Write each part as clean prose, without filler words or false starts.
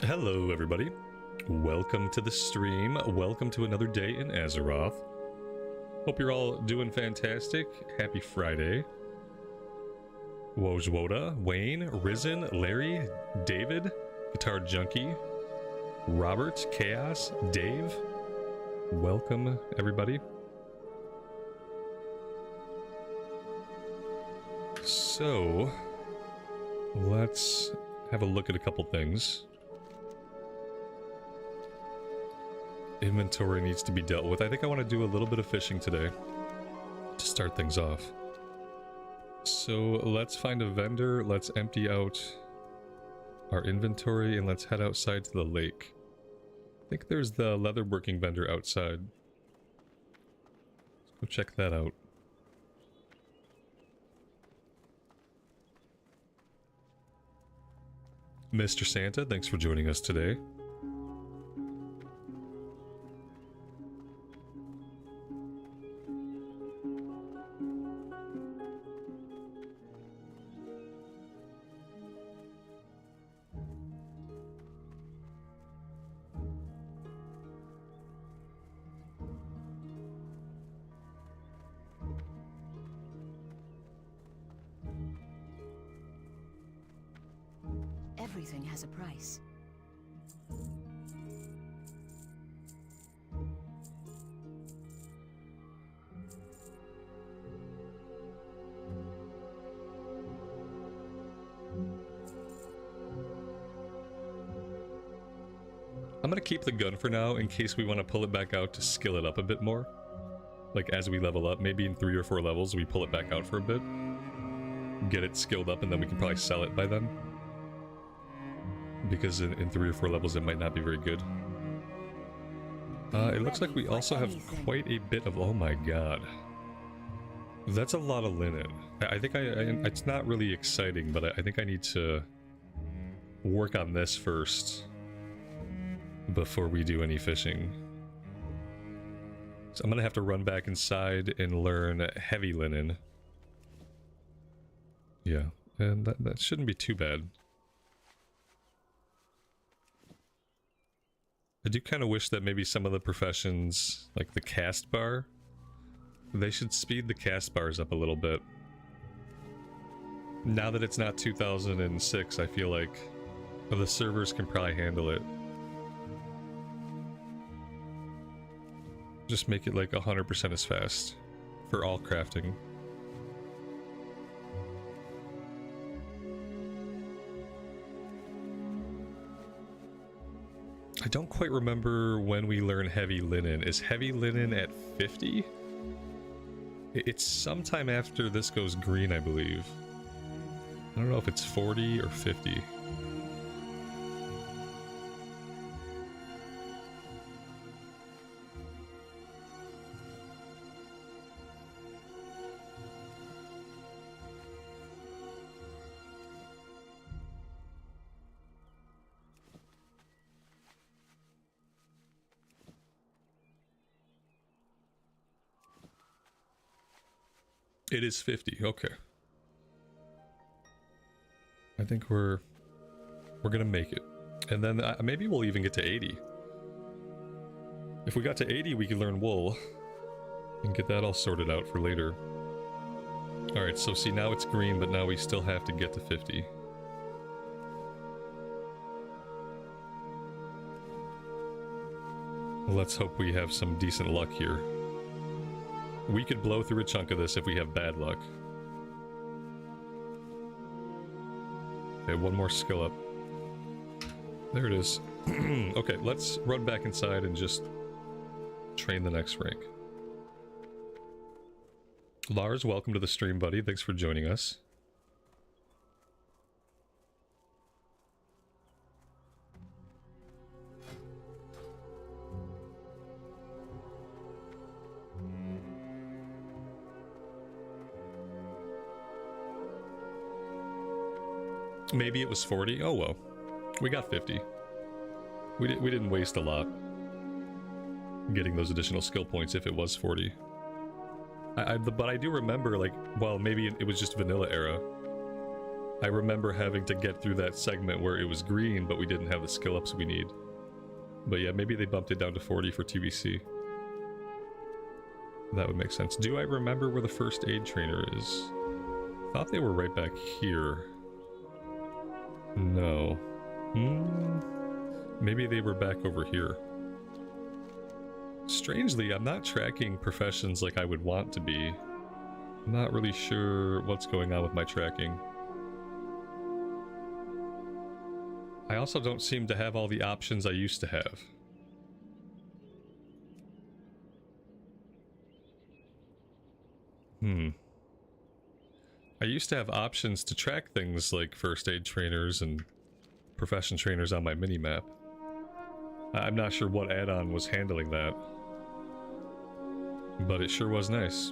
Hello everybody, welcome to the stream, welcome to another day in Azeroth. Hope you're all doing fantastic. Happy Friday. Wojwoda, Wayne, Risen, Larry, David, Guitar Junkie, Robert, Chaos, Dave. Welcome everybody. So, let's have a look at a couple things. Inventory needs to be dealt with. I think I want to do a little bit of fishing today to start things off. So let's find a vendor, let's empty out our inventory, and let's head outside to the lake. I think there's the leatherworking vendor outside. Let's go check that out. Mr. Santa, thanks for joining us today. Everything has a price. I'm gonna keep the gun for now in case we want to pull it back out to skill it up a bit more. Like as we level up, maybe in 3 or 4 levels we pull it back out for a bit. Get it skilled up and then we can probably sell it by then. Because in 3 or 4 levels it might not be very good. It looks like we also have quite a bit of... Oh my god. That's a lot of linen. I think it's not really exciting, but I think I need to work on this first before we do any fishing. So I'm gonna have to run back inside and learn heavy linen. Yeah, and that shouldn't be too bad. I do kind of wish that maybe some of the professions, like the cast bar, they should speed the cast bars up a little bit. Now that it's not 2006, I feel like the servers can probably handle it. Just make it like 100% as fast for all crafting. I don't quite remember when we learn heavy linen. Is heavy linen at 50? It's sometime after this goes green, I believe. I don't know if it's 40 or 50. It is 50, okay. I think we're gonna make it. And then maybe we'll even get to 80. If we got to 80, we could learn wool and get that all sorted out for later. Alright, so see, now it's green, but now we still have to get to 50. Let's hope we have some decent luck here. We could blow through a chunk of this if we have bad luck. Okay, one more skill up. There it is. Okay, let's run back inside and just train the next rank. Lars, welcome to the stream, buddy. Thanks for joining us. Maybe it was 40. Oh well, we got 50. We didn't waste a lot getting those additional skill points if it was 40. But I do remember, like, well, maybe it was just vanilla era. I remember having to get through that segment where it was green, but we didn't have the skill ups we need. But yeah, maybe they bumped it down to 40 for TBC. That would make sense. Do I remember where the first aid trainer is? I thought they were right back here. No. Maybe they were back over here. Strangely, I'm not tracking professions like I would want to be. I'm not really sure what's going on with my tracking. I also don't seem to have all the options I used to have. I used to have options to track things like first aid trainers and profession trainers on my minimap. I'm not sure what add-on was handling that, but it sure was nice.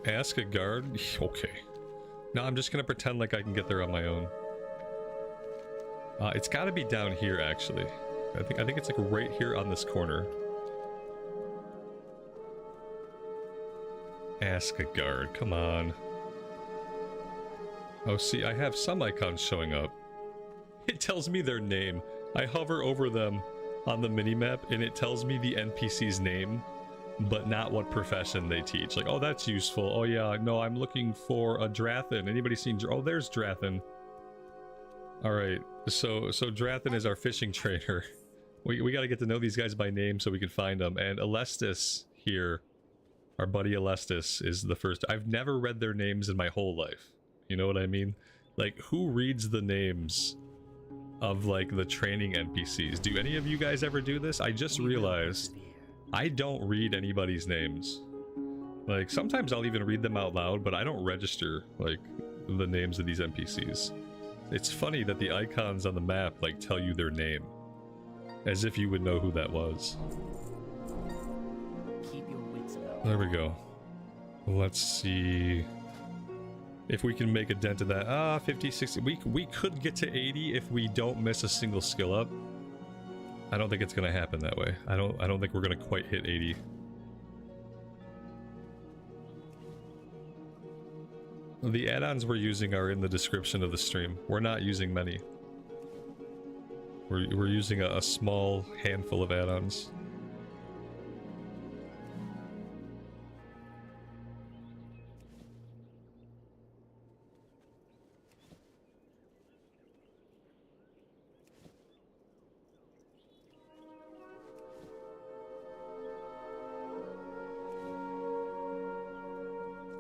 Ask a guard? Okay. No, I'm just gonna pretend like I can get there on my own. It's gotta be down here, actually. I think it's like right here on this corner. Ask a guard, come on. Oh, see, I have some icons showing up. It tells me their name. I hover over them on the minimap, and it tells me the NPC's name, but not what profession they teach. Like, oh, that's useful. Oh yeah, no, I'm looking for a Drathen. Anybody seen oh, there's Drathen. Alright, so Drathen is our fishing trainer. We gotta get to know these guys by name so we can find them. And Alestis here, our buddy Alestis, is the first. I've never read their names in my whole life. You know what I mean? Like, who reads the names of, like, the training NPCs? Do any of you guys ever do this? I just realized I don't read anybody's names. Like, sometimes I'll even read them out loud, but I don't register, like, the names of these NPCs. It's funny that the icons on the map, like, tell you their name. As if you would know who that was. Keep your wits about There we go. Let's see if we can make a dent in that. 50, 60. We could get to 80 if we don't miss a single skill up. I don't think it's gonna happen that way. I don't think we're gonna quite hit 80. The add-ons we're using are in the description of the stream. We're not using many. We're using a small handful of add-ons.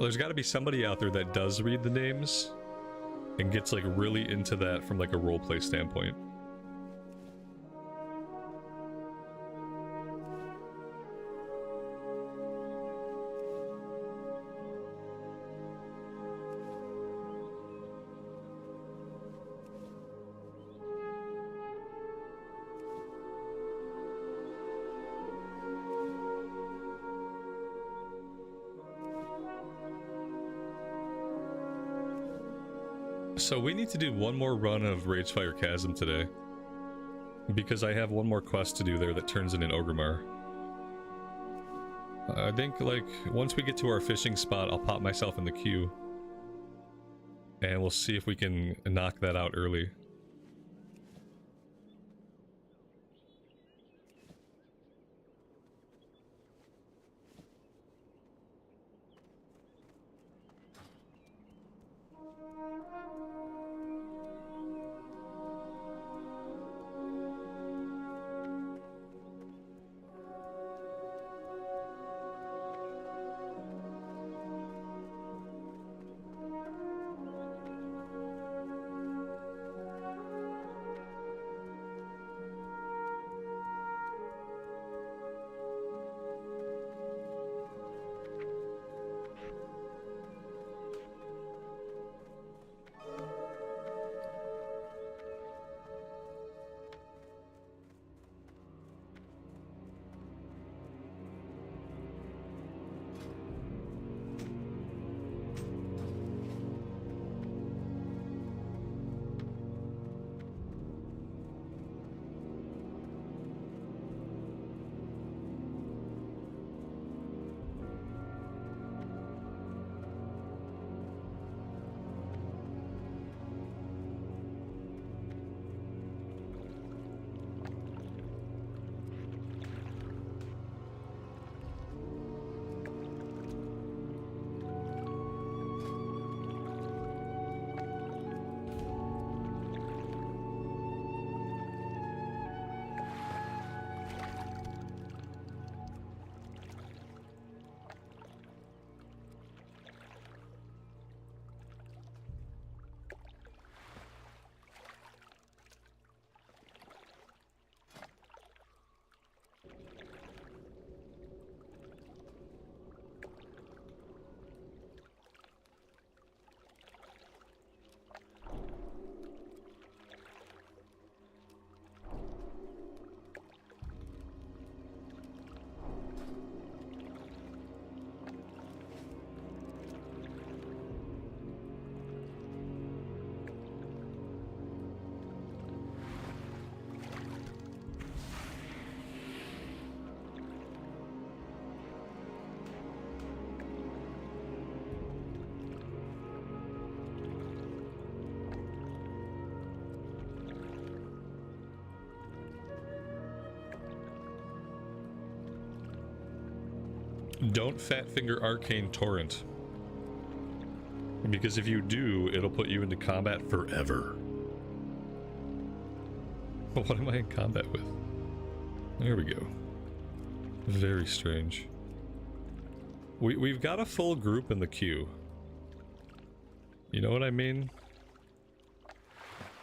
There's got to be somebody out there that does read the names and gets like really into that from like a roleplay standpoint. So we need to do one more run of Ragefire Chasm today, because I have one more quest to do there that turns in an Ogremar. I think, like, once we get to our fishing spot, I'll pop myself in the queue, and we'll see if we can knock that out early. Don't fat finger Arcane Torrent. Because if you do, it'll put you into combat forever. What am I in combat with? There we go. Very strange. We've got a full group in the queue. You know what I mean?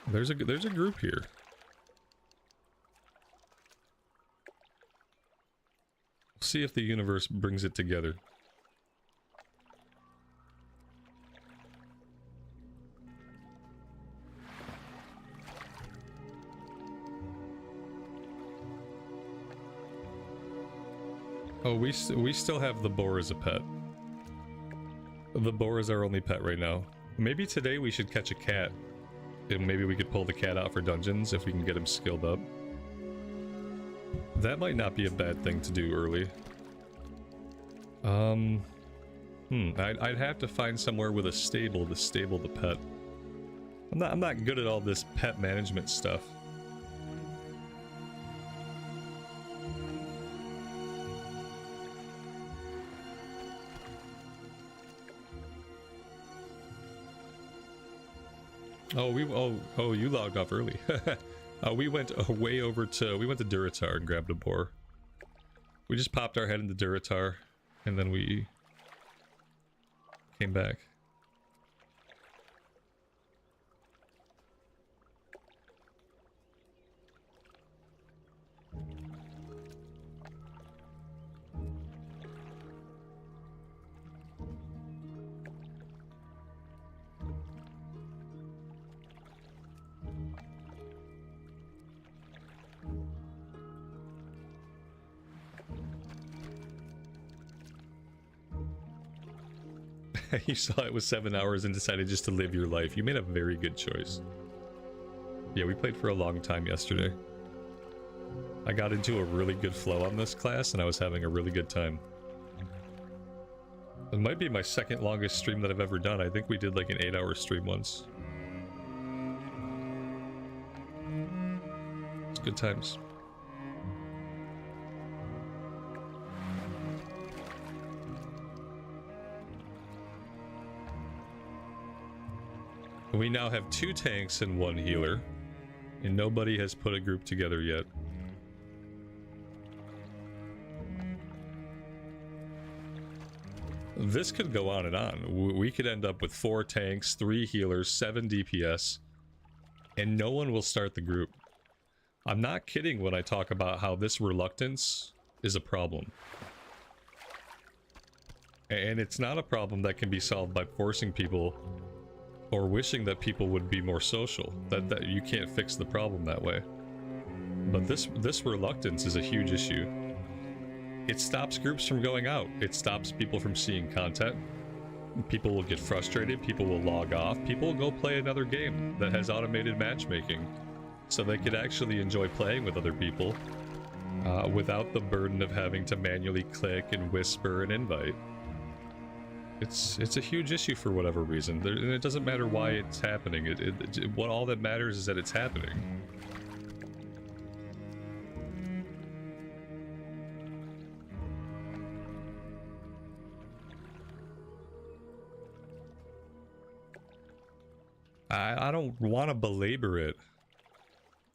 There's a group here. See if the universe brings it together. Oh, we still have the boar as a pet. The boar is our only pet right now. Maybe today we should catch a cat. And maybe we could pull the cat out for dungeons if we can get him skilled up. That might not be a bad thing to do early. I'd have to find somewhere with a stable to stable the pet. I'm not good at all this pet management stuff. Oh, you logged off early. We went way over to, we went to Durotar and grabbed a boar. We just popped our head into Durotar, and then we came back. You saw it was 7 hours and decided just to live your life. You made a very good choice. Yeah, we played for a long time yesterday. I got into a really good flow on this class and I was having a really good time. It might be my second longest stream that I've ever done. I think we did like an 8-hour stream once. It's good times. We now have 2 tanks and 1 healer, and nobody has put a group together yet. This could go on and on. We could end up with 4 tanks, 3 healers, 7 DPS, and no one will start the group. I'm not kidding when I talk about how this reluctance is a problem. And it's not a problem that can be solved by forcing people or wishing that people would be more social. That you can't fix the problem that way. But this reluctance is a huge issue. It stops groups from going out. It stops people from seeing content. People will get frustrated. People will log off. People will go play another game that has automated matchmaking, so they could actually enjoy playing with other people without the burden of having to manually click and whisper and invite. It's a huge issue for whatever reason, and it doesn't matter why it's happening. What all that matters is that it's happening. I don't want to belabor it.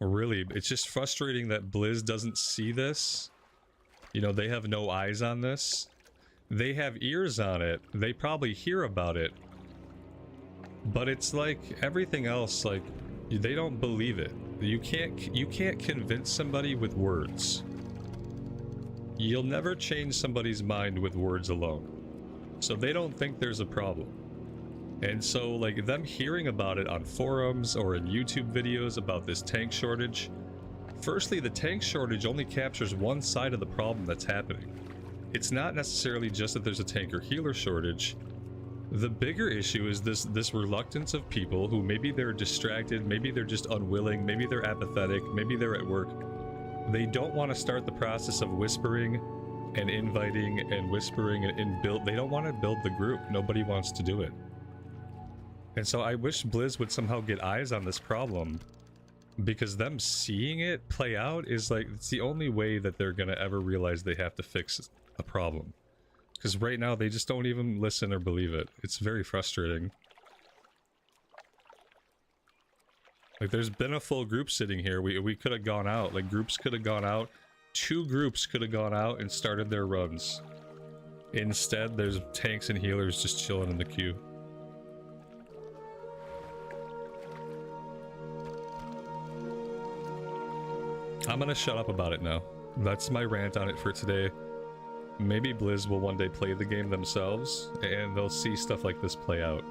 Really, it's just frustrating that Blizz doesn't see this. You know, they have no eyes on this. They have ears on it. They probably hear about it. But it's like everything else, like, they don't believe it. You can't convince somebody with words. You'll never change somebody's mind with words alone. So they don't think there's a problem. And so, like, them hearing about it on forums or in YouTube videos about this tank shortage, firstly, the tank shortage only captures one side of the problem that's happening. It's not necessarily just that there's a tank or healer shortage. The bigger issue is this reluctance of people who maybe they're distracted, maybe they're just unwilling, maybe they're apathetic, maybe they're at work. They don't want to start the process of whispering and inviting and whispering and build. They don't want to build the group. Nobody wants to do it. And so I wish Blizz would somehow get eyes on this problem, because them seeing it play out is like, it's the only way that they're gonna ever realize they have to fix a problem. Because right now they just don't even listen or believe it. It's very frustrating. Like, there's been a full group sitting here. We could have gone out. Like, groups could have gone out. 2 groups could have gone out and started their runs. Instead, there's tanks and healers just chilling in the queue. I'm gonna shut up about it now. That's my rant on it for today. Maybe Blizz will one day play the game themselves, and they'll see stuff like this play out.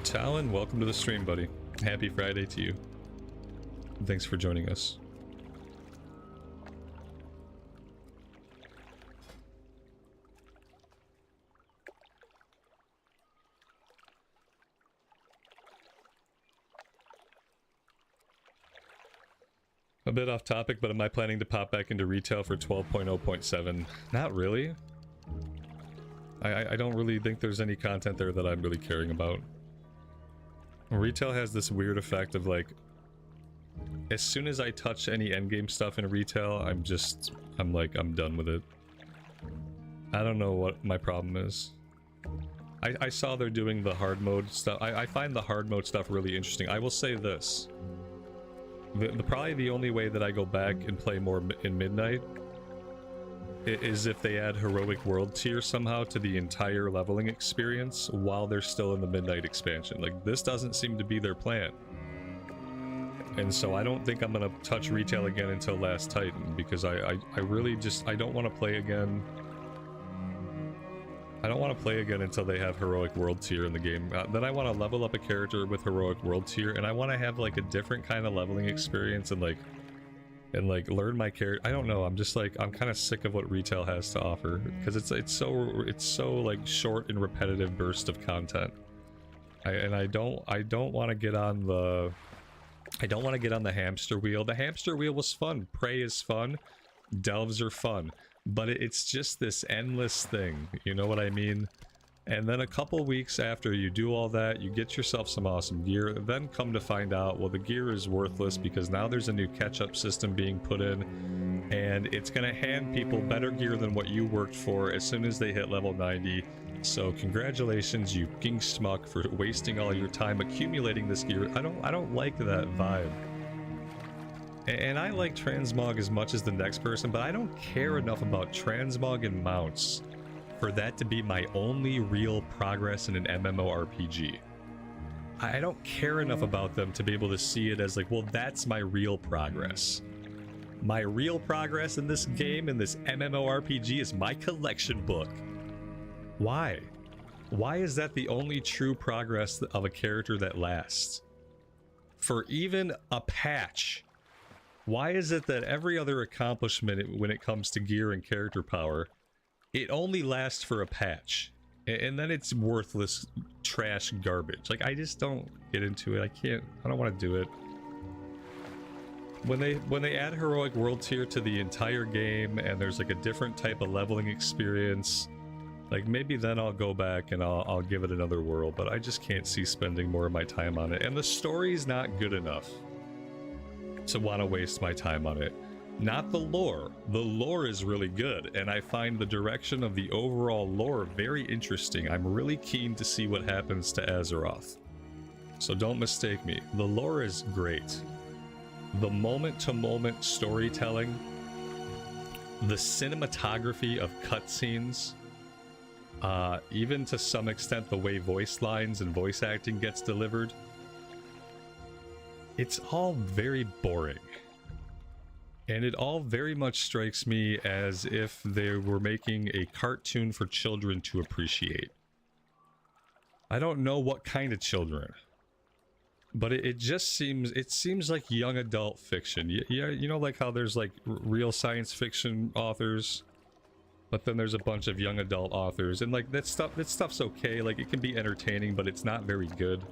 Talon, welcome to the stream, buddy. Happy Friday to you. Thanks for joining us. A bit off topic, but am I planning to pop back into retail for 12.0.7? Not really. I don't really think there's any content there that I'm really caring about. Retail has this weird effect of, like, as soon as I touch any endgame stuff in retail, I'm done with it. I don't know what my problem is. I saw they're doing the hard mode stuff. I find the hard mode stuff really interesting. I will say this. Probably the only way that I go back and play more in Midnight is if they add Heroic World Tier somehow to the entire leveling experience while they're still in the Midnight expansion. Like, this doesn't seem to be their plan. And so I don't think I'm gonna touch retail again until Last Titan, because I really just, I don't want to play again. I don't want to play again until they have Heroic World Tier in the game. Then I want to level up a character with Heroic World Tier, and I want to have, like, a different kind of leveling experience and learn my character. I don't know, I'm just like, I'm kind of sick of what retail has to offer, because it's so like short and repetitive burst of content. I don't want to get on the hamster wheel. The hamster wheel was fun. Prey is fun. Delves are fun. But it's just this endless thing, you know what I mean? And then a couple weeks after you do all that, you get yourself some awesome gear, then come to find out, well, the gear is worthless because now there's a new catch-up system being put in, and it's gonna hand people better gear than what you worked for as soon as they hit level 90. So congratulations, you king schmuck, for wasting all your time accumulating this gear. I don't like that vibe. And I like transmog as much as the next person, but I don't care enough about transmog and mounts for that to be my only real progress in an MMORPG. I don't care enough about them to be able to see it as like, well, that's my real progress. My real progress in this game, in this MMORPG, is my collection book. Why? Why is that the only true progress of a character that lasts? For even a patch. Why is it that every other accomplishment when it comes to gear and character power, it only lasts for a patch, and then it's worthless trash garbage? Like, I just don't get into it. I don't want to do it. When they add Heroic World Tier to the entire game and there's like a different type of leveling experience, like, maybe then I'll go back and I'll give it another whirl, but I just can't see spending more of my time on it. And the story's not good enough to want to waste my time on it. Not the lore. The lore is really good, and I find the direction of the overall lore very interesting. I'm really keen to see what happens to Azeroth. So don't mistake me. The lore is great. The moment-to-moment storytelling, the cinematography of cutscenes, even to some extent the way voice lines and voice acting gets delivered, it's all very boring. And it all very much strikes me as if they were making a cartoon for children to appreciate. I don't know what kind of children, but it just seems like young adult fiction. Yeah, you know, like how there's like real science fiction authors, but then there's a bunch of young adult authors, and like that stuff's okay. Like it can be entertaining, but it's not very good.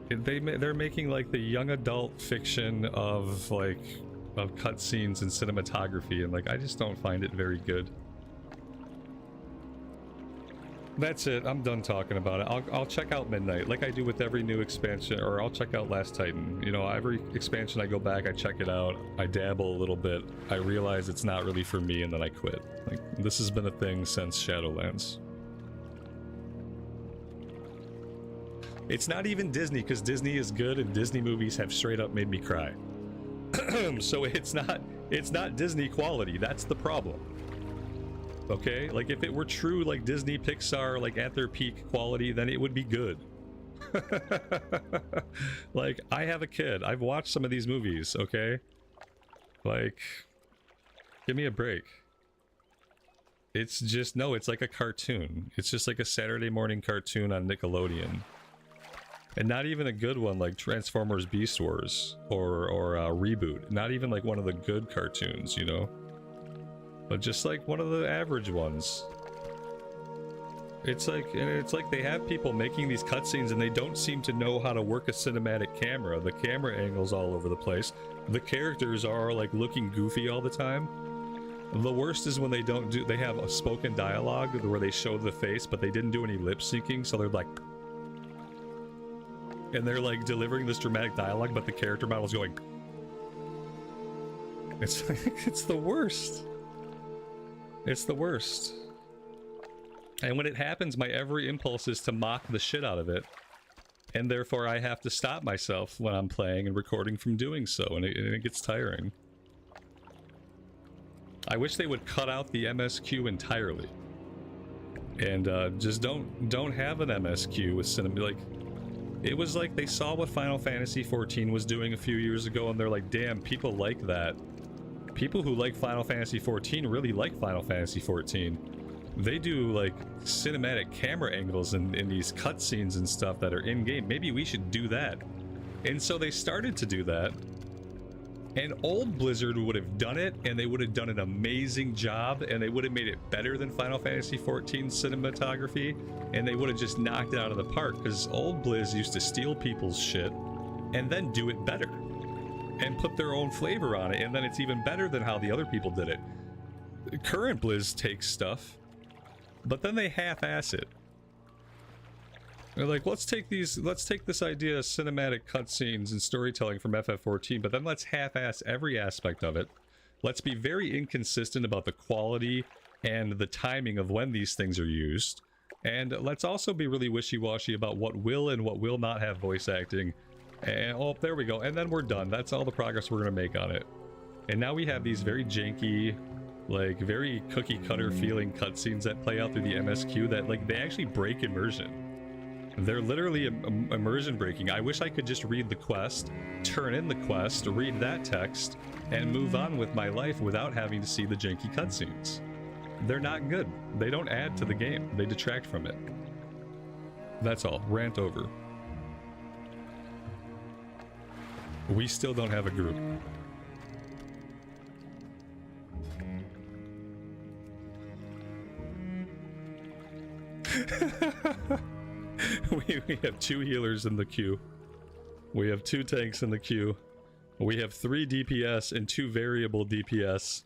They're making like the young adult fiction of like of cutscenes and cinematography, and like I just don't find it very good. That's it. I'm done talking about it. I'll check out Midnight like I do with every new expansion, or I'll check out Last Titan. You know, every expansion I go back, I check it out, I dabble a little bit, I realize it's not really for me, and then I quit. Like this has been a thing since Shadowlands. It's not even Disney, because Disney is good and Disney movies have straight up made me cry. So it's not Disney quality. That's the problem. Okay, like if it were true like Disney Pixar like at their peak quality, then it would be good. Like I have a kid, I've watched some of these movies, okay? Like give me a break. It's just, no, it's like a cartoon. It's just like a Saturday morning cartoon on Nickelodeon. And not even a good one like Transformers Beast Wars or Reboot. Not even like one of the good cartoons, you know? But just like one of the average ones. It's like they have people making these cutscenes and they don't seem to know how to work a cinematic camera. The camera angles all over the place. The characters are like looking goofy all the time. The worst is when they have a spoken dialogue where they show the face, but they didn't do any lip syncing, so they're like, and they're like delivering this dramatic dialogue, but the character model's going. It's it's the worst. It's the worst. And when it happens, my every impulse is to mock the shit out of it, and therefore I have to stop myself when I'm playing and recording from doing so, and it gets tiring. I wish they would cut out the MSQ entirely, and just don't have an MSQ with cinema. Like, it was like they saw what Final Fantasy XIV was doing a few years ago, and they're like, damn, people like that. People who like Final Fantasy XIV really like Final Fantasy XIV. They do like cinematic camera angles in these cutscenes and stuff that are in-game. Maybe we should do that. And so they started to do that. And old Blizzard would have done it, and they would have done an amazing job, and they would have made it better than Final Fantasy XIV cinematography, and they would have just knocked it out of the park, because old Blizz used to steal people's shit and then do it better and put their own flavor on it, and then it's even better than how the other people did it. Current Blizz takes stuff, but then they half-ass it. They're like, let's take this idea of cinematic cutscenes and storytelling from FF14, but then let's half-ass every aspect of it. Let's be very inconsistent about the quality and the timing of when these things are used. And let's also be really wishy-washy about what will and what will not have voice acting. And, oh, there we go. And then we're done. That's all the progress we're going to make on it. And now we have these very janky, like, very cookie-cutter feeling cutscenes that play out through the MSQ that, like, they actually break immersion. They're literally immersion breaking. I wish I could just read the quest, turn in the quest, read that text, and move on with my life without having to see the janky cutscenes. They're not good. They don't add to the game. They detract from it. That's all. Rant over. We still don't have a group. we have 2 healers in the queue. We have 2 tanks in the queue. We have 3 DPS and 2 variable DPS.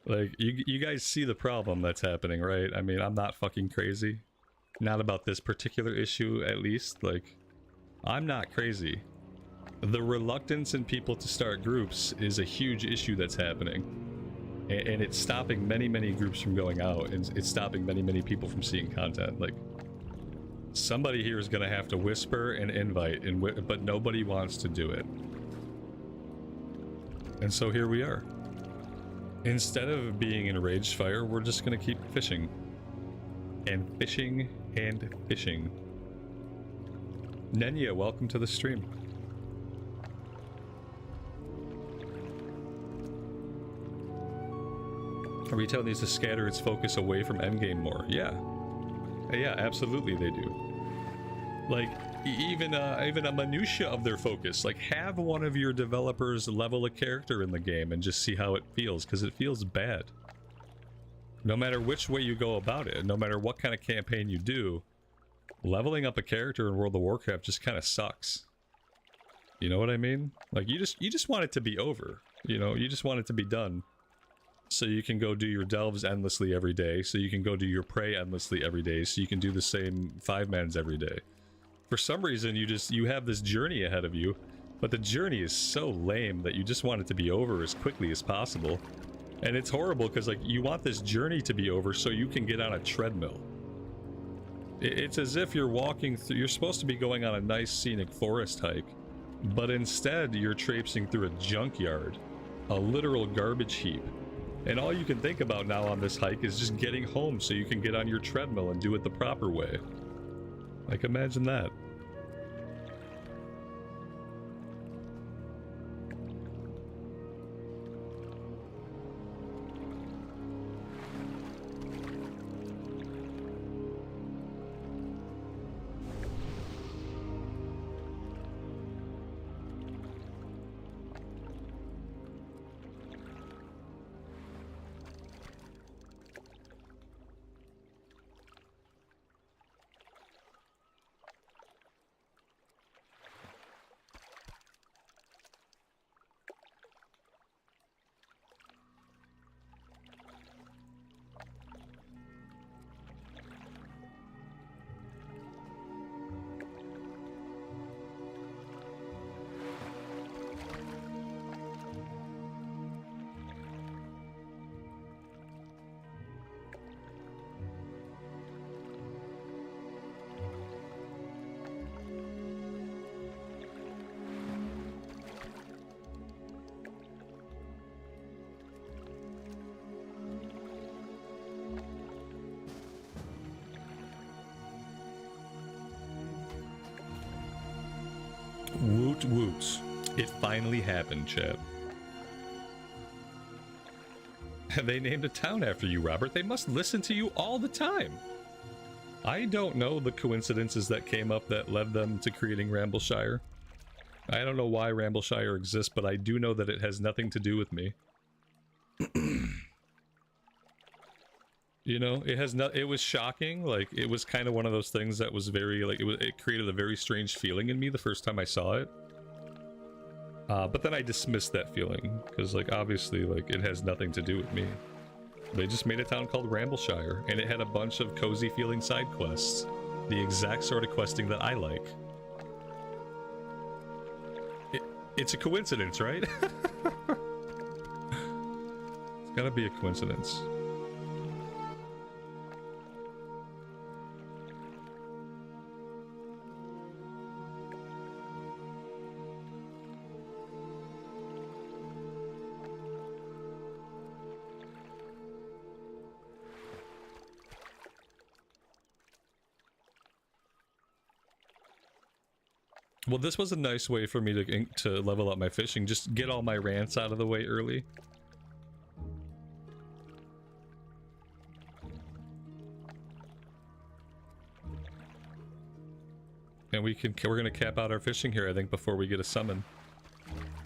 Like, you guys see the problem that's happening, right? I mean, I'm not fucking crazy. Not about this particular issue, at least. Like, I'm not crazy. The reluctance in people to start groups is a huge issue that's happening. And it's stopping many, many groups from going out, and it's stopping many, many people from seeing content. Like, somebody here is going to have to whisper and invite, but nobody wants to do it. And so here we are. Instead of being in rage fire, we're just going to keep fishing. And fishing and fishing. Nenya, welcome to the stream. Retail needs to scatter its focus away from endgame more. Yeah. Yeah, absolutely they do. Like, even a minutia of their focus. Like, have one of your developers level a character in the game and just see how it feels, because it feels bad. No matter which way you go about it, no matter what kind of campaign you do, leveling up a character in World of Warcraft just kind of sucks. You know what I mean? Like, you just want it to be over. You know, you just want it to be done. So you can go do your delves endlessly every day, so you can go do your prey endlessly every day, so you can do the same 5-mans every day. For some reason, you have this journey ahead of you, but the journey is so lame that you just want it to be over as quickly as possible. And it's horrible because, like, you want this journey to be over so you can get on a treadmill. It's as if you're walking through, you're supposed to be going on a nice scenic forest hike, but instead you're traipsing through a junkyard, a literal garbage heap. And all you can think about now on this hike is just getting home so you can get on your treadmill and do it the proper way. Like, imagine that. Woot woot. It finally happened, chat. They named a town after you, Robert. They must listen to you all the time. I don't know the coincidences that came up that led them to creating Rambleshire. I don't know why Rambleshire exists, but I do know that it has nothing to do with me. You know, it has it was shocking. Like, it was kind of one of those things that was very, like, it created a very strange feeling in me the first time I saw it. But then I dismissed that feeling, because, like, obviously, like, it has nothing to do with me. They just made a town called Rambleshire, and it had a bunch of cozy feeling side quests. The exact sort of questing that I like. It's a coincidence, right? It's gotta be a coincidence. Well, this was a nice way for me to level up my fishing. Just get all my rants out of the way early. And we're gonna cap out our fishing here, I think, before we get a summon.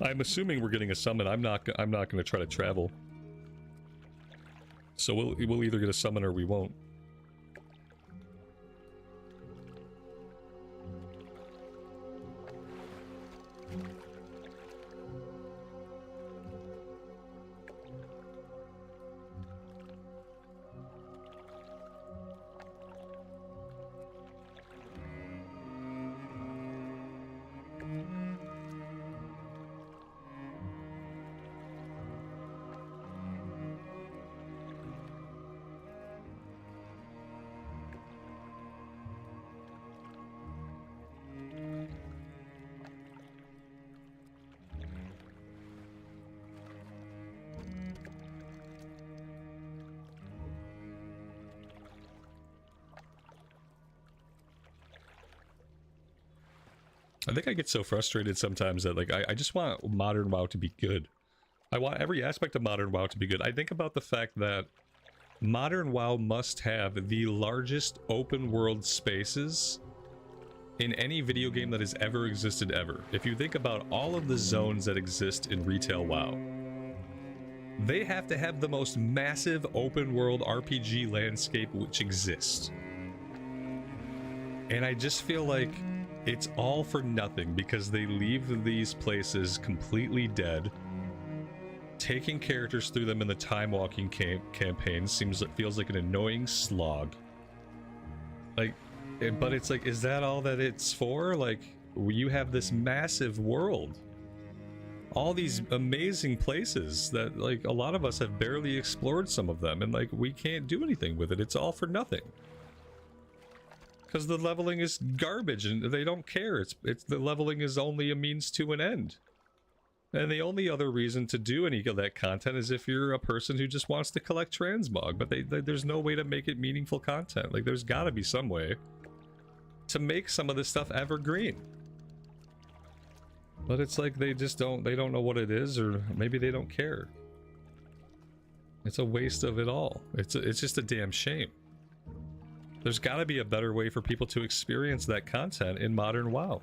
I'm assuming we're getting a summon. I'm not gonna try to travel. So we'll either get a summon or we won't. I think I get so frustrated sometimes that like I just want modern WoW to be good. I want every aspect of modern WoW to be good. I think about the fact that modern WoW must have the largest open world spaces in any video game that has ever existed ever. If you think about all of the zones that exist in retail WoW, they have to have the most massive open world RPG landscape which exists. And I just feel like it's all for nothing because they leave these places completely dead. Taking characters through them in the time walking campaign feels like an annoying slog. Like, but it's like, is that all that it's for? Like, you have this massive world, all these amazing places that like a lot of us have barely explored some of them, and like we can't do anything with it. It's all for nothing because the leveling is garbage and they don't care. It's the leveling is only a means to an end. And the only other reason to do any of that content is if you're a person who just wants to collect transmog, but there's no way to make it meaningful content. Like, there's gotta be some way to make some of this stuff evergreen. But it's like they don't know what it is, or maybe they don't care. It's a waste of it all. It's just a damn shame. There's gotta be a better way for people to experience that content in modern WoW.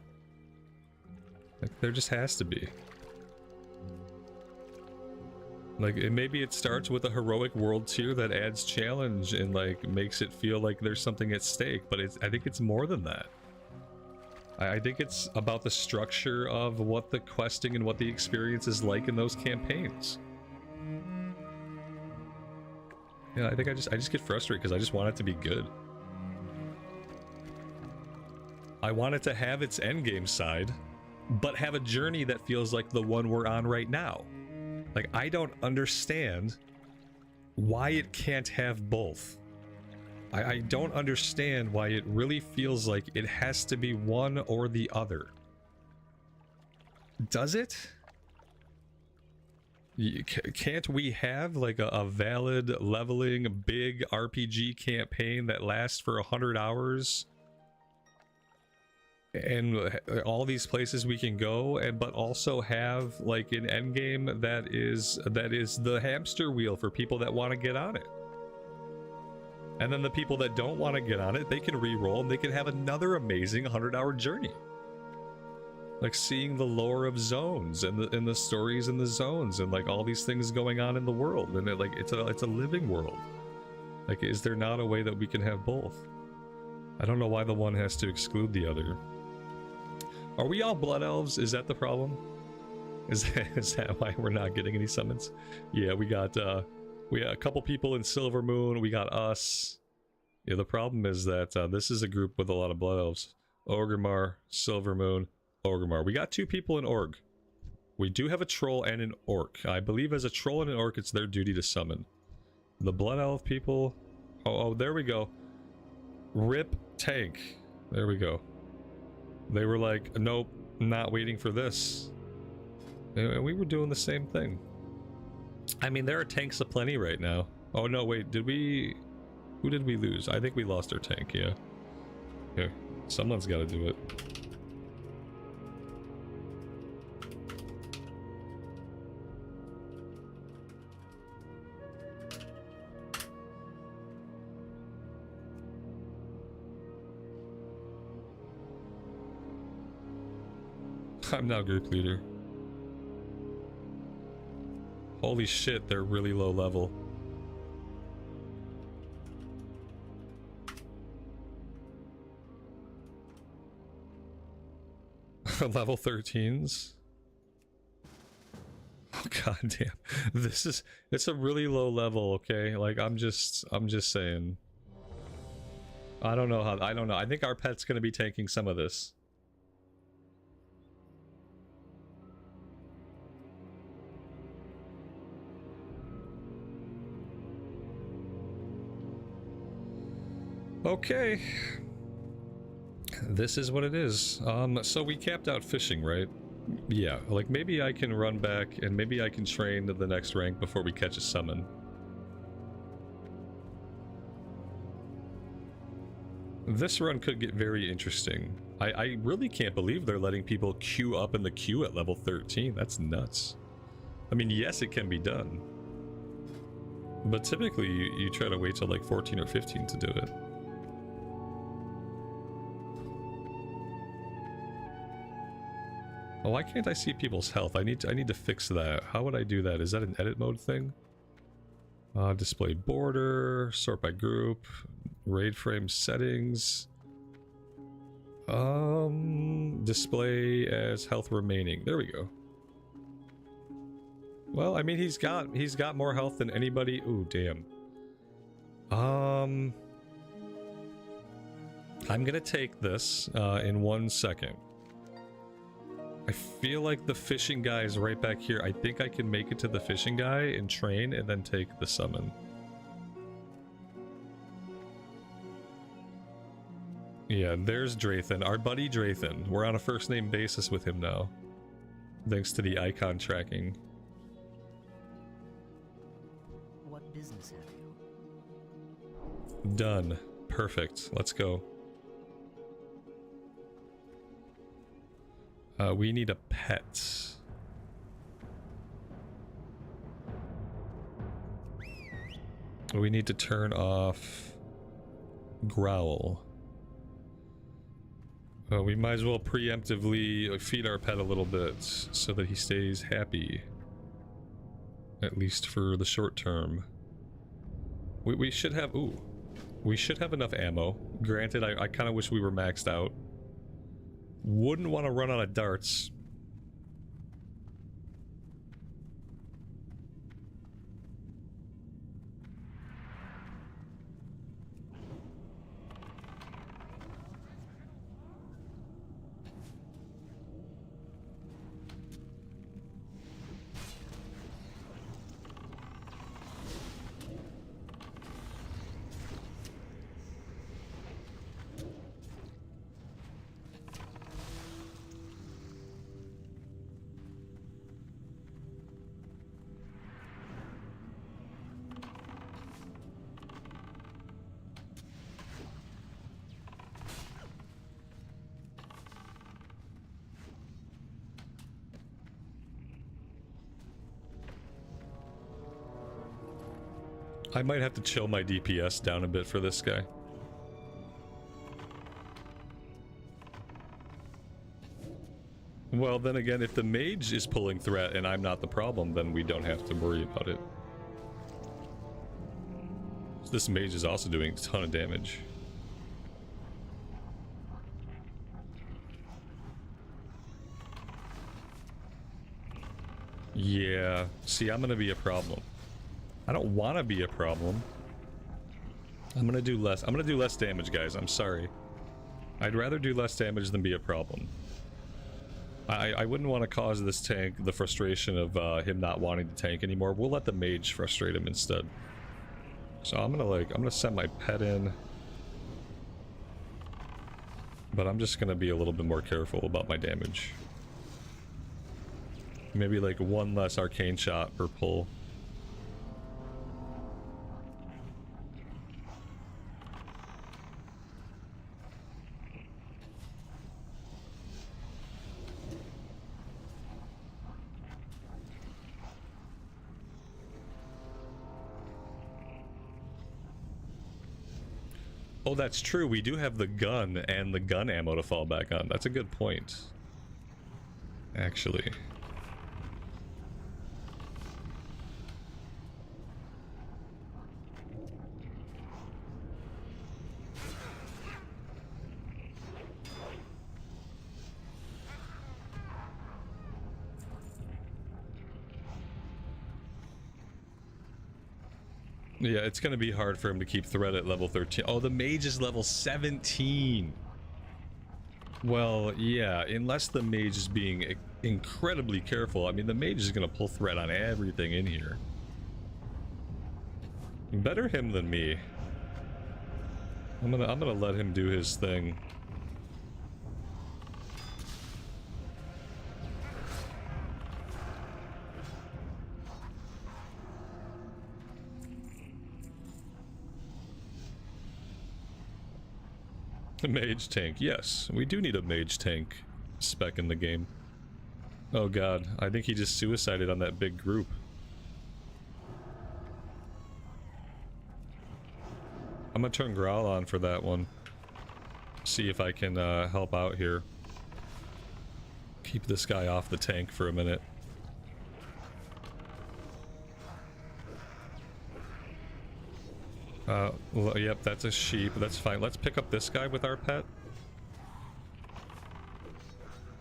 Like, there just has to be. Like, maybe it starts with a heroic world tier that adds challenge and like makes it feel like there's something at stake, but I think it's more than that. I think it's about the structure of what the questing and what the experience is like in those campaigns. Yeah, I think I just get frustrated because I just want it to be good. I want it to have its endgame side, but have a journey that feels like the one we're on right now. Like, I don't understand why it can't have both. I don't understand why it really feels like it has to be one or the other. Does it? Can't we have like a valid leveling big RPG campaign that lasts for 100 hours? And all these places we can go, and but also have like an endgame that is the hamster wheel for people that want to get on it. And then the people that don't want to get on it, they can re-roll and they can have another amazing 100-hour journey. Like seeing the lore of zones and the stories in the zones and like all these things going on in the world, and it's a living world. Like, is there not a way that we can have both? I don't know why the one has to exclude the other. Are we all blood elves? Is that the problem? Is that why we're not getting any summons? Yeah, we got a couple people in Silver Moon. We got us. Yeah, the problem is that this is a group with a lot of blood elves. Orgrimmar, Silver Moon, Orgrimmar. We got 2 people in Org. We do have a troll and an orc. I believe as a troll and an orc, it's their duty to summon. The blood elf people. Oh, there we go. Rip tank. There we go. They were like, nope, not waiting for this. And we were doing the same thing. I mean, there are tanks aplenty right now. Oh no, wait, who did we lose? I think we lost our tank, yeah. Here, someone's gotta do it. I'm now group leader. Holy shit, they're really low level. Level 13s? Oh god damn. It's a really low level, okay? Like I'm just saying. I don't know. I think our pet's gonna be taking some of this. Okay, this is what it is. So we capped out fishing, right? Yeah, like maybe I can run back and maybe I can train to the next rank before we catch a summon. This run could get very interesting. I really can't believe they're letting people queue up in the queue at level 13. That's nuts. I mean, yes, it can be done. But typically, you try to wait till like 14 or 15 to do it. Oh, why can't I see people's health? I need to fix that. How would I do that? Is that an edit mode thing? Display border, sort by group, raid frame settings. Display as health remaining. There we go. Well, I mean, he's got more health than anybody. Ooh, damn. I'm gonna take this in 1 second. I feel like the fishing guy is right back here. I think I can make it to the fishing guy and train and then take the summon. Yeah, there's Drathan, our buddy Drathan. We're on a first name basis with him now, thanks to the icon tracking. What business have you? Done. Perfect. Let's go. We need a pet. We need to turn off Growl. We might as well preemptively feed our pet a little bit so that he stays happy. At least for the short term. We should have... Ooh. We should have enough ammo. Granted, I kind of wish we were maxed out. Wouldn't want to run out of darts. I might have to chill my DPS down a bit for this guy. Well, then again, if the mage is pulling threat and I'm not the problem, then we don't have to worry about it. This mage is also doing a ton of damage. Yeah, see, I'm gonna be a problem. I don't want to be a problem. I'm gonna do less. I'm gonna do less damage, guys. I'm sorry. I'd rather do less damage than be a problem. I wouldn't want to cause this tank the frustration of him not wanting to tank anymore. We'll let the mage frustrate him instead. So I'm gonna send my pet in. But I'm just gonna be a little bit more careful about my damage. Maybe like one less arcane shot per pull. Oh, that's true. We do have the gun and the gun ammo to fall back on. That's a good point. Actually. Yeah, it's gonna be hard for him to keep threat at level 13. Oh, the mage is level 17. Well, yeah, unless the mage is being incredibly careful. I mean, the mage is gonna pull threat on everything in here. Better him than me. I'm gonna let him do his thing. A mage tank, yes. We do need a mage tank spec in the game. Oh god, I think he just suicided on that big group. I'm gonna turn Growl on for that one. See if I can help out here. Keep this guy off the tank for a minute. Well, yep, that's a sheep. That's fine. Let's pick up this guy with our pet.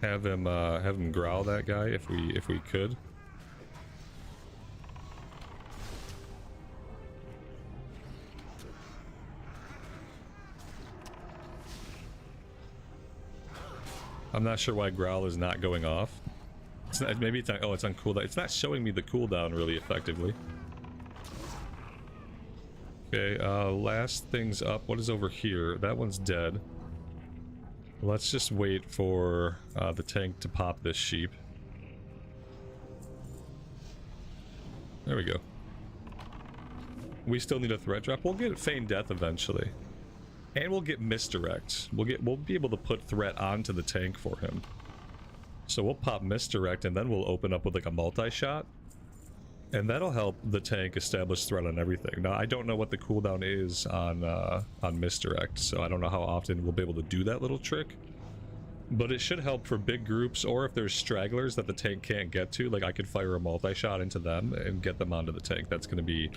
Have him growl that guy if we could. I'm not sure why growl is not going off. It's not, maybe it's not, oh, it's on cooldown. It's not showing me the cooldown really effectively. Okay, last thing's up. What is over here? That one's dead. Let's just wait for the tank to pop this sheep. There we go. We still need a threat drop. We'll get Feign Death eventually. And we'll get Misdirect. We'll be able to put threat onto the tank for him. So we'll pop Misdirect and then we'll open up with like a multi-shot. And that'll help the tank establish threat on everything. Now, I don't know what the cooldown is on Misdirect, so I don't know how often we'll be able to do that little trick. But it should help for big groups, or if there's stragglers that the tank can't get to, like I could fire a multi-shot into them and get them onto the tank. That's going to be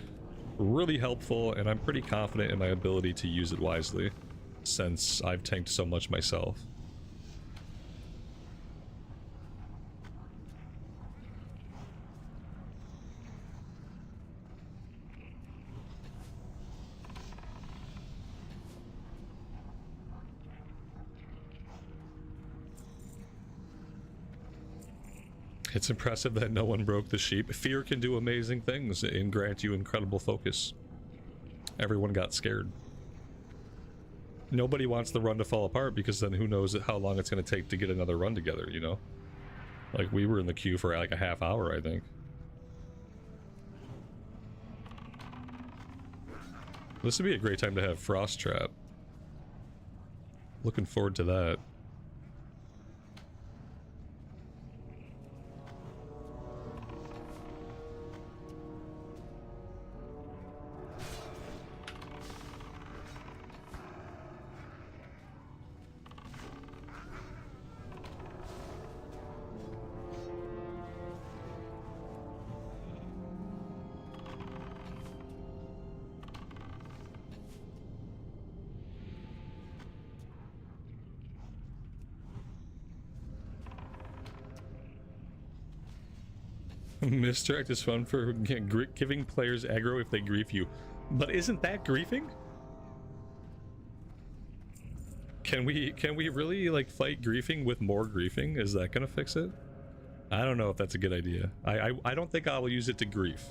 really helpful, and I'm pretty confident in my ability to use it wisely, since I've tanked so much myself. It's impressive that no one broke the sheep. Fear can do amazing things and grant you incredible focus. Everyone got scared. Nobody wants the run to fall apart because then who knows how long it's going to take to get another run together, you know? Like, we were in the queue for like a half hour, I think. This would be a great time to have Frost Trap. Looking forward to that. Misdirect is fun for giving players aggro if they grief you. But isn't that griefing? Can we really like fight griefing with more griefing? Is that gonna fix it? I don't know if that's a good idea. I don't think I will use it to grief.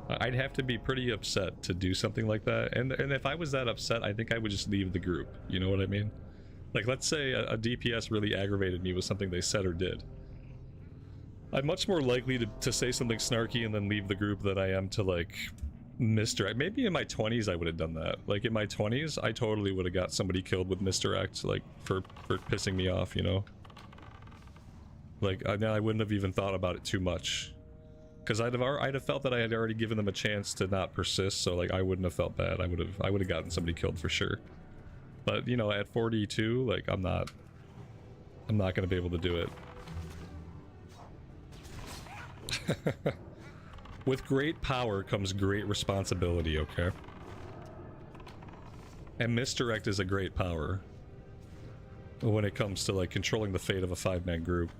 I'd have to be pretty upset to do something like that. And if I was that upset, I think I would just leave the group. You know what I mean? Like, let's say a DPS really aggravated me with something they said or did. I'm much more likely to say something snarky and then leave the group than I am to, like, misdirect. Maybe in my 20s I would have done that. Like, in my 20s, I totally would have got somebody killed with misdirect, like, for pissing me off, you know? Like, now I wouldn't have even thought about it too much. Because I'd have felt that I had already given them a chance to not persist, so, like, I wouldn't have felt bad. I would have gotten somebody killed for sure. But, you know, at 42, like, I'm not gonna be able to do it. With great power comes great responsibility, okay? And misdirect is a great power when it comes to, like, controlling the fate of a 5-man group.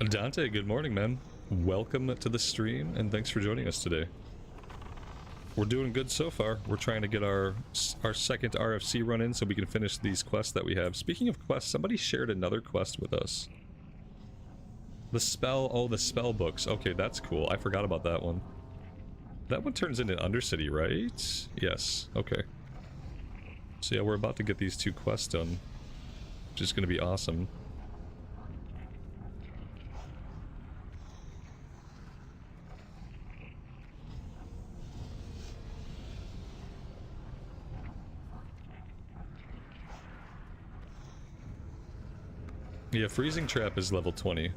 Dante, good morning, man. Welcome to the stream, and thanks for joining us today. We're doing good so far. We're trying to get our second RFC run in so we can finish these quests that we have. Speaking of quests, somebody shared another quest with us. The spell, oh, the spell books. Okay, that's cool. I forgot about that one. That one turns into Undercity, right? Yes, okay. So yeah, we're about to get these 2 quests done, which is going to be awesome. Yeah, Freezing Trap is level 20.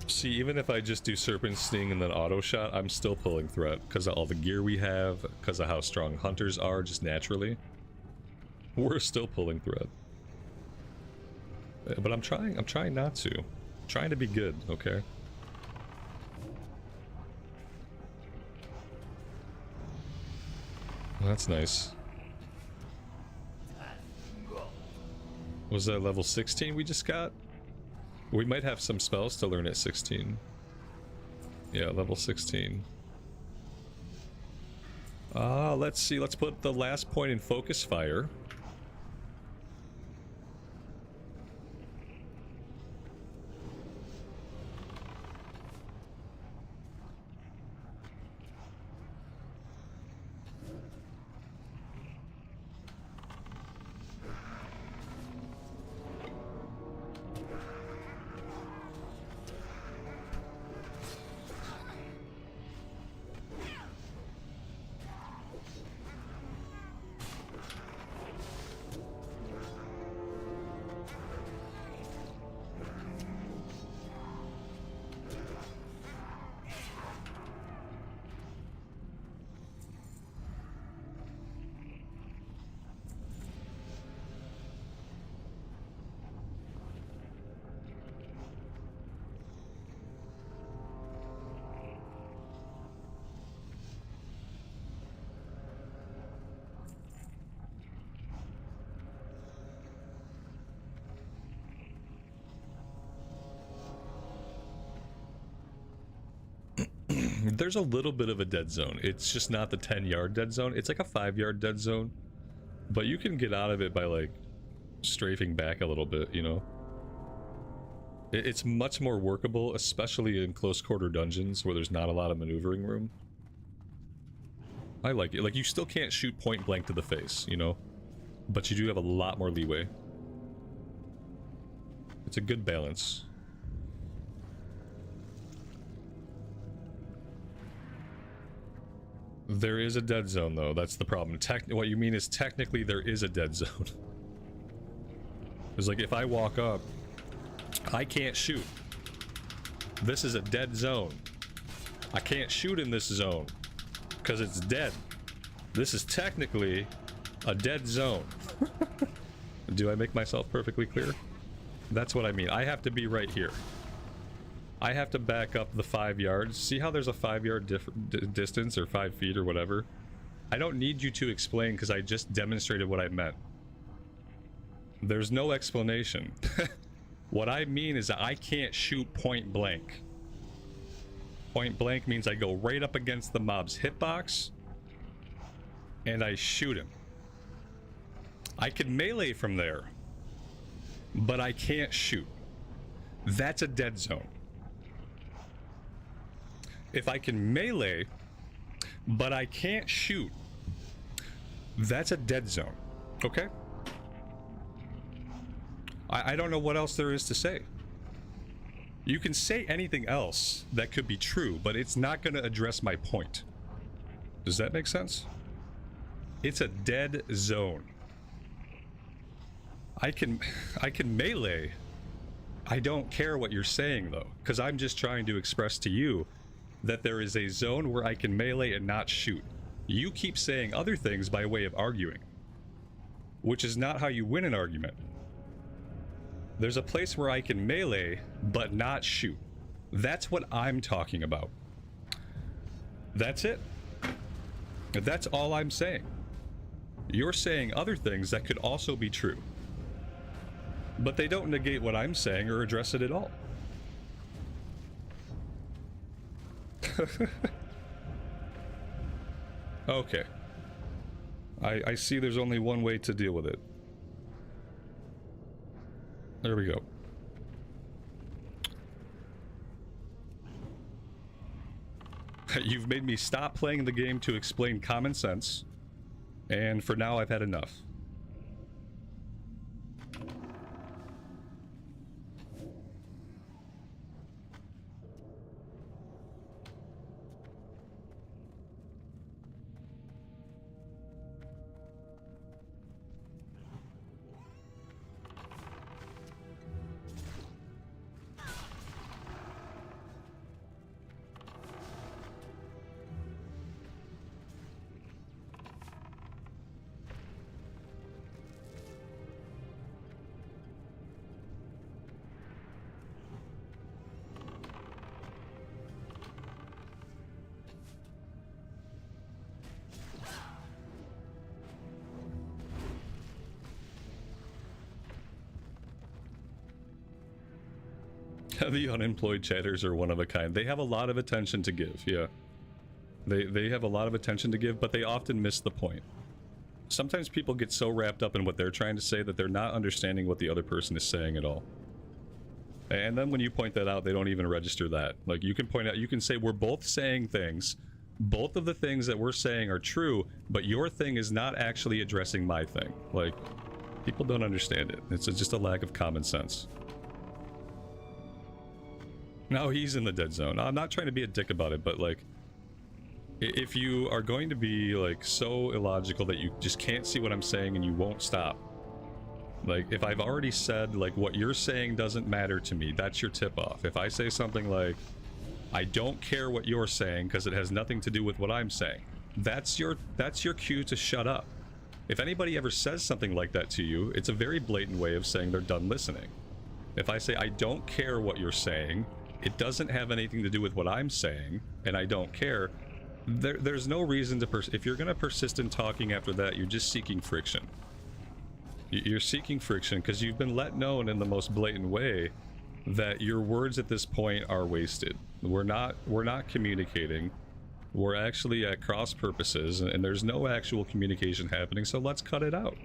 See, even if I just do Serpent Sting and then Auto Shot, I'm still pulling Threat because of all the gear we have, because of how strong Hunters are just naturally. We're still pulling Threat. But I'm trying not to. I'm trying to be good, okay? Well, that's nice. Was that level 16 we just got? We might have some spells to learn at 16. Yeah, level 16. Let's see. Let's put the last point in Focus Fire. There's a little bit of a dead zone. It's just not the 10-yard dead zone. It's like a 5-yard dead zone. But you can get out of it by, like, strafing back a little bit, you know? It's much more workable, especially in close-quarter dungeons where there's not a lot of maneuvering room. I like it. Like, you still can't shoot point blank to the face, you know? But you do have a lot more leeway. It's a good balance. There is a dead zone, though. That's the problem. What you mean is technically there is a dead zone. It's like if I walk up, I can't shoot. This is a dead zone. I can't shoot in this zone because it's dead. This is technically a dead zone. Do I make myself perfectly clear? That's what I mean. I have to be right here. I have to back up the 5 yards. See how there's a 5-yard distance or 5 feet or whatever? I don't need you to explain because I just demonstrated what I meant. There's no explanation. What I mean is that I can't shoot point blank. Point blank means I go right up against the mob's hitbox and I shoot him. I can melee from there, but I can't shoot. That's a dead zone. If I can melee, but I can't shoot, that's a dead zone. Okay? I don't know what else there is to say. You can say anything else that could be true, but it's not going to address my point. Does that make sense? It's a dead zone. I can melee. I don't care what you're saying though, because I'm just trying to express to you that there is a zone where I can melee and not shoot. You keep saying other things by way of arguing, which is not how you win an argument. There's a place where I can melee but not shoot. That's what I'm talking about. That's it. That's all I'm saying. You're saying other things that could also be true, but they don't negate what I'm saying or address it at all. Okay. I see there's only one way to deal with it. There we go. You've made me stop playing the game to explain common sense, and for now I've had enough. The unemployed chatters are one of a kind. They have a lot of attention to give, yeah. They have a lot of attention to give, but they often miss the point. Sometimes people get so wrapped up in what they're trying to say that they're not understanding what the other person is saying at all. And then when you point that out, they don't even register that. Like, you can point out, you can say, we're both saying things. Both of the things that we're saying are true, but your thing is not actually addressing my thing. Like, people don't understand it. It's just a lack of common sense. No, he's in the dead zone. I'm not trying to be a dick about it, but like, if you are going to be like so illogical that you just can't see what I'm saying and you won't stop. Like, if I've already said like what you're saying doesn't matter to me, that's your tip off. If I say something like, I don't care what you're saying because it has nothing to do with what I'm saying, that's your cue to shut up. If anybody ever says something like that to you, it's a very blatant way of saying they're done listening. If I say, I don't care what you're saying, it doesn't have anything to do with what I'm saying, and I don't care, there's no reason to if you're going to persist in talking after that, you're just seeking friction. You're seeking friction because you've been let known in the most blatant way that your words at this point are wasted. We're not communicating. We're actually at cross purposes, and there's no actual communication happening, so let's cut it out.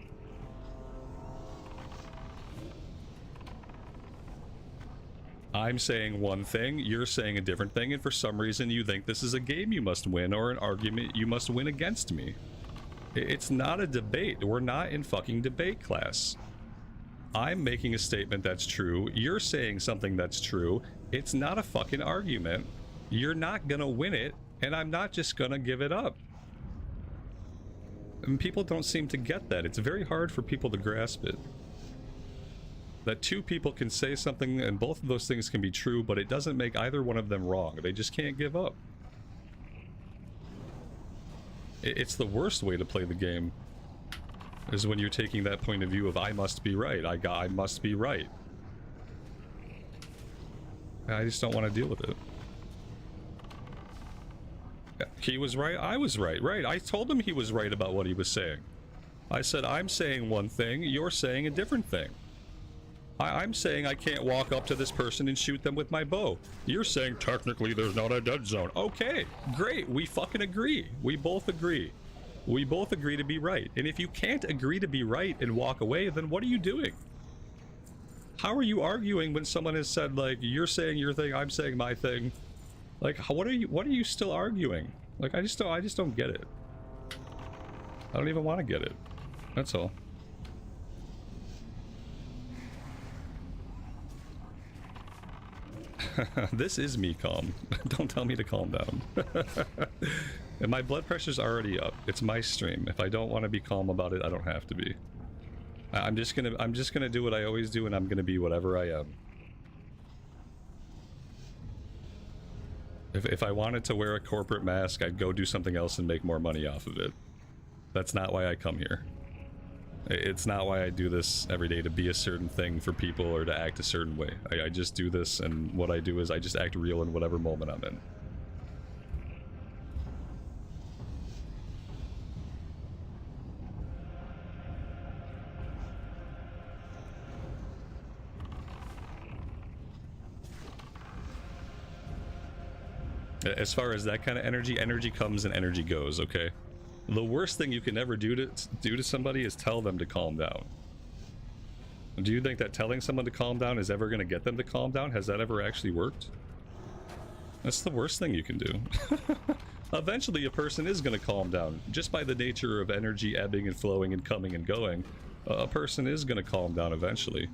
I'm saying one thing, you're saying a different thing, and for some reason you think this is a game you must win or an argument you must win against me. It's not a debate. We're not in fucking debate class. I'm making a statement that's true. You're saying something that's true. It's not a fucking argument. You're not gonna win it, and I'm not just gonna give it up. And people don't seem to get that. It's very hard for people to grasp it. That two people can say something and both of those things can be true, but it doesn't make either one of them wrong. They just can't give up. It's the worst way to play the game, is when you're taking that point of view of I must be right. I must be right. I just don't want to deal with it. He was right, I was right. Right, I told him he was right about what he was saying. I said, I'm saying one thing, you're saying a different thing. I'm saying I can't walk up to this person and shoot them with my bow. You're saying technically there's not a dead zone. Okay, great, we fucking agree. We both agree. We both agree to be right. And if you can't agree to be right and walk away, then what are you doing? How are you arguing when someone has said, like, you're saying your thing, I'm saying my thing? Like, what are you still arguing? Like, I just don't get it. I don't even want to get it. That's all. This is me calm. Don't tell me to calm down. And my blood pressure's already up. It's my stream. If I don't want to be calm about it, I don't have to be. I'm just gonna do what I always do, and I'm gonna be whatever I am. If I wanted to wear a corporate mask, I'd go do something else and make more money off of it. That's not why I come here. It's not why I do this every day, to be a certain thing for people or to act a certain way. I just do this, and what I do is I just act real in whatever moment I'm in. As far as that kind of energy, energy comes and energy goes, okay? The worst thing you can ever do to somebody is tell them to calm down. Do you think that telling someone to calm down is ever going to get them to calm down? Has that ever actually worked? That's the worst thing you can do. Eventually a person is going to calm down. Just by the nature of energy ebbing and flowing and coming and going, a person is going to calm down eventually.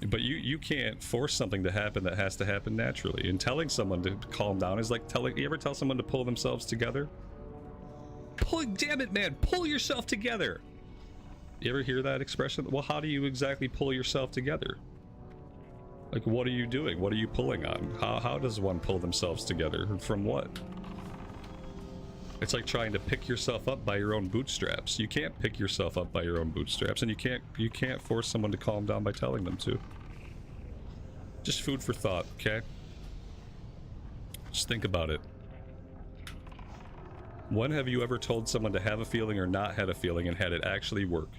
But you can't force something to happen that has to happen naturally. And telling someone to calm down is like telling... You ever tell someone to pull themselves together? Damn it, man, pull yourself together. You ever hear that expression? Well, how do you exactly pull yourself together? Like, what are you doing? What are you pulling on? How does one pull themselves together? From what? It's like trying to pick yourself up by your own bootstraps. You can't pick yourself up by your own bootstraps, and you can't force someone to calm down by telling them to. Just food for thought, okay? Just think about it. When have you ever told someone to have a feeling or not had a feeling and had it actually work?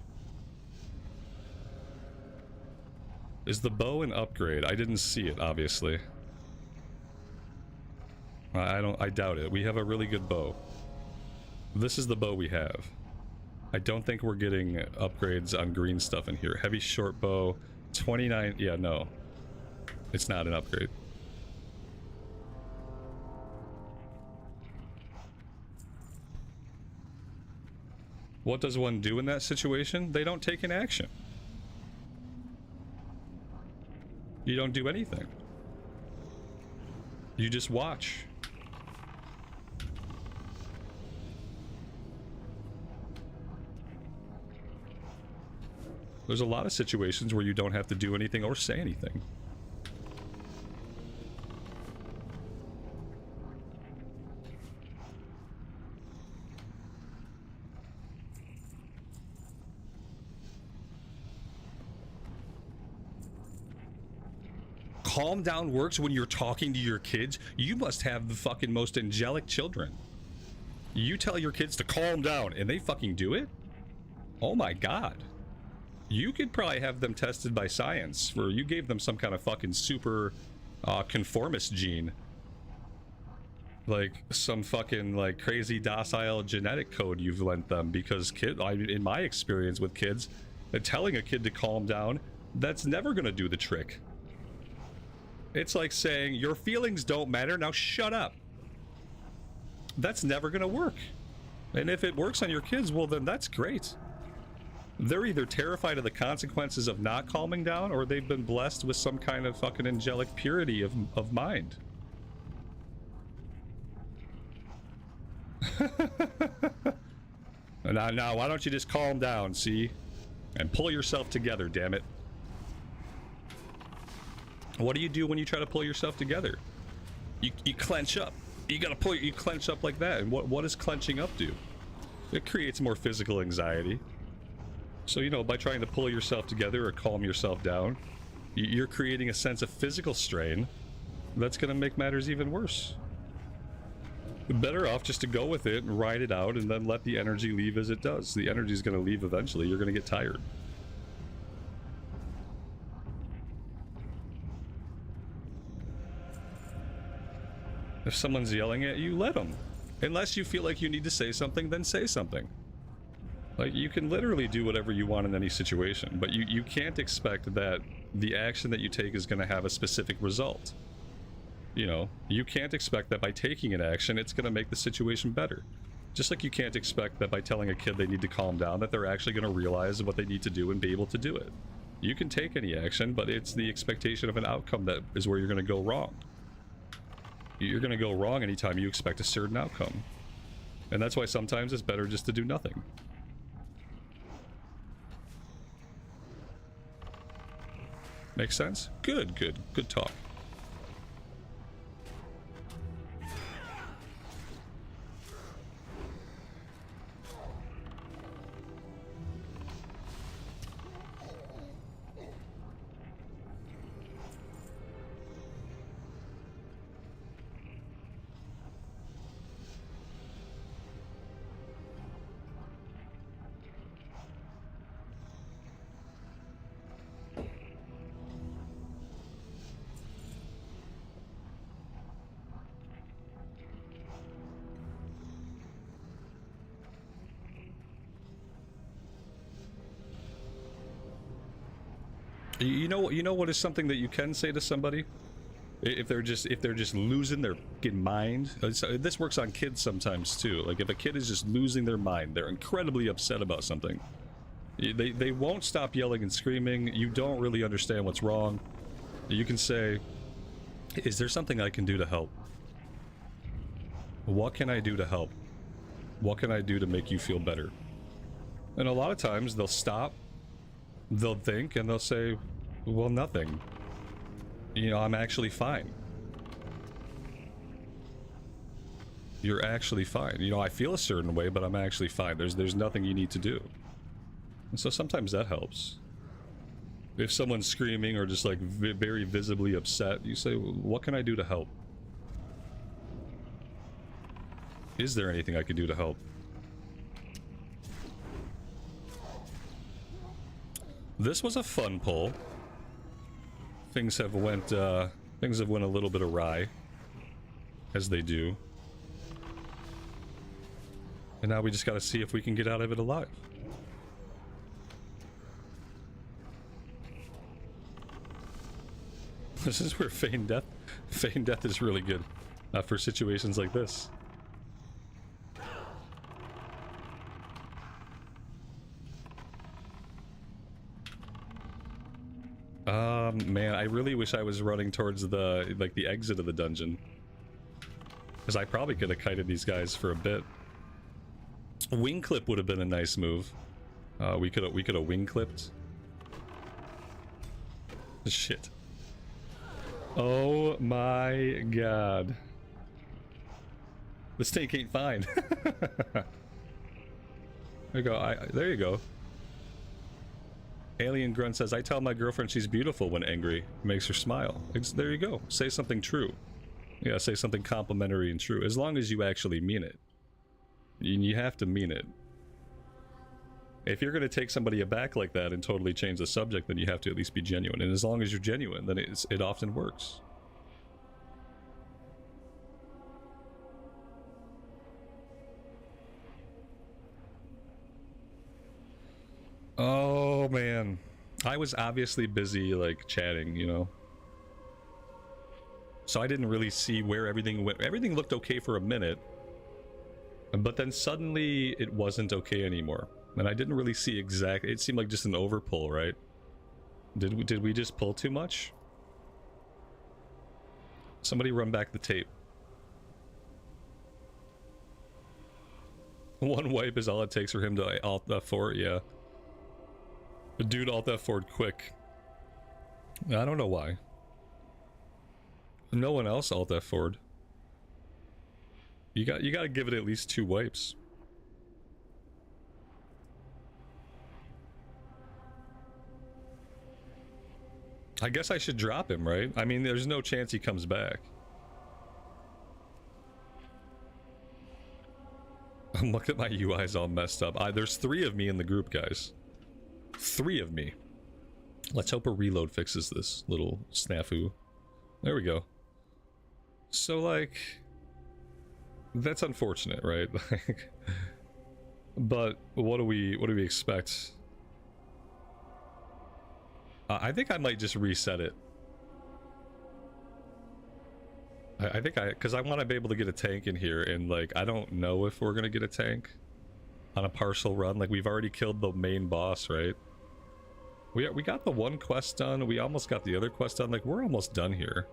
Is the bow an upgrade? I didn't see it, obviously. I doubt it. We have a really good bow. This is the bow we have. I don't think we're getting upgrades on green stuff in here. Heavy short bow, 29... Yeah, no. It's not an upgrade. What does one do in that situation? They don't take an action. You don't do anything. You just watch. There's a lot of situations where you don't have to do anything or say anything. Calm down works when you're talking to your kids. You must have the fucking most angelic children. You tell your kids to calm down and they fucking do it? Oh my god. You could probably have them tested by science, for you gave them some kind of fucking super conformist gene. Like some fucking like crazy docile genetic code you've lent them, because in my experience with kids, telling a kid to calm down, that's never gonna do the trick. It's like saying, your feelings don't matter, now shut up. That's never gonna work. And if it works on your kids, well then that's great. They're either terrified of the consequences of not calming down, or they've been blessed with some kind of fucking angelic purity of mind. Now, why don't you just calm down, see? And pull yourself together, damn it. What do you do when you try to pull yourself together? You clench up. You gotta pull. You clench up like that. And what does clenching up do? It creates more physical anxiety. So, you know, by trying to pull yourself together or calm yourself down, you're creating a sense of physical strain that's gonna make matters even worse. Better off just to go with it and ride it out and then let the energy leave as it does. The energy's gonna leave eventually. You're gonna get tired. If someone's yelling at you, let them. Unless you feel like you need to say something, then say something. Like, you can literally do whatever you want in any situation, but you can't expect that the action that you take is going to have a specific result. You know, you can't expect that by taking an action, it's going to make the situation better. Just like you can't expect that by telling a kid they need to calm down, that they're actually going to realize what they need to do and be able to do it. You can take any action, but it's the expectation of an outcome that is where you're going to go wrong. You're going to go wrong anytime you expect a certain outcome. And that's why sometimes it's better just to do nothing. Makes sense? Good, good. Good talk. You know what is something that you can say to somebody if they're just losing their fucking mind. This works on kids sometimes too. Like if a kid is just losing their mind, they're incredibly upset about something. They won't stop yelling and screaming. You don't really understand what's wrong. You can say, "Is there something I can do to help? What can I do to help? What can I do to make you feel better?" And a lot of times they'll stop. They'll think and they'll say, well, nothing. You know, I'm actually fine. You're actually fine. You know, I feel a certain way, but I'm actually fine. There's nothing you need to do. And so sometimes that helps. If someone's screaming or just like very visibly upset, you say, what can I do to help? Is there anything I can do to help? This was a fun poll. Things have went a little bit awry, as they do. And now we just gotta see if we can get out of it alive. This is where feign death is really good for situations like this. Man, I really wish I was running towards the exit of the dungeon, because I probably could have kited these guys for a bit. Wing clip would have been a nice move. We could have wing clipped. Shit. Oh my god. This tank ain't fine. There you go. There you go. Alien Grunt says, I tell my girlfriend she's beautiful when angry. It makes her smile. There you go. Say something true. Yeah, say something complimentary and true. As long as you actually mean it. You have to mean it. If you're going to take somebody aback like that and totally change the subject, then you have to at least be genuine. And as long as you're genuine, then it often works. Oh man, I was obviously busy like chatting, you know, so I didn't really see where everything went. Everything looked okay for a minute, but then suddenly it wasn't okay anymore, and I didn't really see exactly. It seemed like just an overpull, right? Did we just pull too much? Somebody run back the tape. One wipe is all it takes for him to alt F4, yeah. But dude, alt F4 quick. I don't know why. No one else alt F4'd. You gotta give it at least 2 wipes. I guess I should drop him, right? I mean, there's no chance he comes back. Look at my UI's all messed up. There's 3 of me in the group, guys. 3 of me. Let's hope a reload fixes this little snafu. There we go. So, like, that's unfortunate, right? But what do we expect? I think I might just reset it. I think because I want to be able to get a tank in here, and like I don't know if we're gonna get a tank on a partial run. Like we've already killed the main boss, right? We got the one quest done. We almost got the other quest done. Like, we're almost done here.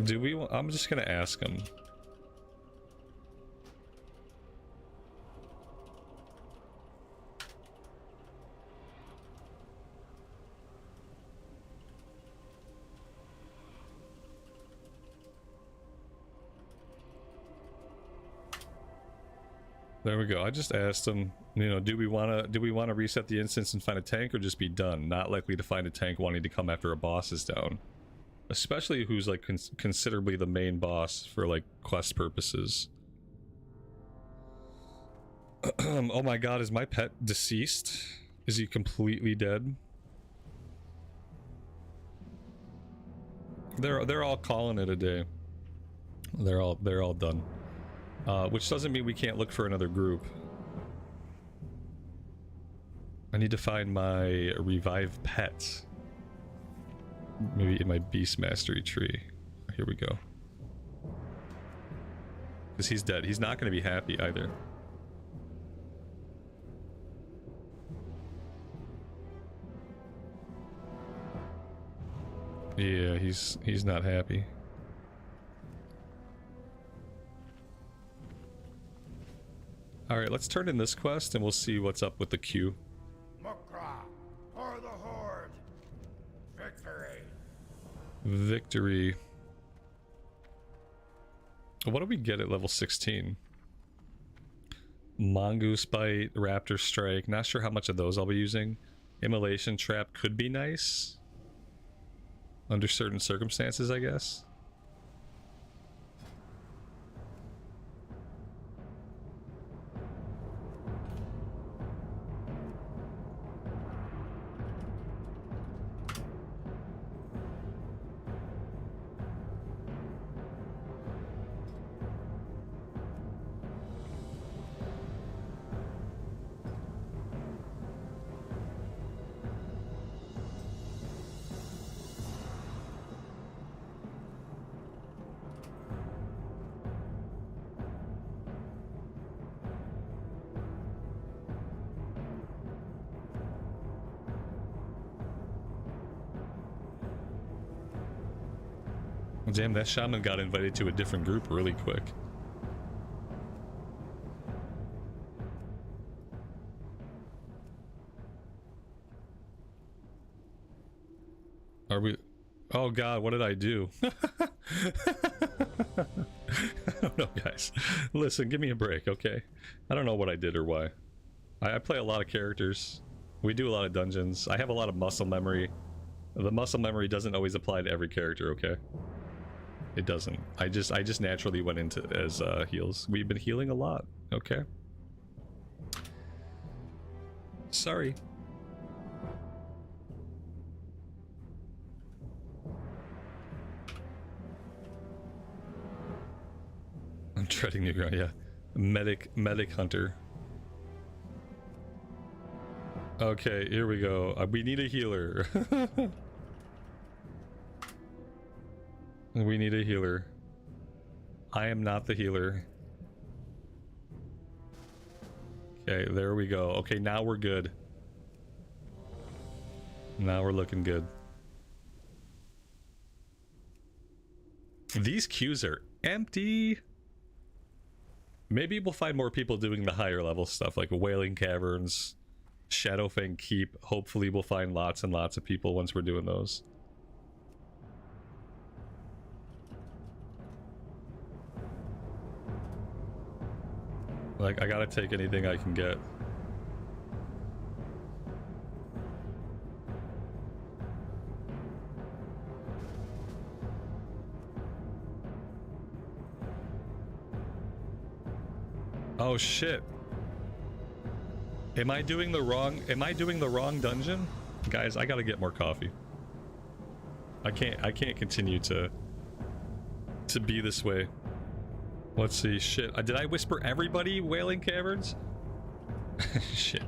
Do we? I'm just gonna ask him. There we go. I just asked him, you know, do we want to reset the instance and find a tank, or just be done? Not likely to find a tank wanting to come after a boss is down, especially who's like considerably the main boss for like quest purposes. Oh my god, is my pet deceased? Is he completely dead? They're all calling it a day. They're all done. Which doesn't mean we can't look for another group. I need to find my revived pet. Maybe in my beast mastery tree. Here we go. Because he's dead. He's not going to be happy either. Yeah, he's not happy. Alright, let's turn in this quest and we'll see what's up with the queue. Mukra, for the Horde. Victory. Victory. What do we get at level 16? Mongoose Bite, Raptor Strike. Not sure how much of those I'll be using. Immolation Trap could be nice. Under certain circumstances, I guess. Damn, that shaman got invited to a different group really quick. Are we... Oh god, what did I do? I don't know, guys. Listen, give me a break, okay? I don't know what I did or why. I play a lot of characters. We do a lot of dungeons. I have a lot of muscle memory. The muscle memory doesn't always apply to every character, okay? It doesn't. I just naturally went into as heals. We've been healing a lot. Okay. Sorry. I'm treading new ground. Yeah. Medic hunter. Okay, here we go. We need a healer. We need a healer. I am not the healer. Okay, there we go. Okay, now we're good. Now we're looking good. These queues are empty. Maybe we'll find more people doing the higher level stuff like Wailing Caverns, Shadowfang Keep. Hopefully we'll find lots and lots of people once we're doing those. Like, I gotta take anything I can get. Oh shit. Am I doing the wrong dungeon? Guys, I gotta get more coffee. I can't continue to be this way. Let's see. Shit. Did I whisper everybody Wailing Caverns? Shit.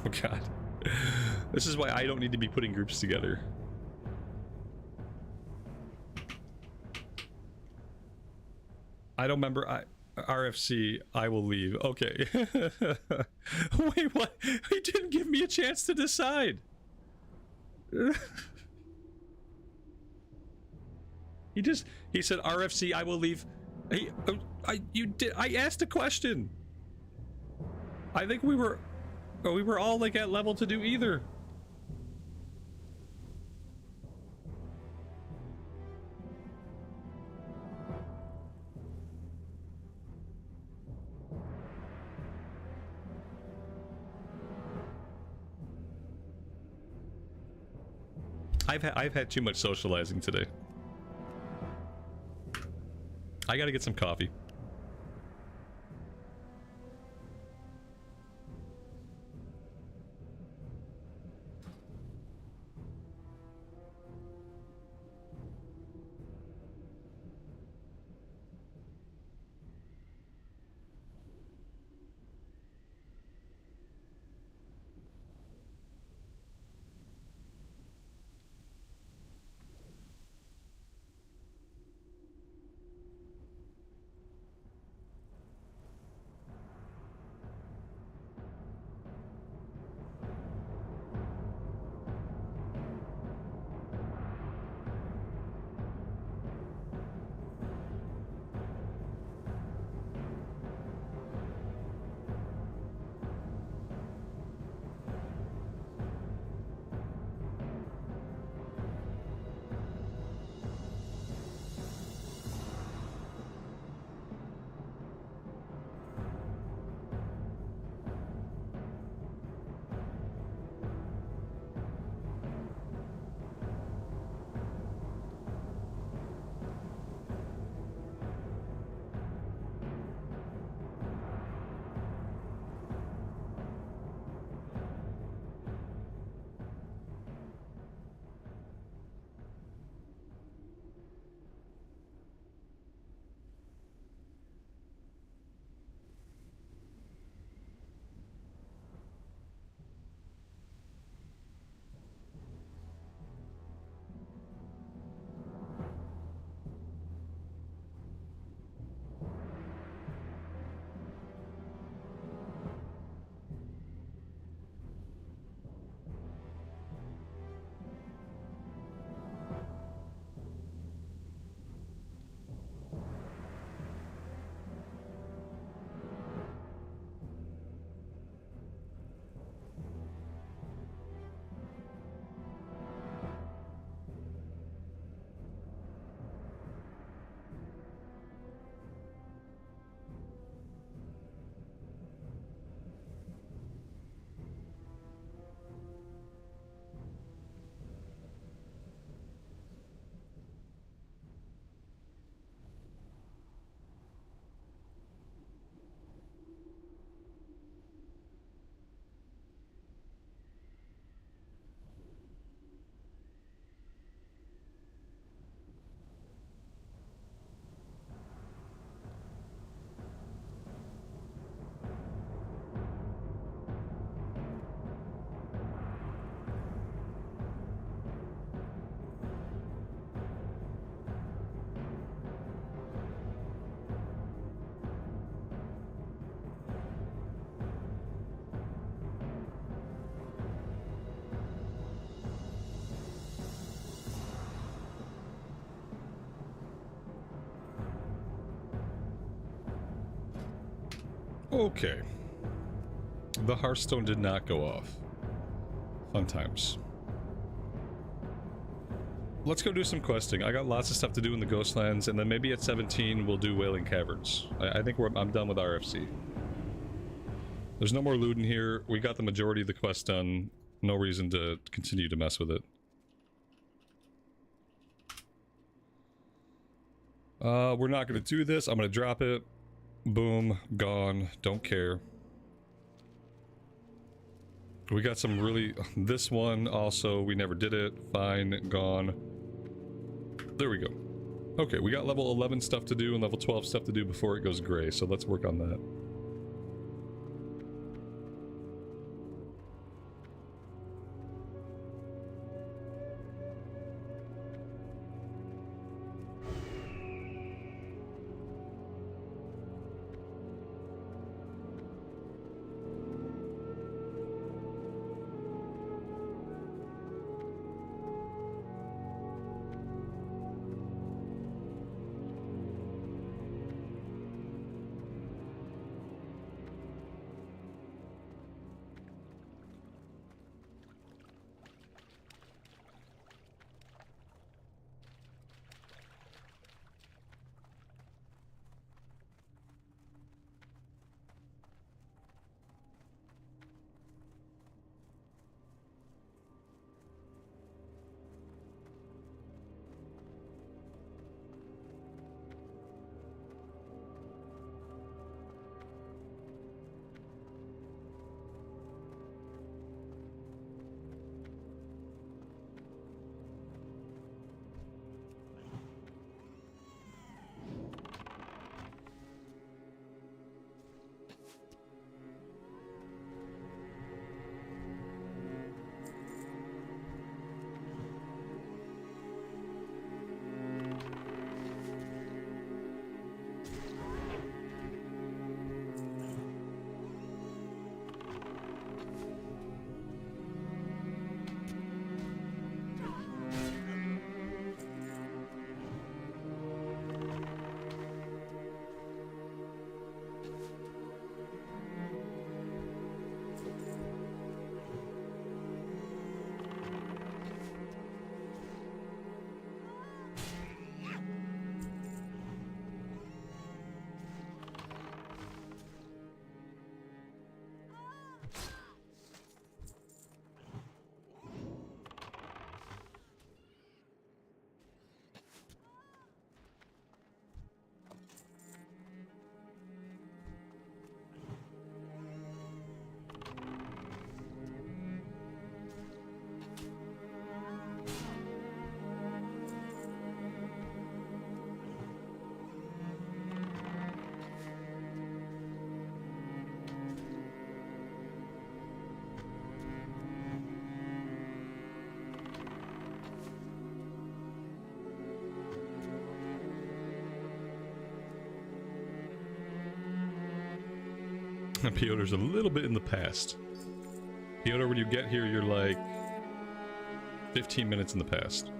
Oh god. This is why I don't need to be putting groups together. I don't remember. RFC, I will leave. Okay. Wait, what? He didn't give me a chance to decide. He said RFC, I will leave. I asked a question. I think we were all like at level to do either. I've had too much socializing today. I gotta get some coffee. Okay. The Hearthstone did not go off. Fun times. Let's go do some questing. I got lots of stuff to do in the Ghostlands, and then maybe at 17 we'll do Wailing Caverns. I think I'm done with RFC. There's no more loot in here. We got the majority of the quest done. No reason to continue to mess with it. We're not going to do this. I'm going to drop it. Boom. Gone. Don't care. We got some really... This one also, we never did it. Fine. Gone. There we go. Okay, we got level 11 stuff to do and level 12 stuff to do before it goes gray, so let's work on that. Piotr's a little bit in the past. Piotr, when you get here, you're like 15 minutes in the past.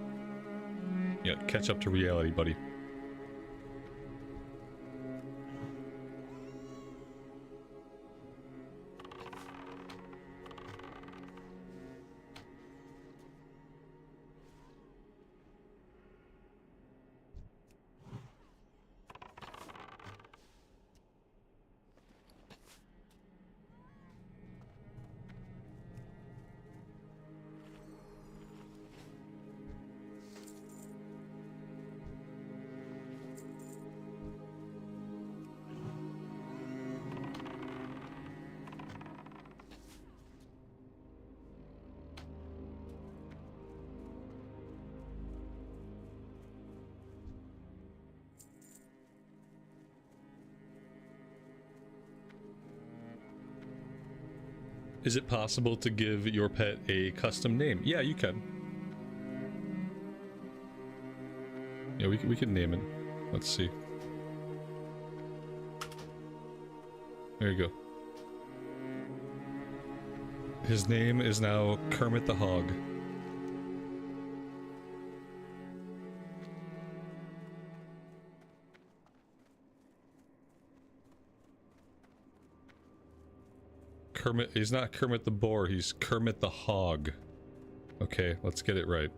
Yeah, catch up to reality, buddy. Is it possible to give your pet a custom name? Yeah, you can. Yeah, we can name it. Let's see. There you go. His name is now Kermit the Hog. Kermit, he's not Kermit the Boar, he's Kermit the Hog. Okay, let's get it right.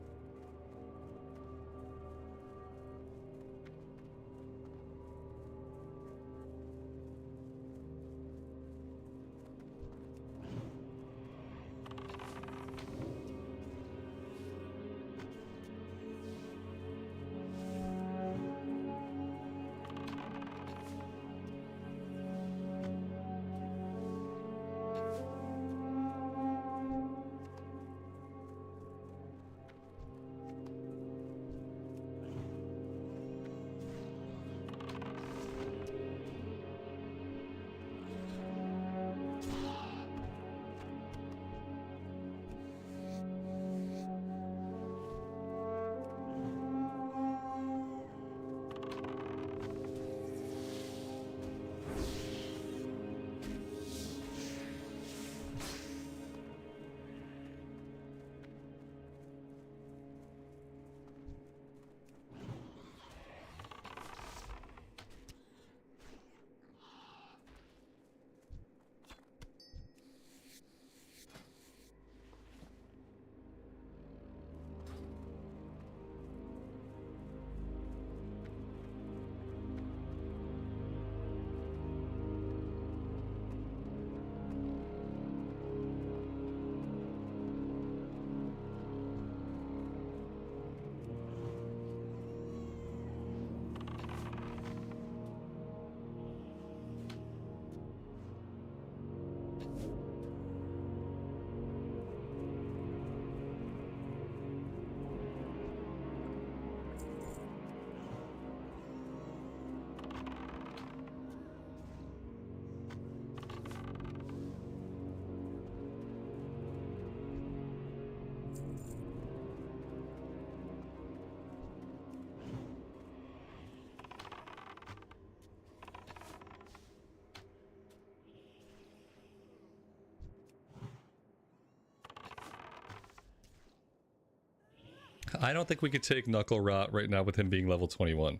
I don't think we could take Knuckle Rot right now with him being level 21.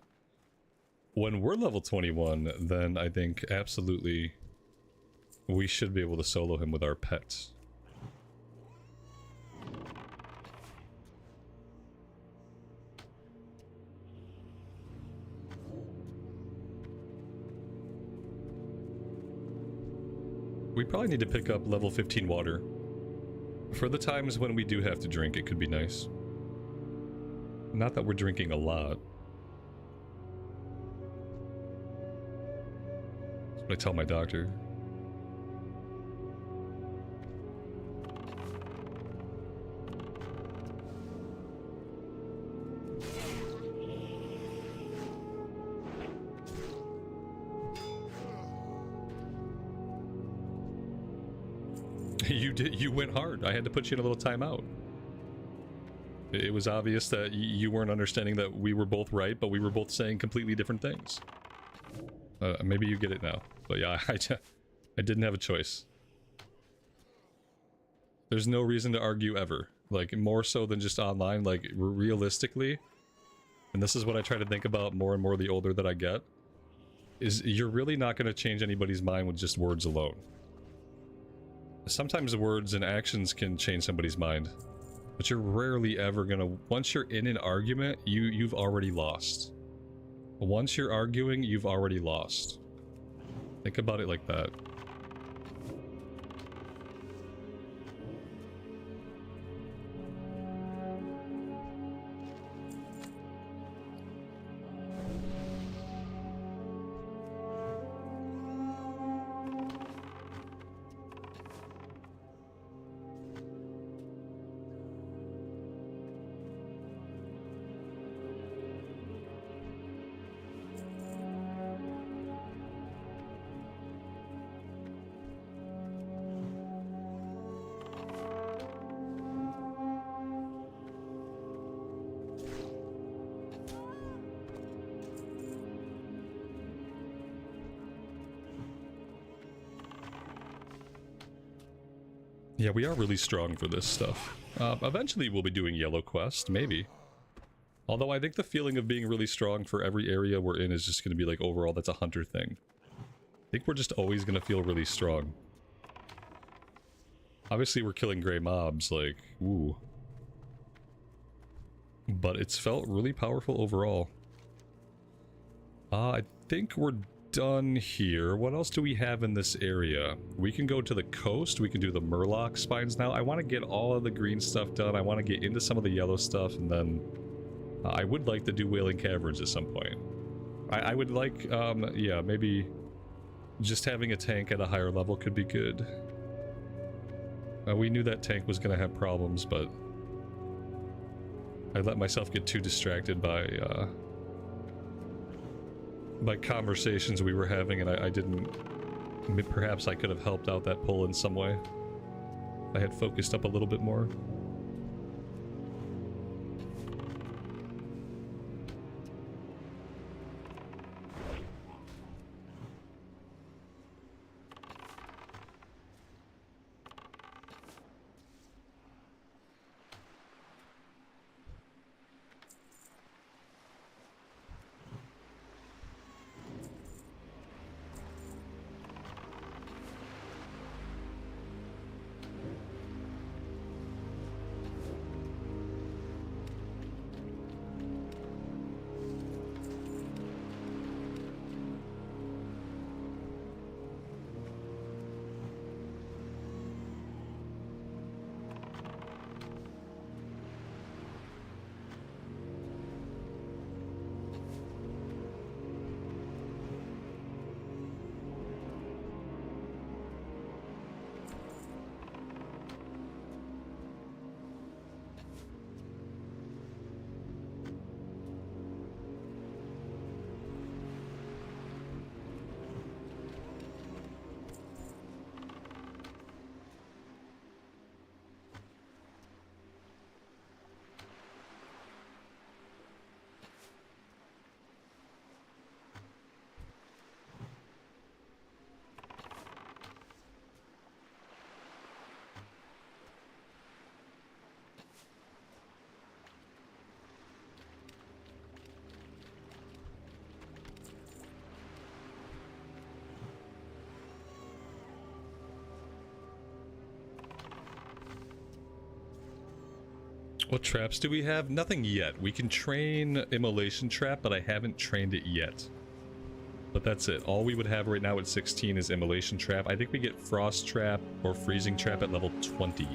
When we're level 21, then I think absolutely we should be able to solo him with our pets. We probably need to pick up level 15 water. For the times when we do have to drink, it could be nice. Not that we're drinking a lot. That's what I tell my doctor. You went hard. I had to put you in a little timeout. It was obvious that you weren't understanding that we were both right, but we were both saying completely different things. Maybe you get it now. But yeah, I didn't have a choice. There's no reason to argue ever. Like, more so than just online, like, realistically. And this is what I try to think about more and more the older that I get. Is you're really not going to change anybody's mind with just words alone. Sometimes words and actions can change somebody's mind. But you're rarely ever going to... Once you're in an argument, you've already lost. Once you're arguing, you've already lost. Think about it like that. Yeah, we are really strong for this stuff. Eventually we'll be doing Yellow Quest, maybe. Although I think the feeling of being really strong for every area we're in is just going to be like, overall, that's a hunter thing. I think we're just always going to feel really strong. Obviously we're killing gray mobs, like, ooh. But it's felt really powerful overall. I think we're done here. What else do we have in this area? We can go to the coast. We can do the Murloc spines now. I want to get all of the green stuff done. I want to get into some of the yellow stuff, and then I would like to do Wailing Caverns at some point. I would like, yeah, maybe just having a tank at a higher level could be good. We knew that tank was going to have problems, but I let myself get too distracted by conversations we were having, and I didn't... Perhaps I could have helped out that pull in some way. I had focused up a little bit more. What traps do we have? Nothing yet. We can train Immolation Trap, but I haven't trained it yet. But that's it. All we would have right now at 16 is Immolation Trap. I think we get Frost Trap or Freezing Trap at level 20.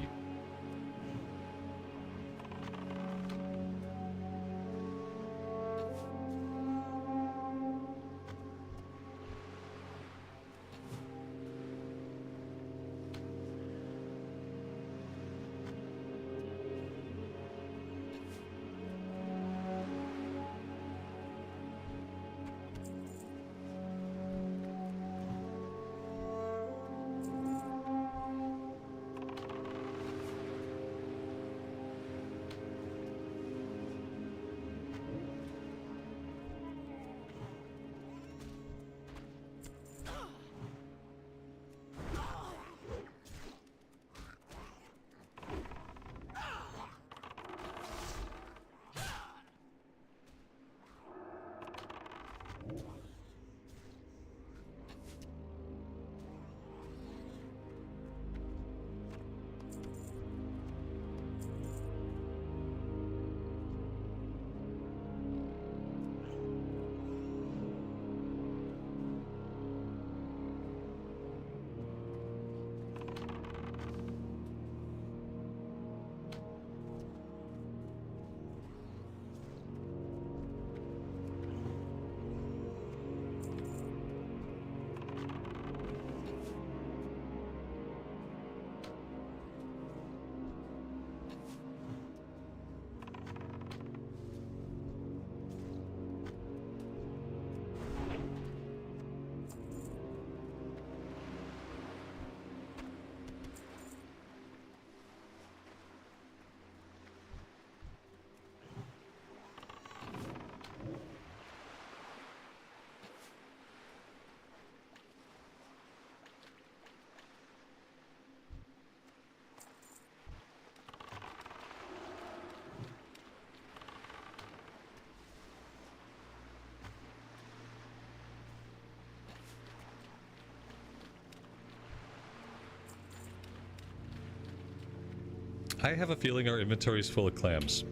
I have a feeling our inventory is full of clams.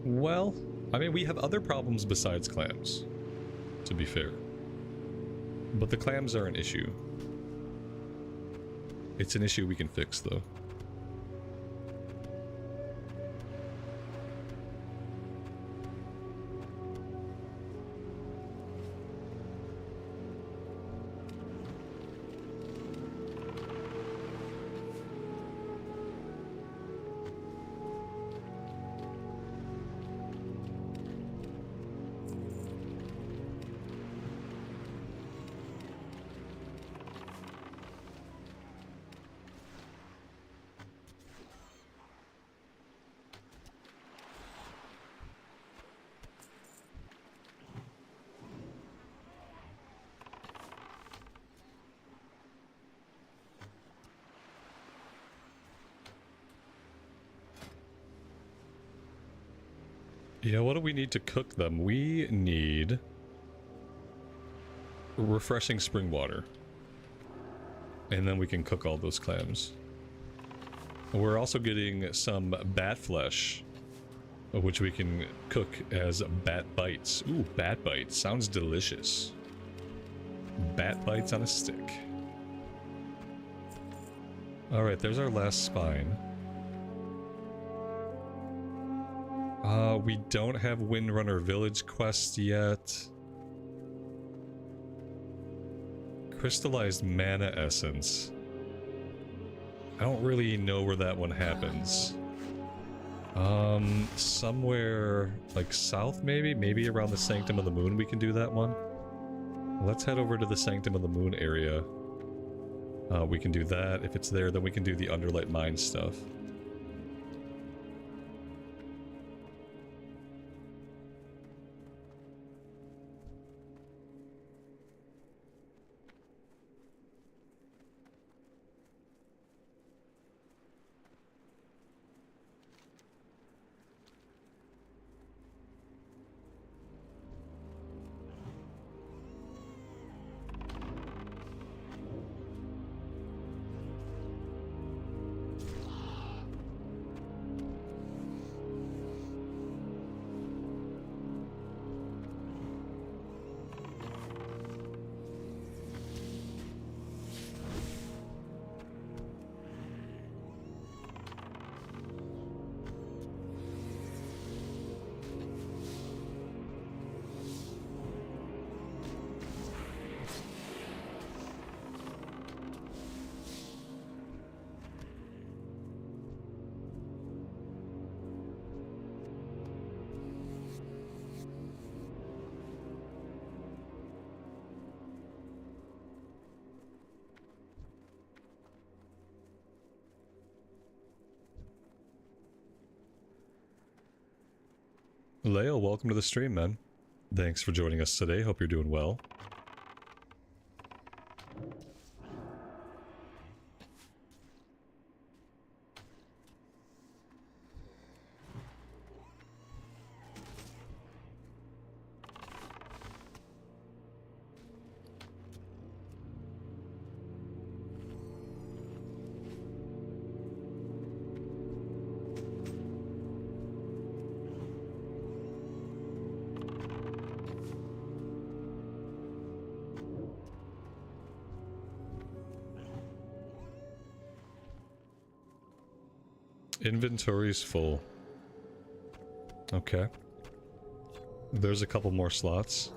Well, I mean, we have other problems besides clams, to be fair. But the clams are an issue. It's an issue we can fix, though. Yeah, what do we need to cook them? We need refreshing spring water. And then we can cook all those clams. We're also getting some bat flesh, which we can cook as bat bites. Ooh, bat bites. Sounds delicious. Bat bites on a stick. Alright, there's our last spine. We don't have Windrunner Village quest yet. Crystallized Mana Essence. I don't really know where that one happens. Somewhere like south maybe? Maybe around the Sanctum of the Moon we can do that one. Let's head over to the Sanctum of the Moon area. We can do that. If it's there, then we can do the Underlight Mine stuff. Leo, welcome to the stream, man. Thanks for joining us today. Hope you're doing well. Inventory's full. Okay. There's a couple more slots.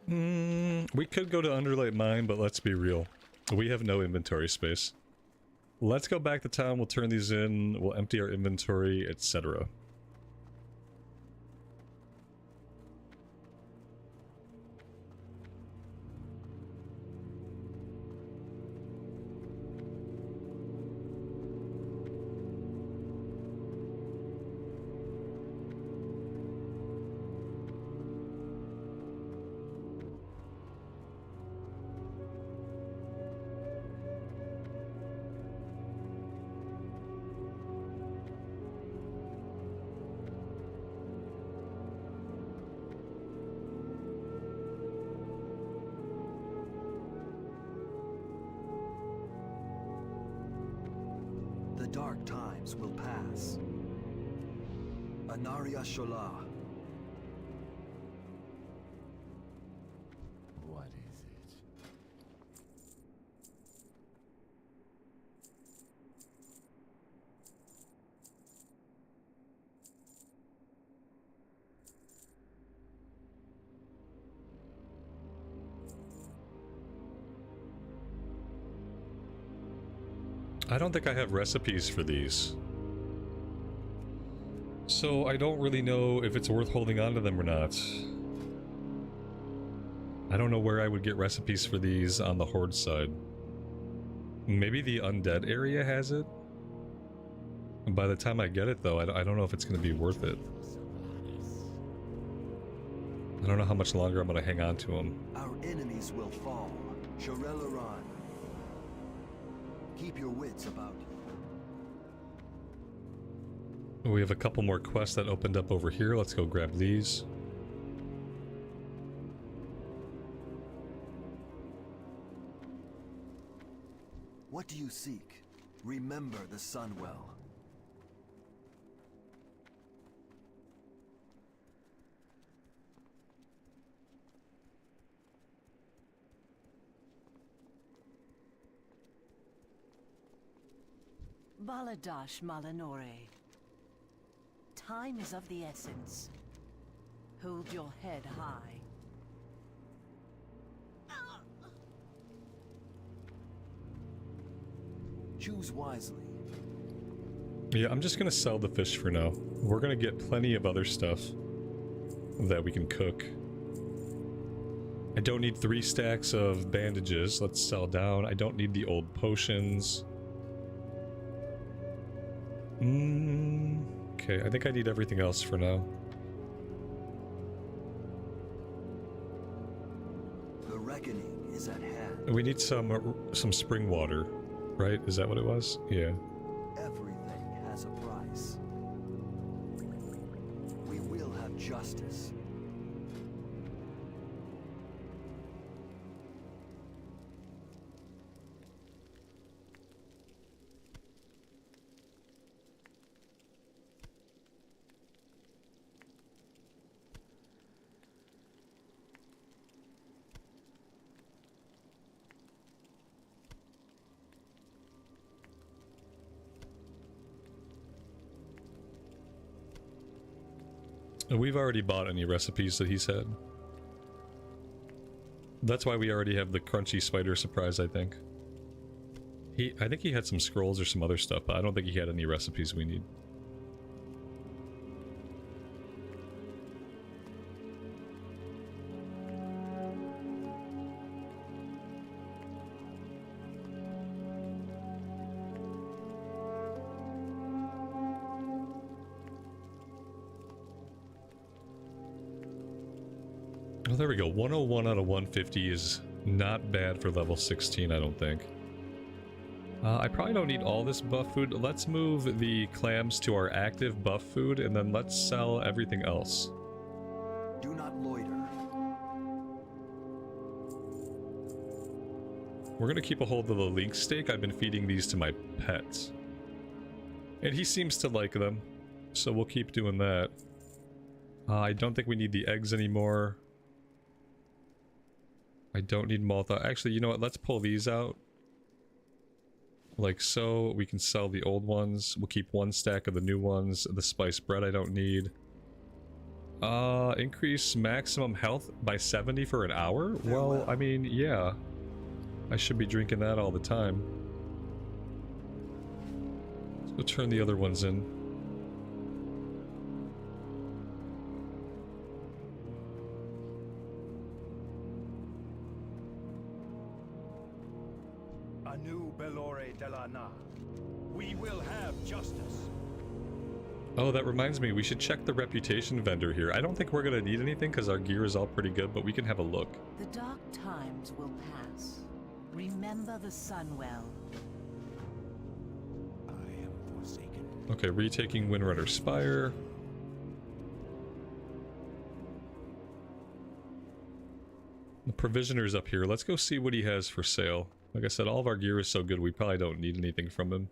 We could go to Underlight Mine, but let's be real. We have no inventory space. Let's go back to town, we'll turn these in, we'll empty our inventory, etc. The dark times will pass. Anaria Shola. What is it? I don't think I have recipes for these. So I don't really know if it's worth holding on to them or not. I don't know where I would get recipes for these on the Horde side. Maybe the Undead area has it? And by the time I get it though, I don't know if it's going to be worth it. I don't know how much longer I'm going to hang on to them. Our enemies will fall. Shorelaran. Keep your wits about you. We have a couple more quests that opened up over here. Let's go grab these. What do you seek? Remember the sun well. Baladash Malanore. Time is of the essence. Hold your head high. Choose wisely. Yeah, I'm just gonna sell the fish for now. We're gonna get plenty of other stuff that we can cook. I don't need 3 stacks of bandages. Let's sell down. I don't need the old potions. Okay, I think I need everything else for now. The reckoning is at hand. We need some spring water, right? Is that what it was? Yeah. Everything has a price. We will have justice. We've already bought any recipes that he said. That's why we already have the crunchy spider surprise, I think. I think he had some scrolls or some other stuff, but I don't think he had any recipes we need. Oh, there we go. 101 out of 150 is not bad for level 16, I don't think. I probably don't need all this buff food. Let's move the clams to our active buff food, and then let's sell everything else. Do not loiter. We're gonna keep a hold of the link steak. I've been feeding these to my pets. And he seems to like them, so we'll keep doing that. I don't think we need the eggs anymore. I don't need Malta. Actually, you know what? Let's pull these out. Like so. We can sell the old ones. We'll keep 1 stack of the new ones. The spiced bread I don't need. Increase maximum health by 70 for an hour? Well, I mean, yeah. I should be drinking that all the time. Let's go turn the other ones in. Anu Belore Delana. We will have justice. Oh, that reminds me, we should check the reputation vendor here. I don't think we're gonna need anything because our gear is all pretty good, but we can have a look. The dark times will pass. Remember the Sunwell. I am forsaken. Okay, retaking Windrunner Spire. The provisioner's up here. Let's go see what he has for sale. Like I said, all of our gear is so good, we probably don't need anything from him.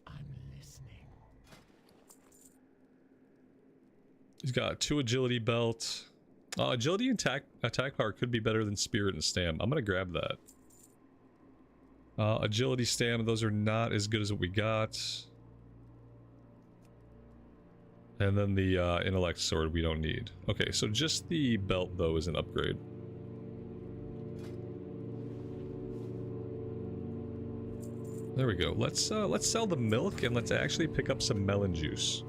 I'm listening. He's got 2 agility belt. Agility and attack power could be better than spirit and stam. I'm gonna grab that. Agility, stam, those are not as good as what we got. And then the intellect sword we don't need. Okay, so just the belt though is an upgrade. There we go. Let's sell the milk and let's actually pick up some melon juice.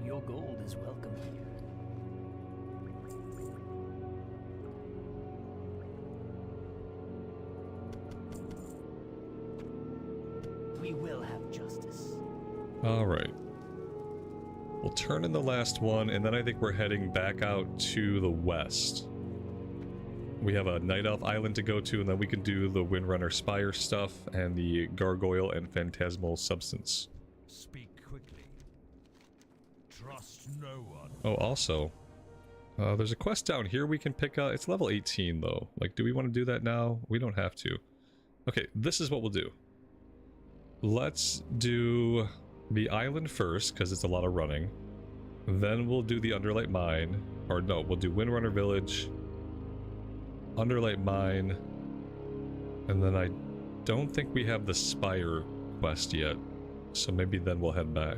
Your gold is welcome here. We will have justice. Alright. We'll turn in the last one, and then I think we're heading back out to the west. We have a Night Elf Island to go to, and then we can do the Windrunner Spire stuff and the Gargoyle and Phantasmal Substance. Speak quickly. Trust no one. Oh, also, there's a quest down here we can pick up. It's level 18, though. Like, do we want to do that now? We don't have to. Okay, this is what we'll do. Let's do the island first, because it's a lot of running. Then we'll do the Underlight Mine. Or no, we'll do Windrunner Village, Underlight Mine, and then I don't think we have the Spire quest yet, so maybe then we'll head back.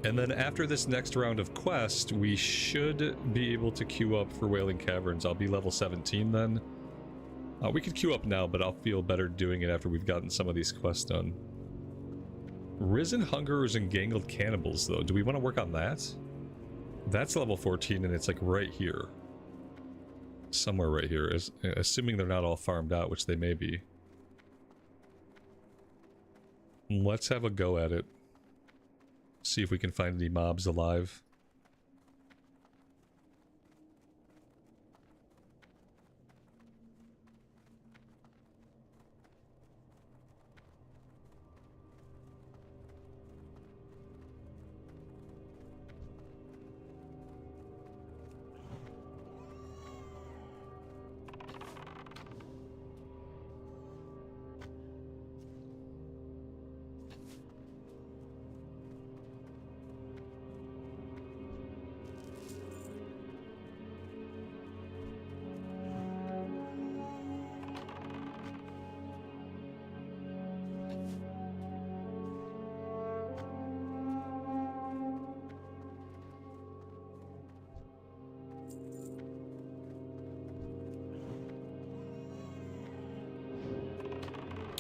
And then after this next round of quest, we should be able to queue up for Wailing Caverns. I'll be level 17 then. We could queue up now, but I'll feel better doing it after we've gotten some of these quests done. Risen Hungerers and Gangled Cannibals, though. Do we want to work on that? That's level 14, and it's like right here. Somewhere right here, assuming they're not all farmed out, which they may be. Let's have a go at it. See if we can find any mobs alive.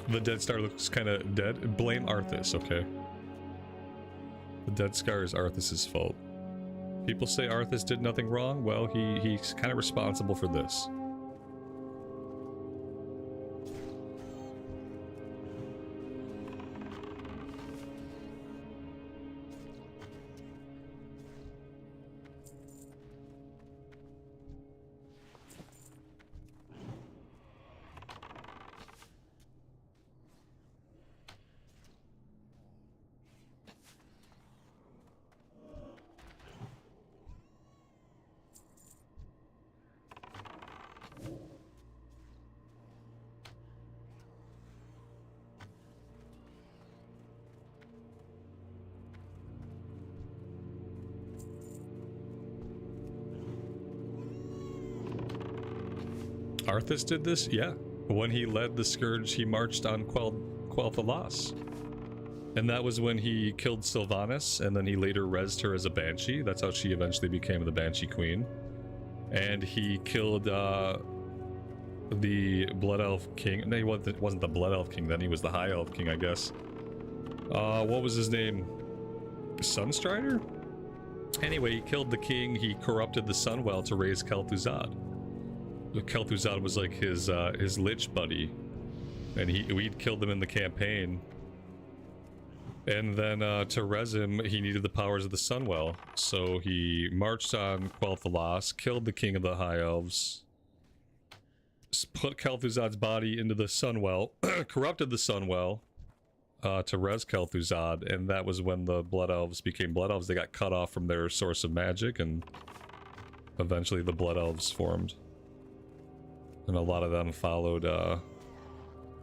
The Dead Star looks kind of dead. Blame Arthas, okay? The Dead Scar is Arthas's fault. People say Arthas did nothing wrong. Well, he's kind of responsible for this. Arthas did this? Yeah. When he led the Scourge, he marched on Quel'Thalas. And that was when he killed Sylvanas, and then he later rezzed her as a Banshee. That's how she eventually became the Banshee Queen. And he killed the Blood Elf King. No, he wasn't the Blood Elf King then, he was the High Elf King, I guess. What was his name? Sunstrider? Anyway, he killed the king, he corrupted the Sunwell to raise Kel'Thuzad. Kel'Thuzad was like his lich buddy, and we'd killed him in the campaign. And then to res him, he needed the powers of the Sunwell, so he marched on Quel'Thalas, killed the king of the High Elves, put Kel'Thuzad's body into the Sunwell, corrupted the Sunwell to res Kel'Thuzad, and that was when the Blood Elves became Blood Elves. They got cut off from their source of magic, and eventually the Blood Elves formed. And a lot of them followed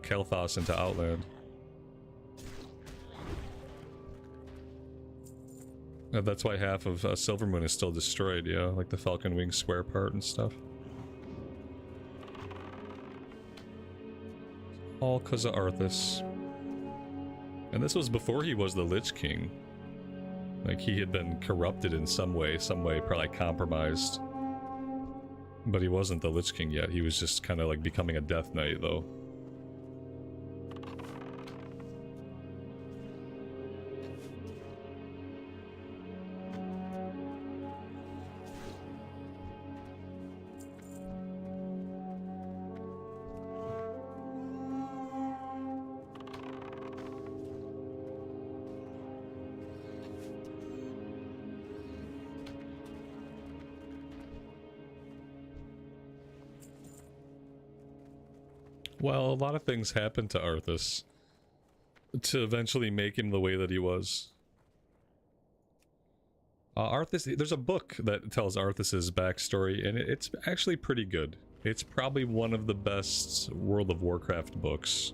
Kael'thas into Outland. And that's why half of Silvermoon is still destroyed, yeah, like the Falcon Wing square part and stuff. All because of Arthas. And this was before he was the Lich King. Like, he had been corrupted in some way, probably compromised. But he wasn't the Lich King yet, he was just kind of like becoming a Death Knight, though. Well, a lot of things happened to Arthas to eventually make him the way that he was. Arthas, there's a book that tells Arthas's backstory, and it's actually pretty good. It's probably one of the best World of Warcraft books.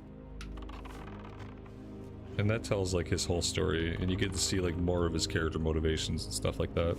And that tells like his whole story, and you get to see like more of his character motivations and stuff like that.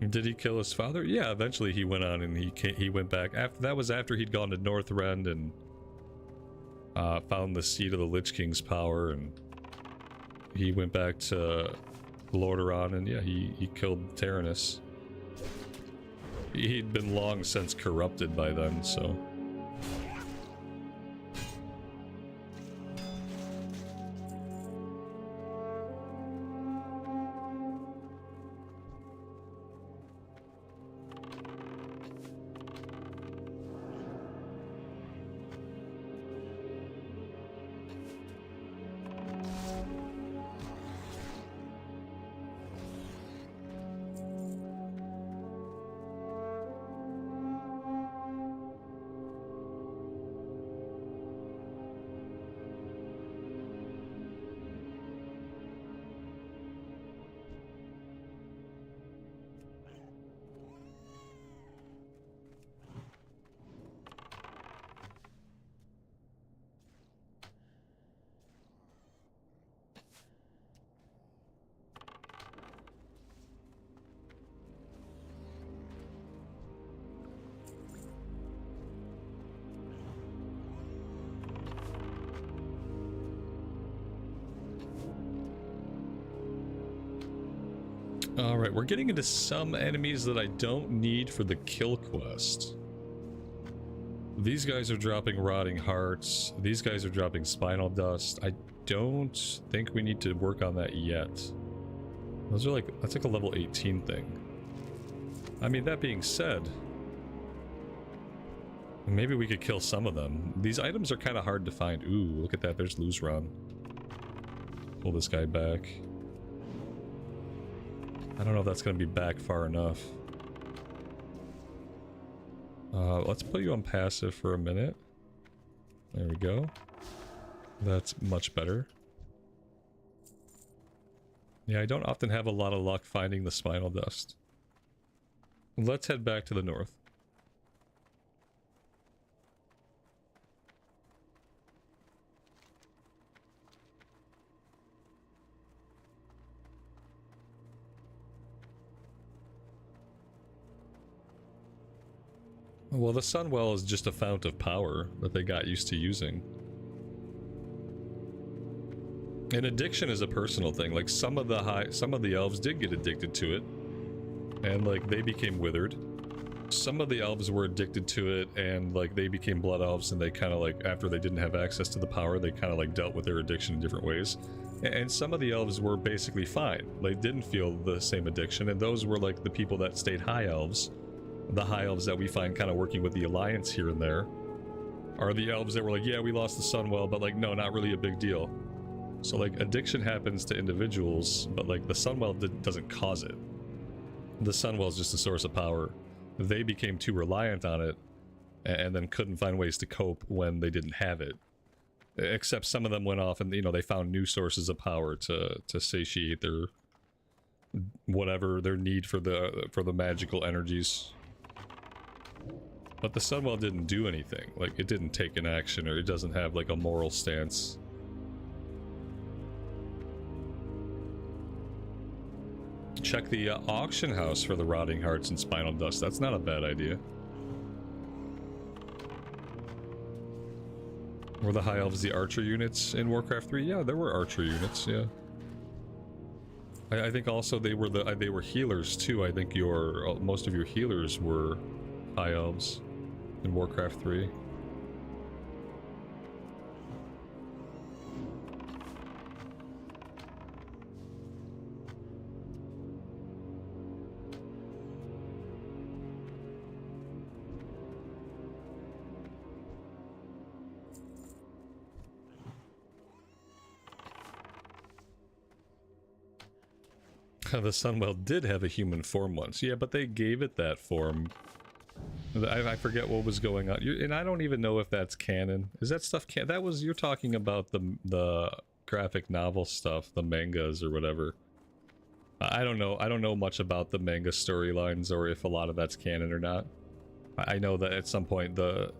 Did he kill his father? Yeah, eventually he went on and he went back. That was after he'd gone to Northrend and found the seat of the Lich King's power, and he went back to Lordaeron, and yeah, he killed Tyrannus. He'd been long since corrupted by then, so... Alright, we're getting into some enemies that I don't need for the kill quest. These guys are dropping rotting hearts. These guys are dropping spinal dust. I don't think we need to work on that yet. Those are like, that's like a level 18 thing. I mean, that being said, maybe we could kill some of them. These items are kind of hard to find. Ooh, look at that. There's Luzron. Pull this guy back. I don't know if that's going to be back far enough. Let's put you on passive for a minute. There we go. That's much better. Yeah, I don't often have a lot of luck finding the spinal dust. Let's head back to the north. Well, the Sunwell is just a fount of power that they got used to using. And addiction is a personal thing. Like some of the elves did get addicted to it, and like they became withered. Some of the elves were addicted to it, and like they became blood elves, and they kind of like, after they didn't have access to the power, they kind of like dealt with their addiction in different ways. And some of the elves were basically fine. They didn't feel the same addiction, and those were like the people that stayed high elves. The high elves that we find kind of working with the Alliance here and there are the elves that were like, yeah, we lost the Sunwell, but like, no, not really a big deal. So like, addiction happens to individuals, but like the Sunwell doesn't cause it. The Sunwell is just a source of power. They became too reliant on it and then couldn't find ways to cope when they didn't have it. Except some of them went off and, you know, they found new sources of power to satiate their whatever, their need for the magical energies. But the Sunwell didn't do anything. Like, it didn't take an action, or it doesn't have like a moral stance. Check the auction house for the rotting hearts and spinal dust. That's not a bad idea. Were the high elves the archer units in Warcraft 3? Yeah, there were archer units, yeah. I think also they were healers too. I think most of your healers were high elves in Warcraft 3. The Sunwell did have a human form once. Yeah, but they gave it that form. I forget what was going on. And I don't even know if that's canon. Is that stuff canon? That was, you're talking about the graphic novel stuff, the mangas or whatever. I don't know. I don't know much about the manga storylines or if a lot of that's canon or not. I know that at some point the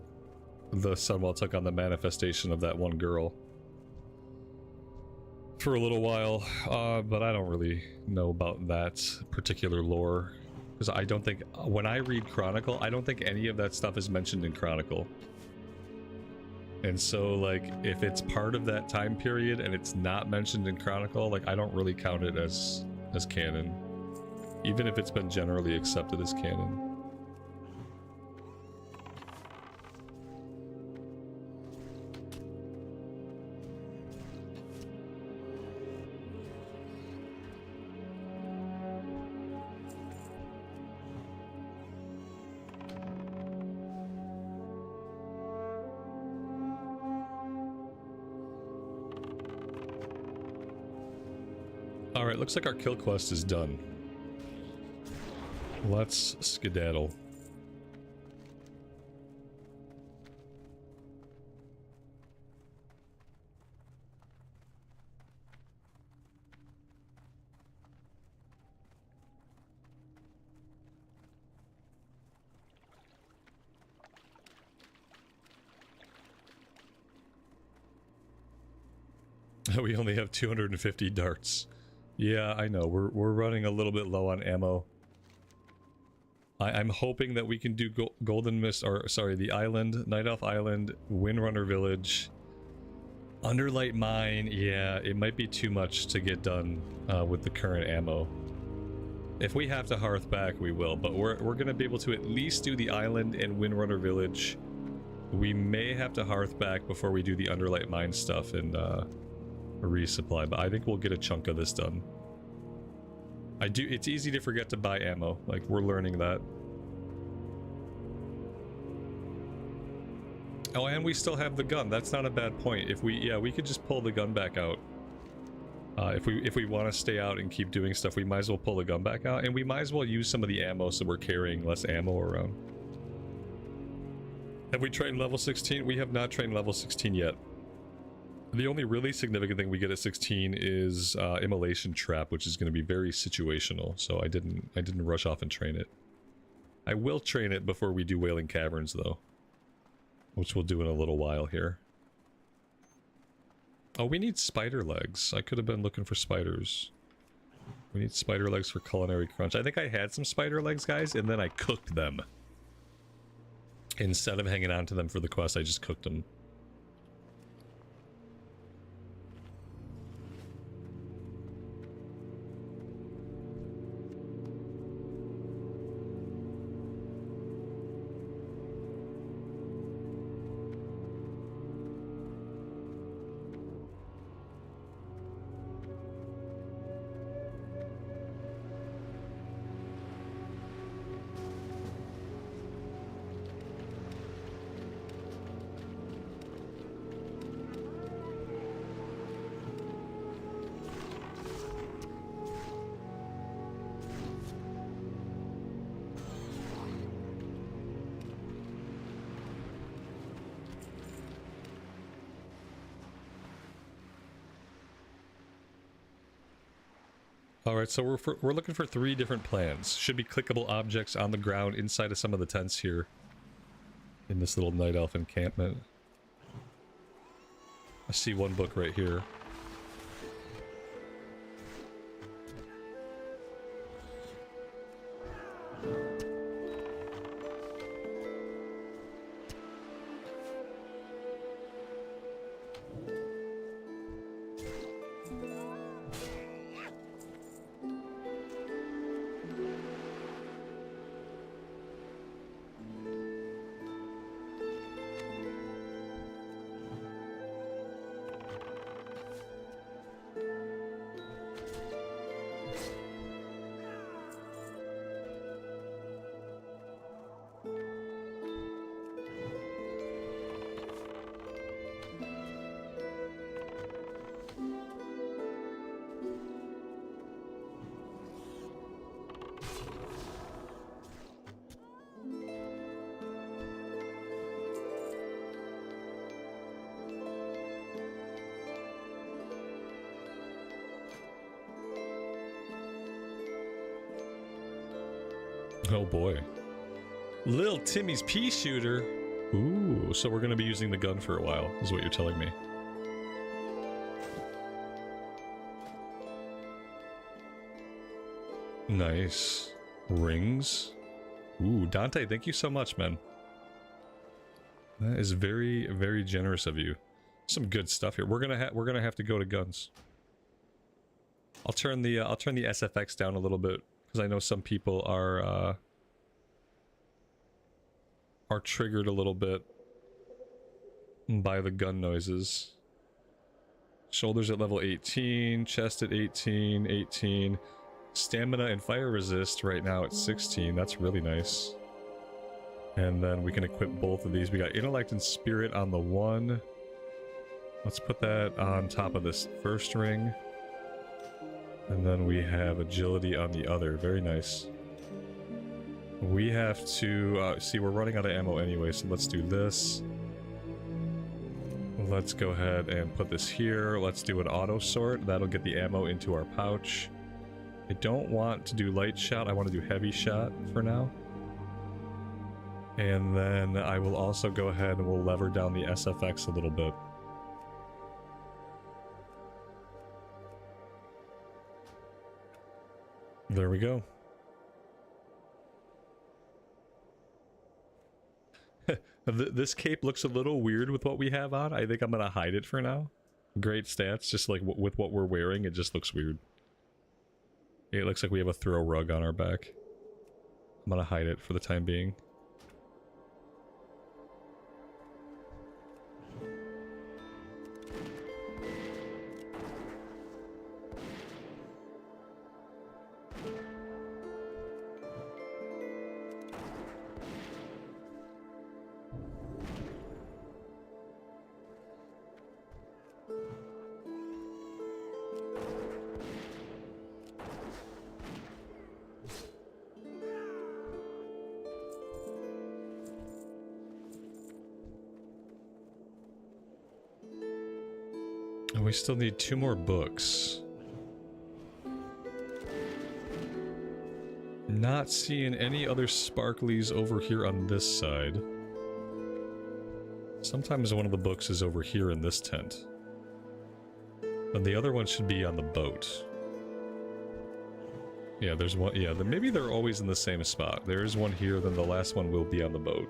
Sunwell took on the manifestation of that one girl for a little while, but I don't really know about that particular lore, because I don't think, when I read Chronicle, I don't think any of that stuff is mentioned in Chronicle. And so, like, if it's part of that time period and it's not mentioned in Chronicle, like, I don't really count it as canon, even if it's been generally accepted as canon. Alright, looks like our kill quest is done. Let's skedaddle. We only have 250 darts. Yeah, I know. We're running a little bit low on ammo. I'm hoping that we can do Golden Mist, or sorry, the island, Night Elf Island, Windrunner Village, Underlight Mine. Yeah, it might be too much to get done with the current ammo. If we have to hearth back, we will, but we're gonna be able to at least do the island and Windrunner Village. We may have to hearth back before we do the Underlight Mine stuff and resupply, but I think we'll get a chunk of this done. It's easy to forget to buy ammo, like we're learning that. Oh, and we still have the gun. That's not a bad point. If we could just pull the gun back out. If we want to stay out and keep doing stuff, we might as well pull the gun back out, and we might as well use some of the ammo so we're carrying less ammo around. Have we trained level 16? We have not trained level 16 yet. The only really significant thing we get at 16 is Immolation Trap, which is going to be very situational. So I didn't rush off and train it. I will train it before we do Wailing Caverns, though, which we'll do in a little while here. Oh, we need spider legs. I could have been looking for spiders. We need spider legs for Culinary Crunch. I think I had some spider legs, guys, and then I cooked them. Instead of hanging on to them for the quest, I just cooked them. Alright, so we're looking for 3 different plans. Should be clickable objects on the ground inside of some of the tents here. In this little Night Elf encampment. I see one book right here. Oh boy. Lil Timmy's pea shooter. Ooh, so we're gonna be using the gun for a while, is what you're telling me. Nice. Rings. Ooh, Dante, thank you so much, man. That is very, very generous of you. Some good stuff here. We're gonna have to go to guns. I'll turn the SFX down a little bit, because I know some people are triggered a little bit by the gun noises. Shoulders at level 18, chest at 18, 18. Stamina and fire resist right now at 16. That's really nice. And then we can equip both of these. We got intellect and spirit on the one. Let's put that on top of this first ring. And then we have agility on the other. Very nice. We have to see, we're running out of ammo anyway, so let's do this. Let's go ahead and put this here. Let's do an auto sort. That'll get the ammo into our pouch. I don't want to do light shot. I want to do heavy shot for now. And then I will also go ahead and we'll lever down the SFX a little bit. There we go. This cape looks a little weird with what we have on. I think I'm gonna hide it for now. Great stats, just like with what we're wearing, it just looks weird. It looks like we have a throw rug on our back. I'm gonna hide it for the time being. And we still need 2 more books. Not seeing any other sparklies over here on this side. Sometimes one of the books is over here in this tent. And the other one should be on the boat. Yeah, there's one. Yeah, maybe they're always in the same spot. There's one here, then the last one will be on the boat.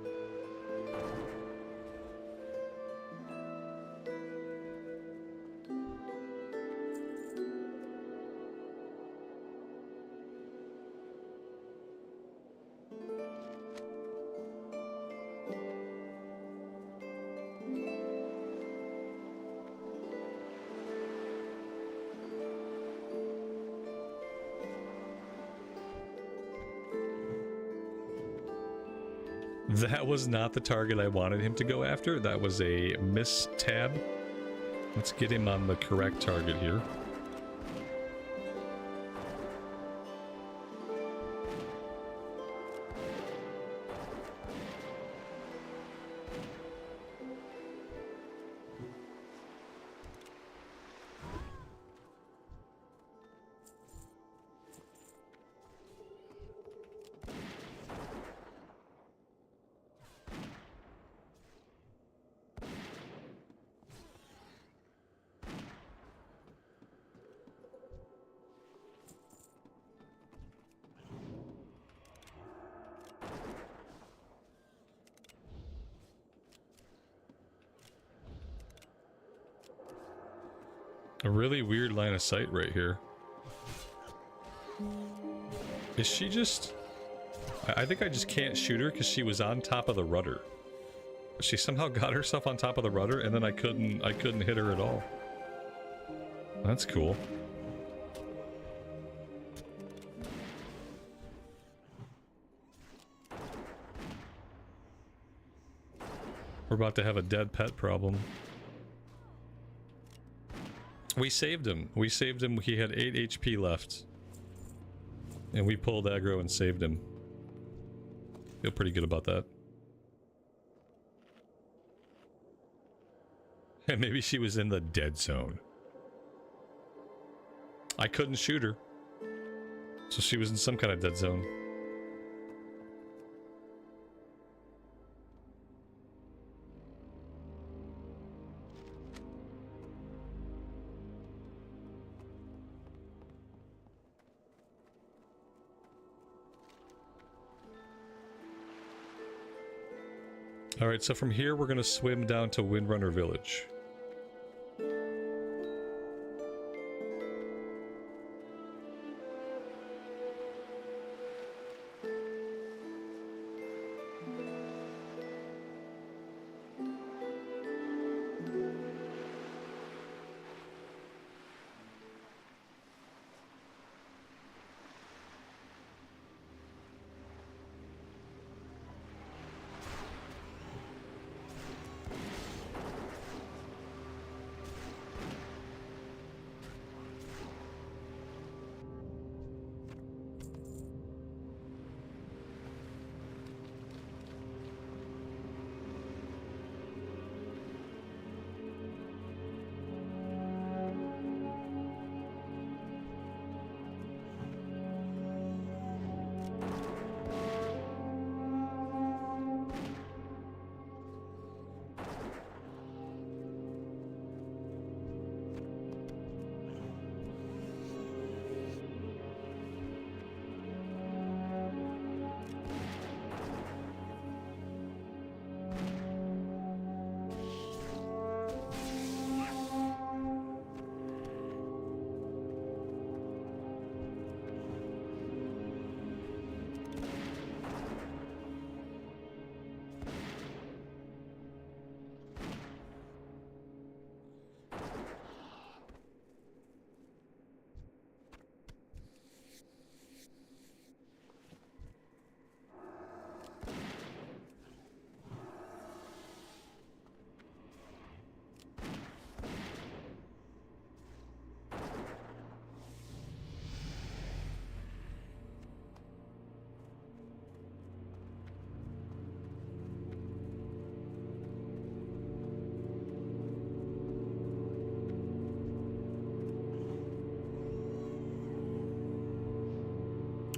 That was not the target I wanted him to go after. That was a mistab. Let's get him on the correct target here. A really weird line of sight right here. Is she just... I think I just can't shoot her because she was on top of the rudder. She somehow got herself on top of the rudder and then I couldn't hit her at all. That's cool. We're about to have a dead pet problem. We saved him. We saved him. He had 8 HP left. And we pulled aggro and saved him. Feel pretty good about that. And maybe she was in the dead zone. I couldn't shoot her. So she was in some kind of dead zone. Alright, so from here we're gonna swim down to Windrunner Village.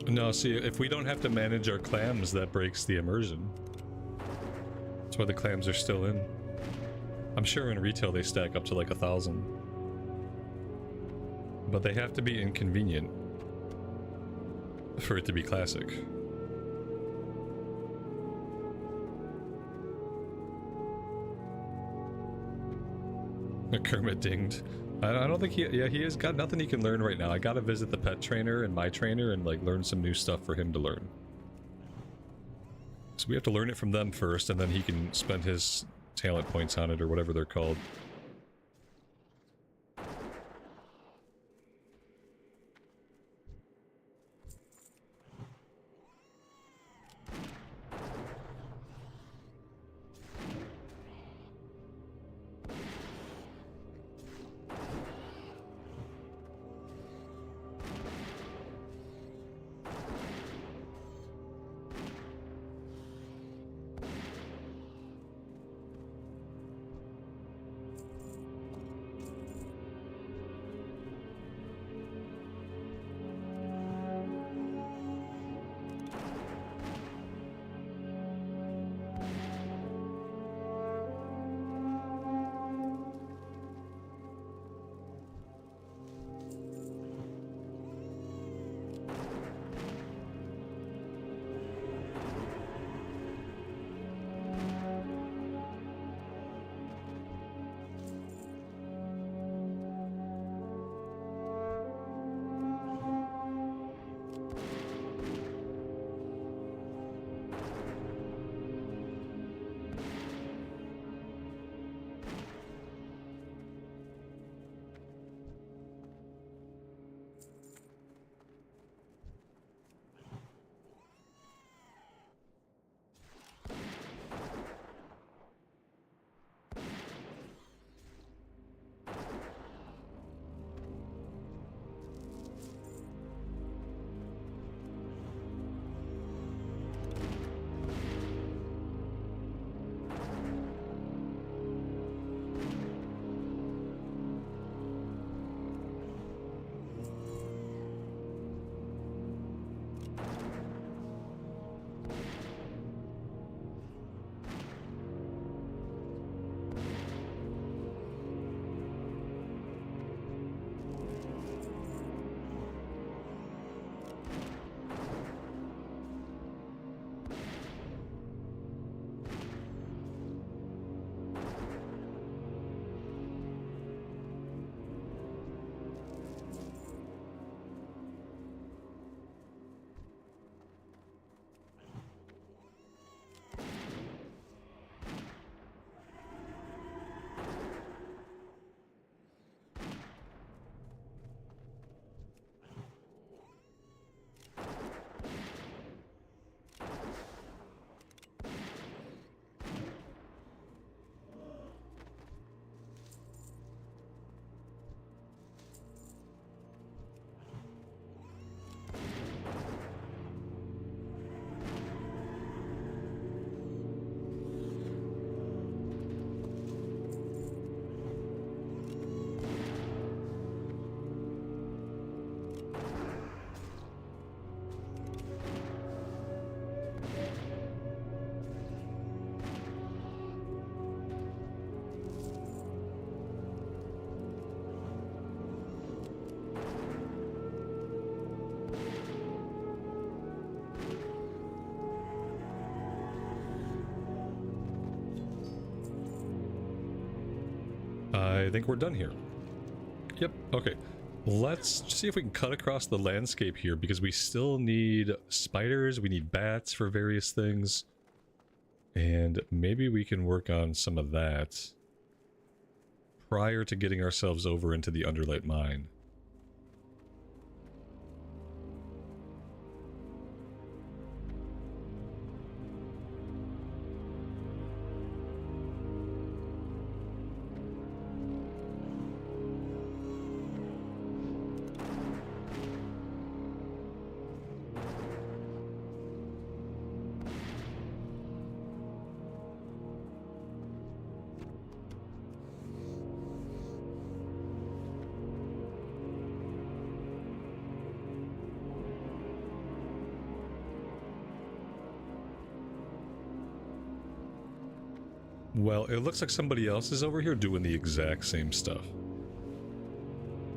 No, see, if we don't have to manage our clams, that breaks the immersion. That's why the clams are still in. I'm sure in retail they stack up to like 1,000. But they have to be inconvenient for it to be classic. Kermit dinged. I don't think he has got nothing he can learn right now. I gotta visit the pet trainer and my trainer and like learn some new stuff for him to learn. So we have to learn it from them first, and then he can spend his talent points on it, or whatever they're called. I think we're done here. Yep, okay. Let's see if we can cut across the landscape here, because we still need spiders, we need bats for various things. And maybe we can work on some of that prior to getting ourselves over into the Underlight Mine. Well, it looks like somebody else is over here doing the exact same stuff.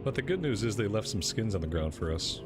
But the good news is they left some skins on the ground for us.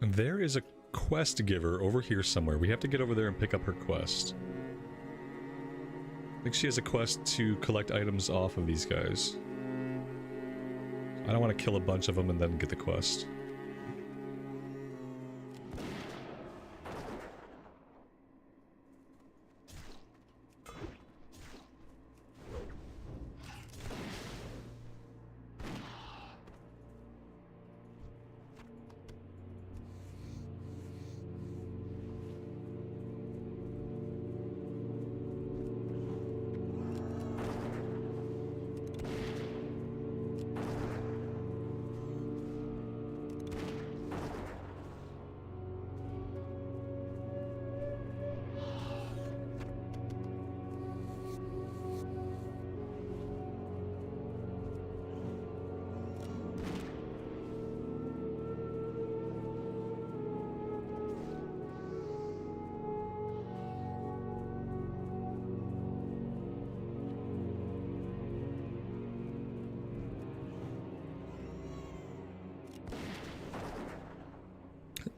There is a quest giver over here somewhere. We have to get over there and pick up her quest. I think she has a quest to collect items off of these guys. I don't want to kill a bunch of them and then get the quest.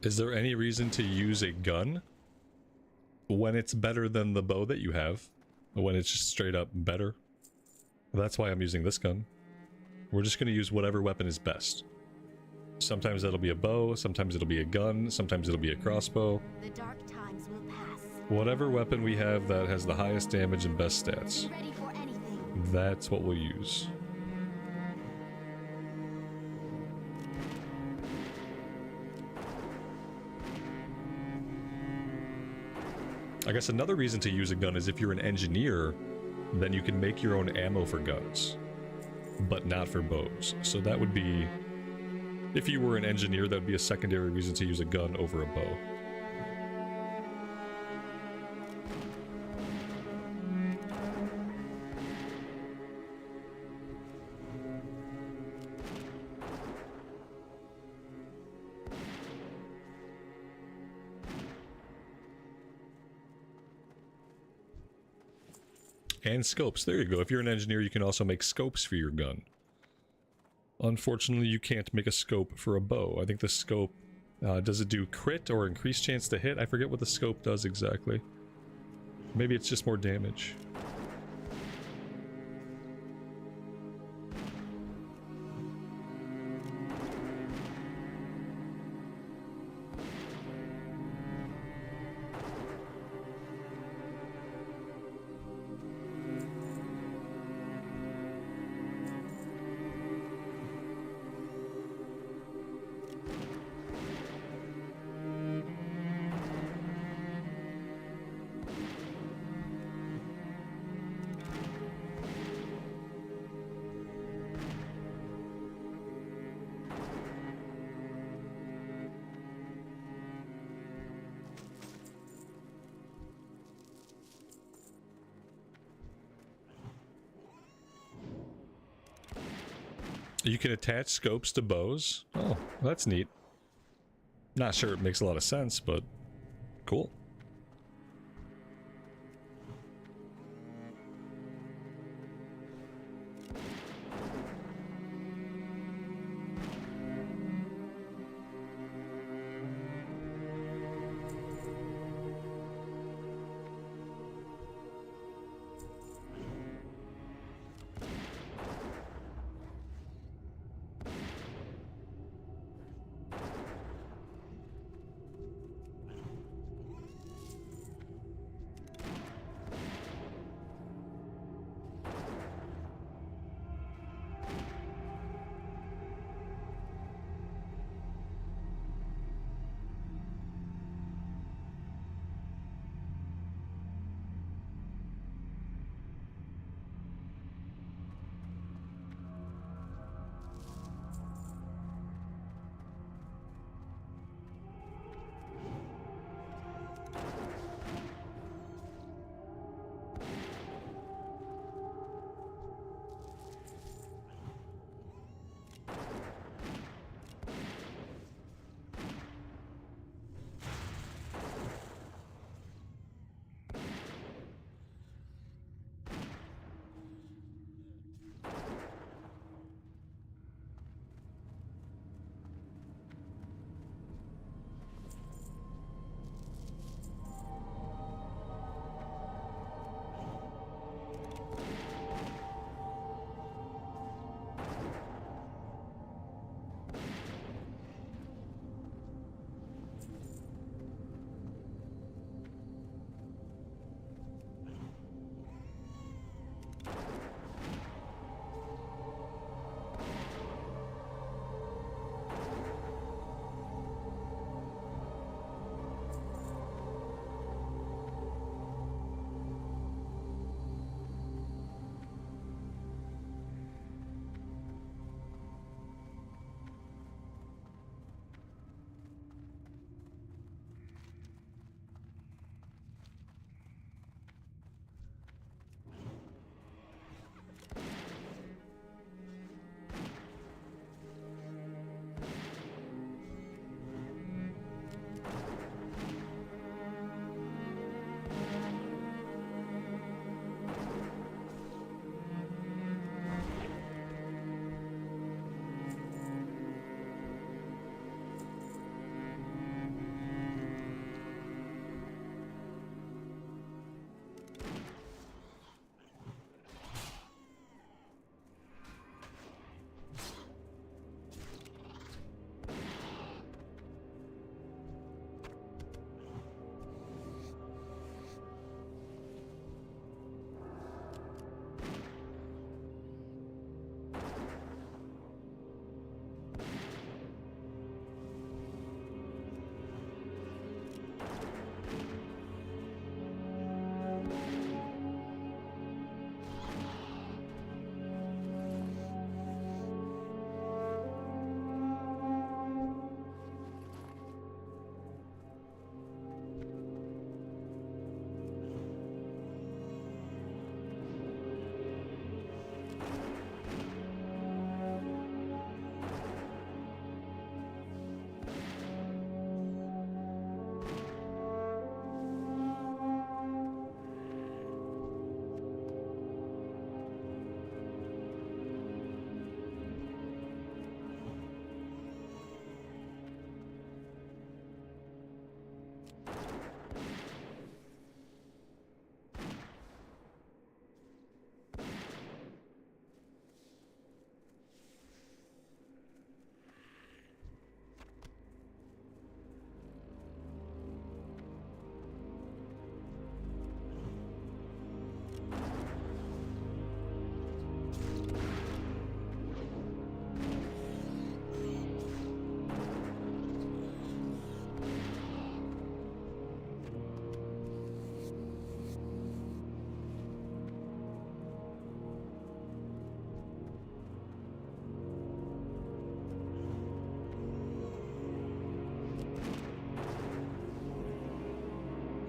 Is there any reason to use a gun when it's better than the bow that you have? When it's just straight up better? That's why I'm using this gun. We're just going to use whatever weapon is best. Sometimes that'll be a bow, sometimes it'll be a gun, sometimes it'll be a crossbow. The dark times will pass. Whatever weapon we have that has the highest damage and best stats, Ready for anything. that's what we'll use. I guess another reason to use a gun is if you're an engineer, then you can make your own ammo for guns, but not for bows. So that would be, if you were an engineer, that would be a secondary reason to use a gun over a bow. And scopes. There you go. If you're an engineer, you can also make scopes for your gun. Unfortunately, you can't make a scope for a bow. I think the scope... does it do crit or increased chance to hit? I forget what the scope does exactly. Maybe it's just more damage. You can attach scopes to bows. Oh, that's neat. Not sure it makes a lot of sense, but cool.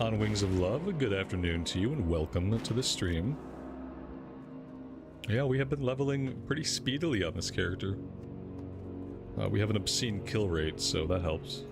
On Wings of Love, good afternoon to you and welcome to the stream. Yeah, we have been leveling pretty speedily on this character. We have an obscene kill rate, so that helps.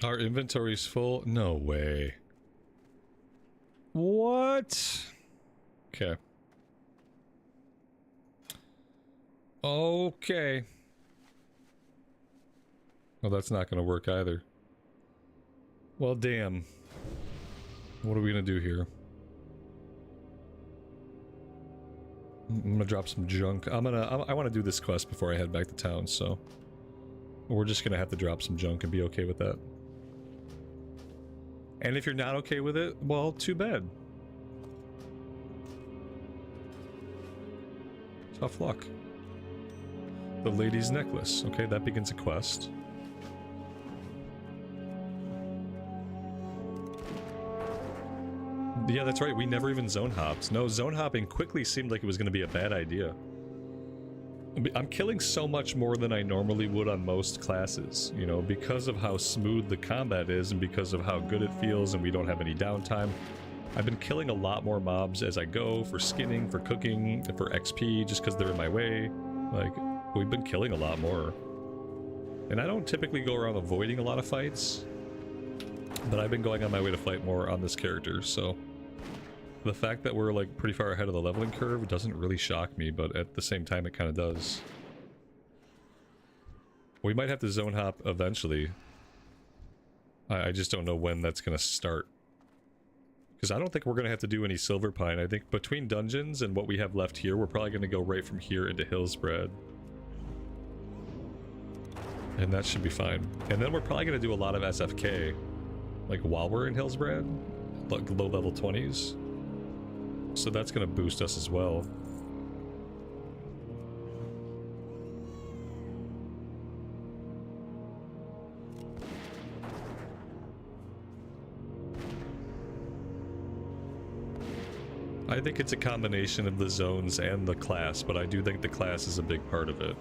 Our inventory's full? No way. What? Okay. Okay. Well, that's not gonna work either. Well, damn. What are we gonna do here? I'm gonna drop some junk. I want to do this quest before I head back to town, so we're just gonna have to drop some junk and be okay with that. And if you're not okay with it, well, too bad. Tough luck. The lady's necklace. Okay, that begins a quest. Yeah, that's right. We never even zone hopped. No, zone hopping quickly seemed like it was going to be a bad idea. I'm killing so much more than I normally would on most classes, you know, because of how smooth the combat is and because of how good it feels and we don't have any downtime. I've been killing a lot more mobs as I go, for skinning, for cooking, for XP, just because they're in my way. Like, we've been killing a lot more. And I don't typically go around avoiding a lot of fights, but I've been going on my way to fight more on this character, so the fact that we're like pretty far ahead of the leveling curve doesn't really shock me, but at the same time it kind of does. We might have to zone hop eventually. I just don't know when that's going to start. Because I don't think we're going to have to do any Silver Pine. I think between dungeons and what we have left here, we're probably going to go right from here into Hillsbrad. And that should be fine. And then we're probably going to do a lot of SFK. Like while we're in Hillsbrad. Like low level 20s. So that's going to boost us as well. I think it's a combination of the zones and the class, but I do think the class is a big part of it.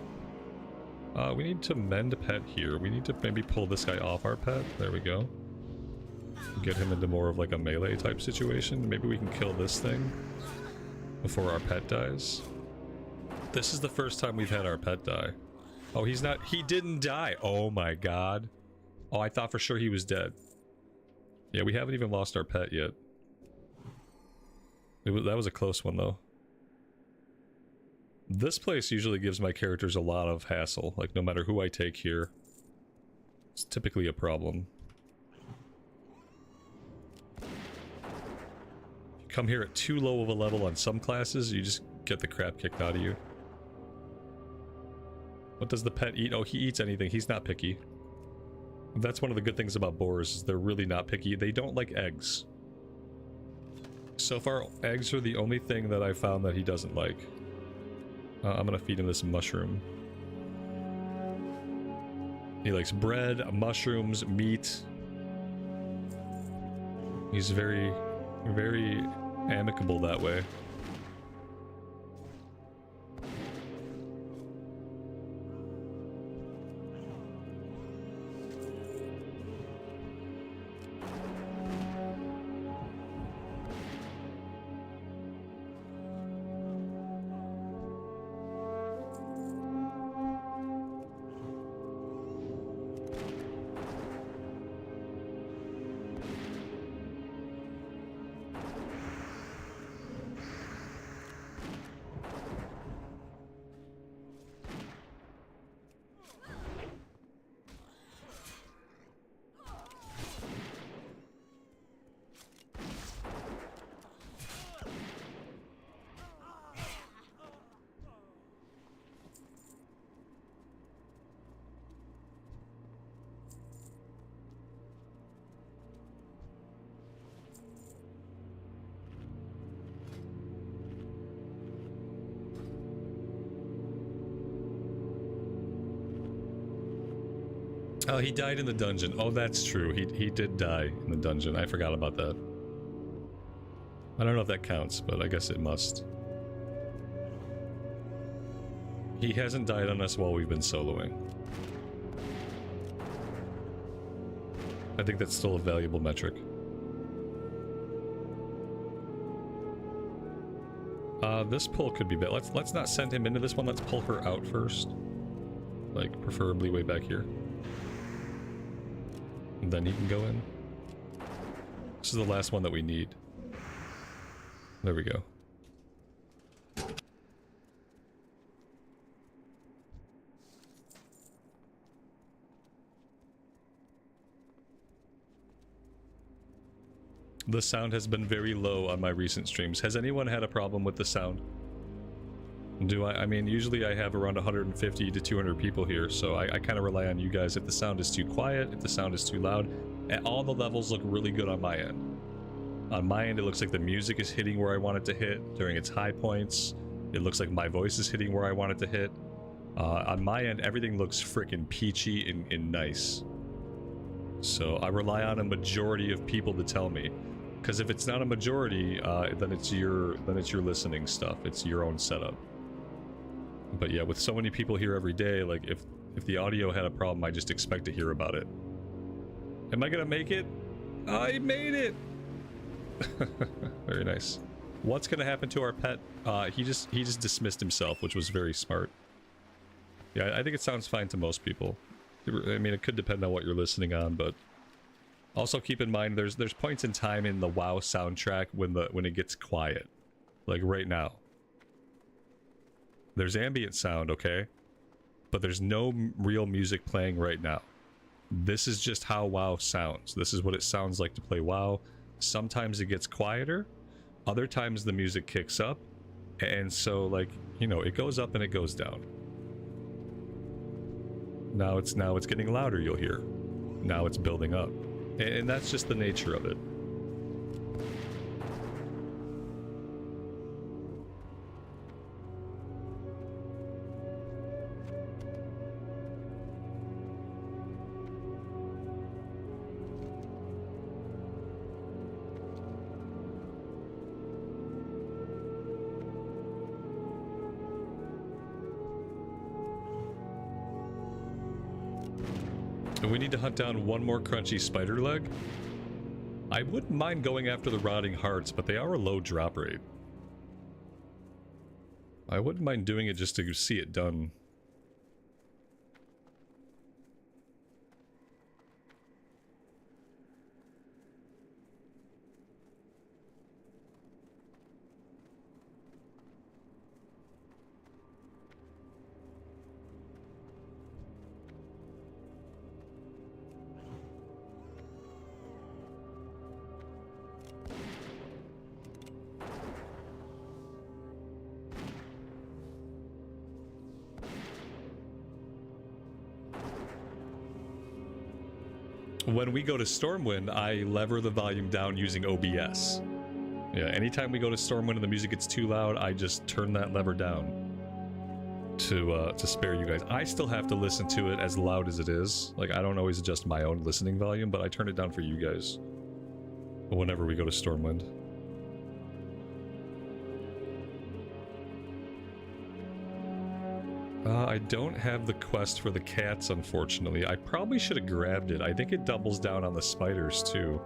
We need to mend a pet here. We need to maybe pull this guy off our pet. There we go. Get him into more of like a melee type situation. Maybe we can kill this thing before our pet dies. This is the first time we've had our pet die. Oh, he didn't die. Oh my god. Oh, I thought for sure he was dead. Yeah, we haven't even lost our pet yet. That was a close one though. This place usually gives my characters a lot of hassle. Like no matter who I take here, it's typically a problem. Come here at too low of a level on some classes, you just get the crap kicked out of you. What does the pet eat? Oh, he eats anything. He's not picky. That's one of the good things about boars, is they're really not picky. They don't like eggs. So far, eggs are the only thing that I found that he doesn't like. I'm gonna feed him this mushroom. He likes bread, mushrooms, meat. He's very, very amicable that way. Oh, he died in the dungeon. Oh, that's true. He did die in the dungeon. I forgot about that. I don't know if that counts, but I guess it must. He hasn't died on us while we've been soloing. I think that's still a valuable metric. This pull could be bad. Let's not send him into this one. Let's pull her out first. Like, preferably way back here. And then he can go in. This is the last one that we need. There we go. The sound has been very low on my recent streams. Has anyone had a problem with the sound? I mean, usually I have around 150 to 200 people here, so I kind of rely on you guys if the sound is too quiet, if the sound is too loud. And all the levels look really good on my end. On my end, it looks like the music is hitting where I want it to hit during its high points. It looks like my voice is hitting where I want it to hit. On my end, everything looks freaking peachy and nice. So I rely on a majority of people to tell me. Because if it's not a majority, then it's your listening stuff. It's your own setup. But yeah, with so many people here every day, like if the audio had a problem, I just expect to hear about it. Am I gonna make it? I made it! Very nice. What's gonna happen to our pet? He just dismissed himself, which was very smart. Yeah, I think it sounds fine to most people. I mean, it could depend on what you're listening on, but also keep in mind there's points in time in the WoW soundtrack when it gets quiet. Like right now. There's ambient sound, okay? But there's no real music playing right now. This is just how WoW sounds. This is what it sounds like to play WoW. Sometimes it gets quieter. Other times the music kicks up. And so, like, you know, it goes up and it goes down. Now it's getting louder, you'll hear. Now it's building up. And that's just the nature of it. We need to hunt down one more crunchy spider leg. I wouldn't mind going after the rotting hearts, but they are a low drop rate. I wouldn't mind doing it just to see it done. When we go to Stormwind, I lever the volume down using OBS. Yeah, anytime we go to Stormwind and the music gets too loud, I just turn that lever down to spare you guys. I still have to listen to it as loud as it is. Like, I don't always adjust my own listening volume, but I turn it down for you guys whenever we go to Stormwind. I don't have the quest for the cats, unfortunately. I probably should have grabbed it. I think it doubles down on the spiders, too.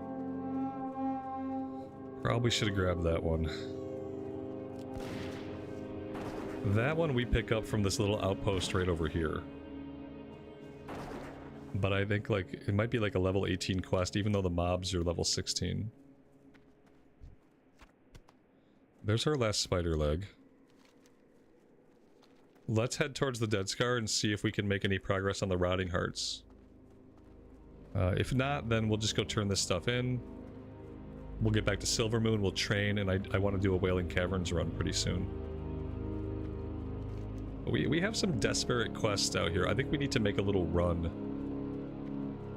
Probably should have grabbed that one. That one we pick up from this little outpost right over here. But I think, like, it might be like a level 18 quest, even though the mobs are level 16. There's our last spider leg. Let's head towards the Dead Scar and see if we can make any progress on the Rotting Hearts. If not, then we'll just go turn this stuff in. We'll get back to Silvermoon, we'll train, and I want to do a Wailing Caverns run pretty soon. We have some desperate quests out here. I think we need to make a little run.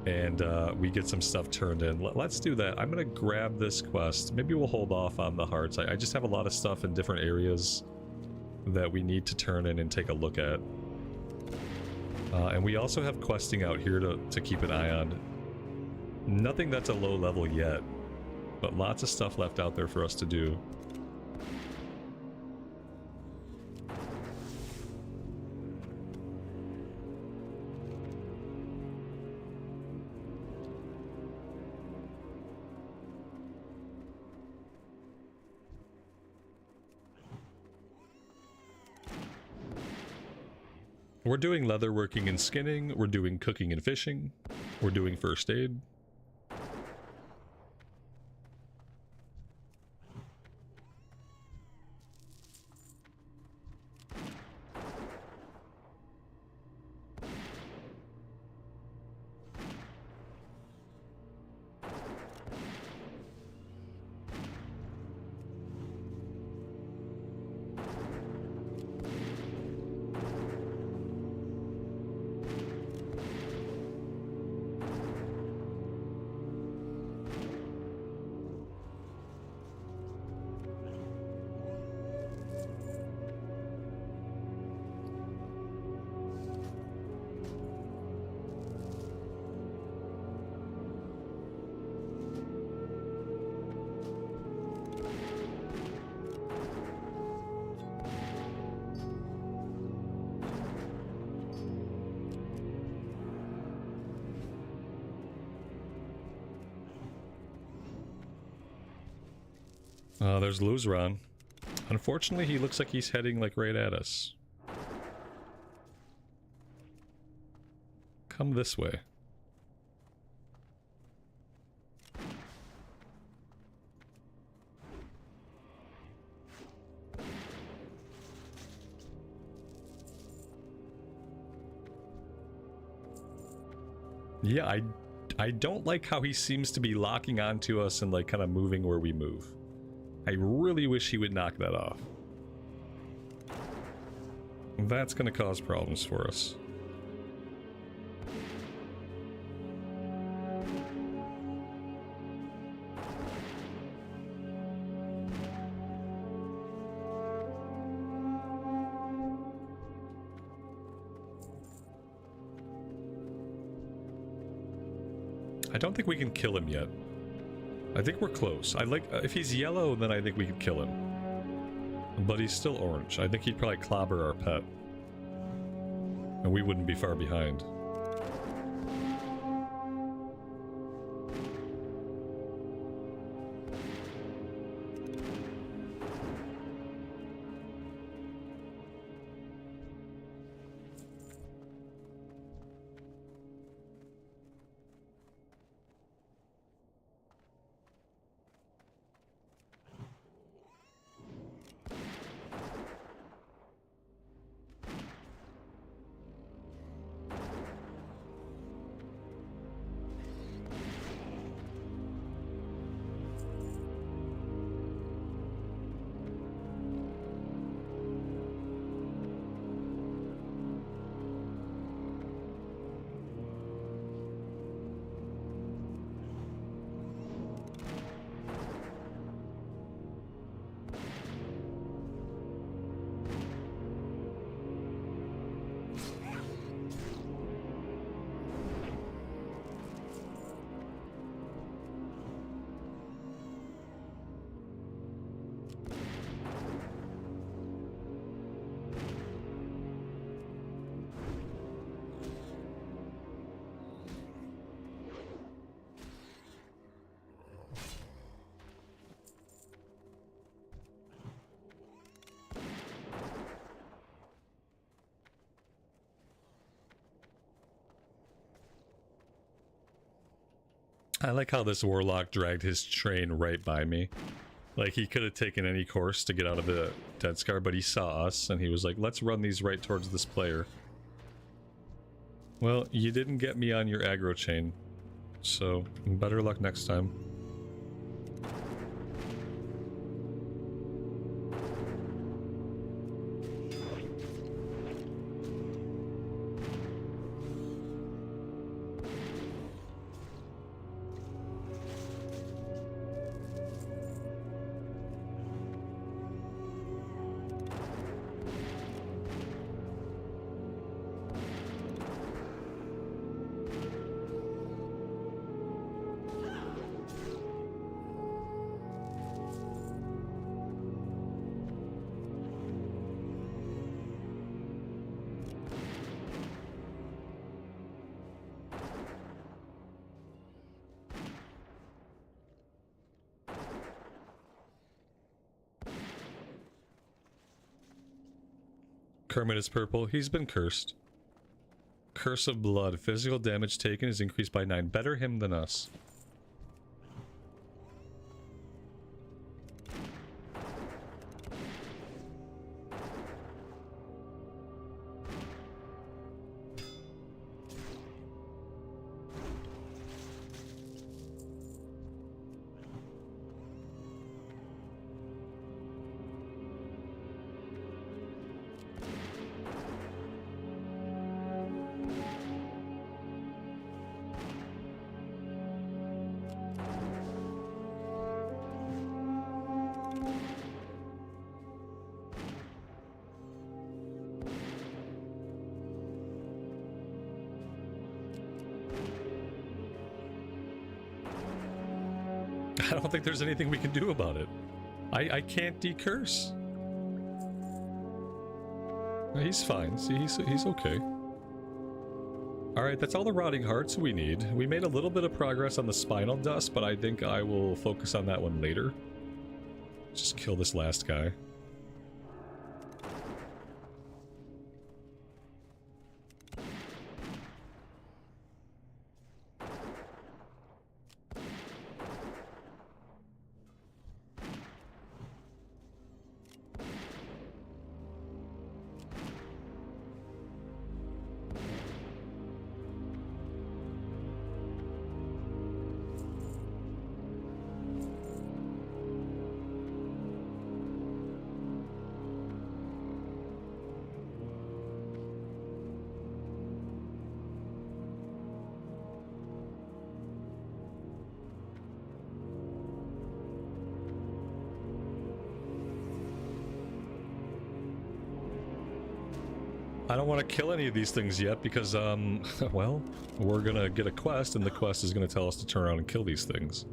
And we get some stuff turned in. Let's do that. I'm going to grab this quest. Maybe we'll hold off on the hearts. I just have a lot of stuff in different areas that we need to turn in and take a look at. And we also have questing out here to keep an eye on. Nothing that's a low level yet, but lots of stuff left out there for us to do. We're doing leatherworking and skinning, we're doing cooking and fishing, we're doing first aid. There's Luzron. Unfortunately, he looks like he's heading like right at us. Come this way. Yeah, I don't like how he seems to be locking onto us and like kind of moving where we move. I really wish he would knock that off. That's going to cause problems for us. I don't think we can kill him yet. I think we're close. I like if he's yellow, then I think we could kill him. But he's still orange. I think he'd probably clobber our pet. And we wouldn't be far behind. I like how this warlock dragged his train right by me. Like, he could have taken any course to get out of the Dead Scar, but he saw us, and he was like, let's run these right towards this player. Well, you didn't get me on your aggro chain, so better luck next time. Kermit is purple. He's been cursed. Curse of blood. Physical damage taken is increased by 9. Better him than us. I don't think there's anything we can do about it. I can't decurse. He's fine. See, he's okay. Alright, that's all the rotting hearts we need. We made a little bit of progress on the spinal dust, but I think I will focus on that one later. Just kill this last guy. I don't want to kill any of these things yet because, well, we're gonna get a quest, and the quest is gonna tell us to turn around and kill these things.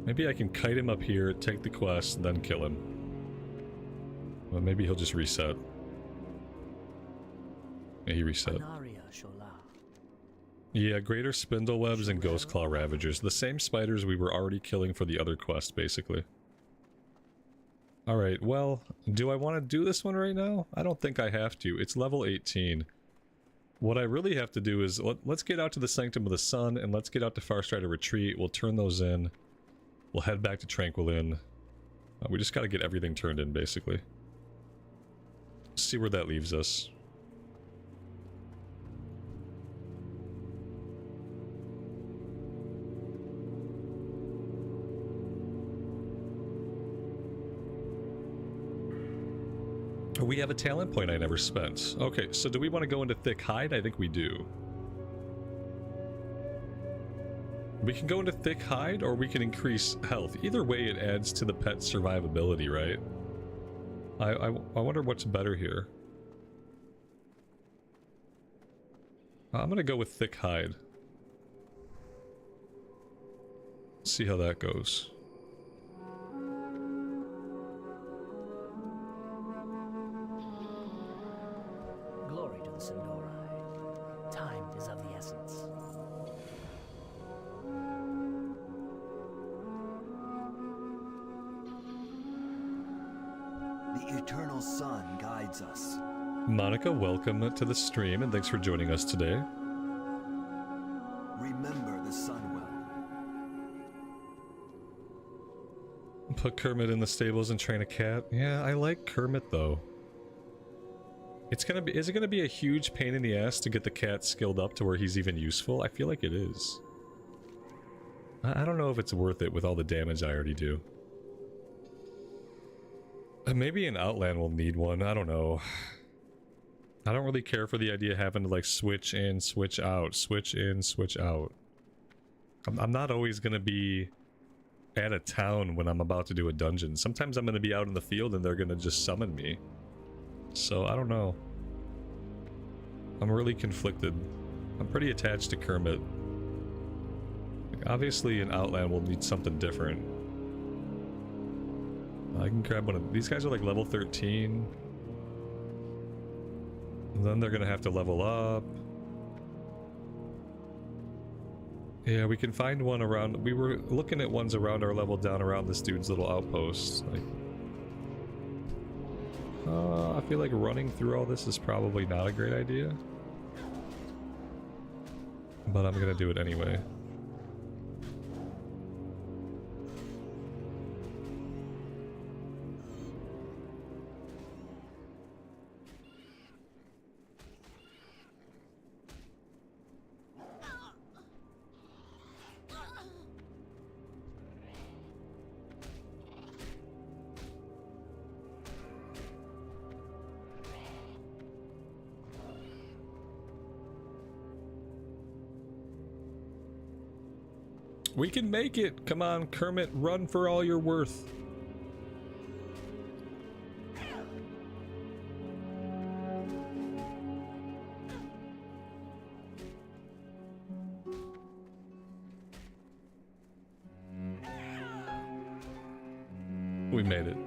Maybe I can kite him up here, take the quest, then kill him. Well, maybe he'll just reset. Yeah, he reset. Yeah, greater spindle webs and ghost claw ravagers. The same spiders we were already killing for the other quest, basically. Alright, well, do I want to do this one right now? I don't think I have to. It's level 18. What I really have to do is, let's get out to the Sanctum of the Sun, and let's get out to Farstrider Retreat. We'll turn those in. We'll head back to Tranquil Inn. We just gotta get everything turned in, basically. See where that leaves us. We have a talent point I never spent. Okay, so do we want to go into Thick Hide? I think we do. We can go into Thick Hide, or we can increase health. Either way, it adds to the pet's survivability, right? I wonder what's better here. I'm gonna go with Thick Hide. See how that goes. Monica, welcome to the stream, and thanks for joining us today. Remember the sun well. Put Kermit in the stables and train a cat. Yeah, I like Kermit though. It's gonna be. Is it gonna be a huge pain in the ass to get the cat skilled up to where he's even useful? I feel like it is. I don't know if it's worth it with all the damage I already do. Maybe an Outland will need one. I don't know. I don't really care for the idea of having to like switch in, switch out, switch in, switch out. I'm not always gonna be at a town when I'm about to do a dungeon. Sometimes I'm gonna be out in the field and they're gonna just summon me. So I don't know. I'm really conflicted. I'm pretty attached to Kermit. Like, obviously an Outland will need something different. I can grab one of these guys are like level 13. And then they're gonna have to level up. Yeah, we can find one around. We were looking at ones around our level down around this dude's little outpost. Like, I feel like running through all this is probably not a great idea. But I'm gonna do it anyway. We can make it! Come on, Kermit, run for all you're worth. We made it.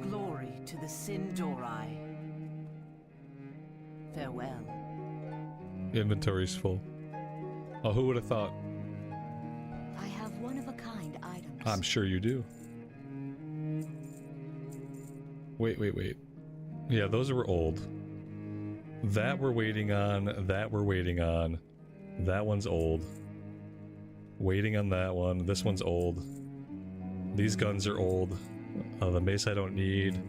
Glory to the Sindori. Farewell. Inventory's full. Oh, who would have thought? I have one-of-a-kind items. I'm sure you do. Wait. Yeah, those were old. That we're waiting on. That we're waiting on. That one's old. Waiting on that one. This one's old. These guns are old. The mace I don't need.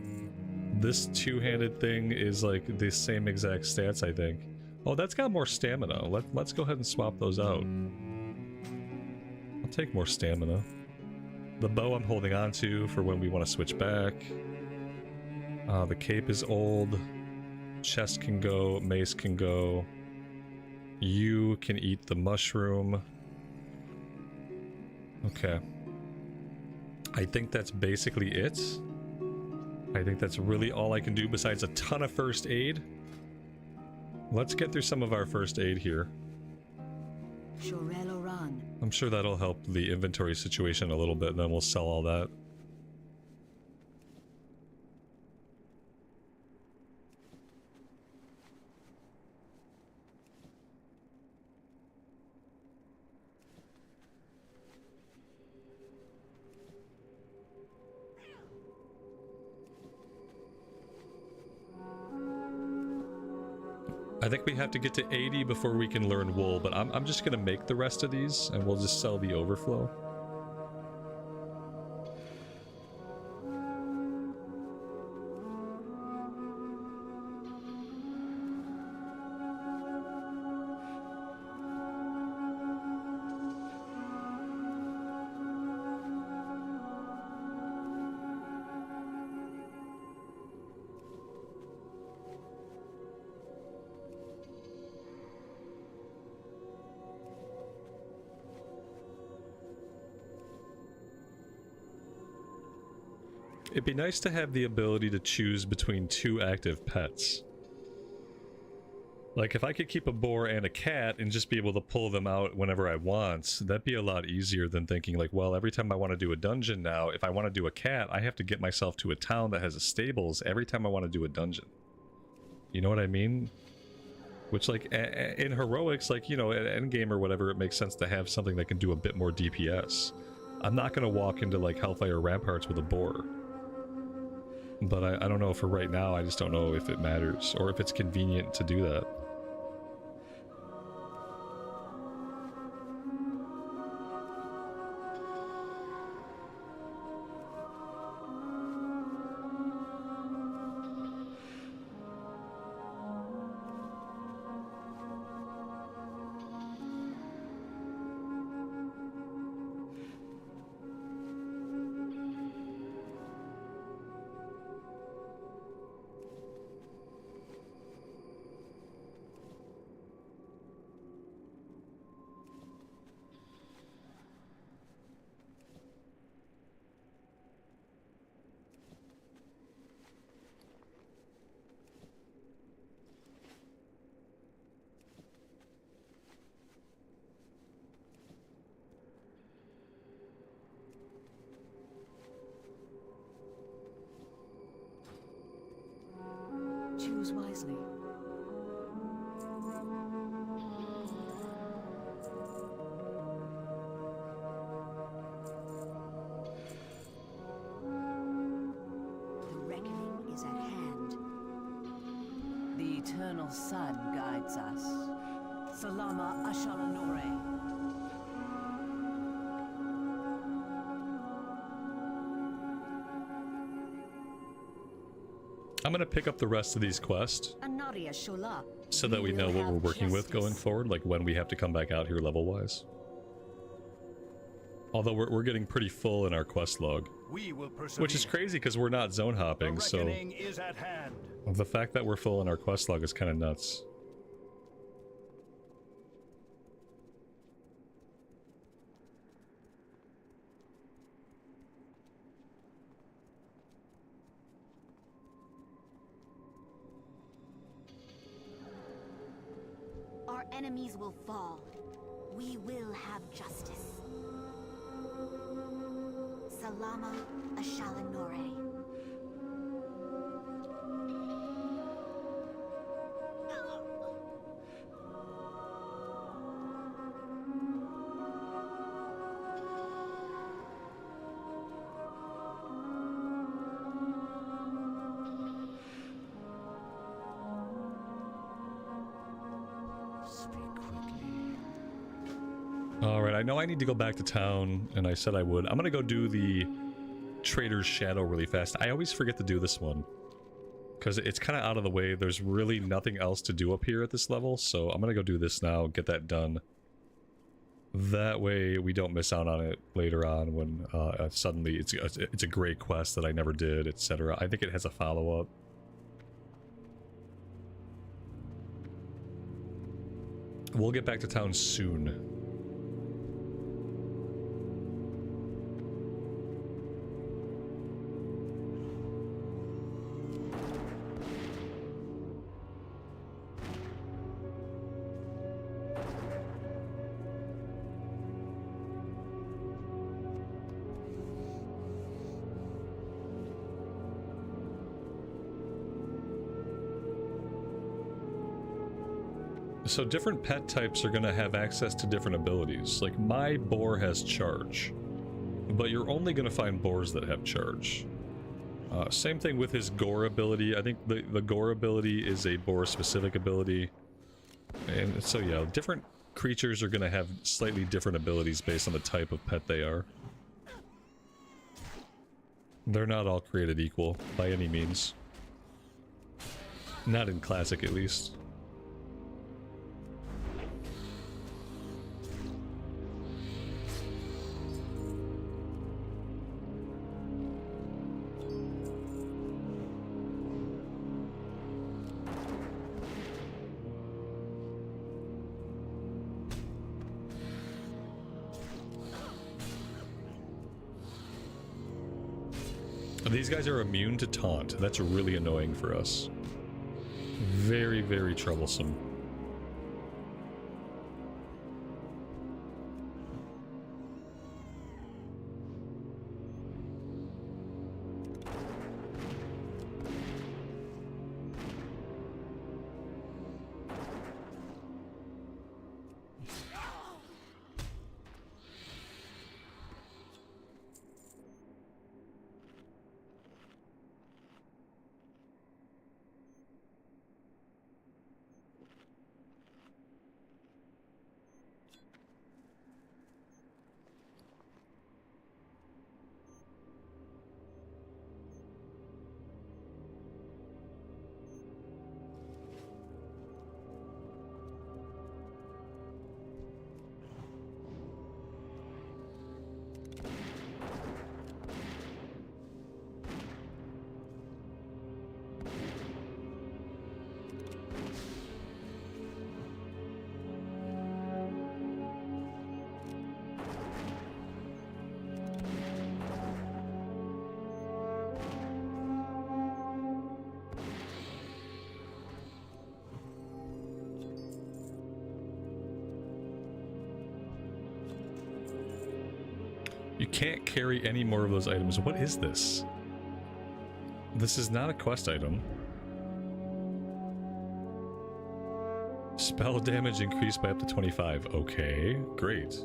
This two-handed thing is like the same exact stats, I think. Oh, that's got more stamina. Let's go ahead and swap those out. I'll take more stamina. The bow I'm holding on to for when we want to switch back. The cape is old. Chest can go. Mace can go. You can eat the mushroom. Okay. I think that's basically it. I think that's really all I can do besides a ton of first aid. Let's get through some of our first aid here. Shorello Run. I'm sure that'll help the inventory situation a little bit, and then we'll sell all that. I think we have to get to 80 before we can learn wool, but I'm just gonna make the rest of these and we'll just sell the overflow. It'd be nice to have the ability to choose between two active pets. Like, if I could keep a boar and a cat and just be able to pull them out whenever I want, that'd be a lot easier than thinking like, well, every time I want to do a dungeon now, if I want to do a cat, I have to get myself to a town that has a stables every time I want to do a dungeon. You know what I mean? Which, like, in heroics, like, you know, at endgame or whatever, it makes sense to have something that can do a bit more DPS. I'm not going to walk into, like, Hellfire Ramparts with a boar. But I don't know, for right now, I just don't know if it matters, or if it's convenient to do that. eternal sun guides us. Salama Ashalanore. I'm gonna pick up the rest of these quests Anaria Shola. so that we know what we're working with going forward, like when we have to come back out here level-wise. Although we're getting pretty full in our quest log, We will persevere. which is crazy because we're not zone hopping, The so reckoning is at hand. the fact that we're full in our quest log is kind of nuts. Our enemies will fall. We will have justice. Salama Ashalanore. Alright, I know I need to go back to town, and I said I would. I'm gonna go do the Trader's Shadow really fast. I always forget to do this one, because it's kind of out of the way. There's really nothing else to do up here at this level, so I'm gonna go do this now, get that done. That way we don't miss out on it later on when suddenly it's a great quest that I never did, etc. I think it has a follow-up. We'll get back to town soon. So different pet types are going to have access to different abilities. Like my boar has charge, but you're only going to find boars that have charge. Same thing with his gore ability. I think the gore ability is a boar specific ability. And so yeah, different creatures are going to have slightly different abilities based on the type of pet they are. They're not all created equal by any means. Not in Classic at least. These guys are immune to taunt. That's really annoying for us. Very, very troublesome. You can't carry any more of those items. What is this? This is not a quest item. Spell damage increased by up to 25. Okay, great.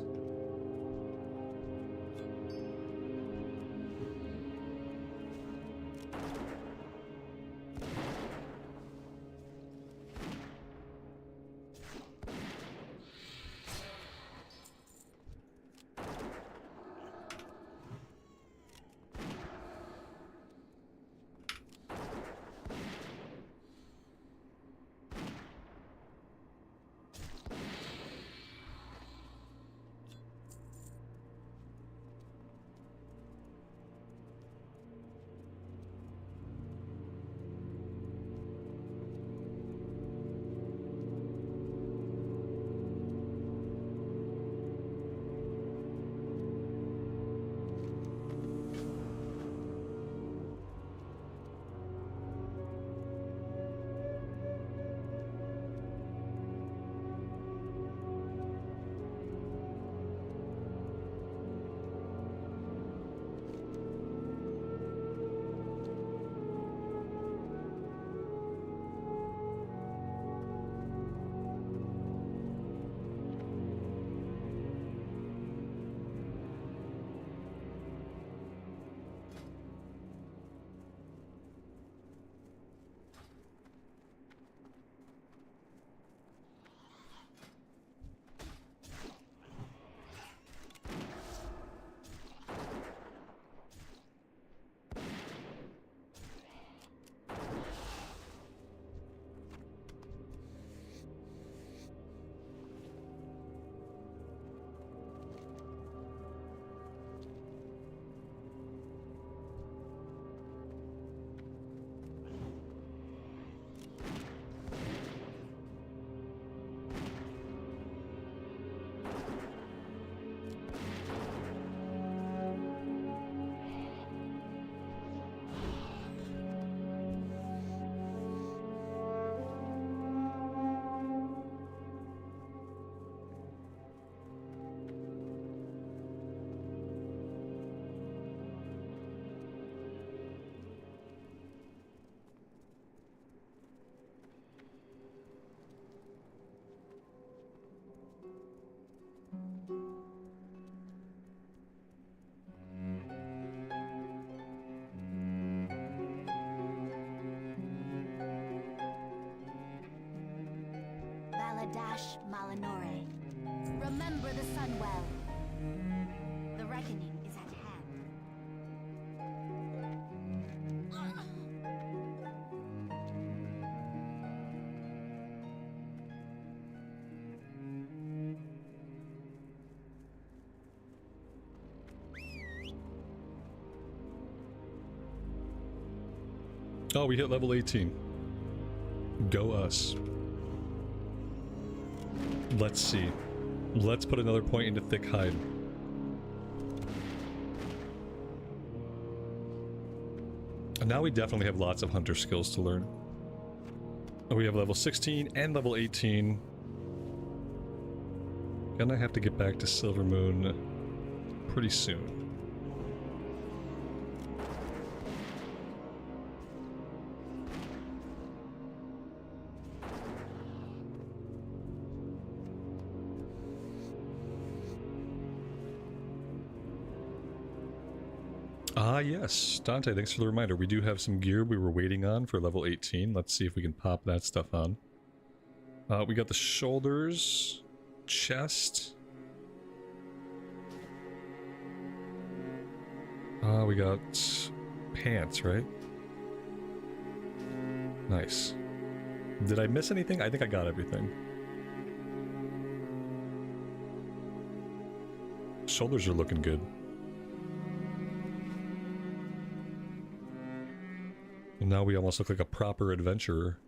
Ash Malinore. Remember the Sunwell. The reckoning is at hand. Oh, we hit level 18. Go us. Let's see. Let's put another point into Thick Hide. And now we definitely have lots of hunter skills to learn. We have level 16 and level 18. And I have to get back to Silver Moon pretty soon. Ah, yes. Dante, thanks for the reminder. We do have some gear we were waiting on for level 18. Let's see if we can pop that stuff on. We got the shoulders, chest. We got pants, right? Nice. Did I miss anything? I think I got everything. Shoulders are looking good. And now we almost look like a proper adventurer.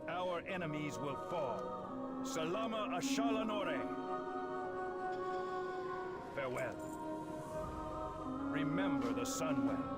Our enemies will fall. Salama Ashalanore. Farewell. Remember the Sunwell.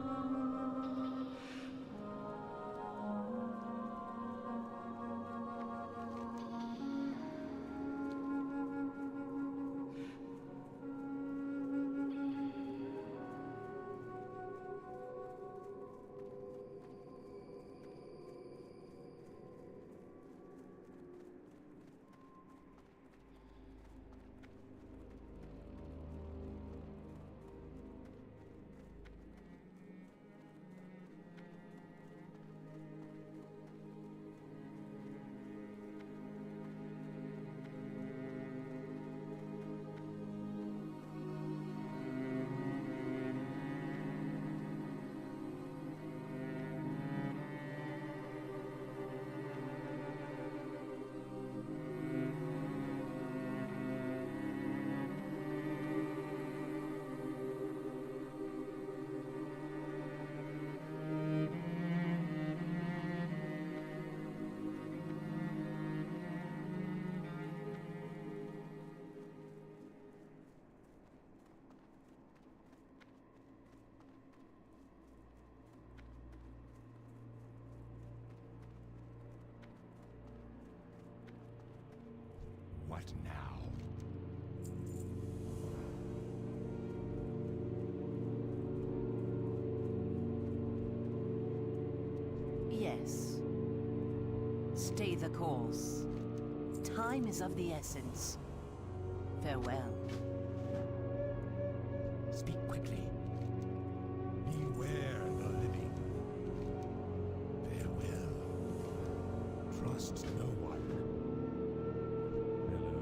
What now? Yes. Stay the course. Time is of the essence. Farewell. Speak quickly. Beware the living. Farewell. Trust no one. Hello.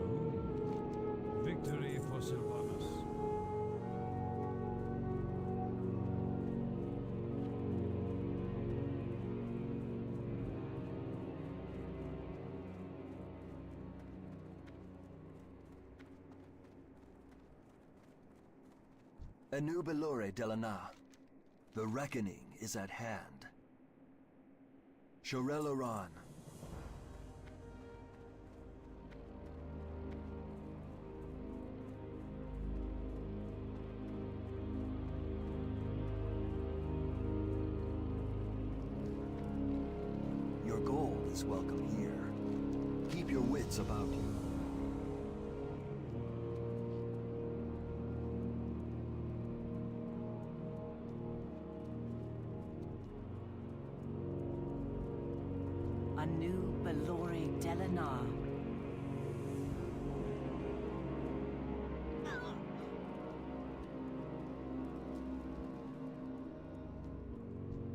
Victory for Sylvanus. Anu Belore Delana. The reckoning is at hand. Shorel Oran. Your gold is welcome here. Keep your wits about you. Anu Belore Delanar.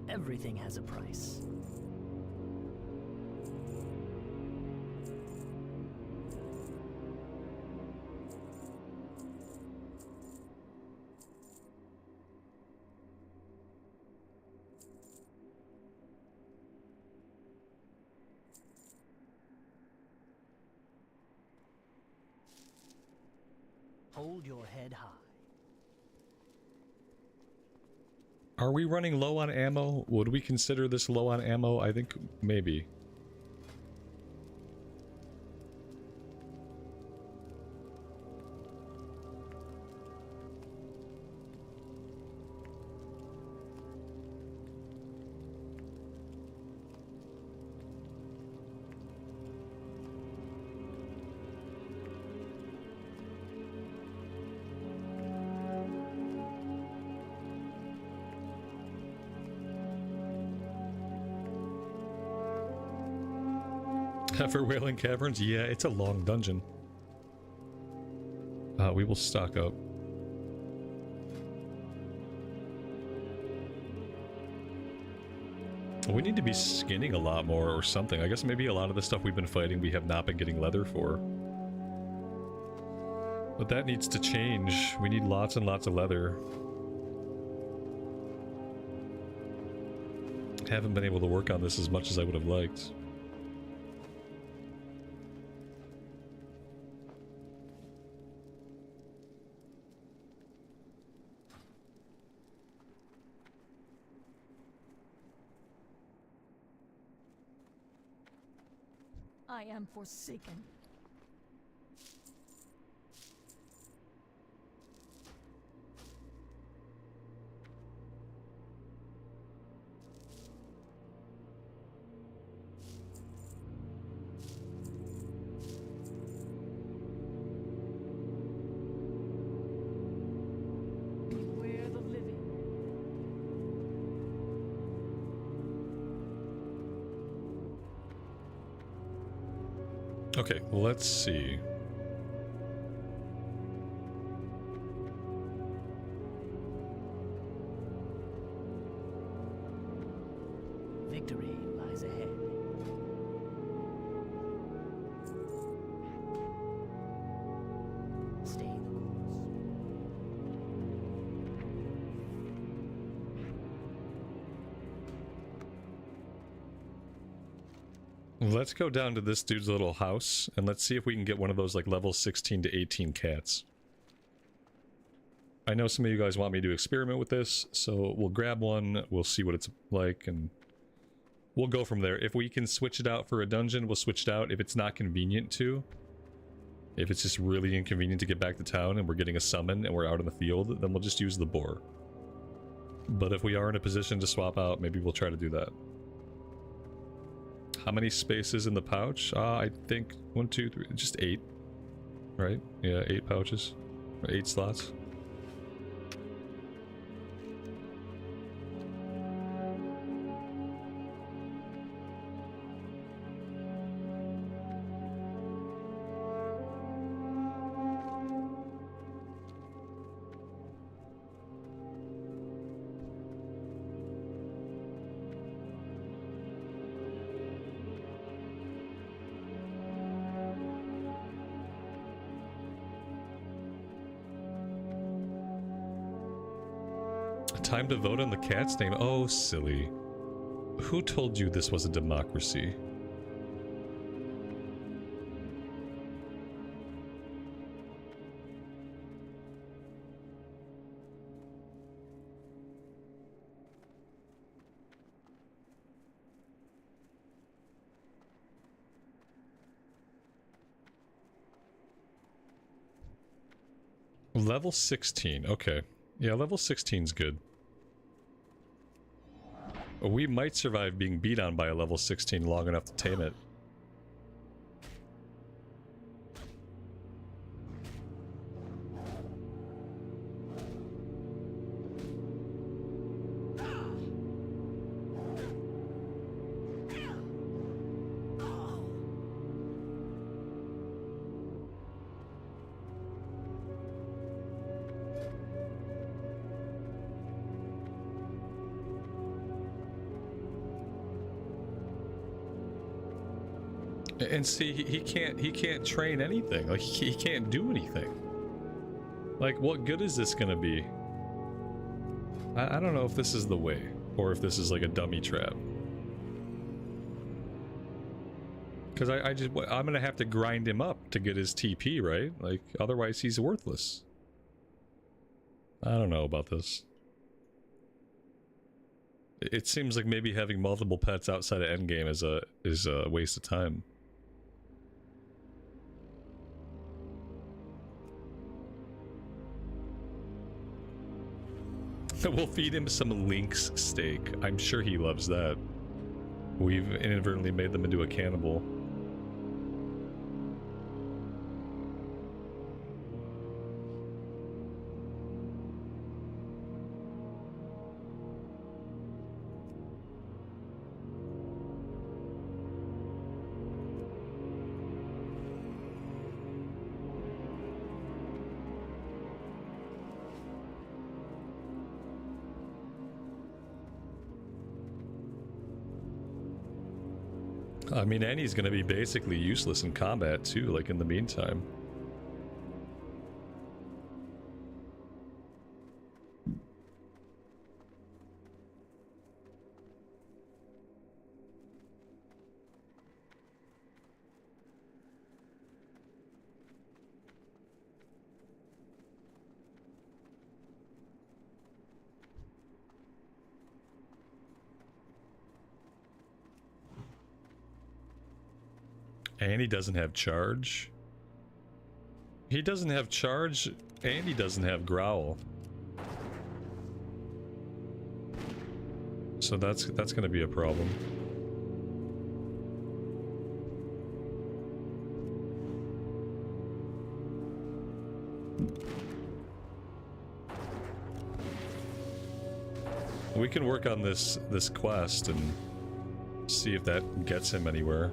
Everything has a price. Hold your head high. Are we running low on ammo? Would we consider this low on ammo? I think maybe. For Wailing Caverns? Yeah, it's a long dungeon. We will stock up. We need to be skinning a lot more or something. I guess maybe a lot of the stuff we've been fighting we have not been getting leather for. But that needs to change. We need lots and lots of leather. Haven't been able to work on this as much as I would have liked. I am forsaken. Beware the living. Okay, let's see. Victory lies ahead. Stay the course. Let's go down to this dude's little house, and let's see if we can get one of those, like, level 16 to 18 cats. I know some of you guys want me to experiment with this, so we'll grab one, we'll see what it's like, and we'll go from there. If we can switch it out for a dungeon, we'll switch it out. If it's not convenient to, if it's just really inconvenient to get back to town and we're getting a summon and we're out in the field, then we'll just use the boar. But if we are in a position to swap out, maybe we'll try to do that. How many spaces in the pouch? I think 1, 2, 3, just 8. Right? Yeah, 8 pouches. Or 8 slots. Time to vote on the cat's name? Oh, silly. Who told you this was a democracy? Level 16. Okay. Yeah, level 16's good. We might survive being beat on by a level 16 long enough to tame it. And see, he can't train anything. Like, he can't do anything. Like, what good is this gonna be? I don't know if this is the way, or if this is like a dummy trap. Because I'm gonna have to grind him up to get his TP, right? Like, otherwise he's worthless. I don't know about this. It seems like maybe having multiple pets outside of endgame is a waste of time. We'll feed him some lynx steak. I'm sure he loves that. We've inadvertently made them into a cannibal. I mean, Annie's gonna be basically useless in combat too, like in the meantime. And he doesn't have charge. He doesn't have charge, and he doesn't have growl. So that's gonna be a problem. We can work on this quest and see if that gets him anywhere.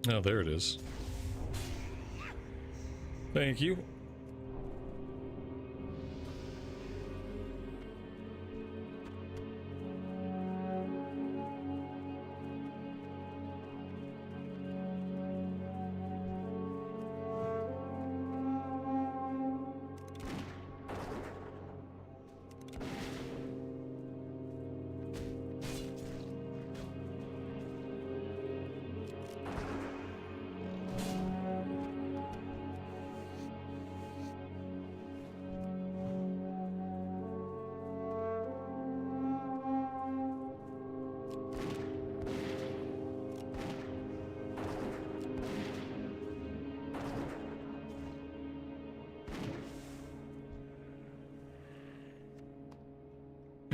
Oh, there it is. Thank you.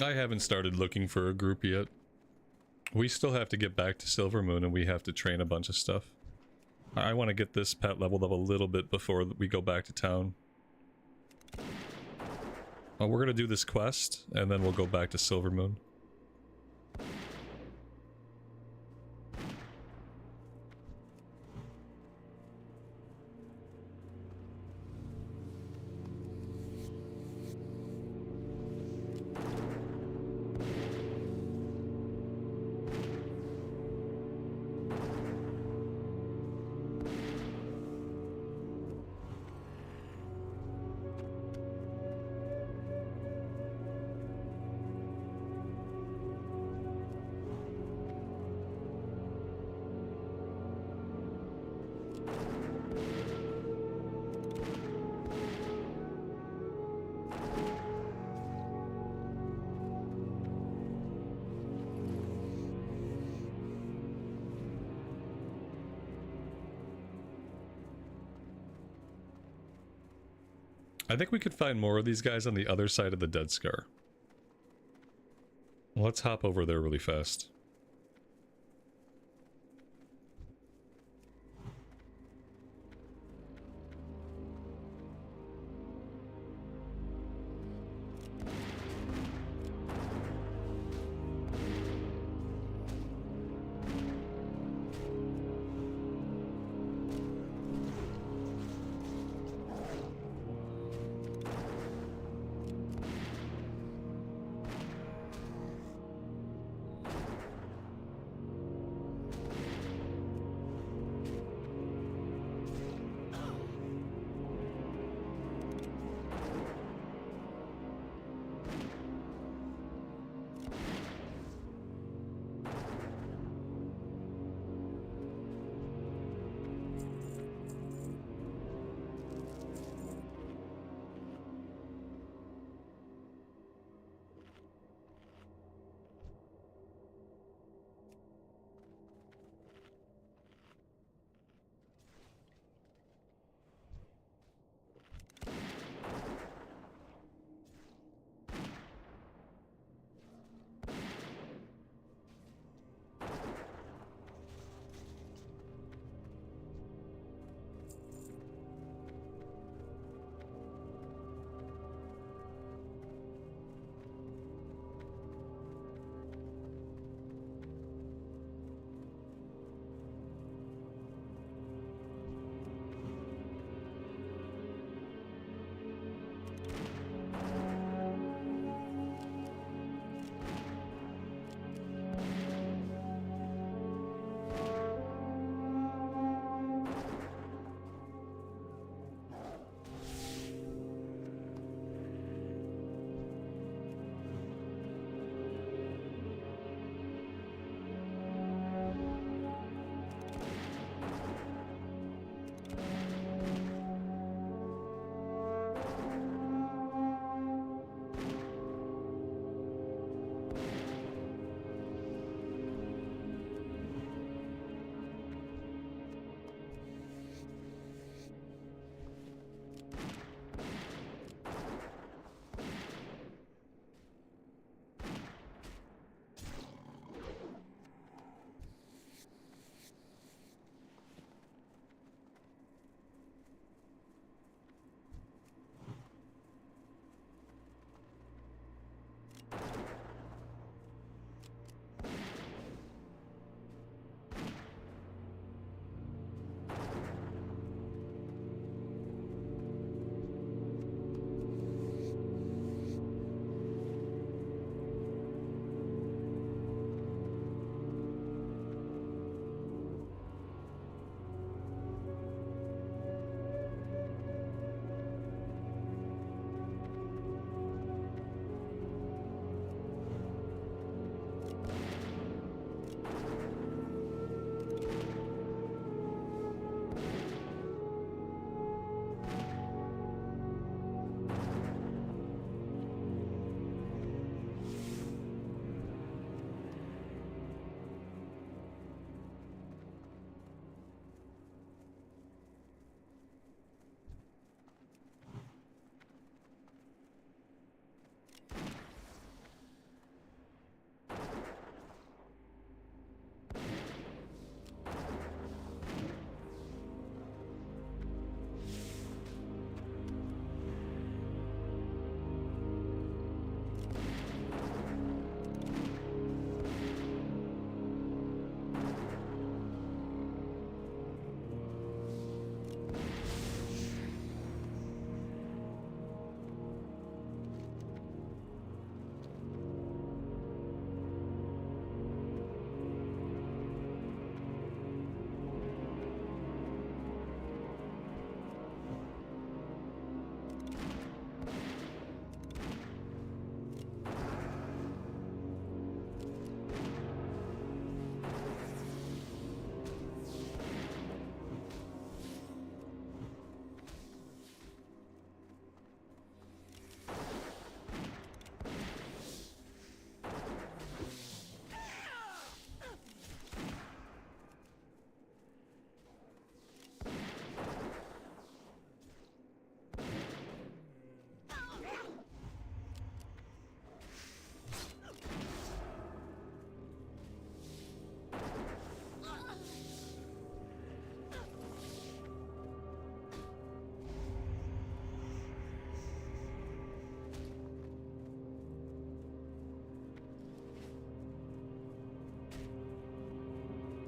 I haven't started looking for a group yet. We still have to get back to Silvermoon and we have to train a bunch of stuff. I want to get this pet leveled up a little bit before we go back to town. We're gonna do this quest and then we'll go back to Silvermoon. I think we could find more of these guys on the other side of the Dead Scar. Let's hop over there really fast.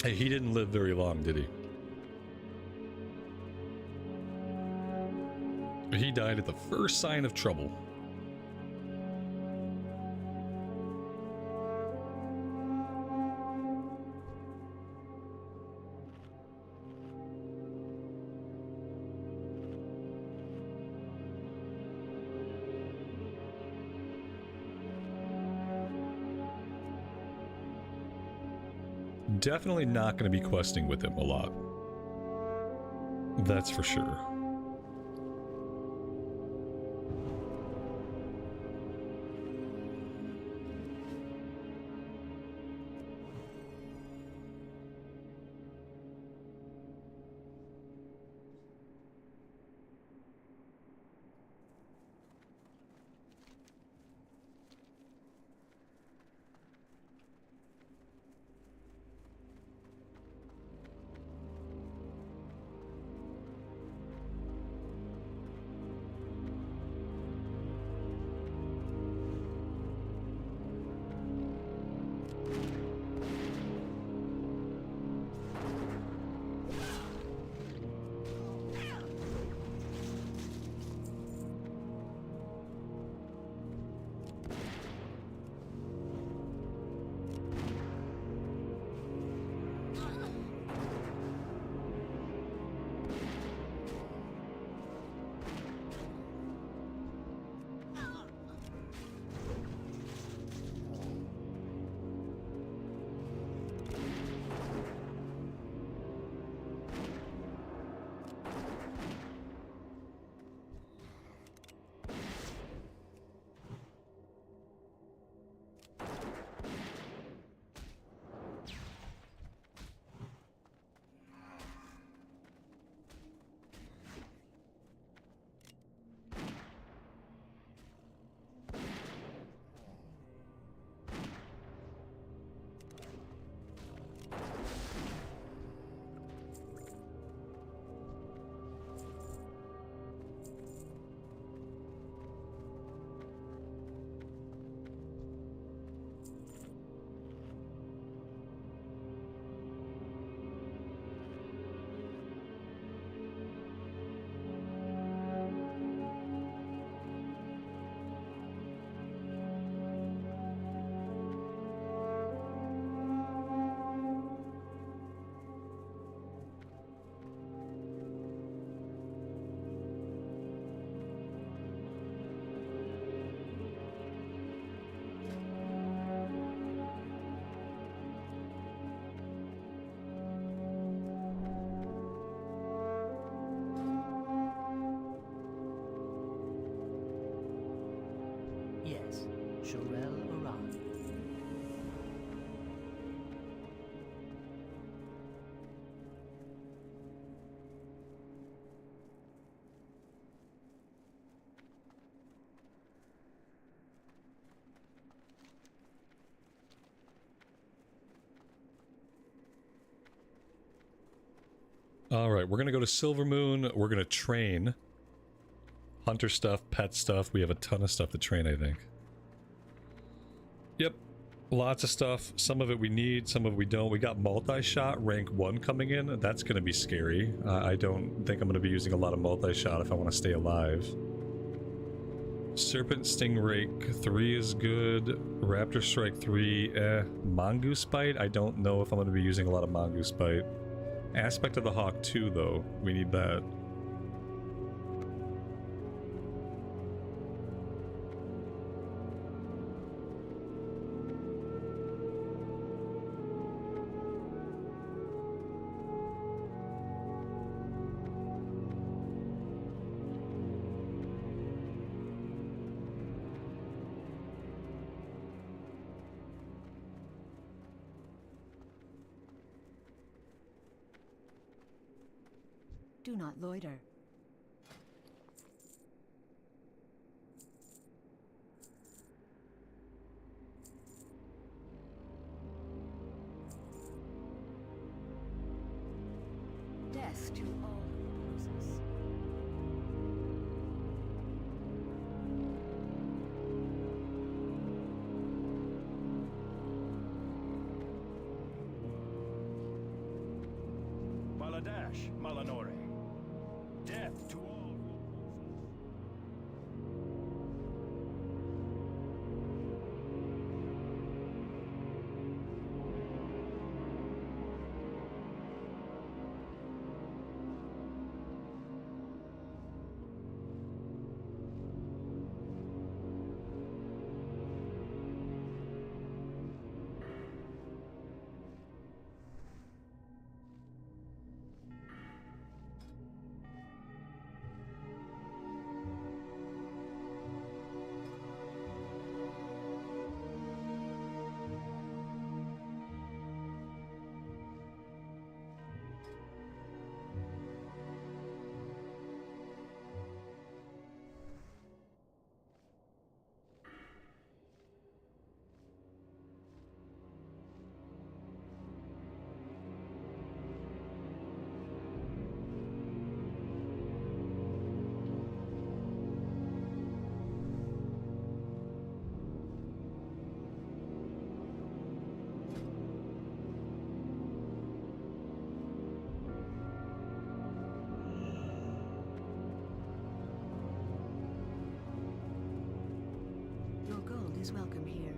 Hey, he didn't live very long, did he? He died at the first sign of trouble. Definitely not going to be questing with him a lot. That's for sure. Yes, Shorel Aran. Alright, we're gonna go to Silvermoon. We're gonna train. Hunter stuff, pet stuff. We have a ton of stuff to train, I think. Yep. Lots of stuff. Some of it we need, some of it we don't. We got multi-shot rank 1 coming in. That's gonna be scary. I don't think I'm gonna be using a lot of multi-shot if I want to stay alive. Serpent Sting Rake 3 is good. Raptor Strike 3, Mongoose Bite? I don't know if I'm gonna be using a lot of Mongoose Bite. Aspect of the Hawk 2, though. We need that. Do not loiter. Death to all bruises. crash, Malanore. Death to all who oppose us. Your gold is welcome here.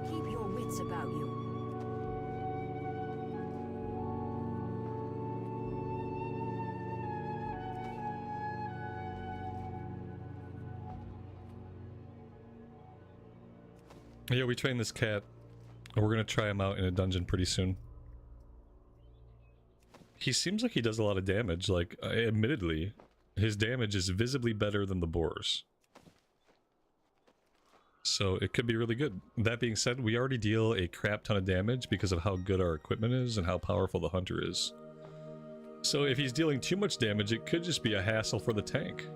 Keep your wits about you. Yeah, we trained this cat, and we're gonna try him out in a dungeon pretty soon. He seems like he does a lot of damage. Like, admittedly, his damage is visibly better than the boar's. So it could be really good. That being said, we already deal a crap ton of damage because of how good our equipment is and how powerful the hunter is. So if he's dealing too much damage, it could just be a hassle for the tank.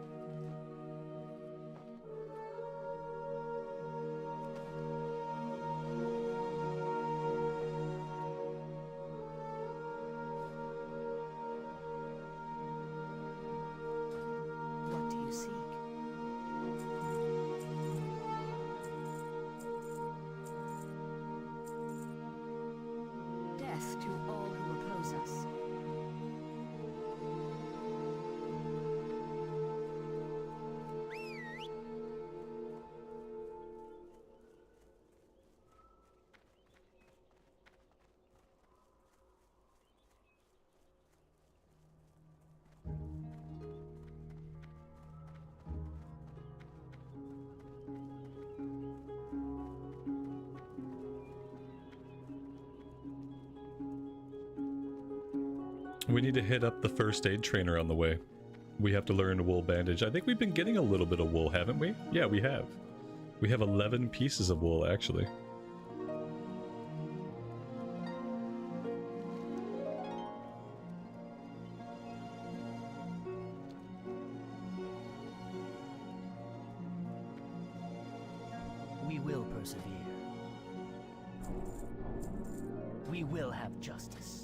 What do you seek? Death to all who oppose us. We need to hit up the first aid trainer on the way. We have to learn wool bandage. I think we've been getting a little bit of wool, haven't we? Yeah, we have. We have 11 pieces of wool, actually. We will persevere. We will have justice.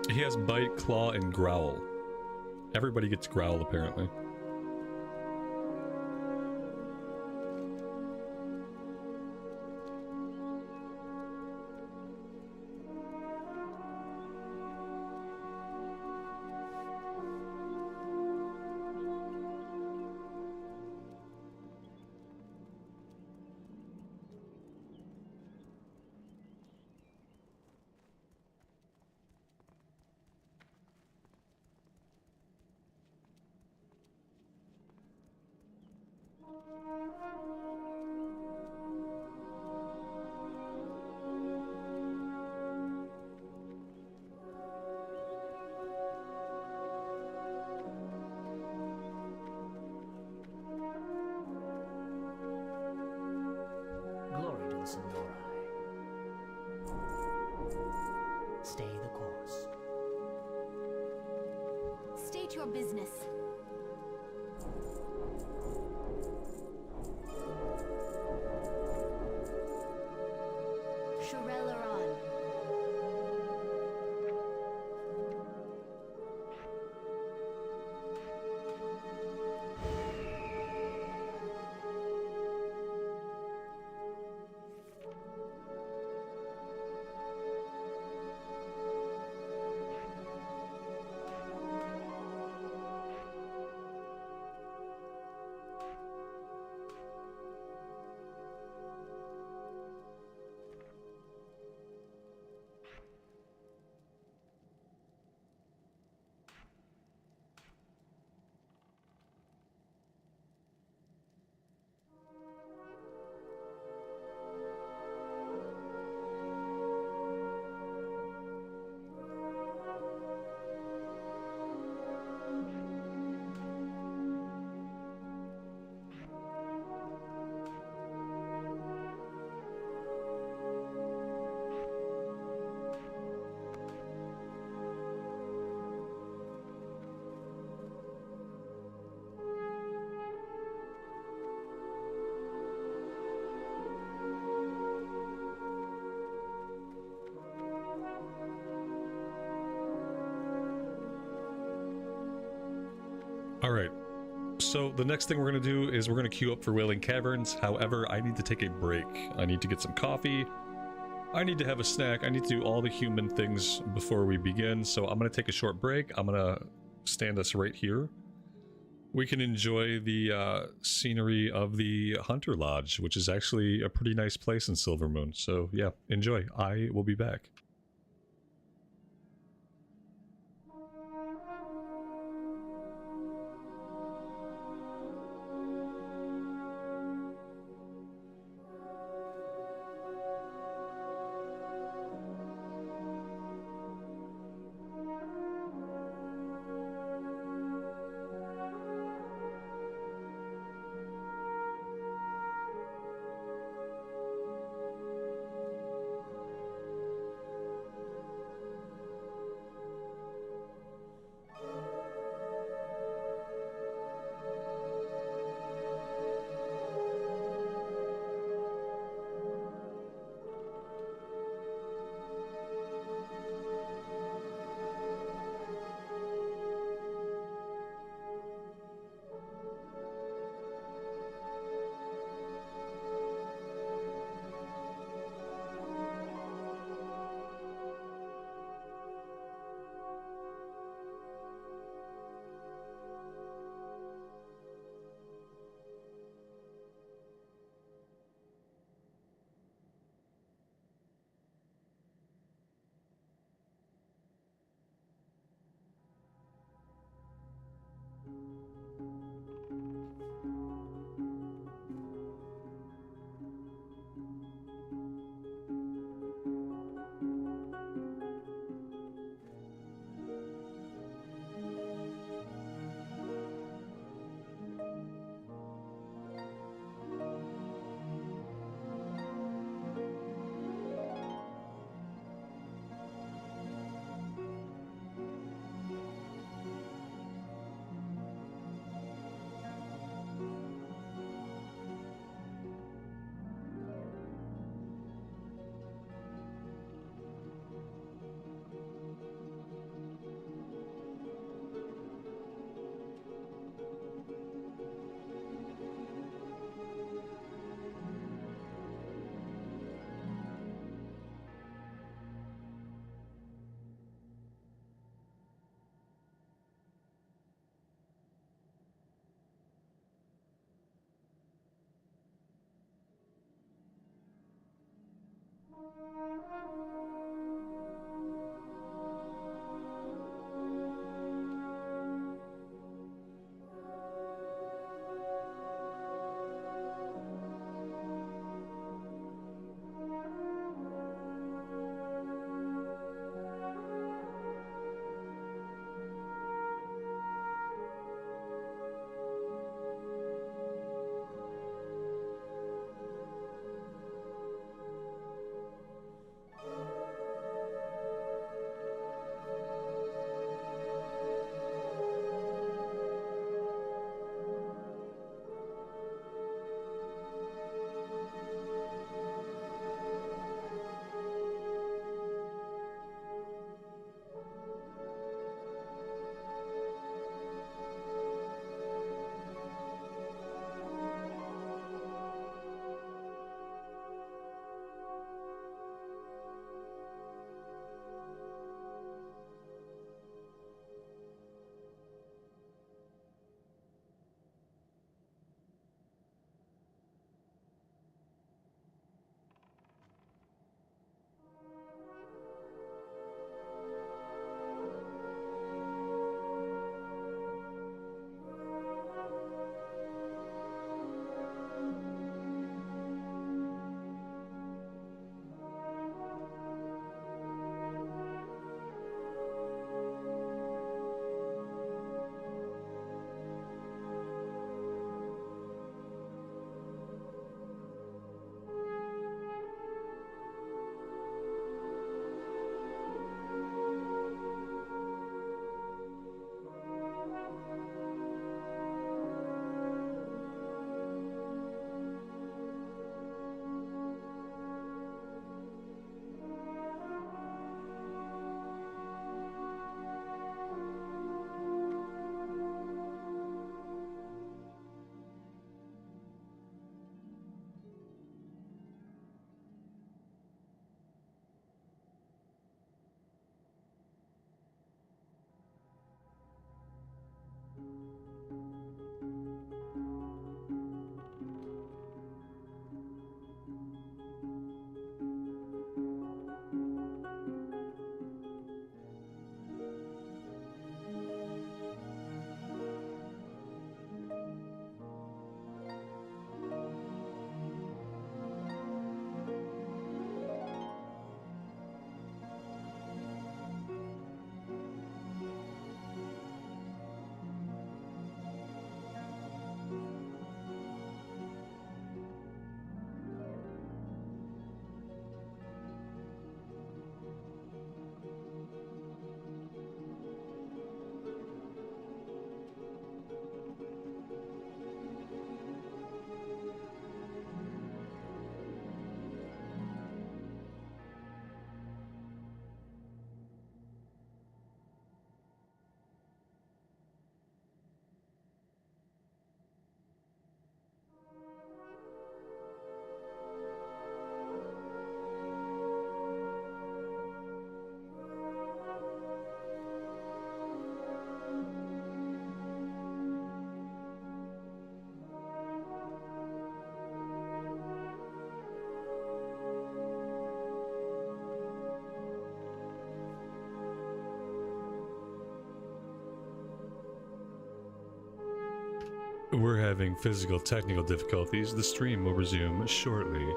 He has bite, claw, and growl. Everybody gets growl, apparently. Glory to the Samurai. Stay the course. State your business. Shorelleron. Alright, so the next thing we're going to do is we're going to queue up for Wailing Caverns. However, I need to take a break. I need to get some coffee. I need to have a snack. I need to do all the human things before we begin. So I'm going to take a short break. I'm going to stand us right here. We can enjoy the scenery of the Hunter Lodge, which is actually a pretty nice place in Silvermoon. So yeah, enjoy. I will be back. We're having physical technical difficulties. The stream will resume shortly.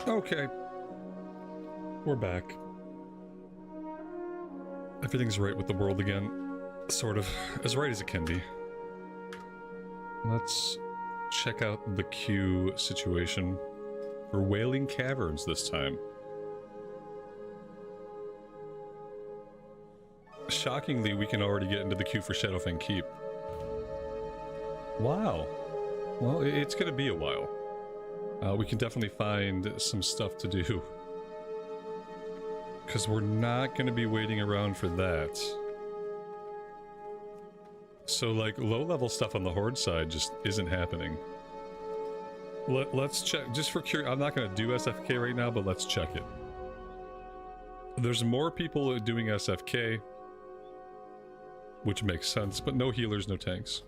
Okay. We're back. Everything's right with the world again. Sort of. As right as it can be. Let's check out the queue situation for Wailing Caverns this time. Shockingly, we can already get into the queue for Shadowfang Keep. Wow. Well, it's gonna be a while. We can definitely find some stuff to do. Because we're not going to be waiting around for that. So, like, low-level stuff on the Horde side just isn't happening. Let's check, just for curiosity. I'm not going to do SFK right now, but let's check it. There's more people doing SFK, which makes sense, but no healers, no tanks.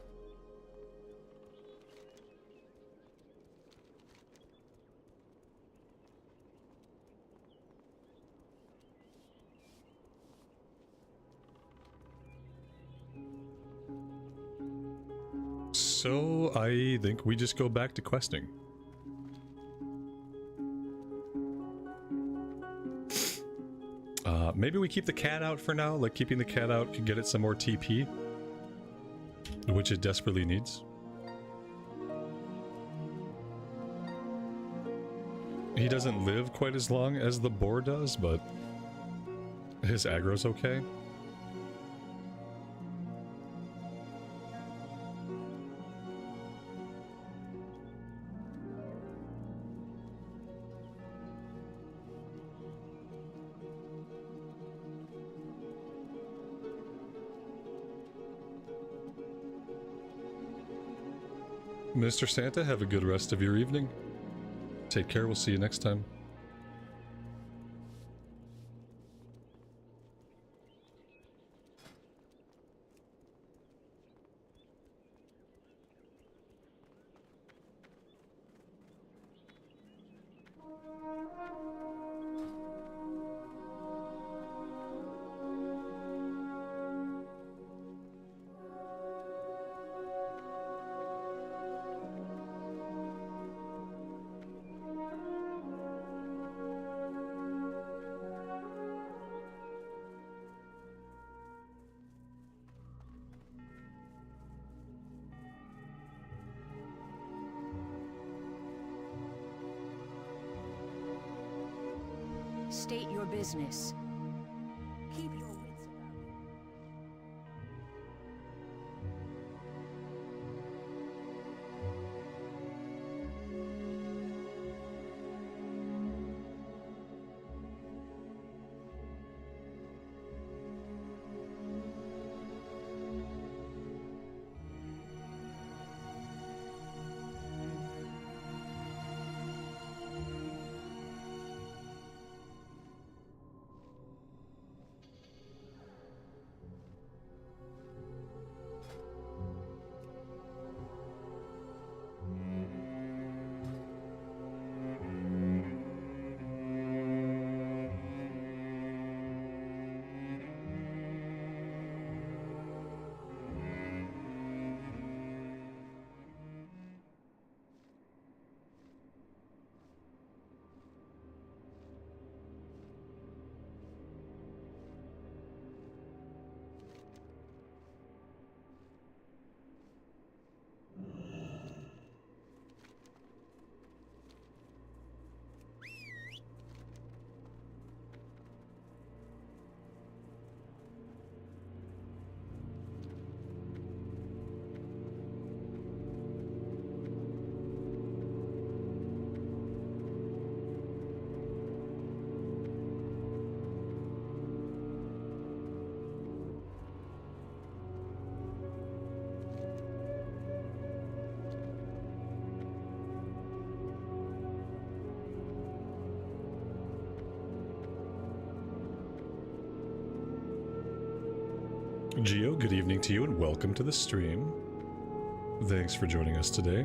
So, I think we just go back to questing. Maybe we keep the cat out for now, like keeping the cat out could get it some more TP. Which it desperately needs. He doesn't live quite as long as the boar does, but his aggro's okay. Mr. Santa, have a good rest of your evening. Take care, we'll see you next time. State your business. Keep your wits about you. Geo, good evening to you and welcome to the stream. Thanks for joining us today.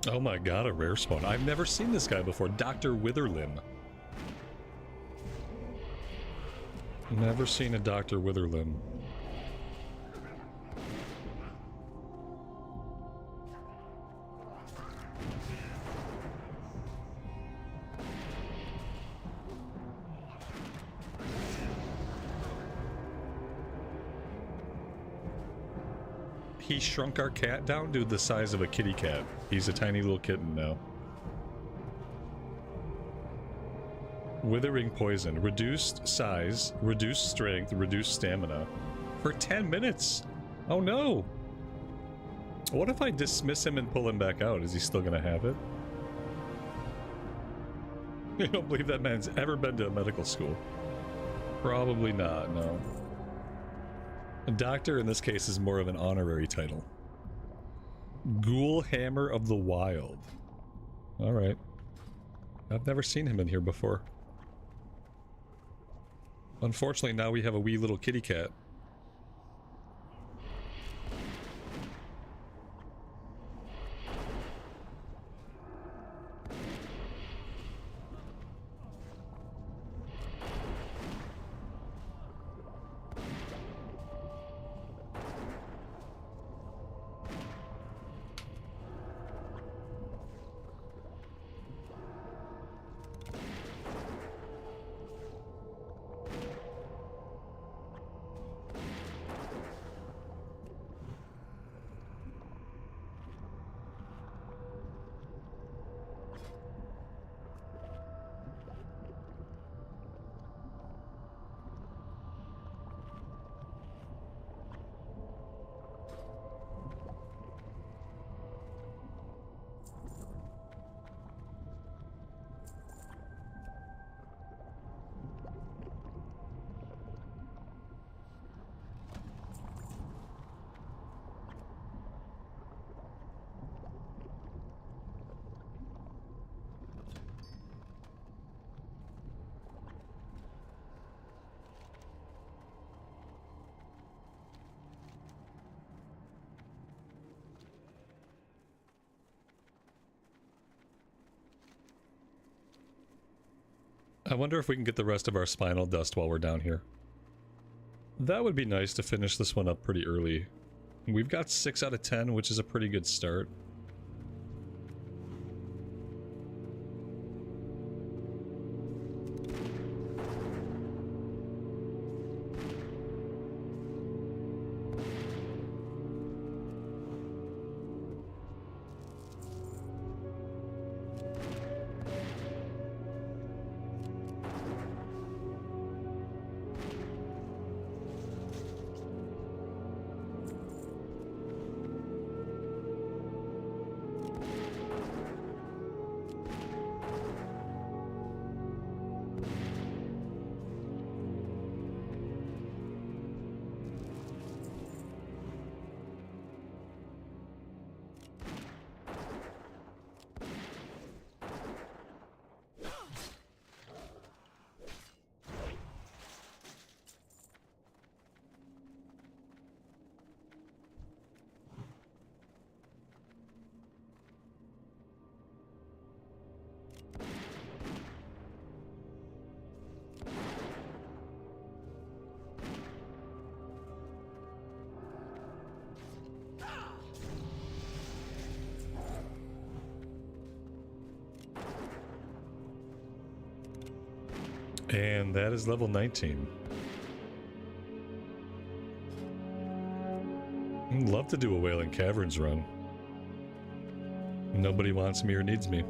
Oh my god, a rare spawn. I've never seen this guy before. Dr. Witherlimb. Never seen a Dr. Witherlimb. He shrunk our cat down to the size of a kitty cat. He's a tiny little kitten now. Withering poison. Reduced size, reduced strength, reduced stamina. For 10 minutes! Oh no! What if I dismiss him and pull him back out? Is he still gonna have it? I don't believe that man's ever been to a medical school. Probably not, no. A doctor in this case is more of an honorary title. Ghoul Hammer of the Wild. Alright. I've never seen him in here before. Unfortunately, now we have a wee little kitty cat. I wonder if we can get the rest of our spinal dust while we're down here. That would be nice to finish this one up pretty early. We've got 6 out of 10, which is a pretty good start. And that is level 19. I'd love to do a Wailing Caverns run. Nobody wants me or needs me.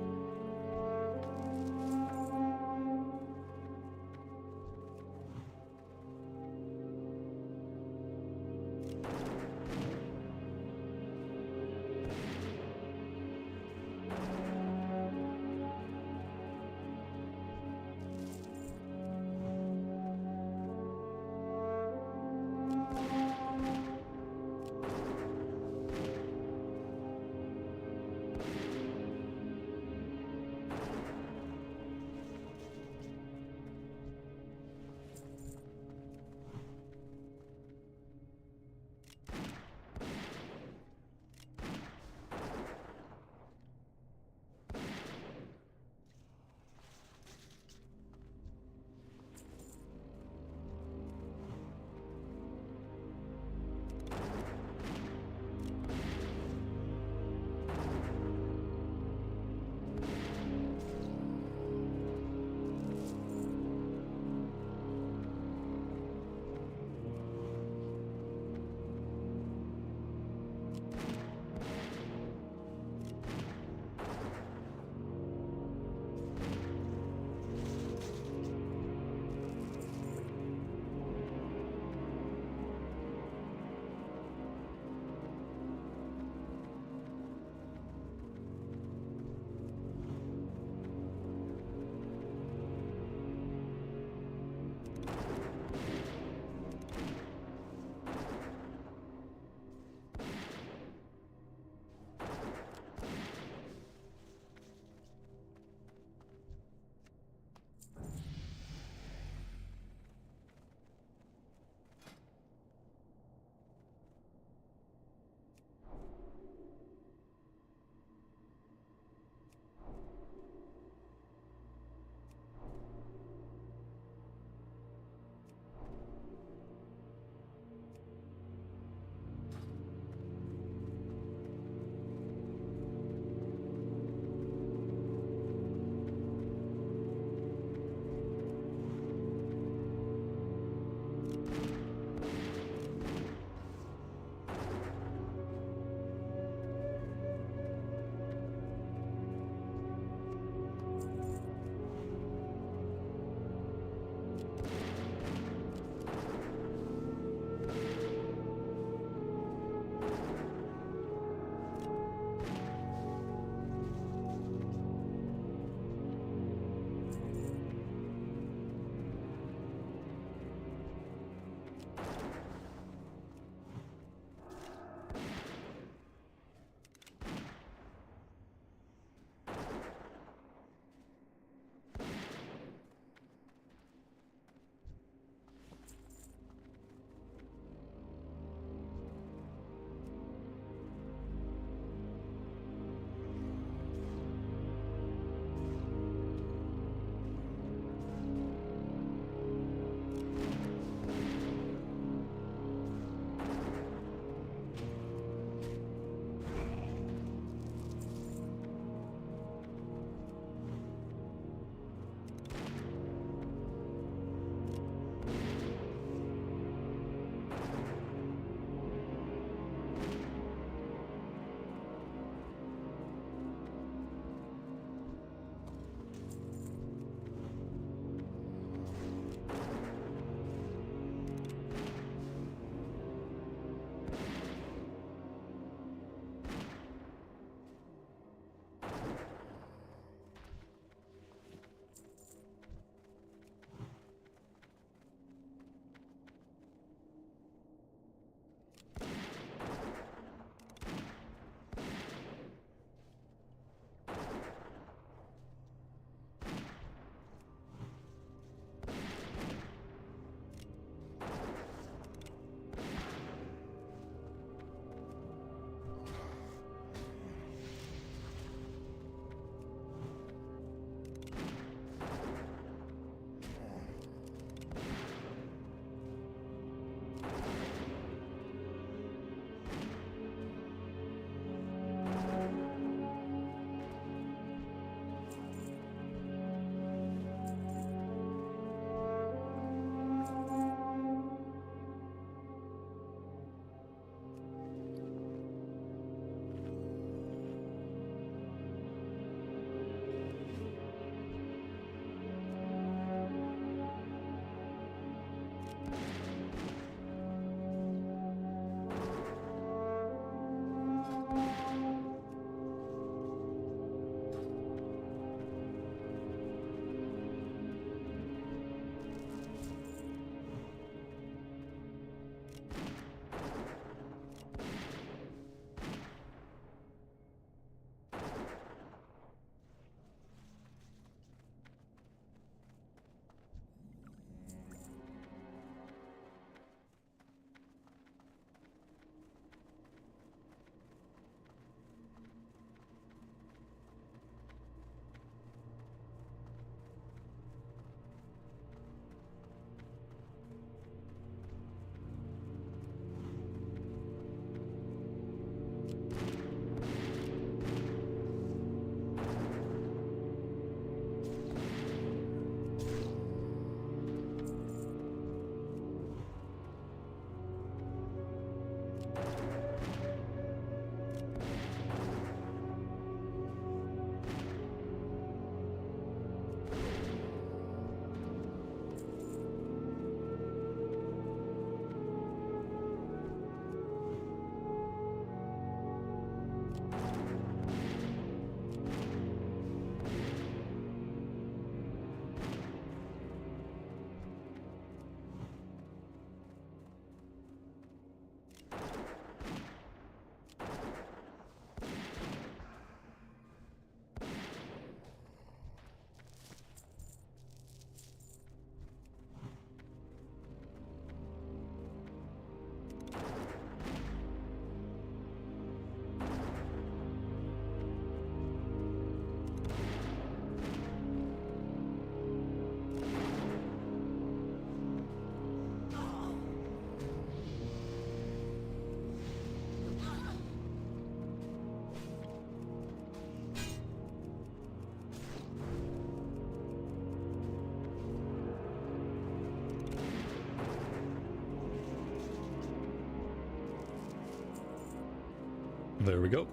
There we go.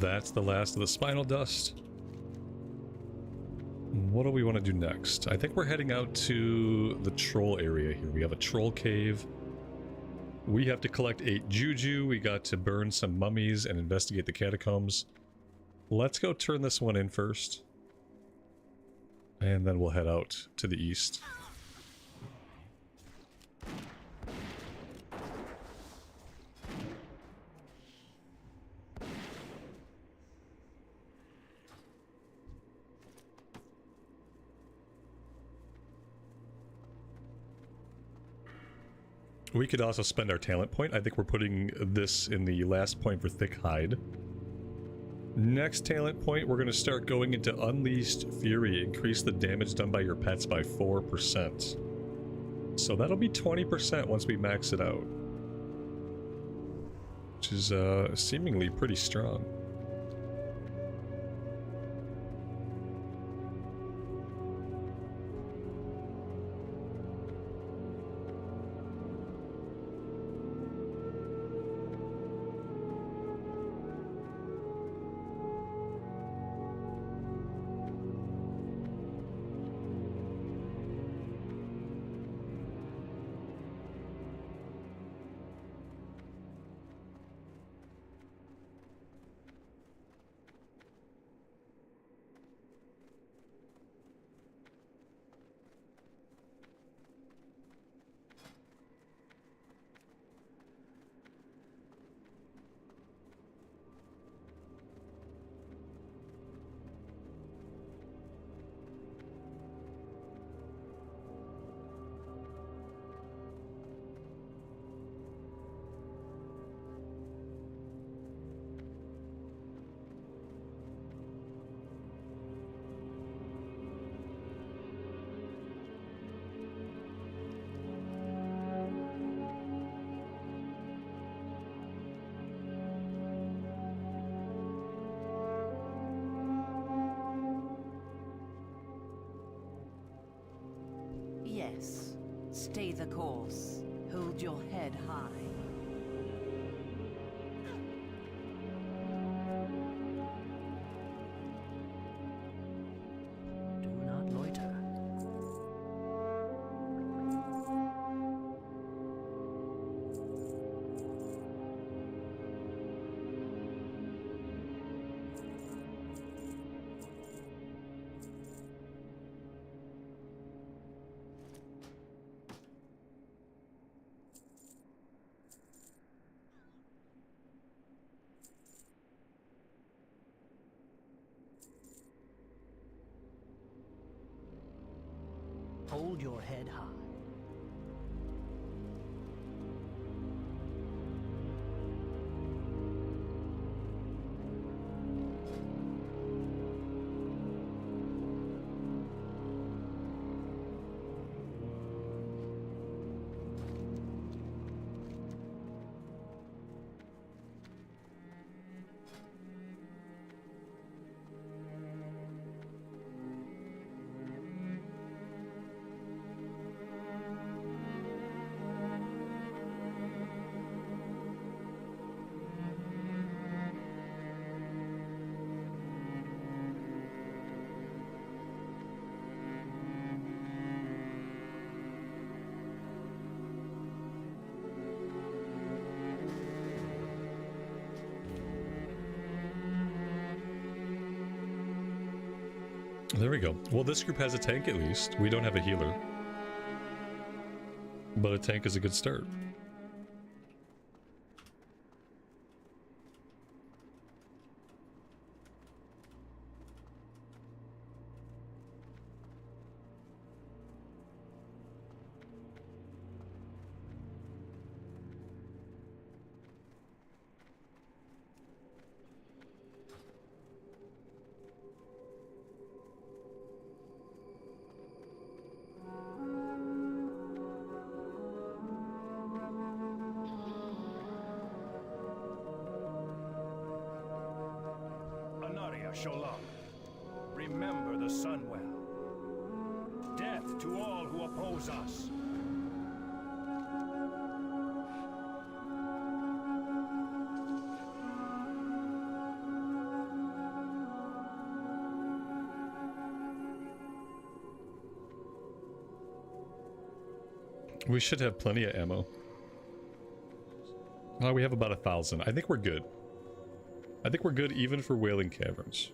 That's the last of the spinal dust. What do we want to do next? I think we're heading out to the troll area here. We have a troll cave. We have to collect 8 juju. We got to burn some mummies and investigate the catacombs. Let's go turn this one in first. And then we'll head out to the east. We could also spend our talent point. I think we're putting this in the last point for thick hide. Next talent point, we're going to start going into Unleashed Fury. Increase the damage done by your pets by 4%. So that'll be 20% once we max it out. Which is seemingly pretty strong. Yes. Stay the course. Hold your head high. Do not loiter. Hold your head high. There we go. Well, this group has a tank at least. We don't have a healer. But a tank is a good start. Sholom. Remember the Sunwell. Death to all who oppose us. We should have plenty of ammo. Oh, we have about 1,000. I think we're good. I think we're good even for Wailing Caverns.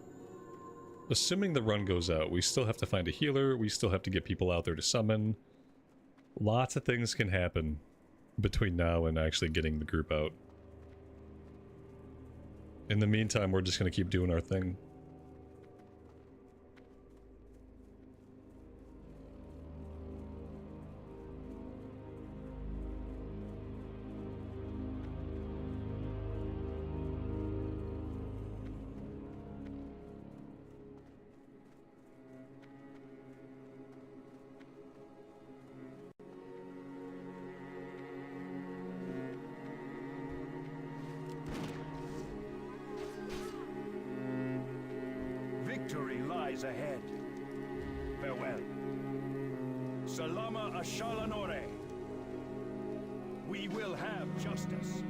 Assuming the run goes out, we still have to find a healer, we still have to get people out there to summon. Lots of things can happen between now and actually getting the group out. In the meantime, we're just going to keep doing our thing. Victory lies ahead. Farewell. Salama Ashalanore. We will have justice.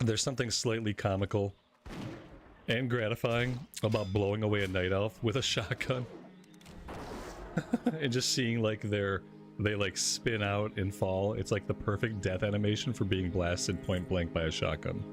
There's something slightly comical and gratifying about blowing away a night elf with a shotgun. And just seeing like they like spin out and fall. It's like the perfect death animation for being blasted point blank by a shotgun.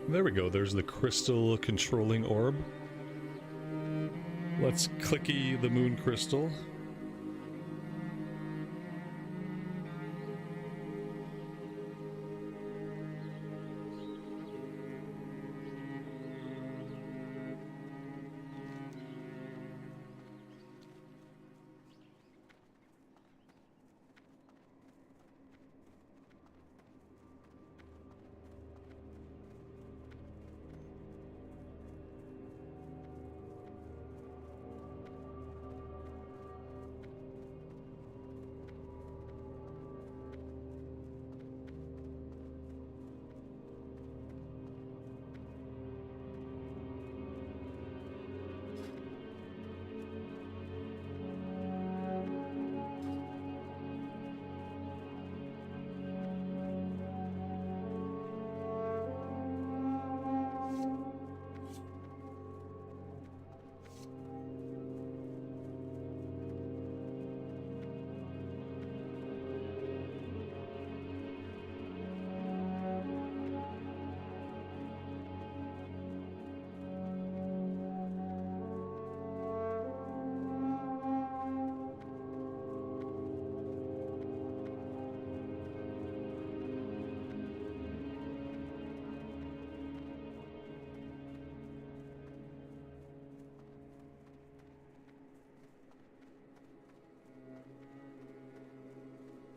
There we go, there's the crystal controlling orb. Let's clicky the moon crystal.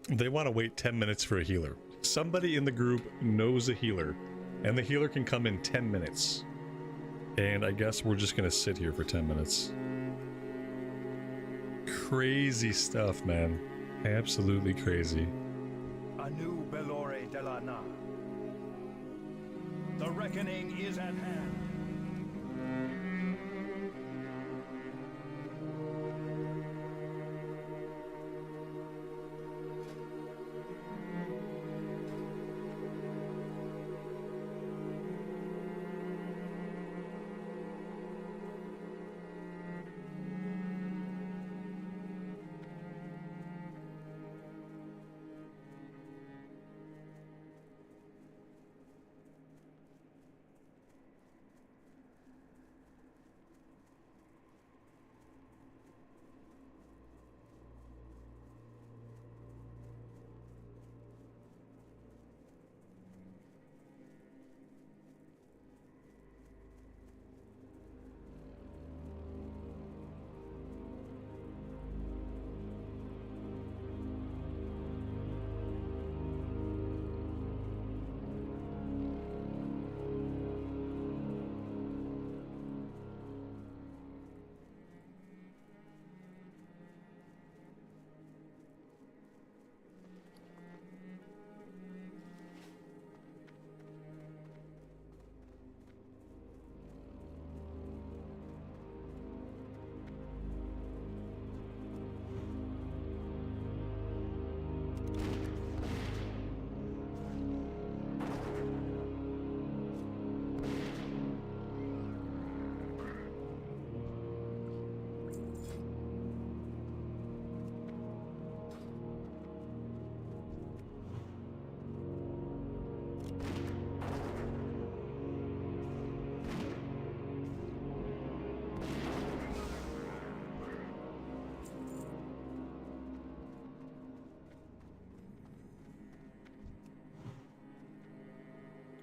They want to wait 10 minutes for a healer. Somebody in the group knows a healer, and the healer can come in 10 minutes. And I guess we're just gonna sit here for 10 minutes. Crazy stuff, man. Absolutely crazy. Anu Belore de la Na. The reckoning is at hand.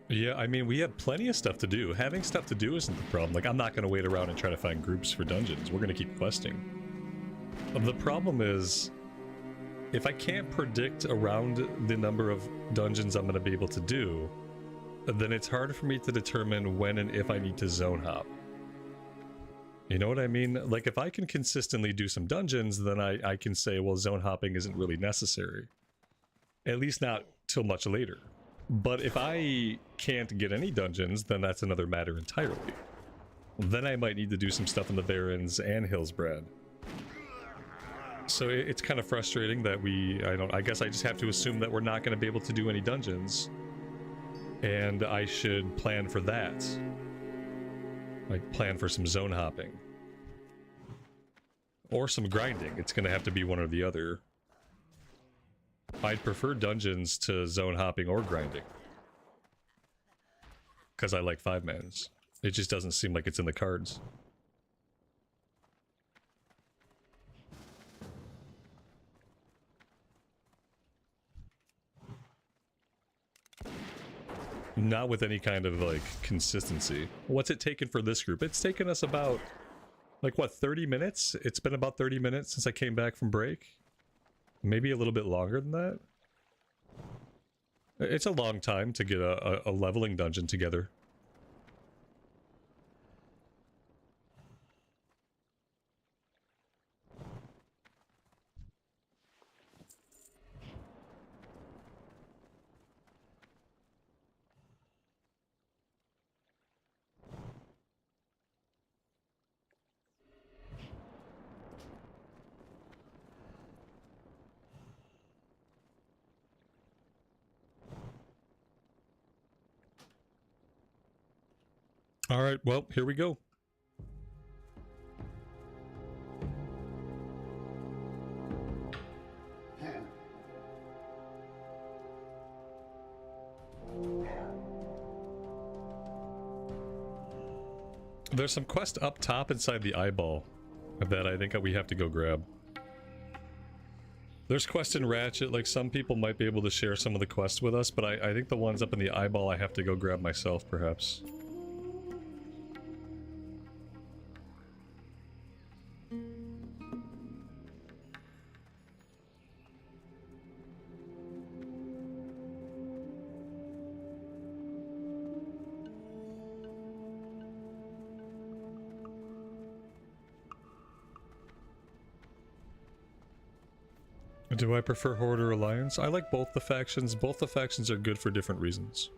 Yeah, I mean, we have plenty of stuff to do. Having stuff to do isn't the problem. Like, I'm not going to wait around and try to find groups for dungeons. We're going to keep questing. The problem is, if I can't predict around the number of dungeons I'm going to be able to do, then it's hard for me to determine when and if I need to zone hop. You know what I mean? Like, if I can consistently do some dungeons, then I can say, well, zone hopping isn't really necessary. At least not till much later. But if I can't get any dungeons, then that's another matter entirely. Then I might need to do some stuff in the Barrens and Hillsbrad. So it's kind of frustrating that I guess I just have to assume that we're not going to be able to do any dungeons. And I should plan for that. Like, plan for some zone hopping. Or some grinding. It's going to have to be one or the other. I'd prefer dungeons to zone hopping or grinding. Because I like 5-mans. It just doesn't seem like it's in the cards. Not with any kind of, like, consistency. What's it taken for this group? It's taken us about, like, what, 30 minutes? It's been about 30 minutes since I came back from break. Maybe a little bit longer than that. It's a long time to get a leveling dungeon together. All right, well, here we go. There's some quest up top inside the eyeball that I think we have to go grab. There's quests in Ratchet, like some people might be able to share some of the quests with us, but I think the ones up in the eyeball I have to go grab myself, perhaps. Do I prefer Horde or Alliance? I like both the factions. Both the factions are good for different reasons.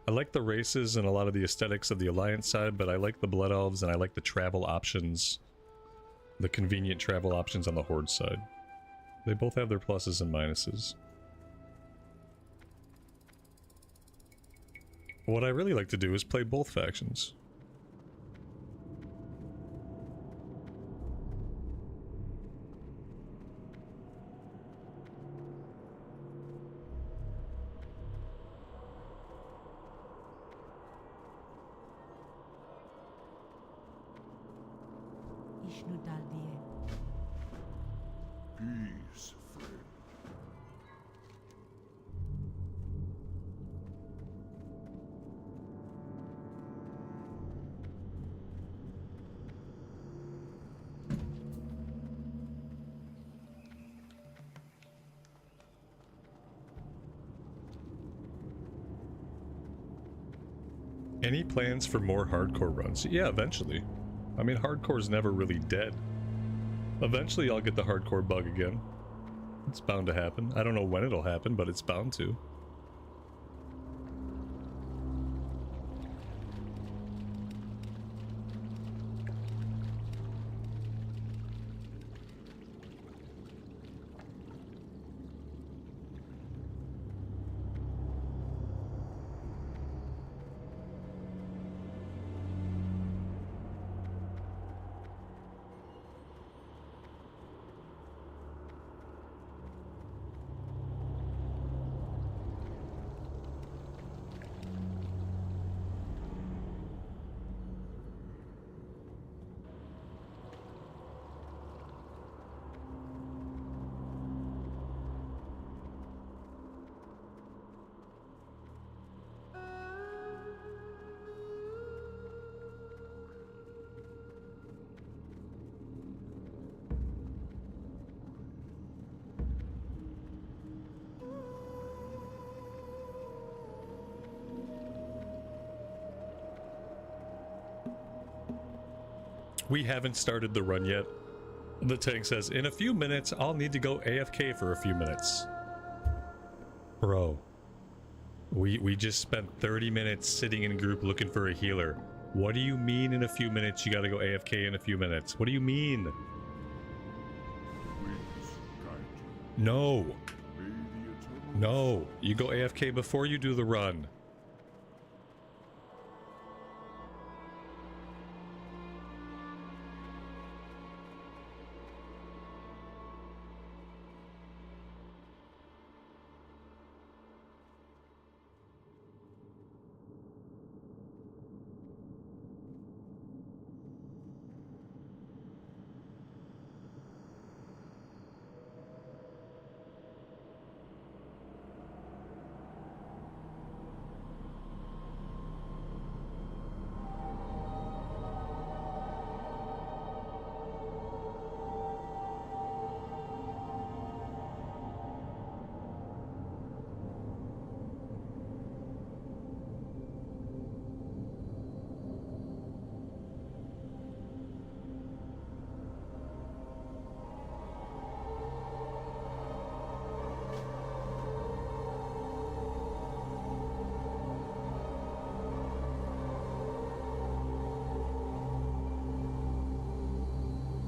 I like the races and a lot of the aesthetics of the Alliance side, but I like the Blood Elves and I like the travel options. The convenient travel options on the Horde side. They both have their pluses and minuses. What I really like to do is play both factions. Peace, friend. Any plans for more hardcore runs? Yeah, eventually. I mean, hardcore's never really dead. Eventually I'll get the hardcore bug again. It's bound to happen. I don't know when it'll happen, but it's bound to. We haven't started the run yet. The tank says, in a few minutes, I'll need to go AFK for a few minutes. Bro. We just spent 30 minutes sitting in group looking for a healer. What do you mean in a few minutes you gotta go AFK in a few minutes? What do you mean? No. No. You go AFK before you do the run.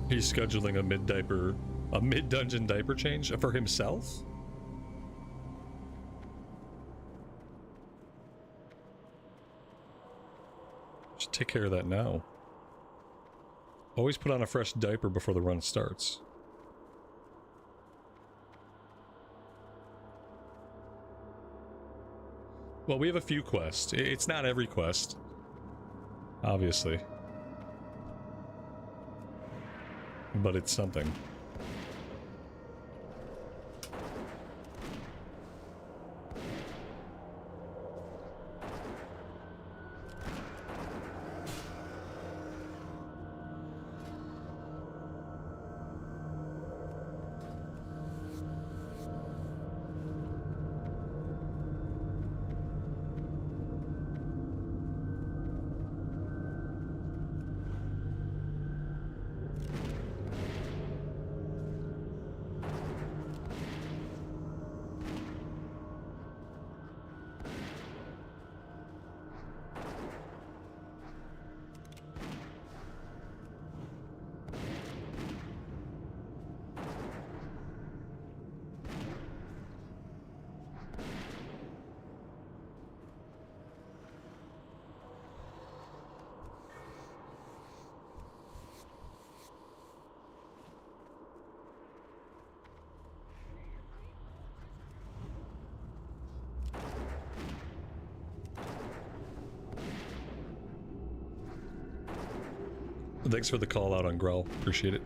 He's scheduling a mid-dungeon diaper change for himself? Should take care of that now. Always put on a fresh diaper before the run starts. Well, we have a few quests. It's not every quest, obviously. But it's something. Thanks for the call out on Growl. Appreciate it.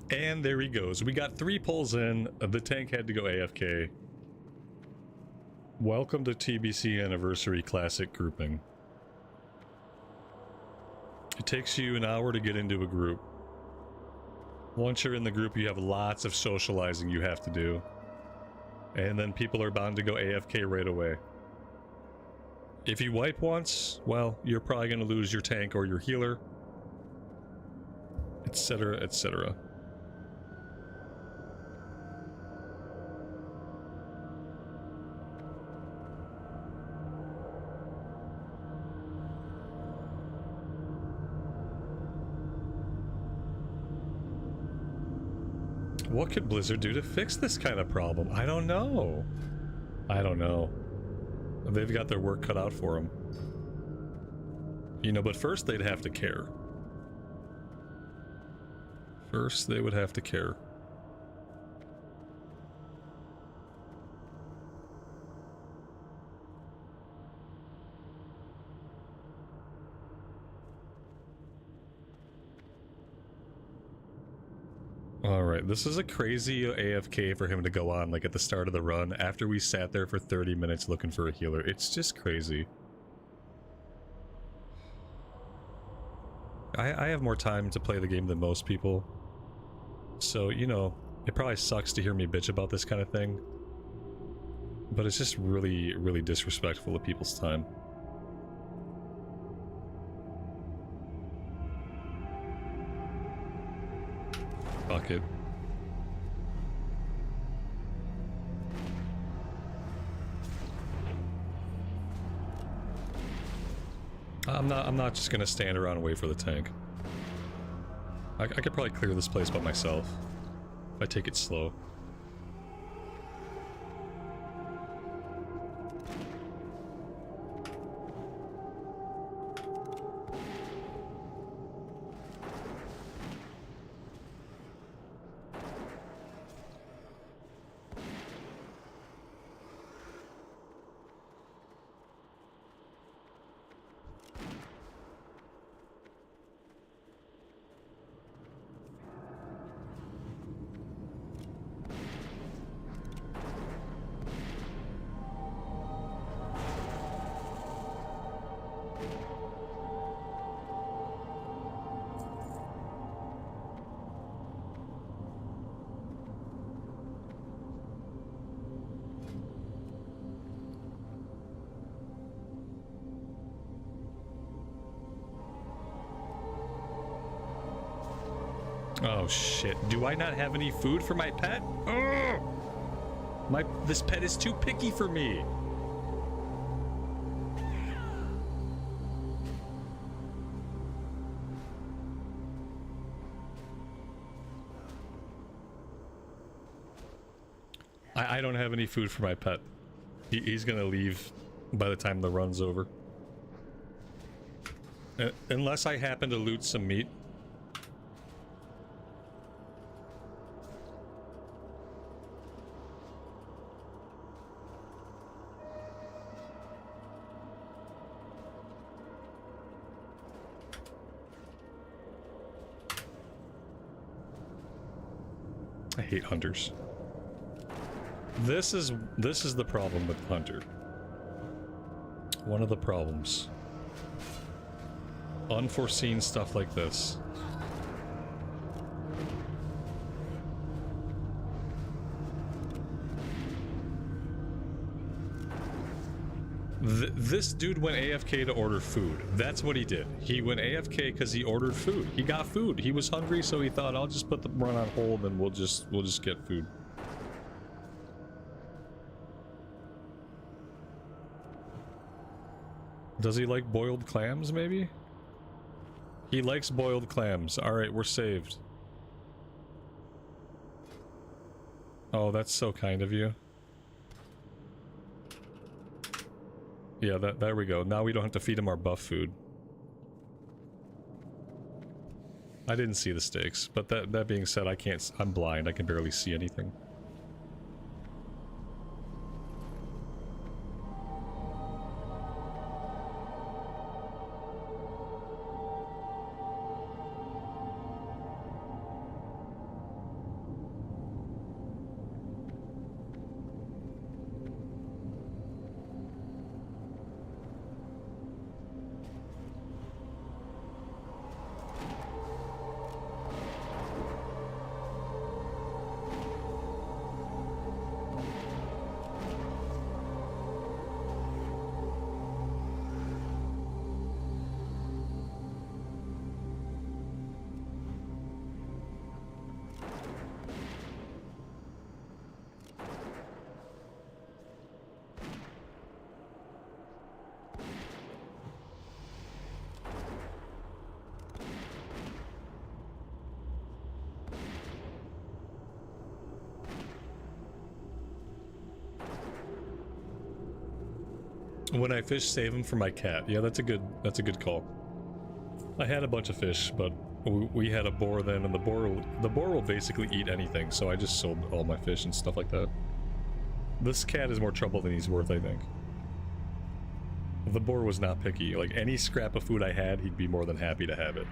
And there he goes. We got 3 pulls in. The tank had to go AFK. Welcome to TBC Anniversary Classic Grouping. It takes you an hour to get into a group. Once you're in the group, you have lots of socializing you have to do. And then people are bound to go AFK right away. If you wipe once, well, you're probably going to lose your tank or your healer, etc., etc. What could Blizzard do to fix this kind of problem? I don't know. I don't know. They've got their work cut out for them. You know, but first they'd have to care. First they would have to care. Alright, this is a crazy AFK for him to go on, like at the start of the run, after we sat there for 30 minutes looking for a healer. It's just crazy. I have more time to play the game than most people. So, you know, it probably sucks to hear me bitch about this kind of thing. But it's just really, really disrespectful of people's time. Fuck it. I'm not just gonna stand around and wait for the tank. I could probably clear this place by myself if I take it slow. Oh shit, do I not have any food for my pet? Ugh! This pet is too picky for me. I don't have any food for my pet. He's gonna leave by the time the run's over. Unless I happen to loot some meat. I hate hunters. This is the problem with Hunter. One of the problems. Unforeseen stuff like this. This dude went AFK to order food. That's what he did. He went AFK because he ordered food. He got food. He was hungry, so he thought, I'll just put the run on hold and we'll just get food. Does he like boiled clams, maybe? He likes boiled clams. Alright, we're saved. Oh, that's so kind of you. Yeah, there we go. Now we don't have to feed him our buff food. I didn't see the stakes, but that being said, I'm blind. I can barely see anything. When I fish, save them for my cat. Yeah, that's a good call. I had a bunch of fish, but we had a boar then, and the boar will basically eat anything, so I just sold all my fish and stuff like that. This cat is more trouble than he's worth, I think. The boar was not picky. Like, any scrap of food I had, he'd be more than happy to have it.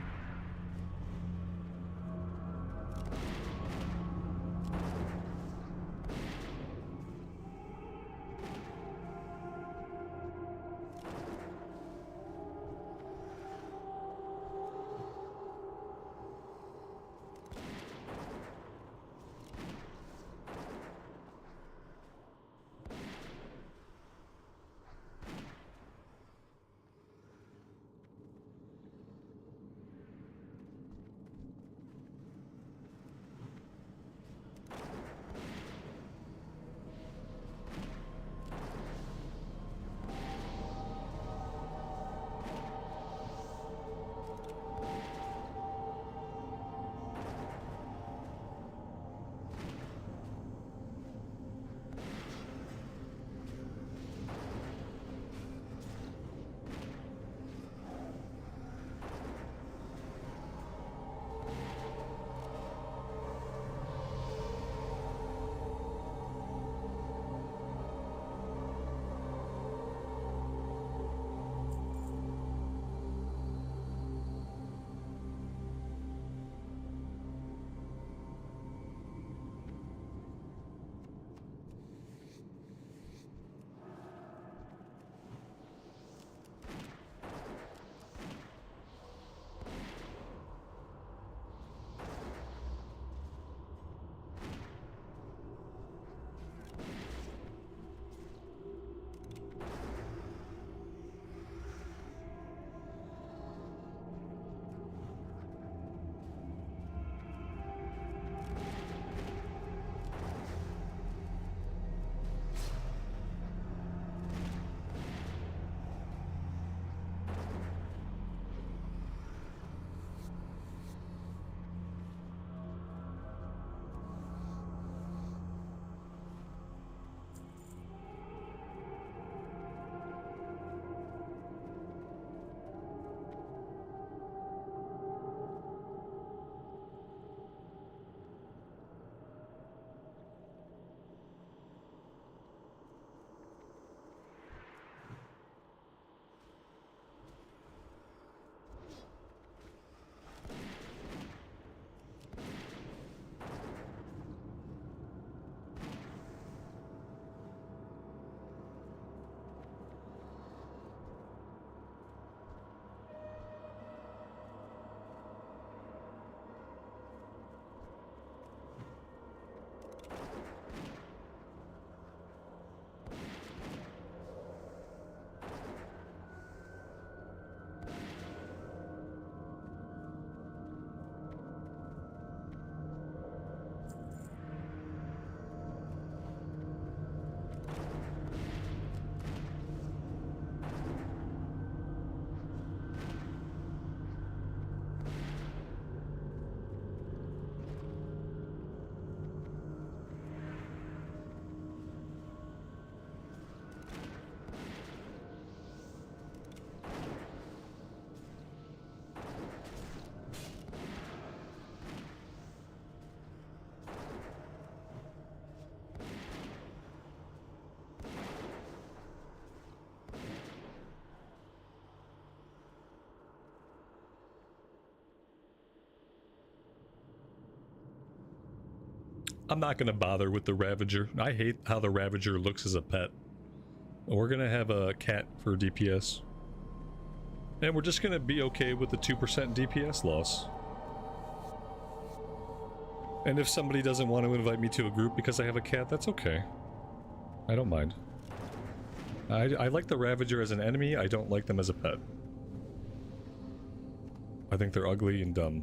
I'm not going to bother with the Ravager. I hate how the Ravager looks as a pet. We're going to have a cat for DPS. And we're just going to be okay with the 2% DPS loss. And if somebody doesn't want to invite me to a group because I have a cat, that's okay. I don't mind. I like the Ravager as an enemy, I don't like them as a pet. I think they're ugly and dumb.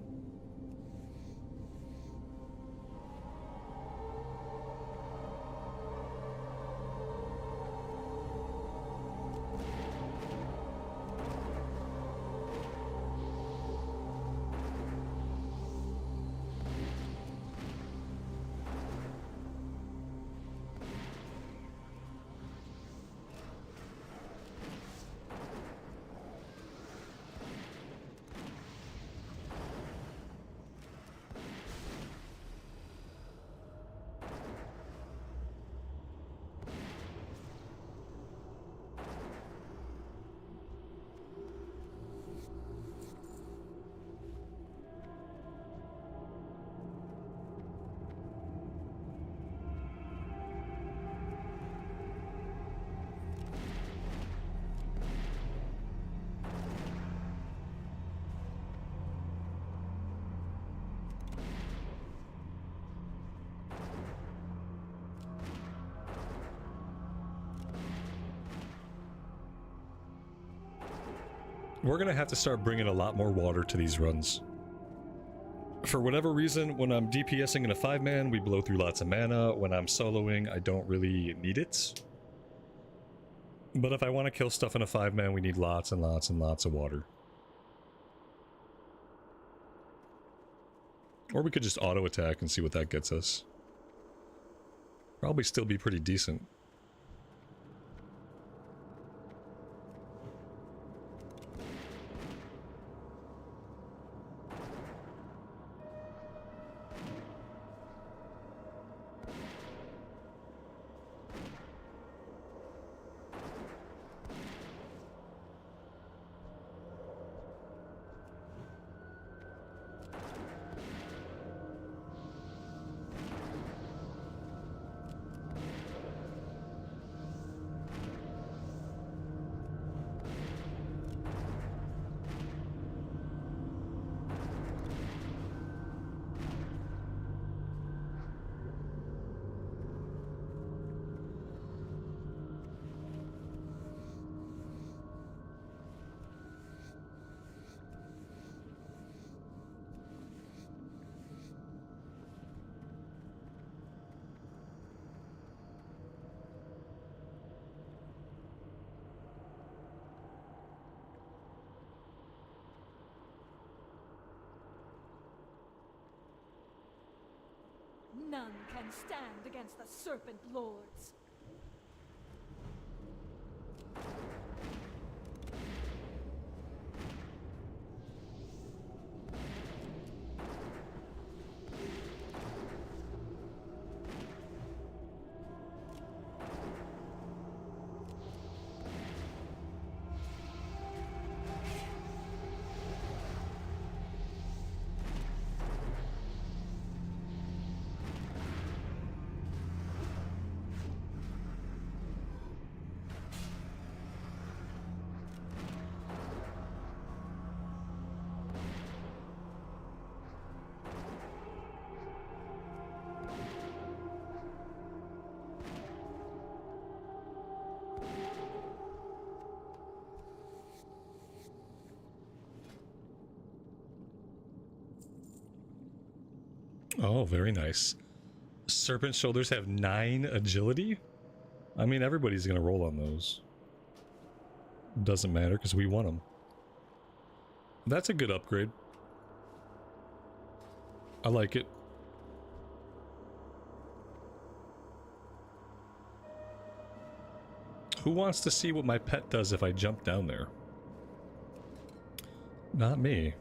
We're gonna have to start bringing a lot more water to these runs. For whatever reason, when I'm DPSing in a 5-man, we blow through lots of mana. When I'm soloing, I don't really need it. But if I want to kill stuff in a 5-man, we need lots and lots and lots of water. Or we could just auto-attack and see what that gets us. Probably still be pretty decent. None can stand against the Serpent Lords. Oh, very nice. Serpent Shoulders have 9 agility? I mean, everybody's gonna roll on those. Doesn't matter, because we want them. That's a good upgrade. I like it. Who wants to see what my pet does if I jump down there? Not me.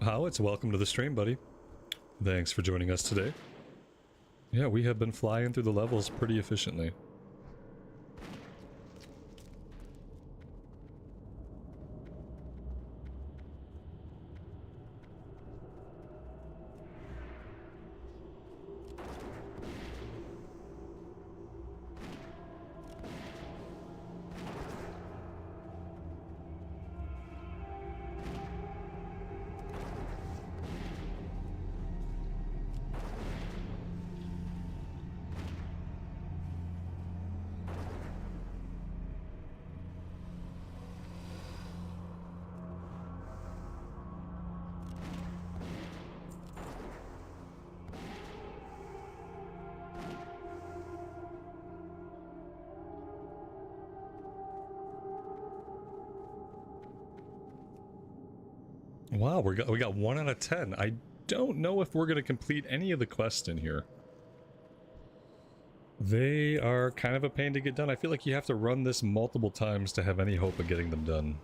Howitz, welcome to the stream, buddy. Thanks for joining us today. Yeah, we have been flying through the levels pretty efficiently. Wow, we got 1 out of 10. I don't know if we're going to complete any of the quests in here. They are kind of a pain to get done. I feel like you have to run this multiple times to have any hope of getting them done.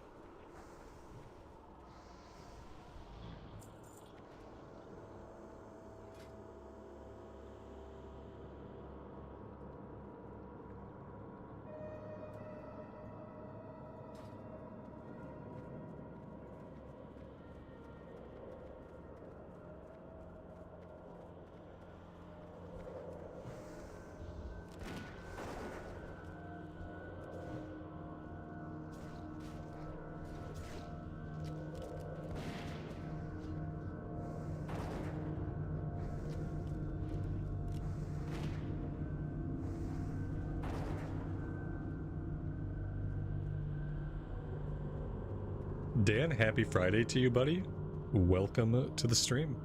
Dan, happy Friday to you, buddy. Welcome to the stream.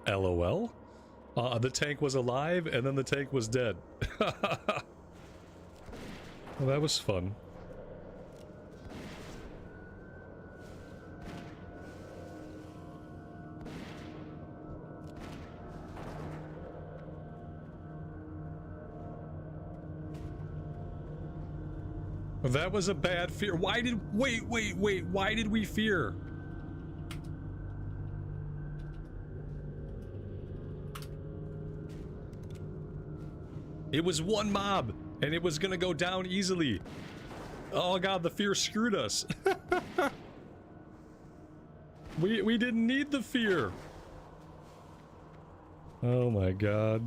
LOL. The tank was alive and then the tank was dead. Well, that was fun. That was a bad fear. Why did... Wait. Why did we fear? It was one mob, and it was gonna go down easily. Oh god, the fear screwed us. We didn't need the fear. Oh my god.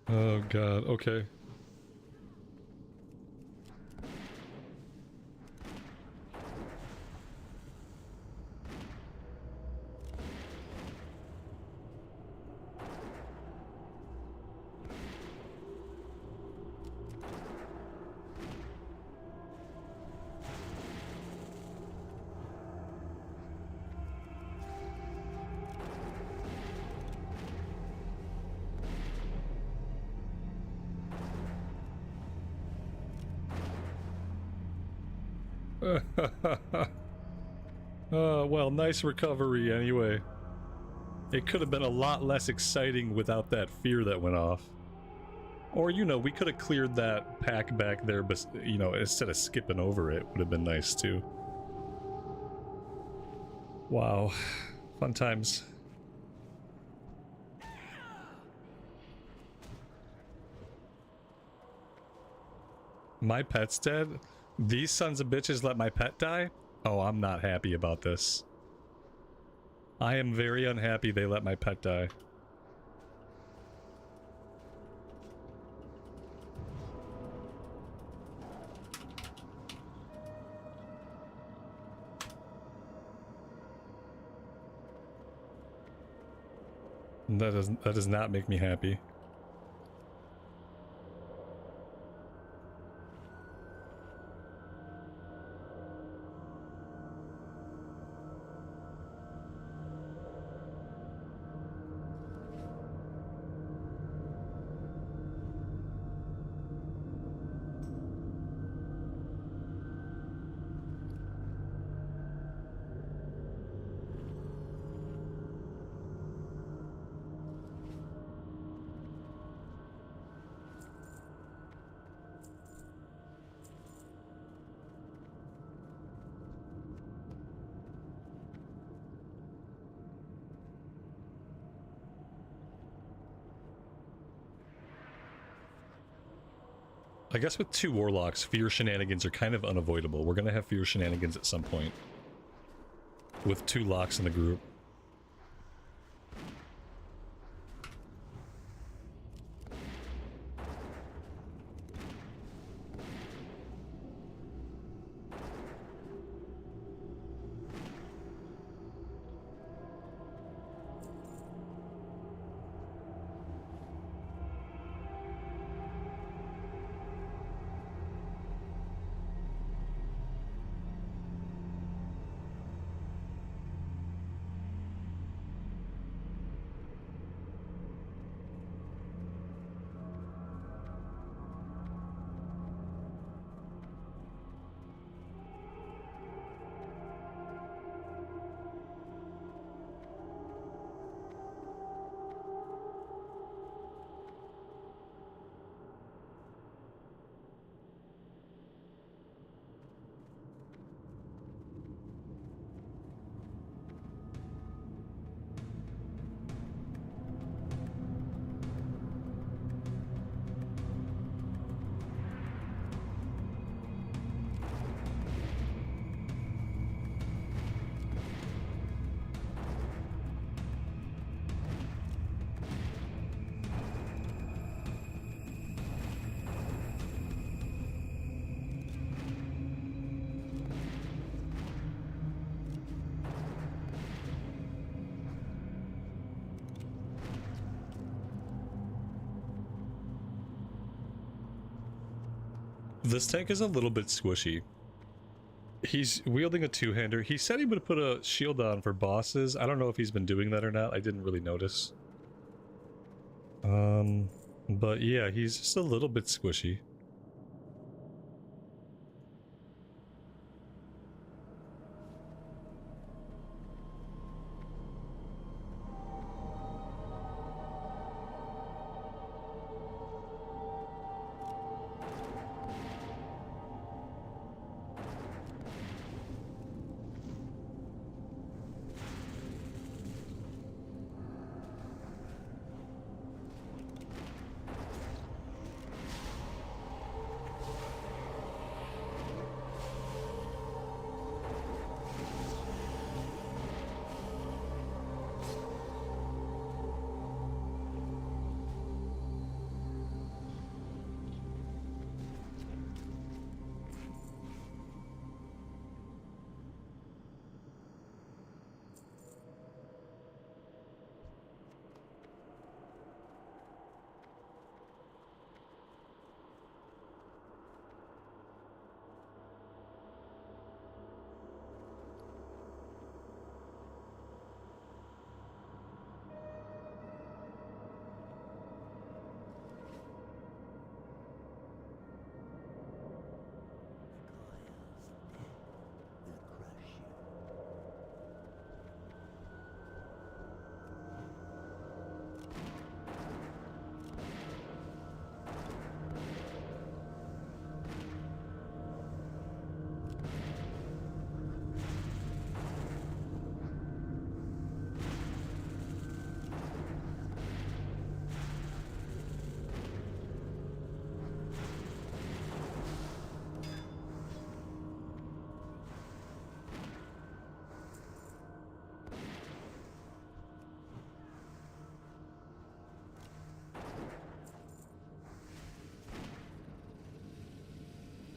Oh god, okay. Well, nice recovery anyway. It could have been a lot less exciting without that fear that went off. Or, you know, we could have cleared that pack back there, but, you know, instead of skipping over it, would have been nice too. Wow. Fun times. My pet's dead? These sons of bitches let my pet die? Oh, I'm not happy about this. I am very unhappy they let my pet die. That does not make me happy. I guess with 2 warlocks, fear shenanigans are kind of unavoidable. We're gonna have fear shenanigans at some point. With 2 locks in the group. This tank is a little bit squishy. He's wielding a 2-hander. He said he would put a shield on for bosses. I don't know if he's been doing that or not. I didn't really notice. But yeah, he's just a little bit squishy.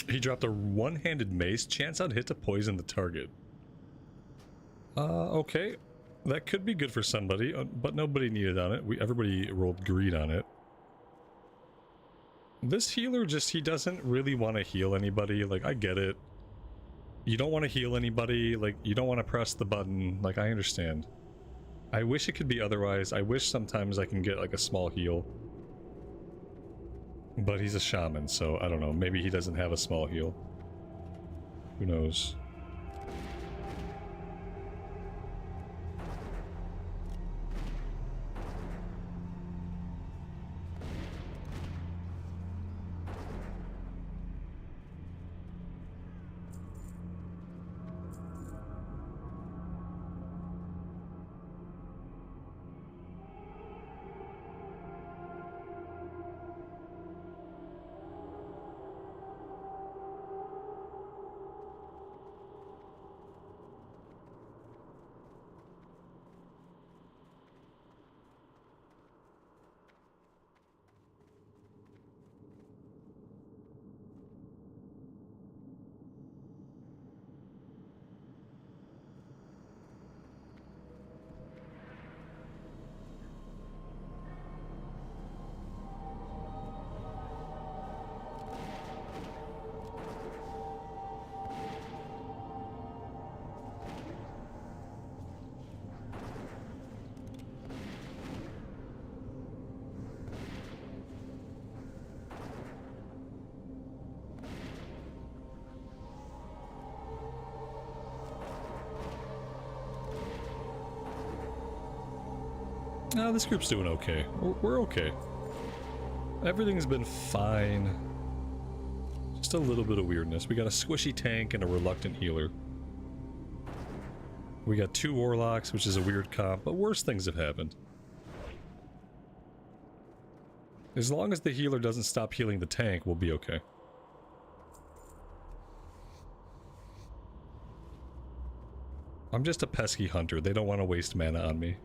He dropped a one-handed mace. Chance on hit to poison the target. Okay. That could be good for somebody, but nobody needed on it. Everybody rolled greed on it. This healer he doesn't really want to heal anybody. Like, I get it. You don't want to heal anybody. Like, you don't want to press the button. Like, I understand. I wish it could be otherwise. I wish sometimes I can get, like, a small heal. But he's a shaman, so I don't know. Maybe he doesn't have a small heal. Who knows? No, this group's doing okay. We're okay. Everything's been fine. Just a little bit of weirdness. We got a squishy tank and a reluctant healer. We got 2 warlocks, which is a weird comp, but worse things have happened. As long as the healer doesn't stop healing the tank, we'll be okay. I'm just a pesky hunter. They don't want to waste mana on me.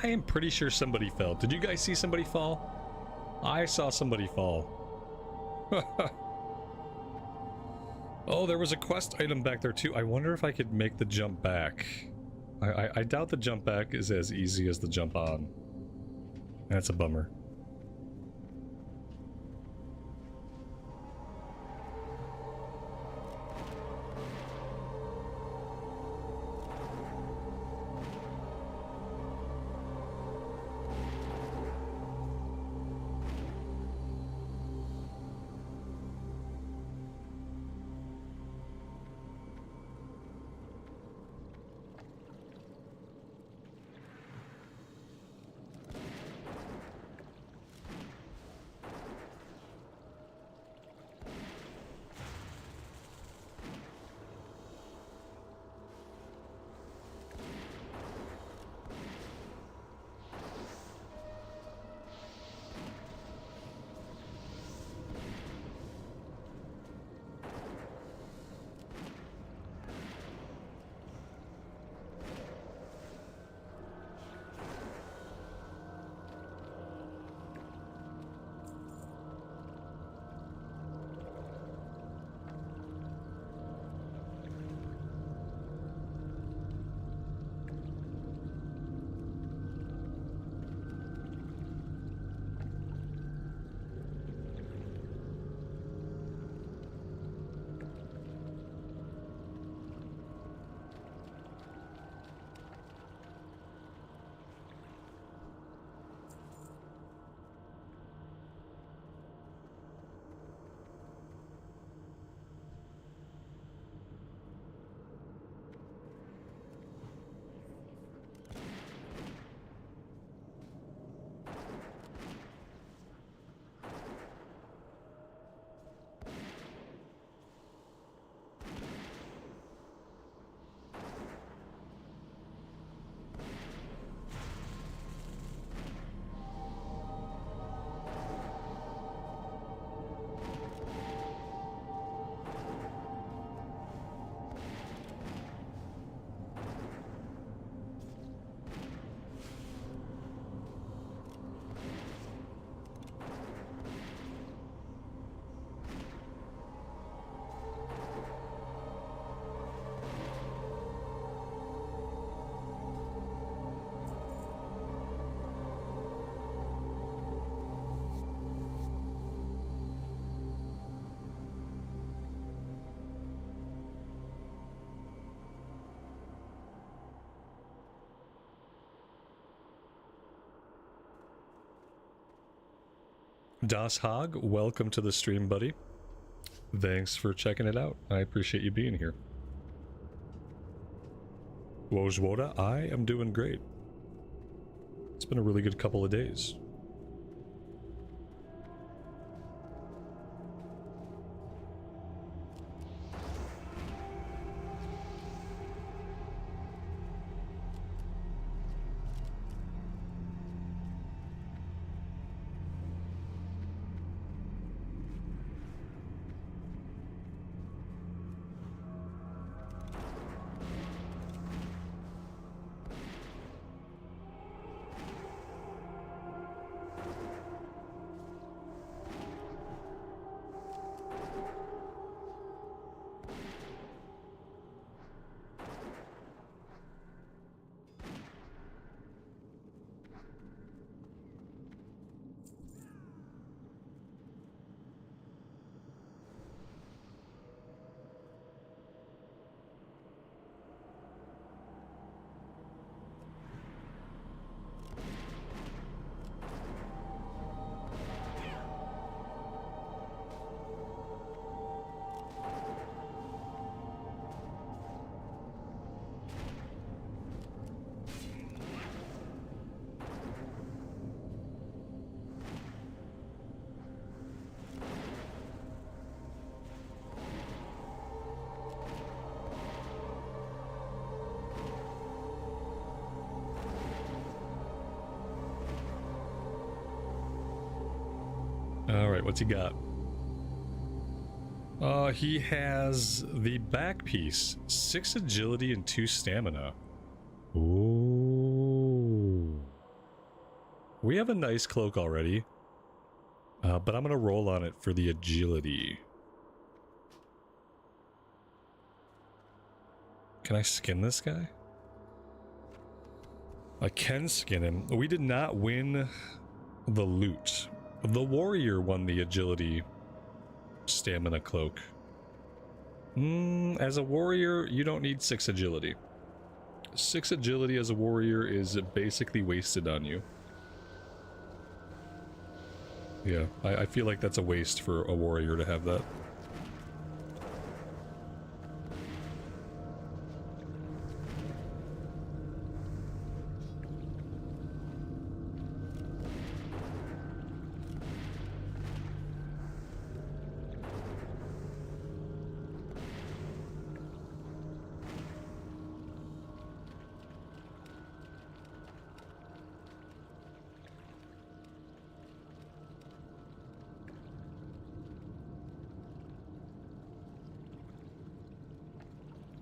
I am pretty sure somebody fell. Did you guys see somebody fall? I saw somebody fall. Oh, there was a quest item back there too. I wonder if I could make the jump back. I doubt the jump back is as easy as the jump on. That's a bummer. Das Hog, welcome to the stream, buddy. Thanks for checking it out. I appreciate you being here. Wojwoda, I am doing great. It's been a really good couple of days. Alright, what's he got? He has the back piece. 6 agility and 2 stamina. Ooh. We have a nice cloak already. But I'm gonna roll on it for the agility. Can I skin this guy? I can skin him. We did not win the loot. The warrior won the agility stamina cloak. As a warrior, you don't need 6 agility. 6 agility as a warrior is basically wasted on you. Yeah, I feel like that's a waste for a warrior to have that.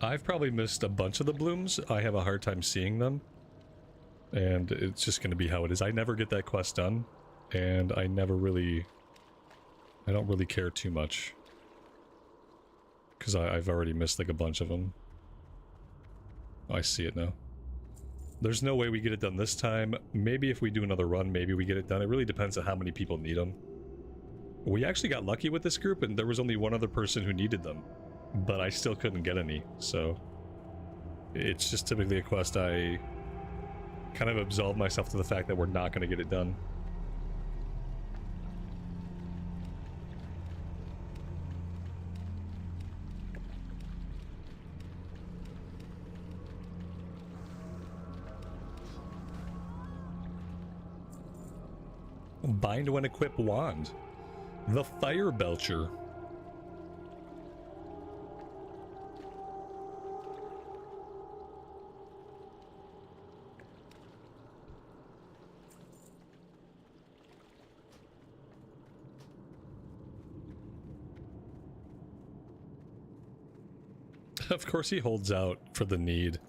I've probably missed a bunch of the blooms. I have a hard time seeing them. And it's just going to be how it is. I never get that quest done. And I don't really care too much. Because I've already missed like a bunch of them. I see it now. There's no way we get it done this time. Maybe if we do another run, maybe we get it done. It really depends on how many people need them. We actually got lucky with this group, and there was only one other person who needed them. But I still couldn't get any, so it's just typically a quest I kind of absolve myself to the fact that we're not going to get it done. Bind when equip wand. The Fire Belcher. Of course he holds out for the need.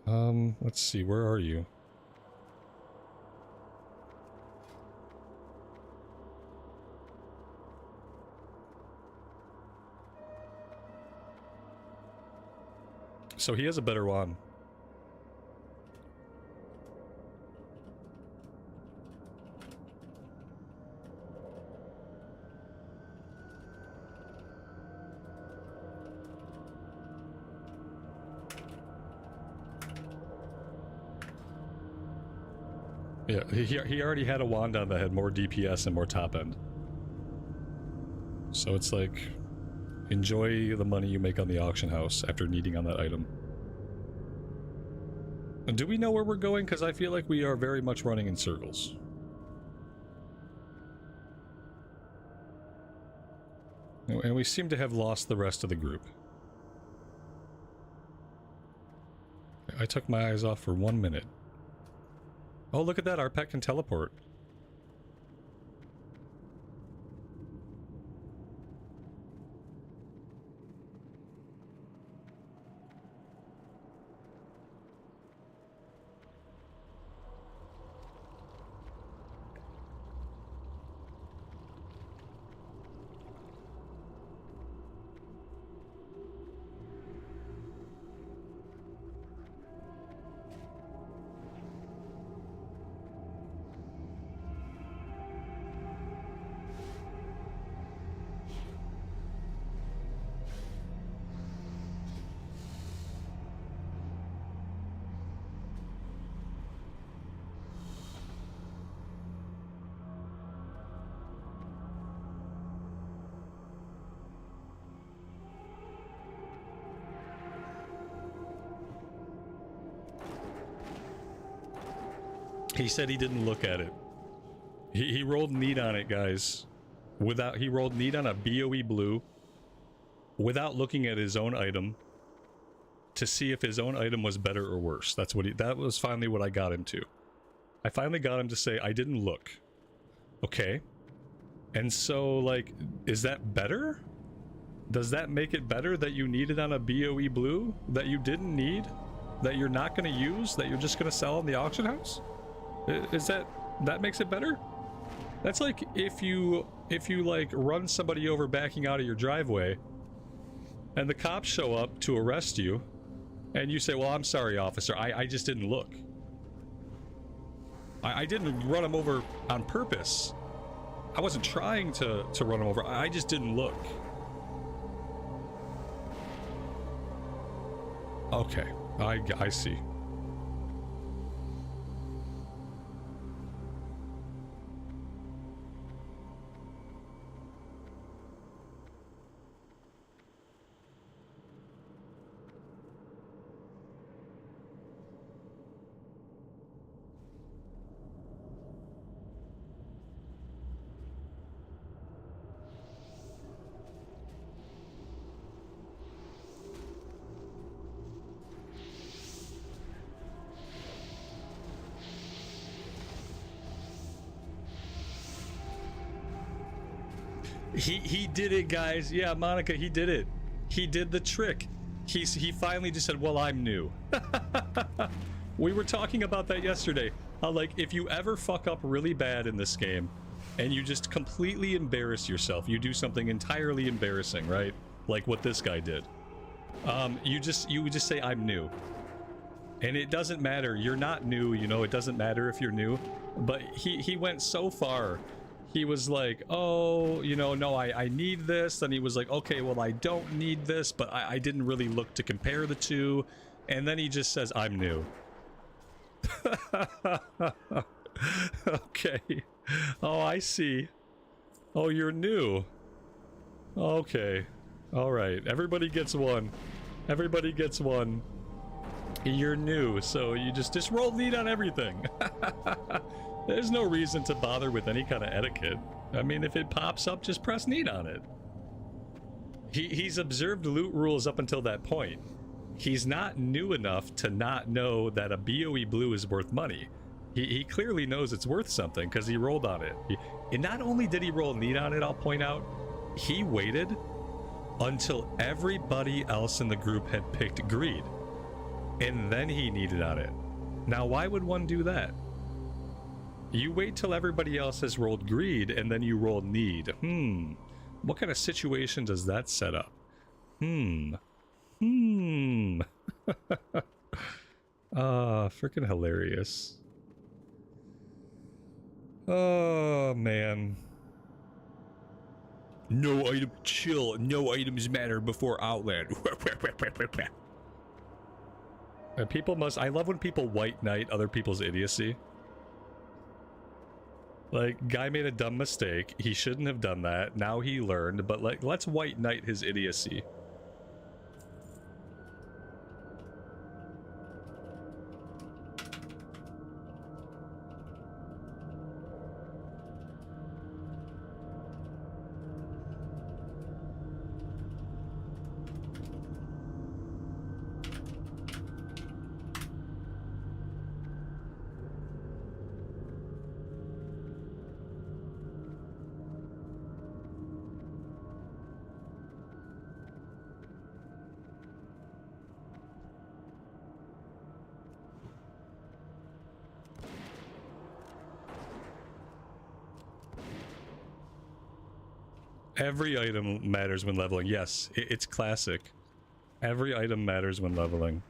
Let's see, where are you? So he has a better wand. Yeah, he already had a wand on that had more DPS and more top end. So it's like, enjoy the money you make on the auction house after needing on that item. And do we know where we're going? Because I feel like we are very much running in circles. And we seem to have lost the rest of the group. I took my eyes off for 1 minute. Oh, look at that, our pet can teleport. He said he didn't look at it. He rolled need on it, guys. He rolled need on a BOE blue without looking at his own item to see if his own item was better or worse. That was finally what I got him to. I finally got him to say, I didn't look. Okay. And so, like, is that better? Does that make it better that you needed on a BOE blue that you didn't need? That you're not going to use? That you're just going to sell in the auction house? Is that makes it better? That's like if you like run somebody over backing out of your driveway and the cops show up to arrest you and you say, well, I'm sorry, officer, I just didn't look. I didn't run him over on purpose. I wasn't trying to run him over. I just didn't look. Okay, I see. He did it, guys. Yeah, Monica, he did it. He did the trick. He finally just said, well, I'm new. We were talking about that yesterday. How, like, if you ever fuck up really bad in this game and you just completely embarrass yourself, you do something entirely embarrassing, right? Like what this guy did. You would just say, I'm new. And it doesn't matter. You're not new, you know, it doesn't matter if you're new. But he went so far. He was like, oh, you know, no, I need this. Then he was like, okay, well, I don't need this, but I didn't really look to compare the two. And then he just says, I'm new. Okay. Oh, I see. Oh, you're new. Okay. All right. Everybody gets one. Everybody gets one. You're new, so you just roll neat on everything. There's no reason to bother with any kind of etiquette. I mean, if it pops up, just press neat on it. He's observed loot rules up until that point. He's not new enough to not know that a BOE blue is worth money. He clearly knows it's worth something because he rolled on it. And not only did he roll neat on it, I'll point out, he waited until everybody else in the group had picked greed. And then he needed on it. Now, why would one do that? You wait till everybody else has rolled greed, and then you roll need. What kind of situation does that set up? Freaking hilarious. Oh, man. No item, chill. No items matter before Outland. People must, I love when people white knight other people's idiocy. Like, guy made a dumb mistake. He shouldn't have done that. Now he learned, but like, let's white knight his idiocy. Every item matters when leveling. Yes, it's classic. Every item matters when leveling.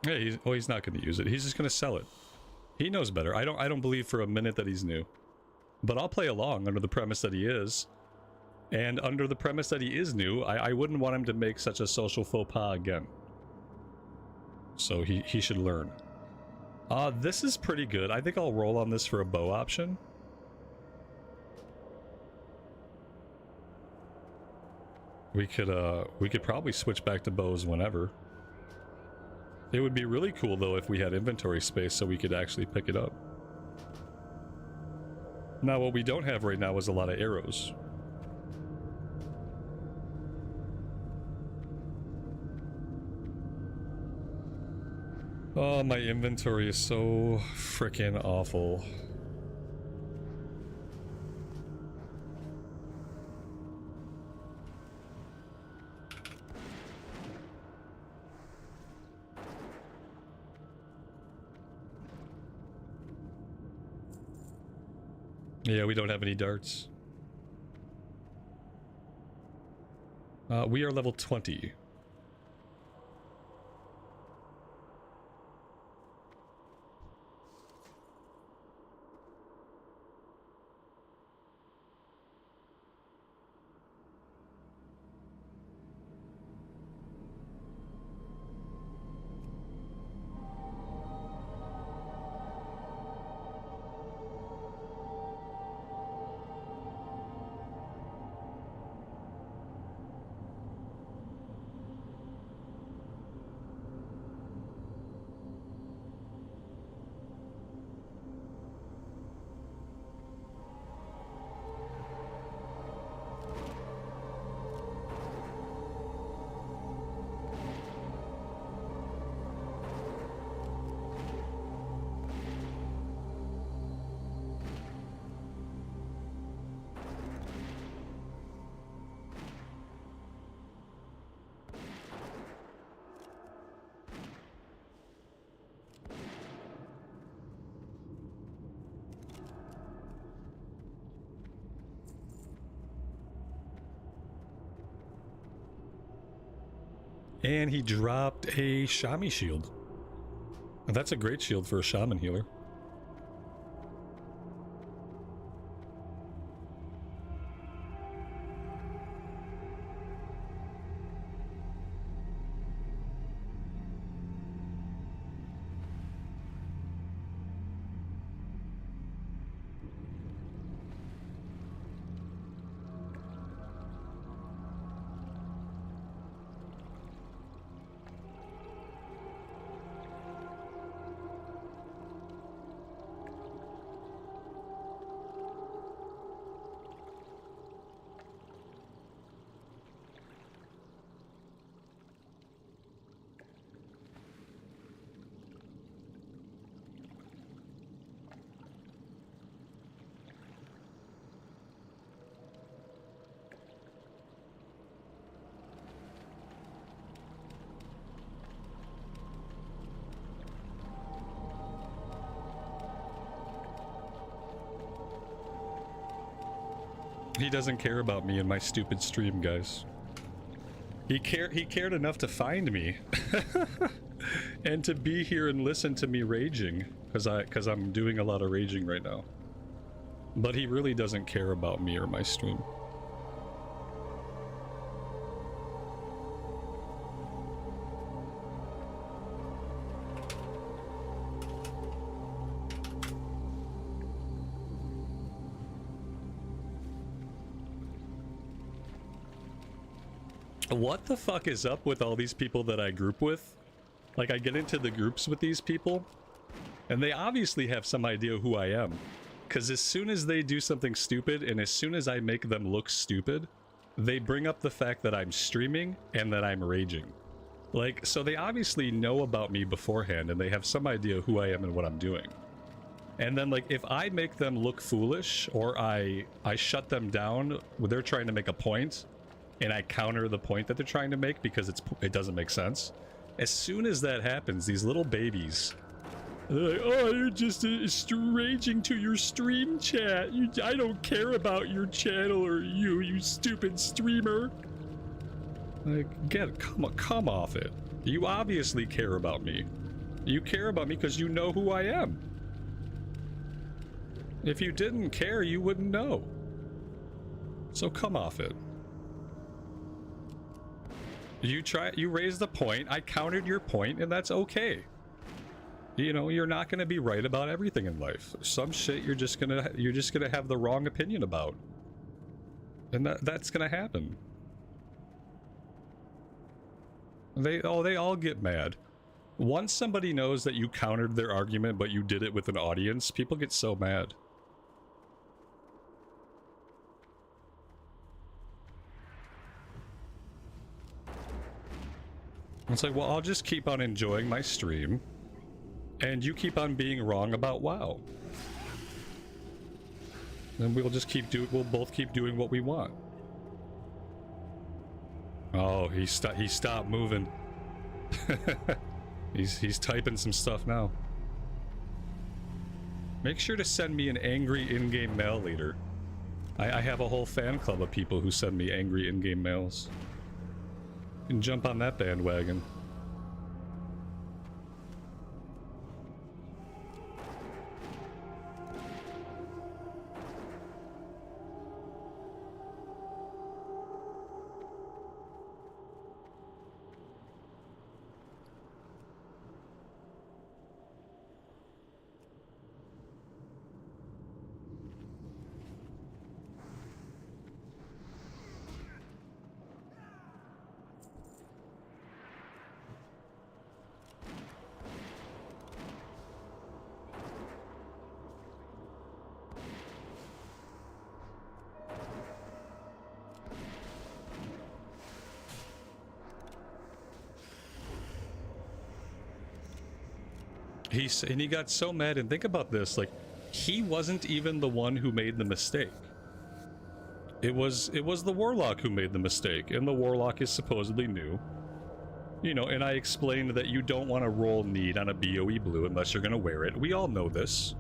Yeah, he's not going to use it. He's just going to sell it. He knows better. I don't believe for a minute that he's new. But I'll play along under the premise that he is. And under the premise that he is new, I wouldn't want him to make such a social faux pas again. So he should learn. This is pretty good. I think I'll roll on this for a bow option. We could probably switch back to bows whenever. It would be really cool though if we had inventory space so we could actually pick it up. Now what we don't have right now is a lot of arrows. Oh, my inventory is so freaking awful. Yeah, we don't have any darts. We are level 20. And he dropped a Shami shield. That's a great shield for a shaman healer. He doesn't care about me and my stupid stream, guys. He cared enough to find me and to be here and listen to me raging because I'm doing a lot of raging right now. But he really doesn't care about me or my stream. What the fuck is up with all these people that I group with? Like, I get into the groups with these people, and they obviously have some idea who I am. Because as soon as they do something stupid, and as soon as I make them look stupid, they bring up the fact that I'm streaming and that I'm raging. Like, so they obviously know about me beforehand, and they have some idea who I am and what I'm doing. And then, like, if I make them look foolish, or I shut them down when they're trying to make a point, and I counter the point that they're trying to make because it doesn't make sense. As soon as that happens, these little babies, they're like, oh, you're just raging to your stream chat. I don't care about your channel or you stupid streamer. Like, come off it. You obviously care about me. You care about me because you know who I am. If you didn't care, you wouldn't know. So come off it. You raised the point, I countered your point, and that's okay. You know, you're not gonna be right about everything in life. Some shit you're just gonna have the wrong opinion about. And that's gonna happen. They all get mad. Once somebody knows that you countered their argument, but you did it with an audience, people get so mad. It's like, well, I'll just keep on enjoying my stream, and you keep on being wrong about WoW. And we'll both keep doing what we want. Oh, he stopped moving. he's typing some stuff now. Make sure to send me an angry in-game mail leader. I have a whole fan club of people who send me angry in-game mails. You can jump on that bandwagon. And he got so mad, and think about this, like, he wasn't even the one who made the mistake. It was the Warlock who made the mistake, and the Warlock is supposedly new. You know, and I explained that you don't want to roll need on a BOE blue unless you're going to wear it. We all know this.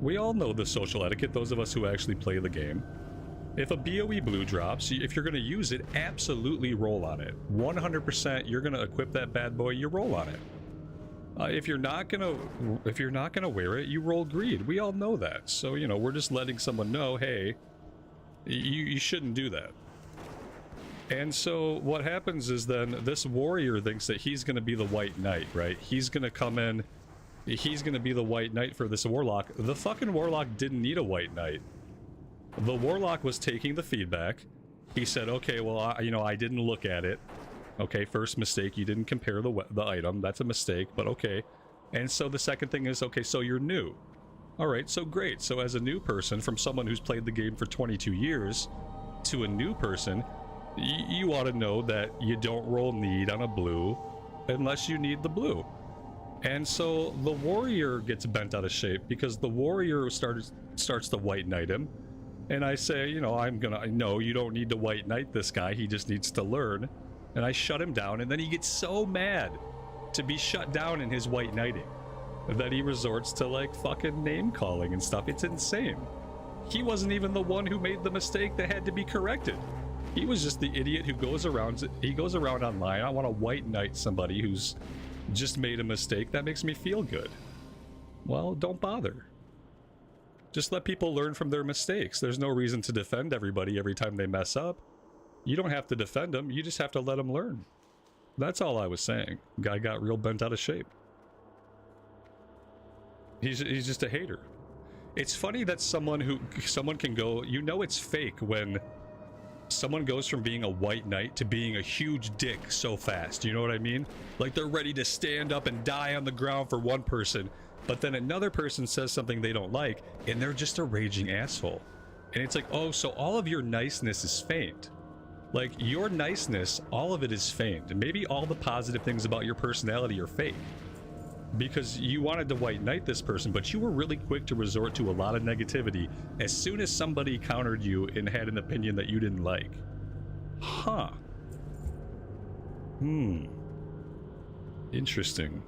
We all know the social etiquette, those of us who actually play the game. If a BOE blue drops, if you're going to use it, absolutely roll on it. 100% you're going to equip that bad boy, you roll on it. If you're not gonna wear it, you roll greed. We all know that. So, you know, we're just letting someone know, hey, you shouldn't do that. And so what happens is then this warrior thinks that he's gonna be the white knight, right? He's gonna come in, he's gonna be the white knight for this warlock. The fucking warlock didn't need a white knight. The warlock was taking the feedback. He said, okay, well, I didn't look at it. Okay, first mistake, you didn't compare the item. That's a mistake, but okay. And so the second thing is, okay, so you're new. All right, so great. So as a new person, from someone who's played the game for 22 years to a new person, you ought to know that you don't roll need on a blue unless you need the blue. And so the warrior gets bent out of shape because the warrior starts to white knight him. And I say, you know, no, you don't need to white knight this guy. He just needs to learn. And I shut him down, and then he gets so mad to be shut down in his white knighting that he resorts to, like, fucking name calling and stuff. It's insane. He wasn't even the one who made the mistake that had to be corrected. He was just the idiot who goes around online. I want to white knight somebody who's just made a mistake. That makes me feel good. Well, don't bother. Just let people learn from their mistakes. There's no reason to defend everybody every time they mess up. You don't have to defend them, you just have to let them learn. That's all I was saying. Guy got real bent out of shape. He's just a hater. It's funny that someone can go, you know it's fake when someone goes from being a white knight to being a huge dick so fast. You know what I mean? Like they're ready to stand up and die on the ground for one person, but then another person says something they don't like, and they're just a raging asshole. And it's like, oh, so all of your niceness is feigned. Like, your niceness, all of it is feigned. And maybe all the positive things about your personality are fake. Because you wanted to white knight this person, but you were really quick to resort to a lot of negativity as soon as somebody countered you and had an opinion that you didn't like. Huh. Interesting.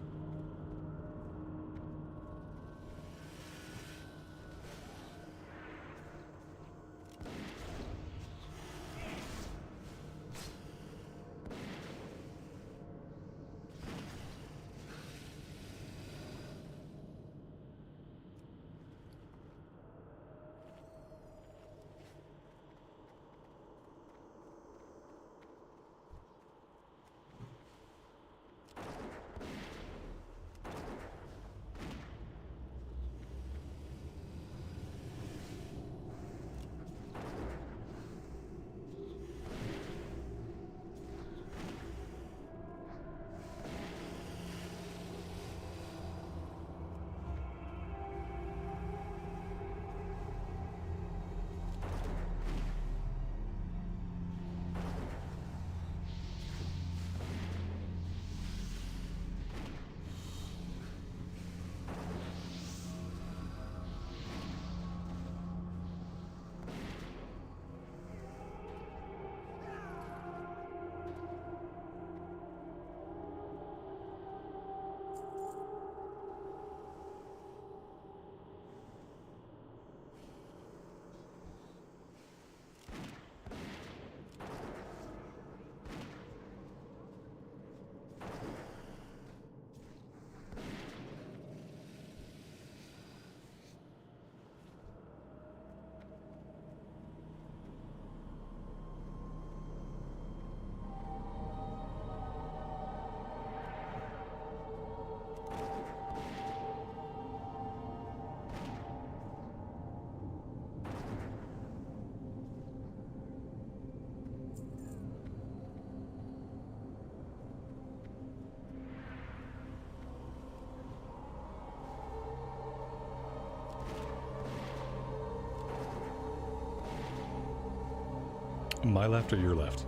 My left or your left?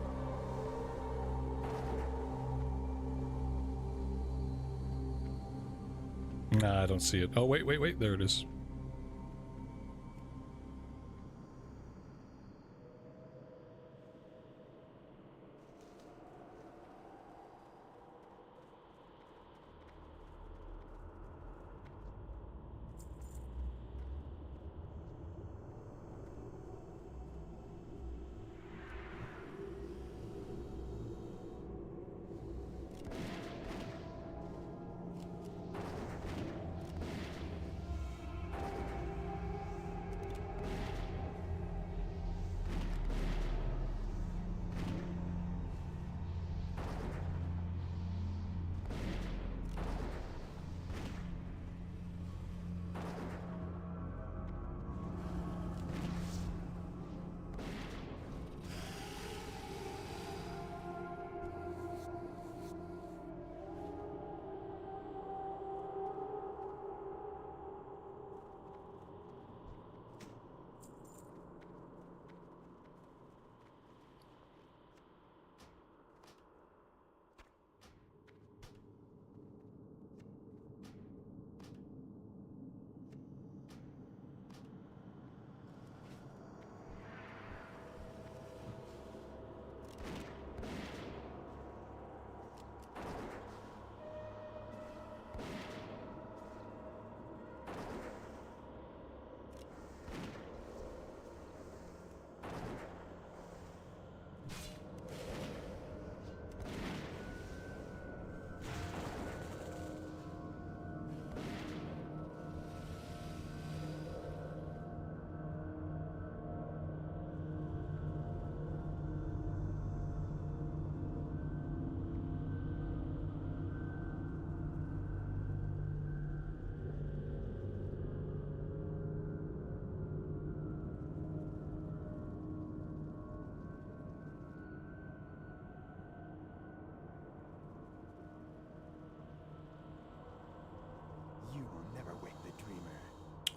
Nah, I don't see it. Oh, wait, wait, wait. There it is.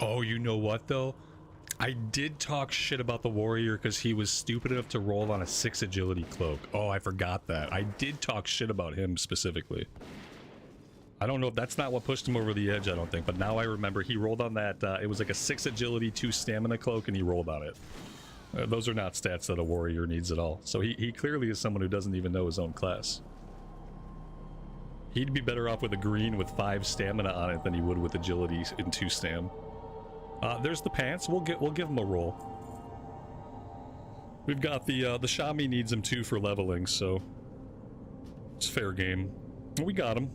Oh, you know what though? I did talk shit about the warrior because he was stupid enough to roll on a 6 agility cloak. Oh, I forgot that. I did talk shit about him specifically. I don't know if that's not what pushed him over the edge, I don't think, but now I remember he rolled on that, it was like a 6 agility, 2 stamina cloak, and he rolled on it. Those are not stats that a warrior needs at all. So he clearly is someone who doesn't even know his own class. He'd be better off with a green with 5 stamina on it than he would with agility and 2 stam. There's the pants. We'll give him a roll. We've got the Shami needs him too for leveling, so it's fair game. We got him.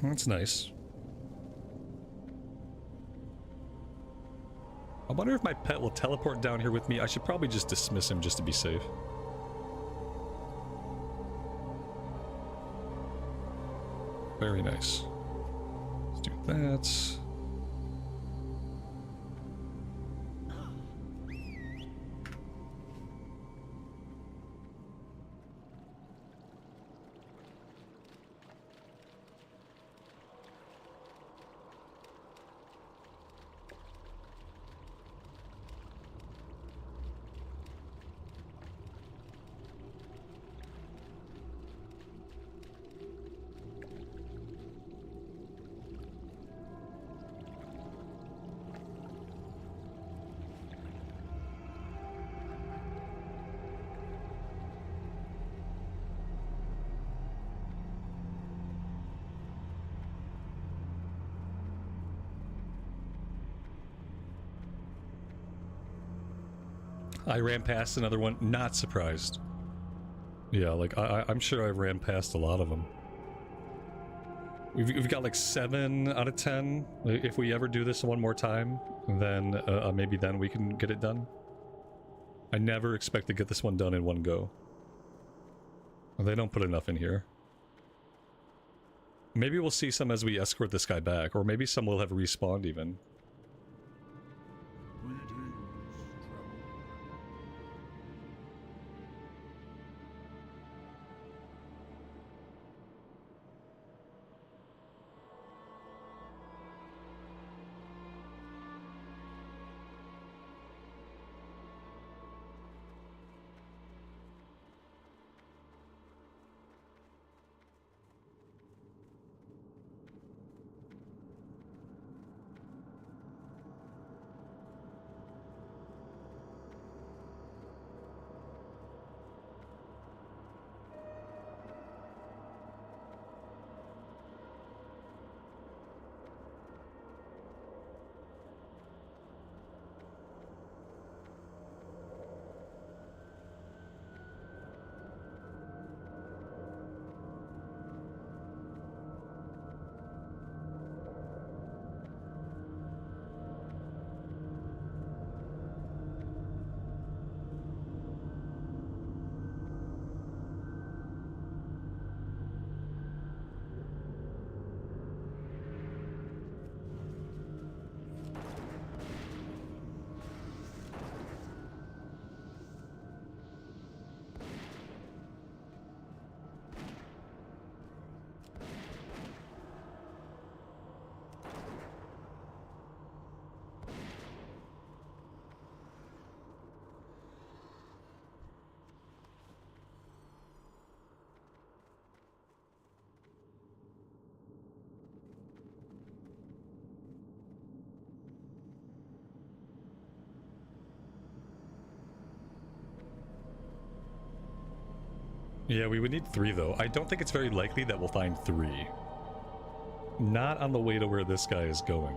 That's nice. I wonder if my pet will teleport down here with me. I should probably just dismiss him just to be safe. Very nice. Let's do that. I ran past another one, not surprised. Yeah, like, I'm sure I ran past a lot of them. We've got like 7 out of 10. If we ever do this one more time, then maybe then we can get it done. I never expect to get this one done in one go. They don't put enough in here. Maybe we'll see some as we escort this guy back, or maybe some will have respawned even. Yeah, we would need 3 though. I don't think it's very likely that we'll find 3. Not on the way to where this guy is going.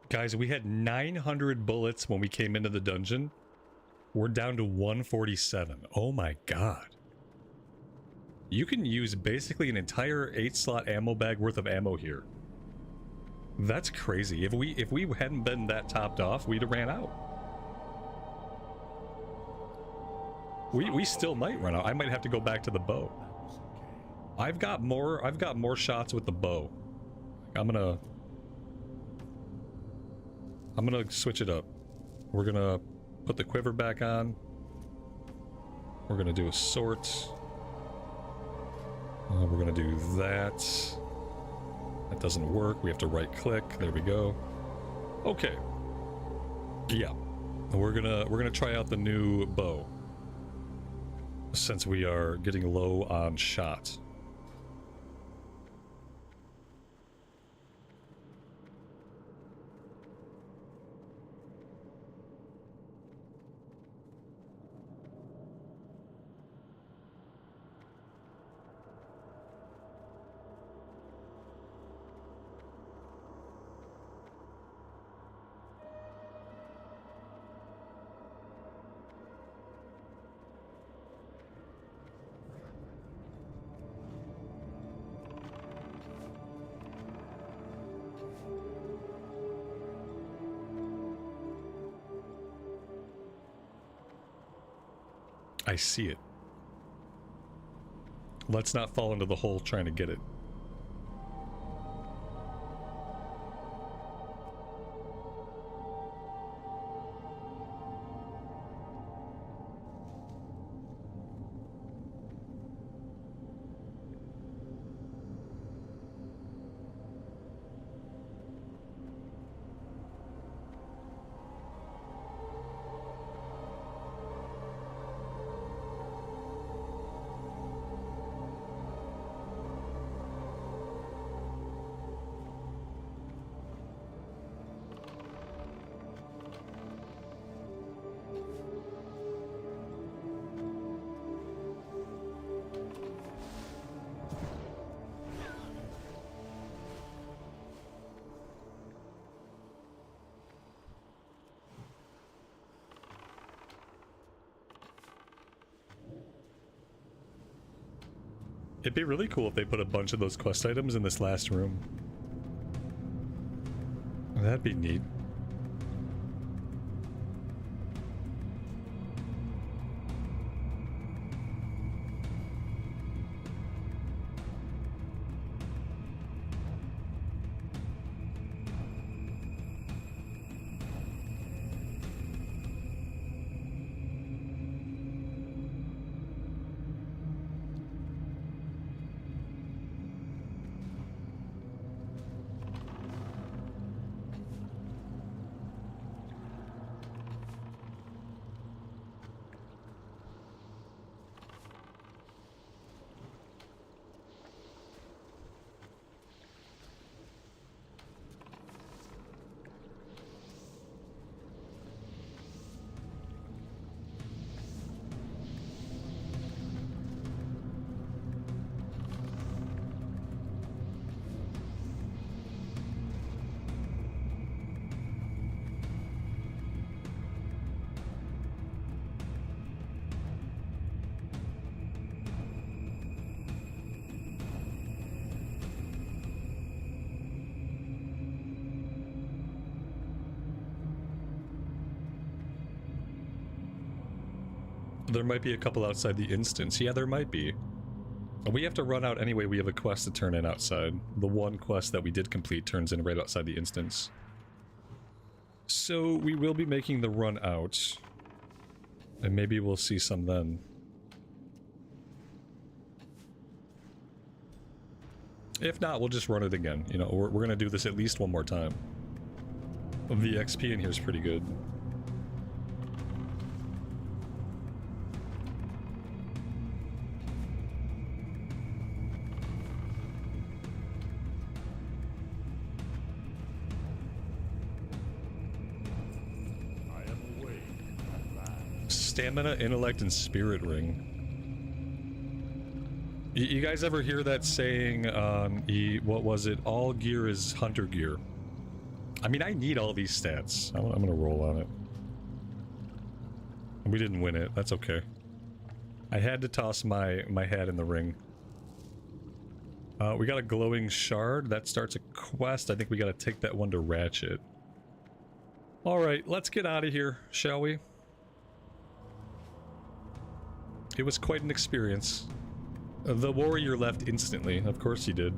Guys, we had 900 bullets when we came into the dungeon. We're down to 147. Oh my god. You can use basically an entire 8-slot ammo bag worth of ammo here. That's crazy. If we hadn't been that topped off, we'd have ran out. We still might run out. I might have to go back to the bow. I've got more shots with the bow. I'm gonna switch it up. We're gonna put the quiver back on. We're gonna do a sort. We're gonna do that. That doesn't work. We have to right click. There we go. Okay. Yeah. We're gonna try out the new bow. Since we are getting low on shot. I see it. Let's not fall into the hole trying to get it. It'd be really cool if they put a bunch of those quest items in this last room. That'd be neat. There might be a couple outside the instance. Yeah, there might be. We have to run out anyway. We have a quest to turn in outside. The one quest that we did complete turns in right outside the instance. So we will be making the run out. And maybe we'll see some then. If not, we'll just run it again. You know, we're gonna do this at least one more time. The XP in here is pretty good. Stamina, intellect, and spirit ring. You guys ever hear that saying on what was it? All gear is hunter gear. I mean, I need all these stats. I'm gonna roll on it. We didn't win it. That's okay. I had to toss my hat in the ring. We got a glowing shard. That starts a quest. I think we gotta take that one to Ratchet. Alright, let's get out of here, shall we? It was quite an experience. The warrior left instantly. Of course he did.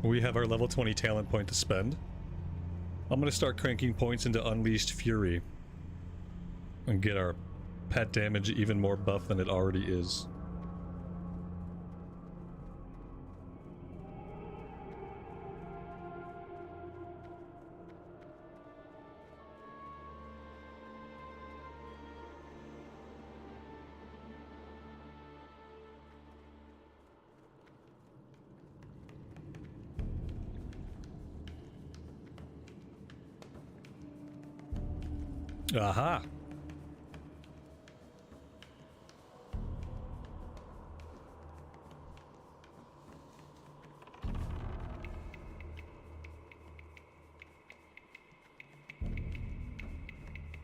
We have our level 20 talent point to spend. I'm gonna start cranking points into Unleashed Fury and get our pet damage even more buff than it already is. Aha!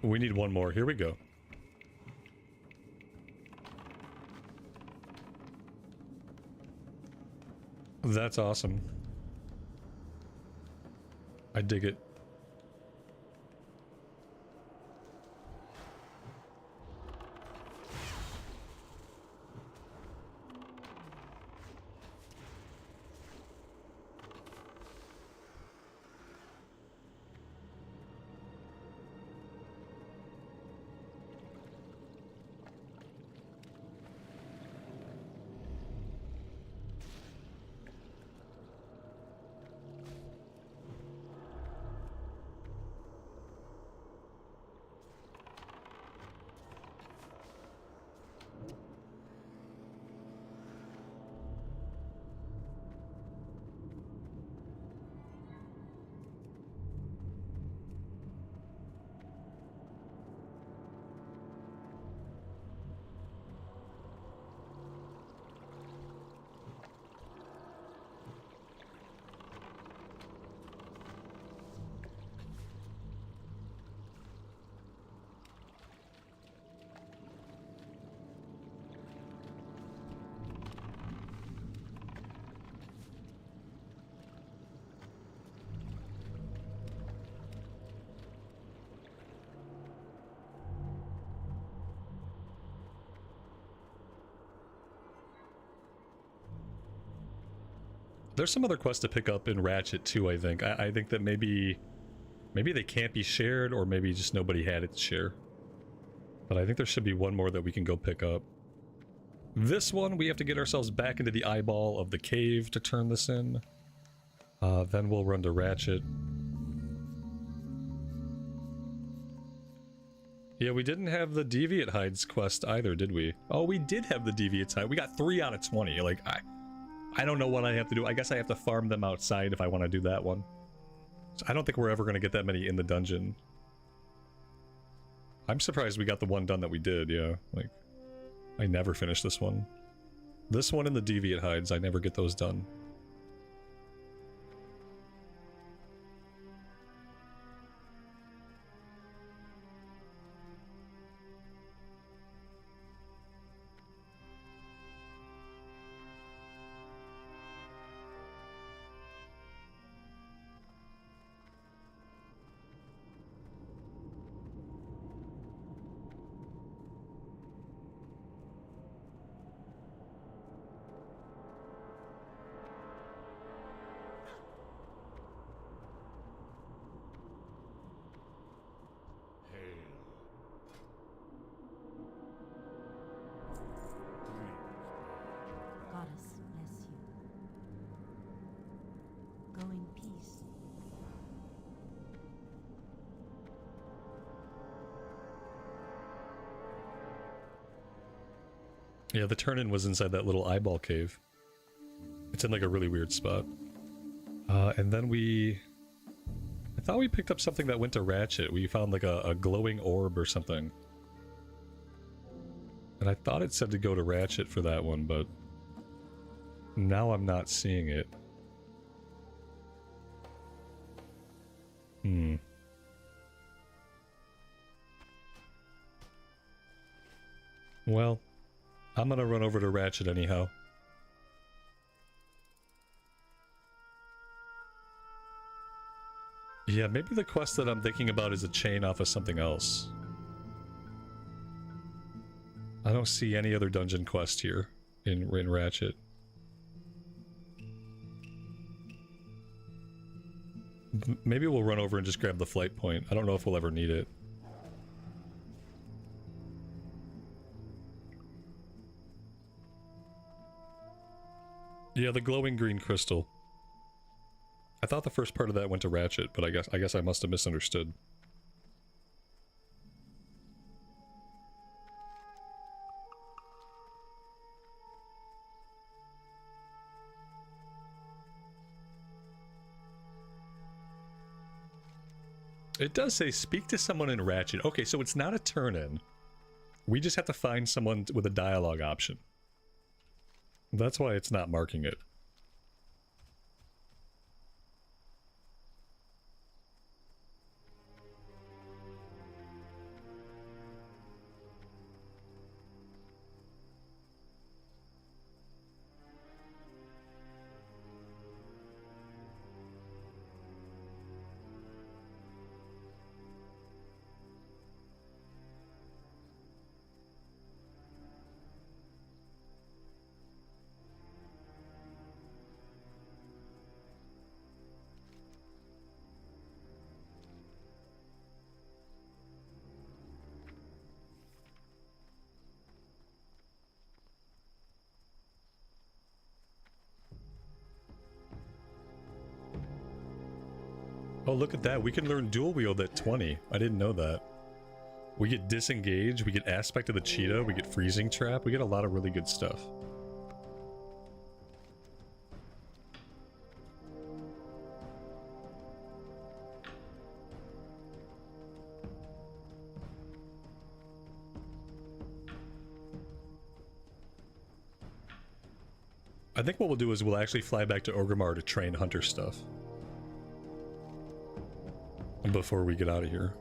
We need one more. Here we go. That's awesome. I dig it. There's some other quests to pick up in Ratchet too, I think. I think that maybe they can't be shared, or maybe just nobody had it to share. But I think there should be one more that we can go pick up. This one, we have to get ourselves back into the eyeball of the cave to turn this in. Then we'll run to Ratchet. Yeah, we didn't have the Deviate Hides quest either, did we? Oh, we did have the Deviate Hide. We got 3 out of 20. Like, I don't know what I have to do. I guess I have to farm them outside if I want to do that one. So I don't think we're ever going to get that many in the dungeon. I'm surprised we got the one done that we did, yeah. Like, I never finished this one. This one and the Deviate Hides, I never get those done. Yeah, the turn-in was inside that little eyeball cave. It's in like a really weird spot. And then I thought we picked up something that went to Ratchet. We found like a glowing orb or something. And I thought it said to go to Ratchet for that one, but now I'm not seeing it. Well, I'm gonna run over to Ratchet anyhow. Yeah, maybe the quest that I'm thinking about is a chain off of something else. I don't see any other dungeon quest here in Ratchet. Maybe we'll run over and just grab the flight point. I don't know if we'll ever need it. Yeah, the glowing green crystal. I thought the first part of that went to Ratchet, but I guess I must have misunderstood. It does say speak to someone in Ratchet. Okay, so it's not a turn-in. We just have to find someone with a dialogue option. That's why it's not marking it. Oh, look at that. We can learn dual wield at 20. I didn't know that. We get disengage, we get aspect of the cheetah, we get freezing trap, we get a lot of really good stuff. I think what we'll do is we'll actually fly back to Orgrimmar to train hunter stuff before we get out of here.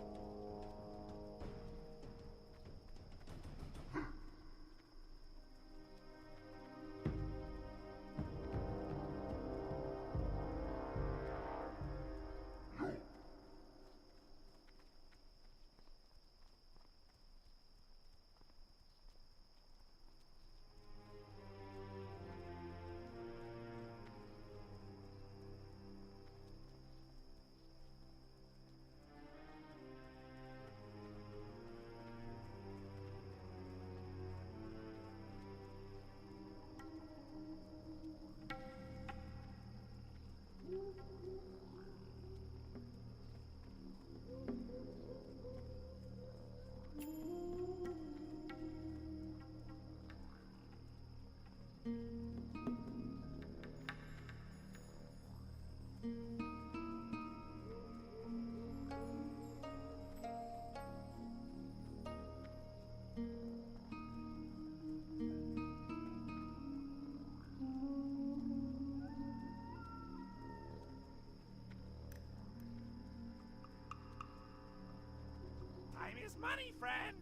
Money, friend.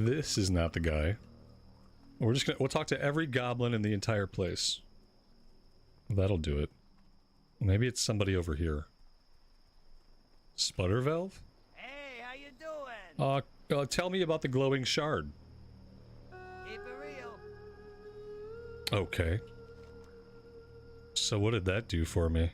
This is not the guy. We'll talk to every goblin in the entire place. That'll do it. Maybe it's somebody over here. Sputter Valve? Hey, how you doing? Tell me about the glowing shard. Keep it real. Okay. So what did that do for me?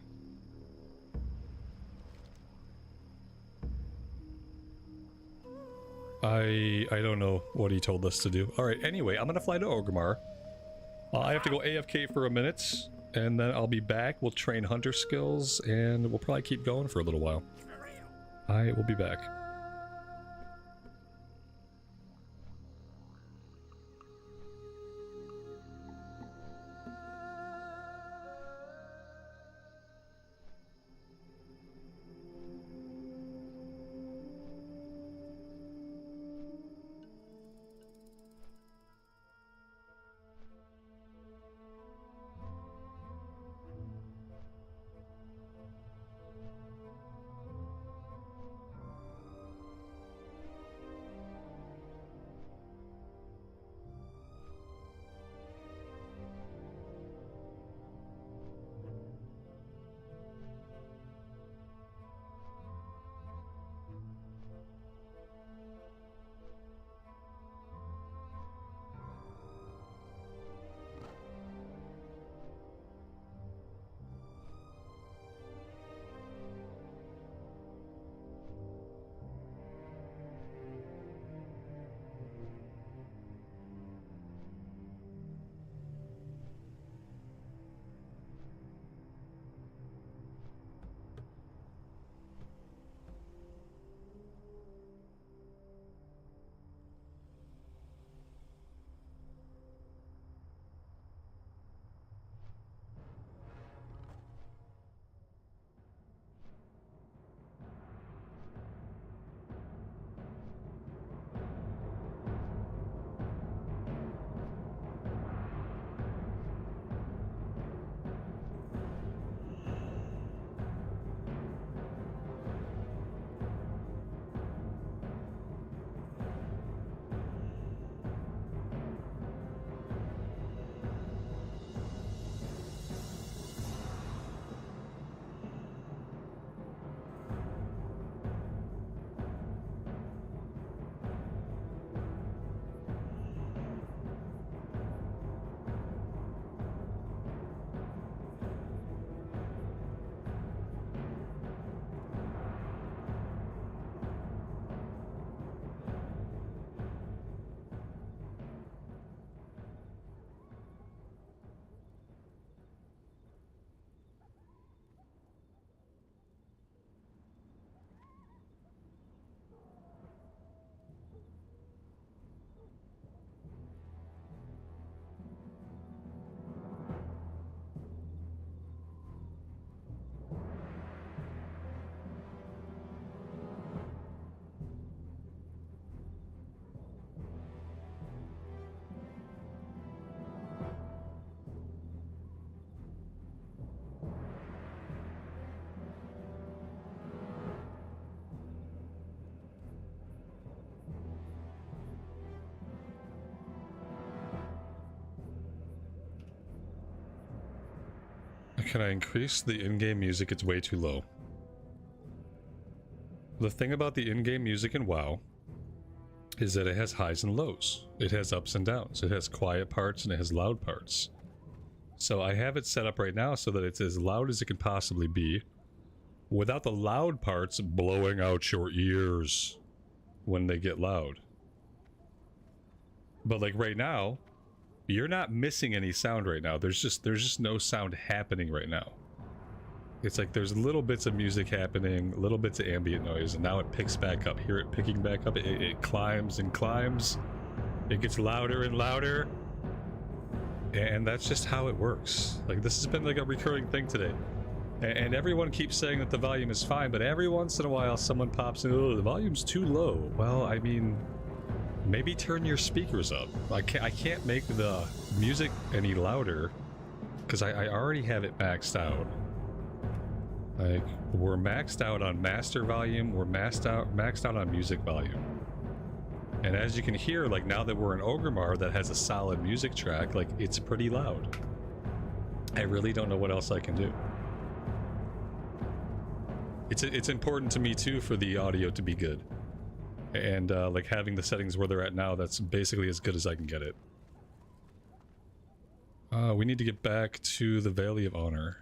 I don't know what he told us to do. Alright, anyway, I'm gonna fly to Orgrimmar. I have to go AFK for a minute. and then I'll be back. We'll train hunter skills, and we'll probably keep going for a little while. I will be back. Can I increase the in-game music? It's way too low. The thing about the in-game music in WoW is that it has highs and lows. It has ups and downs. It has quiet parts and it has loud parts. So I have it set up right now so that it's as loud as it can possibly be, without the loud parts blowing out your ears when they get loud. But like right now, you're not missing any sound right now. There's just no sound happening right now. It's like there's little bits of music happening, little bits of ambient noise, and now it picks back up. Hear it picking back up. It climbs and climbs. It gets louder and louder. And that's just how it works. Like, this has been like a recurring thing today. And everyone keeps saying that the volume is fine, but every once in a while someone pops in, oh, the volume's too low. Well, I mean, maybe turn your speakers up. I can't make the music any louder because I already have it maxed out. Like, we're maxed out on master volume, we're maxed out on music volume. And as you can hear, like, now that we're in Orgrimmar that has a solid music track, like, it's pretty loud. I really don't know what else I can do. It's important to me too for the audio to be good. And like having the settings where they're at now, that's basically as good as I can get it. We need to get back to the Valley of Honor.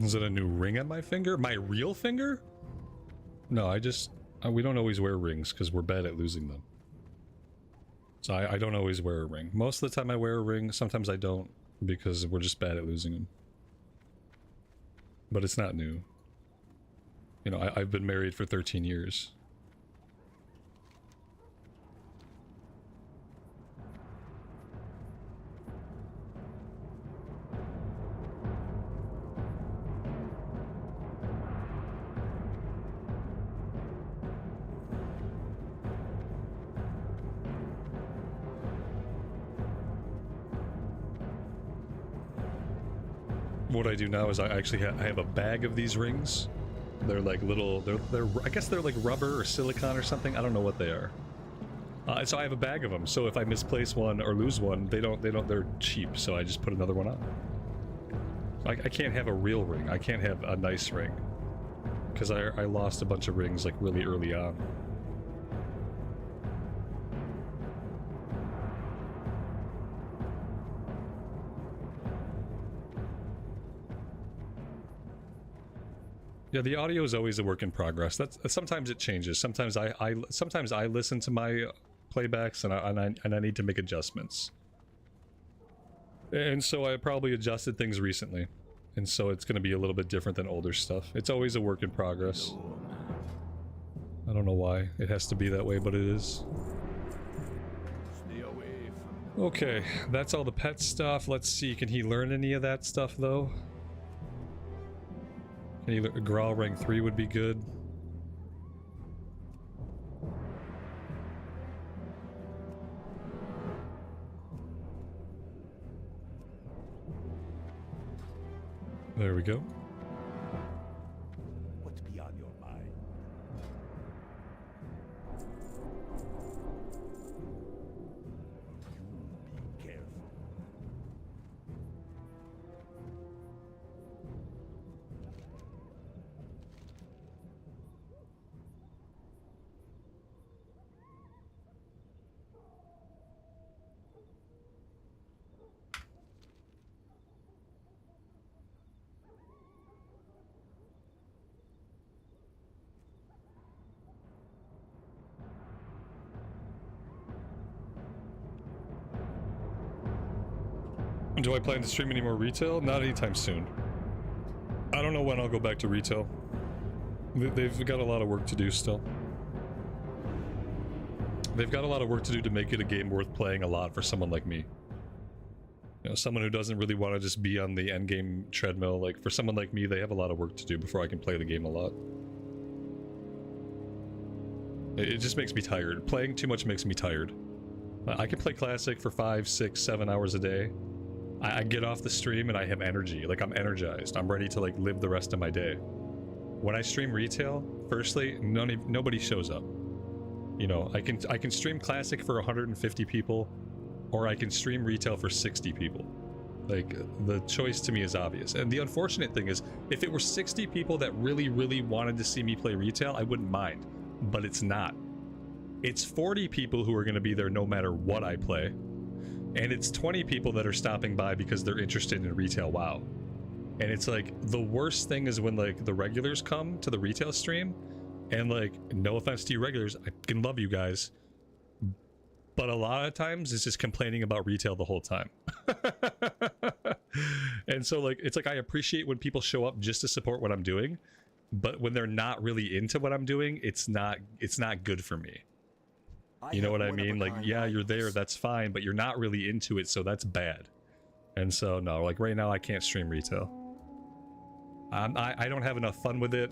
Is it a new ring on my finger? My real finger? No, we don't always wear rings because we're bad at losing them. So I don't always wear a ring. Most of the time I wear a ring, sometimes I don't because we're just bad at losing them. But it's not new. You know, I've been married for 13 years. What I do now is I actually I have a bag of these rings. They're like little, they're I guess they're like rubber or silicone or something. I don't know what they are. So I have a bag of them. So if I misplace one or lose one, they're cheap. So I just put another one on. I can't have a real ring. I can't have a nice ring because I lost a bunch of rings like really early on. Yeah, the audio is always a work in progress. Sometimes it changes. Sometimes I listen to my playbacks and I need to make adjustments. And so I probably adjusted things recently, and so it's going to be a little bit different than older stuff. It's always a work in progress. I don't know why it has to be that way, but it is. Okay, that's all the pet stuff. Let's see, can he learn any of that stuff though? Growl rank 3 would be good. There we go. What's beyond your mind? You be careful. Do I plan to stream any more retail? Not anytime soon. I don't know when I'll go back to retail. They've got a lot of work to do still. They've got a lot of work to do to make it a game worth playing a lot for someone like me. You know, someone who doesn't really want to just be on the endgame treadmill. Like, for someone like me, they have a lot of work to do before I can play the game a lot. It just makes me tired. Playing too much makes me tired. I can play Classic for 5, 6, 7 hours a day. I get off the stream and I have energy. Like, I'm energized. I'm ready to, like, live the rest of my day. When I stream retail, firstly, nobody shows up. You know, I can stream Classic for 150 people, or I can stream retail for 60 people. Like, the choice to me is obvious. And the unfortunate thing is, if it were 60 people that really, really wanted to see me play retail, I wouldn't mind. But it's not. It's 40 people who are going to be there no matter what I play. And it's 20 people that are stopping by because they're interested in retail WoW. And it's like, the worst thing is when, like, the regulars come to the retail stream, and, like, no offense to you regulars, I can love you guys, but a lot of times it's just complaining about retail the whole time. And so, like, it's like, I appreciate when people show up just to support what I'm doing, but when they're not really into what I'm doing, it's not good for me. You know what I mean? Like, yeah, you're there, that's fine, but you're not really into it, so that's bad. And so, no, like, right now I can't stream retail. I don't have enough fun with it.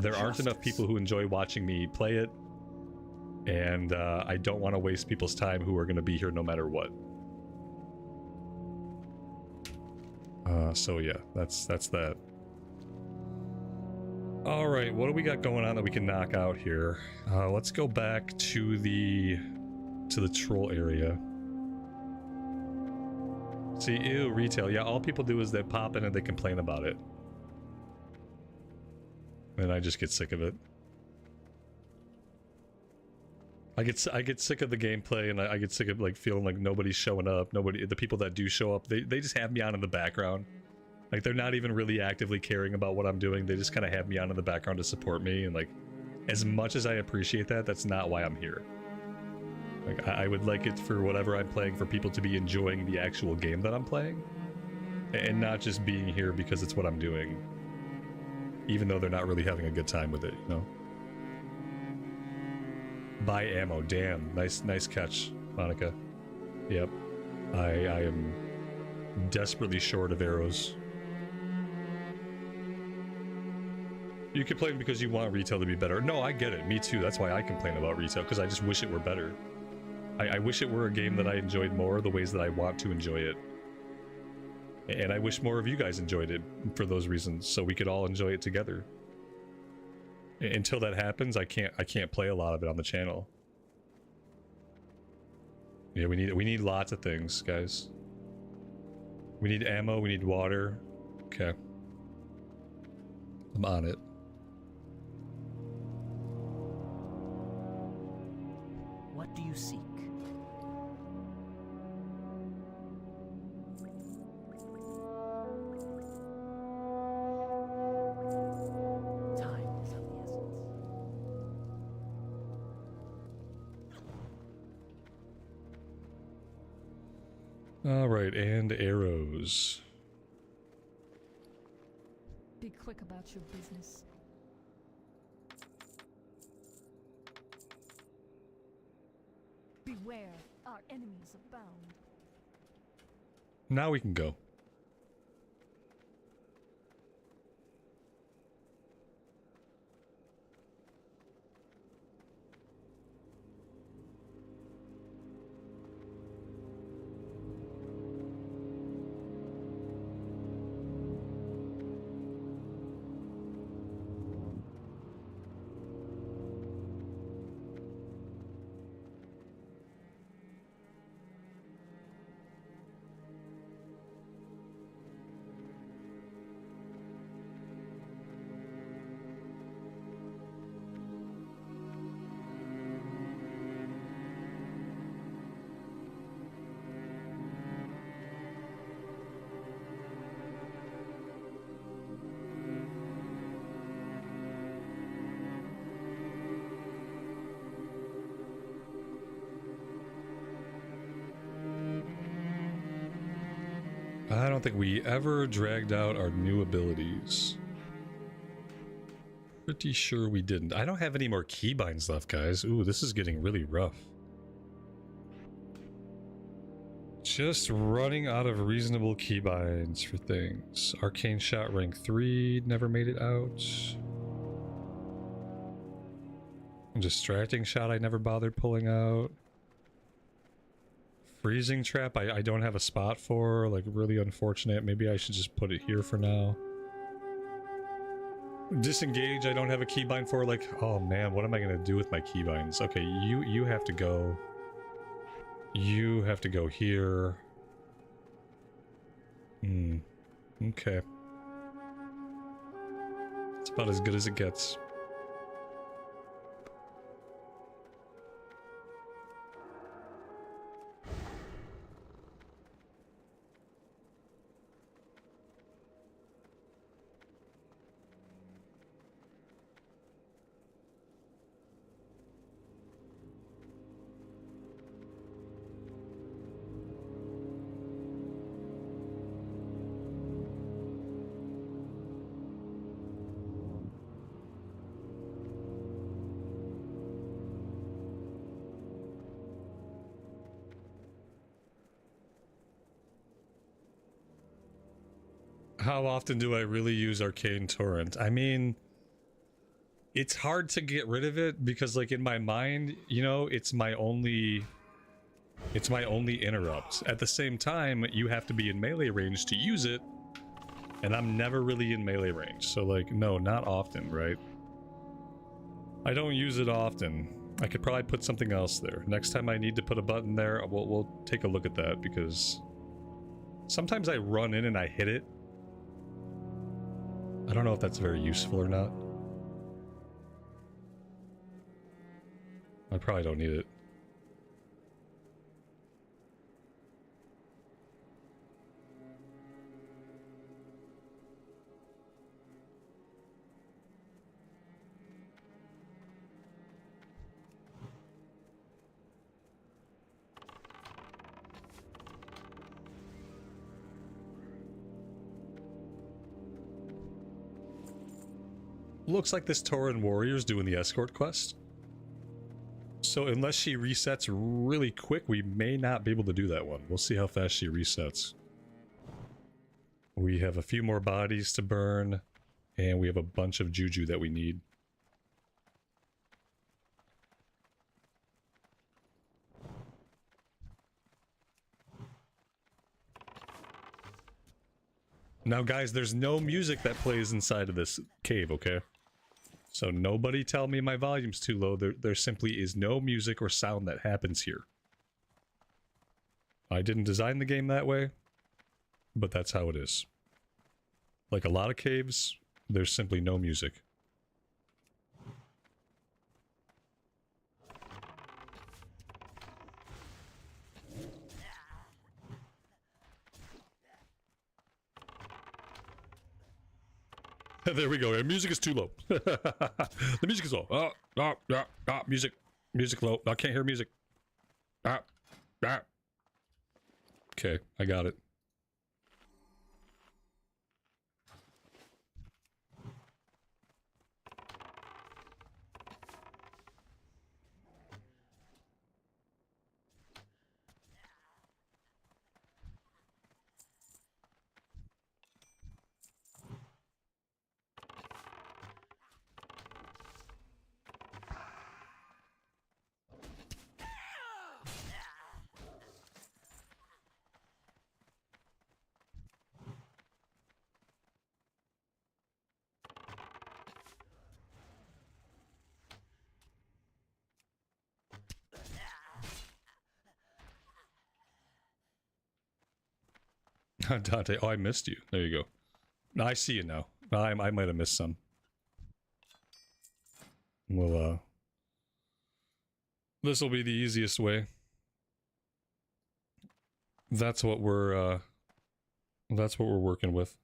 There aren't enough people who enjoy watching me play it. And I don't want to waste people's time who are going to be here no matter what. So yeah, that's that. All right, what do we got going on that we can knock out here? Let's go back to the troll area. See, ew, retail. Yeah, all people do is they pop in and they complain about it. And I just get sick of it. I get sick of the gameplay, and I get sick of, like, feeling like nobody's showing up. The people that do show up, they just have me on in the background. Like, they're not even really actively caring about what I'm doing. They just kind of have me on in the background to support me. And, like, as much as I appreciate that, that's not why I'm here. Like, I would like it for whatever I'm playing for people to be enjoying the actual game that I'm playing. And not just being here because it's what I'm doing. Even though they're not really having a good time with it, you know? Buy ammo. Damn. Nice catch, Monica. Yep. I am desperately short of arrows. You complain because you want retail to be better. No, I get it. Me too. That's why I complain about retail, because I just wish it were better. I wish it were a game that I enjoyed more the ways that I want to enjoy it. And I wish more of you guys enjoyed it for those reasons, so we could all enjoy it together. Until that happens, I can't play a lot of it on the channel. Yeah, we need lots of things, guys. We need ammo, we need water. Okay. I'm on it. What do you seek? Time is of the essence. All right, and arrows. Be quick about your business. Beware, our enemies abound. Now we can go. I don't think we ever dragged out our new abilities. Pretty sure we didn't. I don't have any more keybinds left, guys. Ooh, this is getting really rough. Just running out of reasonable keybinds for things. Arcane Shot rank 3, never made it out. Distracting Shot I never bothered pulling out. Freezing Trap I don't have a spot for, like really unfortunate. Maybe I should just put it here for now. Disengage I don't have a keybind for, like, oh man, what am I gonna do with my keybinds? Okay, you have to go. You have to go here. Okay. It's about as good as it gets. How often do I really use Arcane Torrent? I mean, it's hard to get rid of it because, like, in my mind, you know, it's my only interrupt. At the same time, you have to be in melee range to use it, and I'm never really in melee range. So, like, no, not often, right? I don't use it often. I could probably put something else there. Next time I need to put a button there, we'll take a look at that, because sometimes I run in and I hit it. I don't know if that's very useful or not. I probably don't need it. looks like this Tauran warrior's doing the escort quest. So unless she resets really quick, we may not be able to do that one. We'll see how fast she resets. We have a few more bodies to burn, and we have a bunch of juju that we need. Now guys, there's no music that plays inside of this cave, okay? So nobody tell me my volume's too low. There simply is no music or sound that happens here. I didn't design the game that way, but that's how it is. Like a lot of caves, there's simply no music. There we go. Music is too low. The music is low. Music. Music low. I can't hear music. Okay, I got it. Dante, oh, I missed you. There you go. I see you now. I might have missed some. Well, this will be the easiest way. That's what we're working with.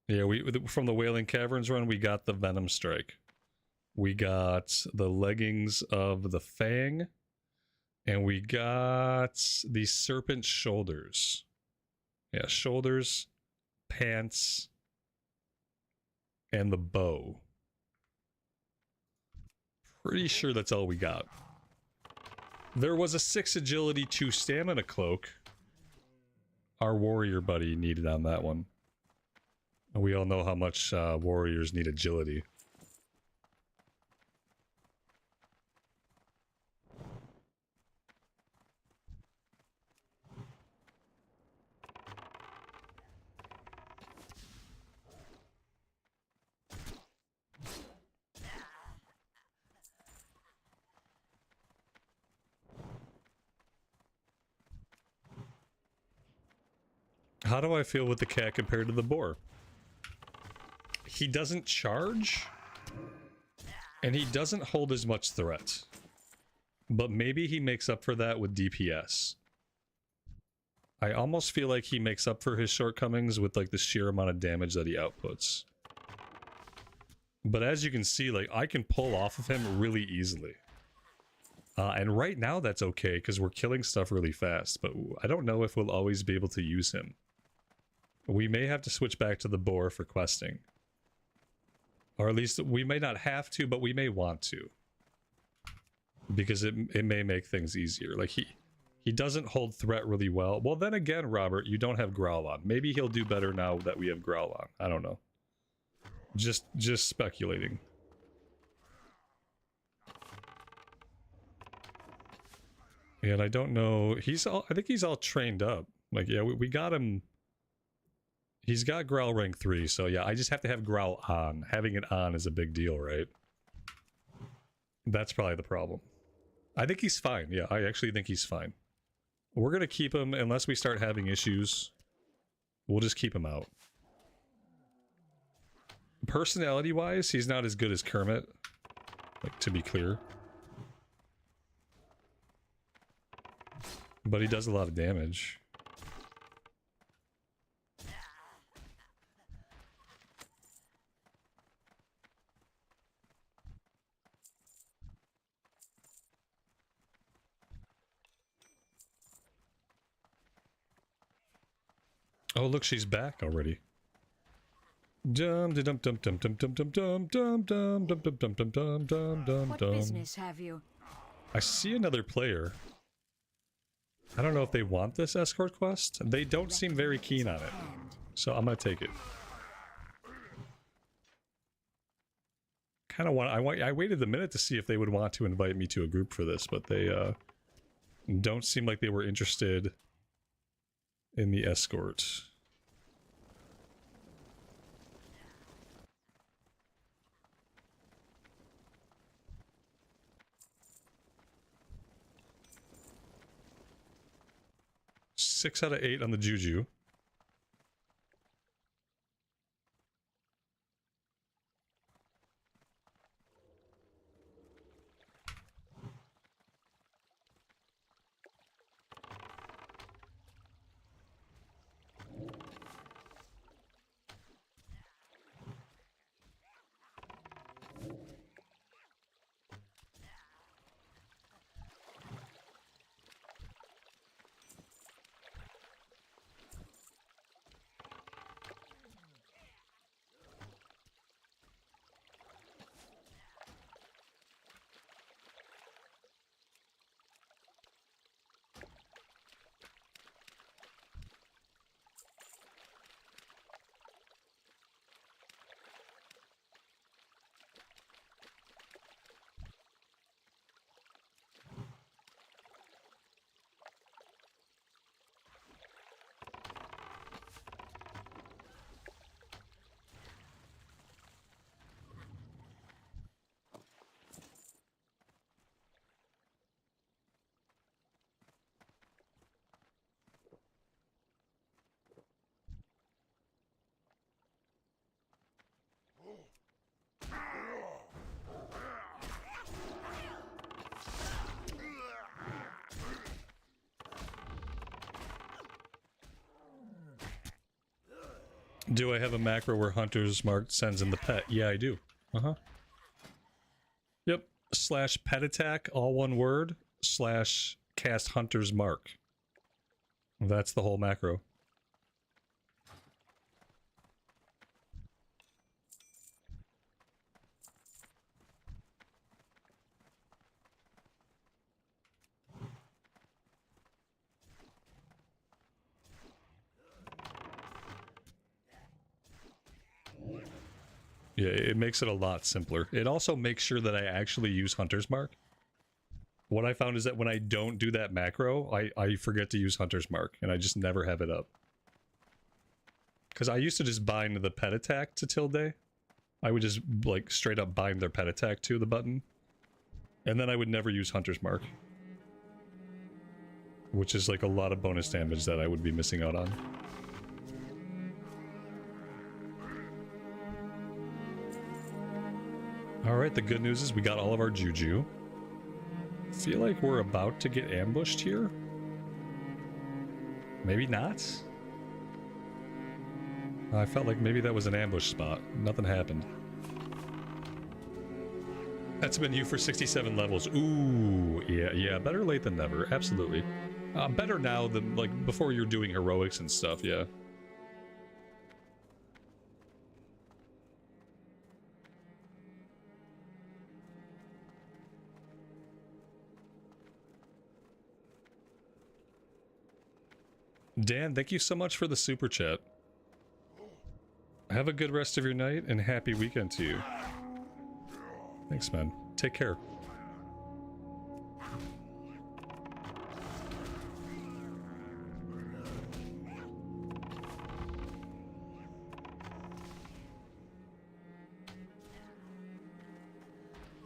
Yeah, from the Wailing Caverns run, we got the Venom Strike. We got the leggings of the Fang. And we got the Serpent Shoulders. Yeah, shoulders, pants, and the bow. Pretty sure that's all we got. There was a 6 agility, 2 stamina cloak. Our warrior buddy needed on that one. And we all know how much warriors need agility. How do I feel with the cat compared to the boar? He doesn't charge, and he doesn't hold as much threat. But maybe he makes up for that with DPS. I almost feel like he makes up for his shortcomings with like the sheer amount of damage that he outputs. But as you can see, like I can pull off of him really easily. And right now that's okay because we're killing stuff really fast, but I don't know if we'll always be able to use him. We may have to switch back to the boar for questing. Or at least we may not have to, but we may want to. Because it may make things easier. Like he doesn't hold threat really well. Well then again, Robert, you don't have Growl on. Maybe he'll do better now that we have Growl on. I don't know. Just speculating. And I don't know. I think he's all trained up. Like, yeah, we got him. He's got Growl rank 3, so yeah, I just have to have Growl on. Having it on is a big deal, right? That's probably the problem. I think he's fine. Yeah, I actually think he's fine. We're gonna keep him unless we start having issues. We'll just keep him out. Personality-wise, he's not as good as Kermit. Like, to be clear. But he does a lot of damage. Oh, look, she's back already. Dum dum dum dum dum dum dum dum dum dum dum dum dum dum dum dum dum What dum. business have you? I see another player. I don't know if they want this escort quest. They don't seem very keen on it. So I'm gonna take it. I waited a minute to see if they would want to invite me to a group for this, but they don't seem like they were interested in the escort. Six out of 8 on the Juju. Do I have a macro where Hunter's Mark sends in the pet? Yeah, I do. Uh-huh. Yep. / pet attack, all one word, / cast Hunter's Mark. That's the whole macro. Yeah, it makes it a lot simpler. It also makes sure that I actually use Hunter's Mark. What I found is that when I don't do that macro, I forget to use Hunter's Mark, and I just never have it up. Because I used to just bind the pet attack to Tilde. I would just, like, straight up bind their pet attack to the button. And then I would never use Hunter's Mark. Which is, like, a lot of bonus damage that I would be missing out on. Alright, the good news is we got all of our Juju. Feel like we're about to get ambushed here? Maybe not? I felt like maybe that was an ambush spot. Nothing happened. That's been you for 67 levels. Ooh, yeah, better late than never. Absolutely. Better now than, like, before you're doing heroics and stuff, yeah. Dan, thank you so much for the super chat. Have a good rest of your night and happy weekend to you. Thanks, man. Take care.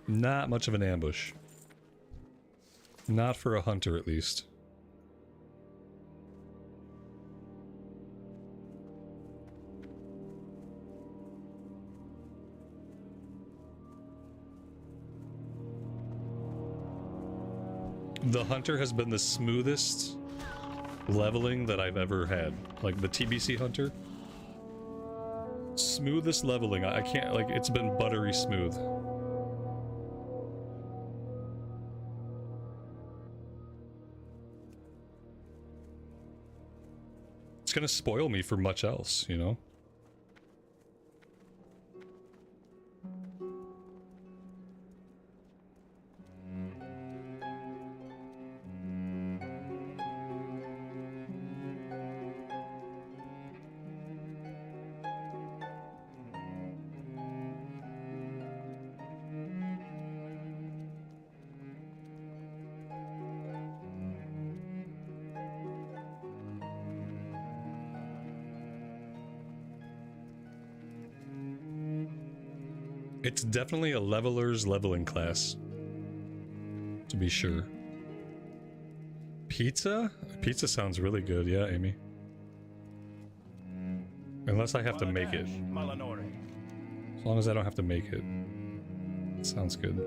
Not much of an ambush. Not for a hunter, at least. The hunter has been the smoothest leveling that I've ever had. Like the TBC hunter. Smoothest leveling. I can't, like, it's been buttery smooth. It's gonna spoil me for much else, you know? It's definitely a leveler's leveling class. To be sure. Pizza? Pizza sounds really good, yeah, Amy. Unless I have to make it. As long as I don't have to make it. Sounds good.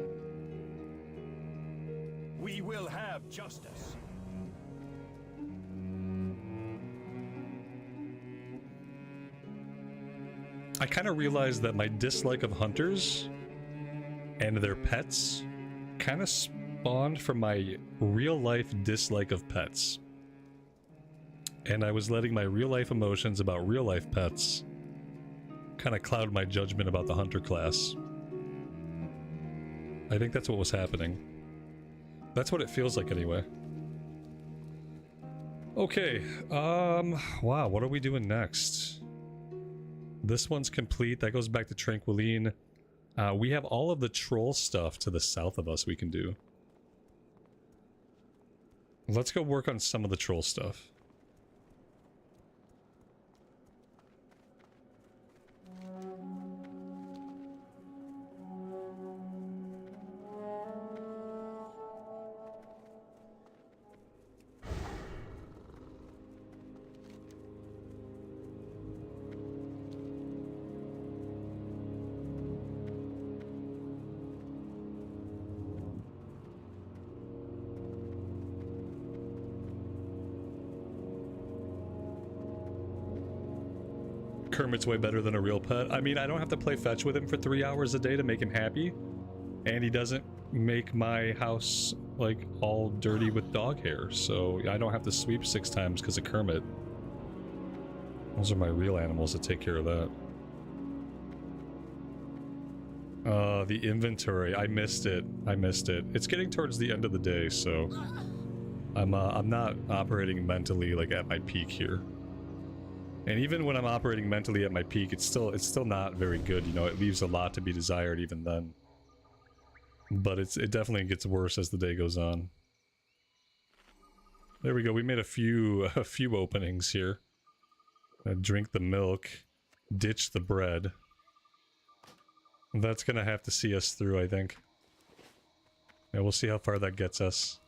We will have justice. I kind of realized that my dislike of hunters and their pets kind of spawned from my real-life dislike of pets. And I was letting my real-life emotions about real-life pets kind of cloud my judgment about the hunter class. I think that's what was happening. That's what it feels like anyway. Okay, wow, what are we doing next? This one's complete. That goes back to Tranquiline. We have all of the troll stuff to the south of us we can do. Let's go work on some of the troll stuff. Kermit's way better than a real pet. I mean, I don't have to play fetch with him for 3 hours a day to make him happy. And he doesn't make my house, like, all dirty with dog hair. So I don't have to sweep 6 times because of Kermit. Those are my real animals that take care of that. The inventory. I missed it. I missed it. It's getting towards the end of the day, so... I'm not operating mentally, like, at my peak here. And even when I'm operating mentally at my peak, it's still not very good, you know, it leaves a lot to be desired even then. But it definitely gets worse as the day goes on. There we go, we made a few openings here. Drink the milk, ditch the bread. That's gonna have to see us through, I think. Yeah, we'll see how far that gets us.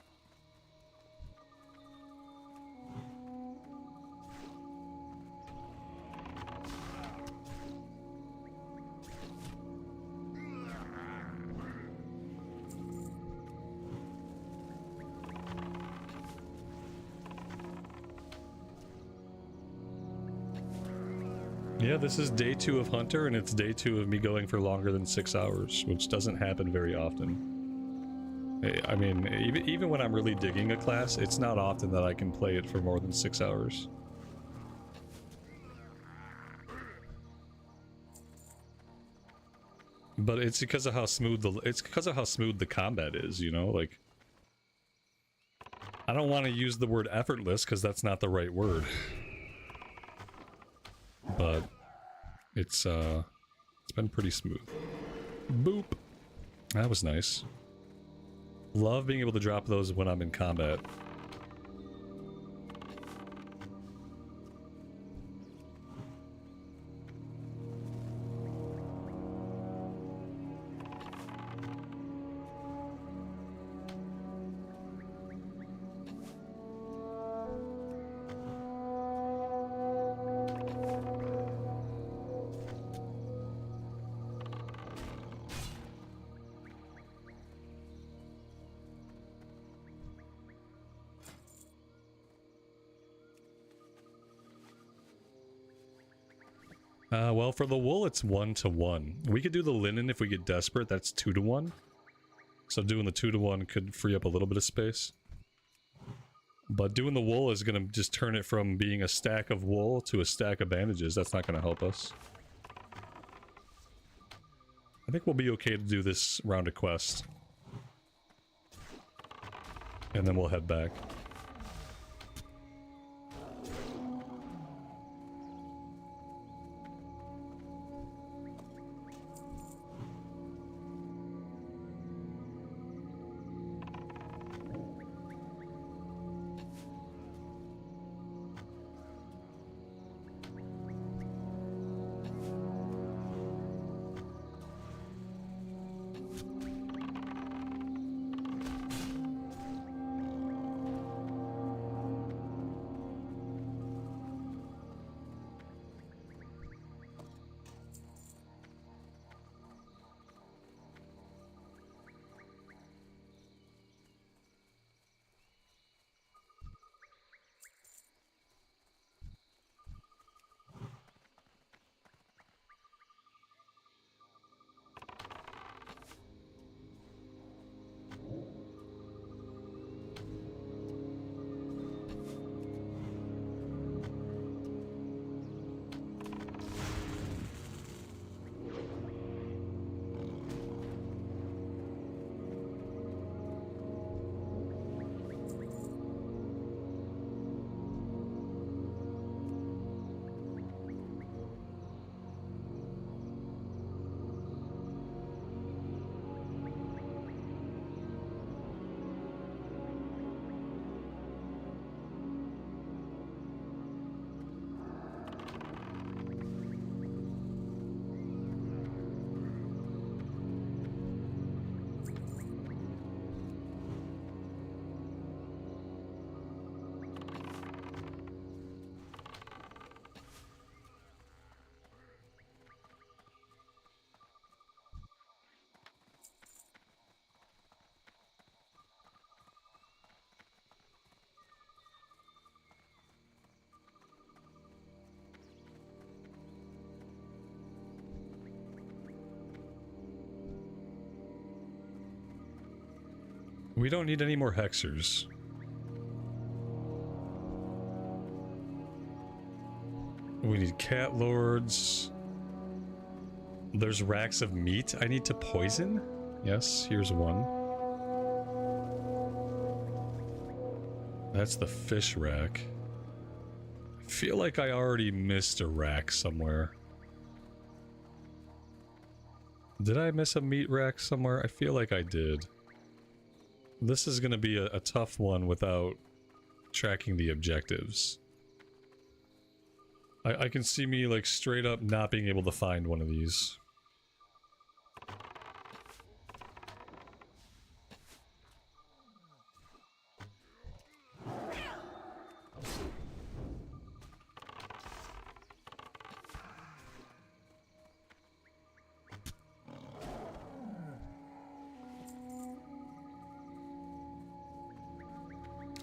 Yeah, this is day 2 of Hunter, and it's day 2 of me going for longer than 6 hours, which doesn't happen very often. I mean, even when I'm really digging a class, it's not often that I can play it for more than 6 hours. But it's because of how smooth the combat is, you know, like, I don't want to use the word effortless because that's not the right word. But it's been pretty smooth. Boop. That was nice. Love being able to drop those when I'm in combat. Well, for the wool, it's 1-to-1. We could do the linen if we get desperate. That's 2-to-1. So doing the 2-to-1 could free up a little bit of space. But doing the wool is going to just turn it from being a stack of wool to a stack of bandages. That's not going to help us. I think we'll be okay to do this round of quest. And then we'll head back. We don't need any more hexers. We need cat lords. There's racks of meat I need to poison? Yes, here's one. That's the fish rack. I feel like I already missed a rack somewhere. Did I miss a meat rack somewhere? I feel like I did. This is gonna be a tough one without tracking the objectives. I can see me like straight up not being able to find one of these.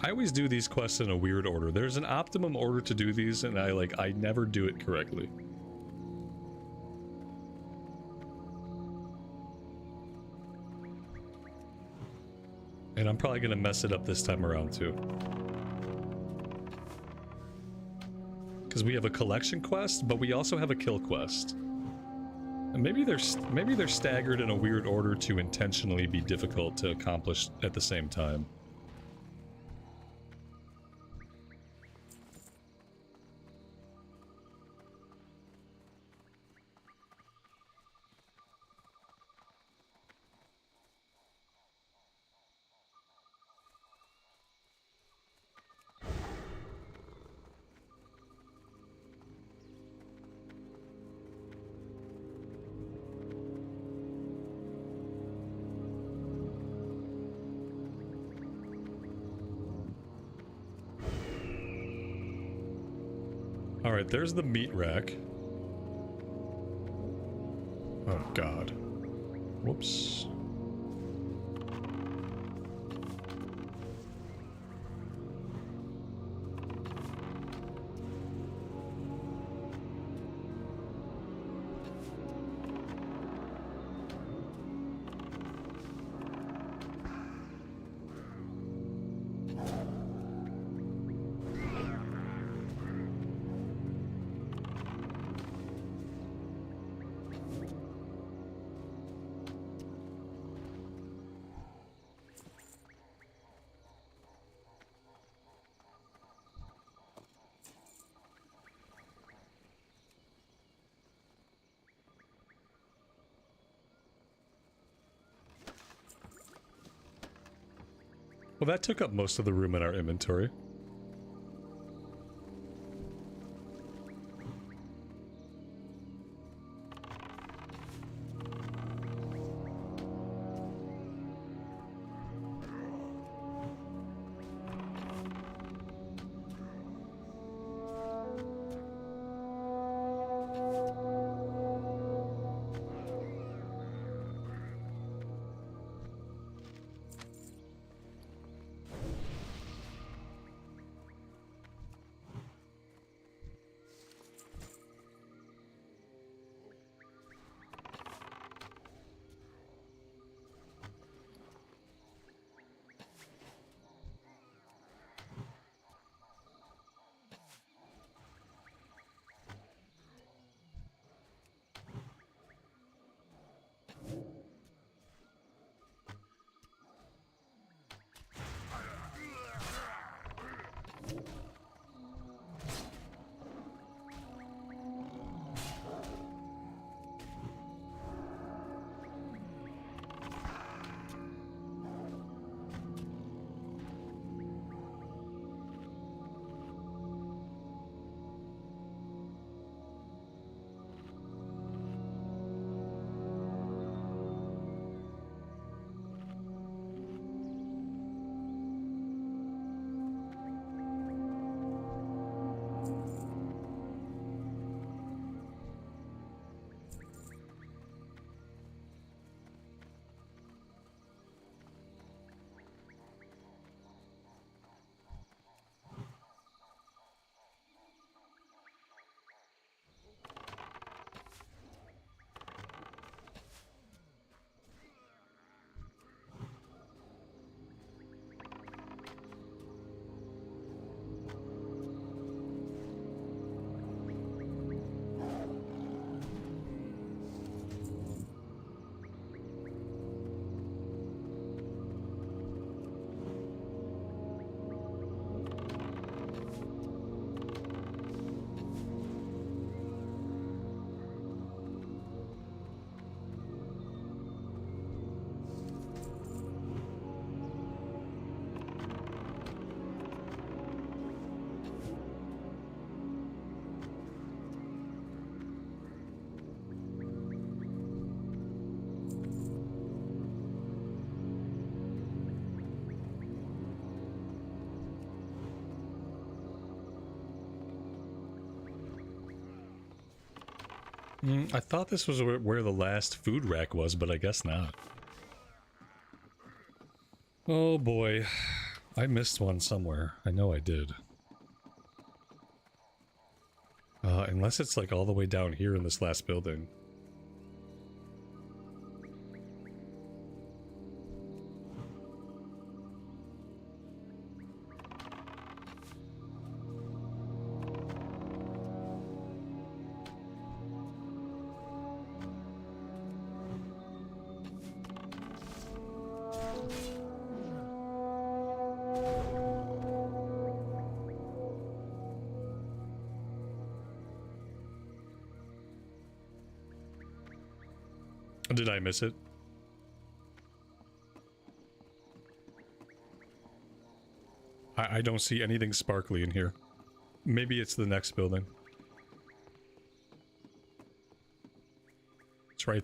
I always do these quests in a weird order. There's an optimum order to do these, and I never do it correctly. And I'm probably gonna mess it up this time around too. Because we have a collection quest, but we also have a kill quest. And maybe they're staggered in a weird order to intentionally be difficult to accomplish at the same time. Alright, there's the meat rack. Oh god. Whoops. Well, that took up most of the room in our inventory. I thought this was where the last food rack was, but I guess not. Oh boy. I missed one somewhere. I know I did. Unless it's like all the way down here in this last building. Did I miss it? I don't see anything sparkly in here. Maybe it's the next building.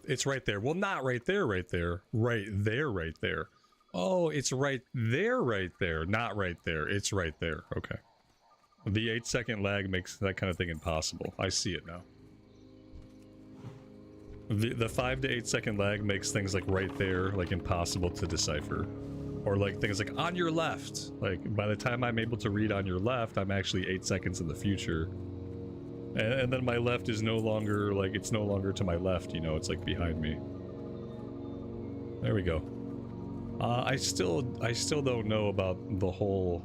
It's right there. Well, not right there, right there. Right there, right there. Oh, it's right there, right there. Not right there. It's right there. Okay. The 8-second lag makes that kind of thing impossible. I see it now. The 5 to 8 second lag makes things like right there like impossible to decipher, or like things like on your left. Like by the time I'm able to read on your left, I'm actually 8 seconds in the future, and then my left is no longer like it's no longer to my left. You know, it's like behind me. There we go. I still don't know about the whole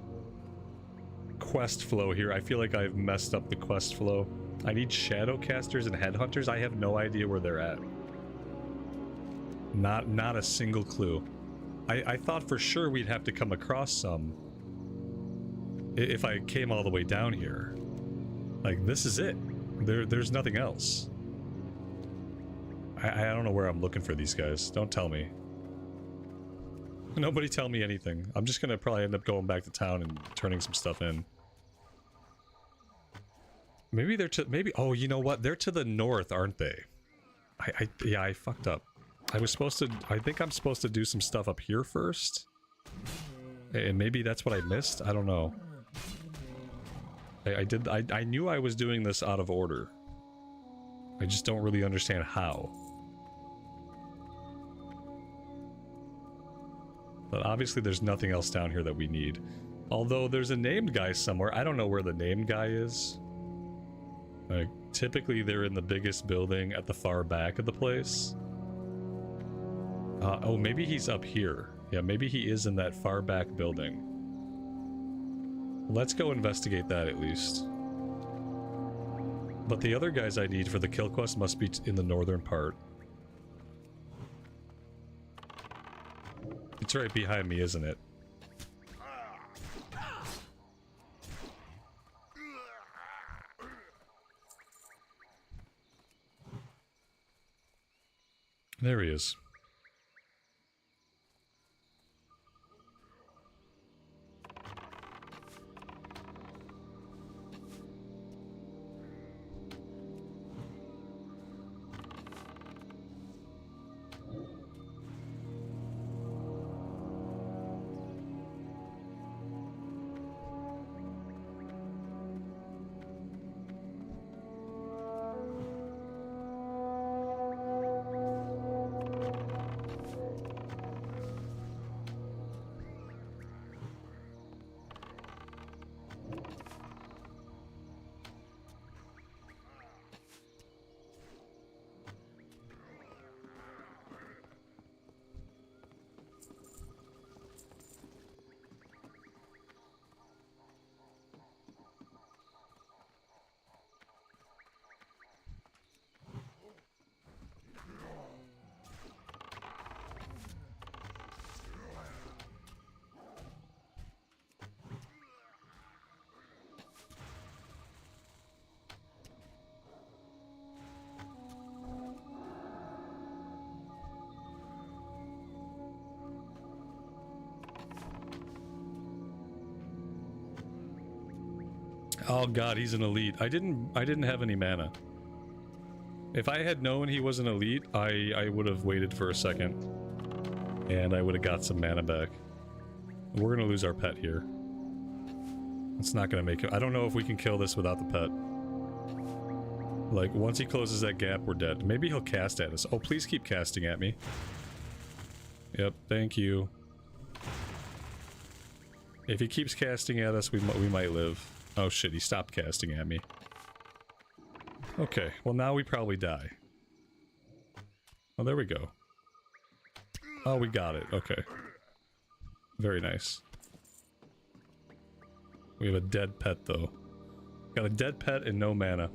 quest flow here. I feel like I've messed up the quest flow. I need shadowcasters and headhunters. I have no idea where they're at. Not a single clue. I thought for sure we'd have to come across some if I came all the way down here. Like, this is it. There's nothing else. I don't know where I'm looking for these guys. Don't tell me. Nobody tell me anything. I'm just gonna probably end up going back to town and turning some stuff in. Maybe they're to, maybe, oh, you know what? They're to the north, aren't they? Yeah, I fucked up. I was supposed to, I think I'm supposed to do some stuff up here first. And maybe that's what I missed? I don't know. I knew I was doing this out of order. I just don't really understand how. But obviously there's nothing else down here that we need. Although there's a named guy somewhere. I don't know where the named guy is. Like, typically they're in the biggest building at the far back of the place. Oh, maybe he's up here. Yeah, maybe he is in that far back building. Let's go investigate that at least. But the other guys I need for the kill quest must be in the northern part. It's right behind me, isn't it? There he is. Oh god, he's an elite. I didn't have any mana. If I had known he was an elite, I would have waited for a second. And I would have got some mana back. We're gonna lose our pet here. It's not gonna make it. I don't know if we can kill this without the pet. Like, once he closes that gap, we're dead. Maybe he'll cast at us. Oh, please keep casting at me. Yep, thank you. If he keeps casting at us, we might live. Oh shit, he stopped casting at me. Okay, well now we probably die. Oh, there we go. Oh, we got it. Okay. Very nice. We have a dead pet, though. Got a dead pet and no mana.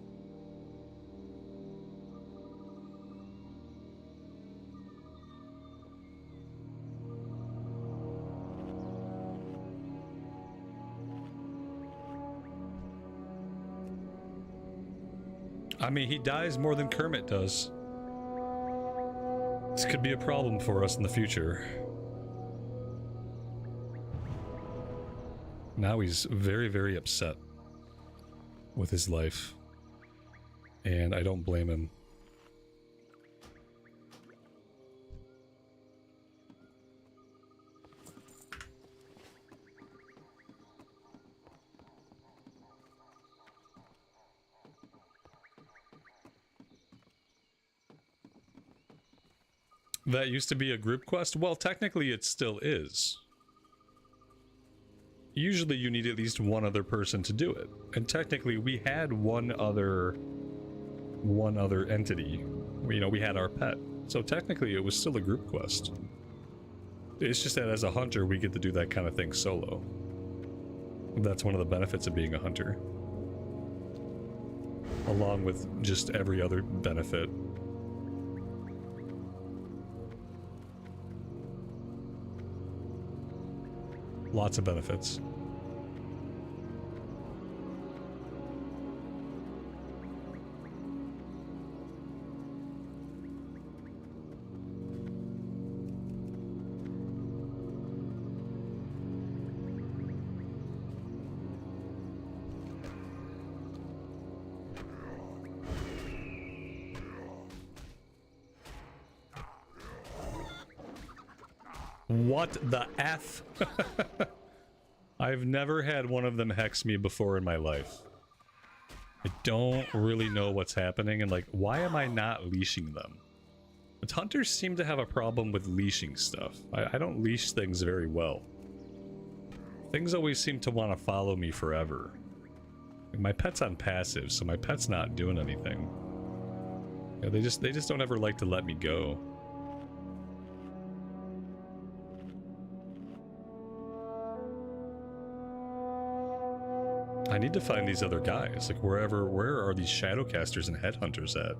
I mean, he dies more than Kermit does. This could be a problem for us in the future. Now he's very, very upset with his life. And I don't blame him. That used to be a group quest? Well, technically it still is. Usually you need at least one other person to do it. And technically we had one other entity. You know, we had our pet. So technically it was still a group quest. It's just that as a hunter we get to do that kind of thing solo. That's one of the benefits of being a hunter. Along with just every other benefit. Lots of benefits. What the F? I've never had one of them hex me before in my life. I don't really know what's happening, and like, why am I not leashing them? But hunters seem to have a problem with leashing stuff. I don't leash things very well. Things always seem to want to follow me forever. My pet's on passive, so my pet's not doing anything. Yeah, they just don't ever like to let me go. I need to find these other guys. Like, where are these shadowcasters and headhunters at?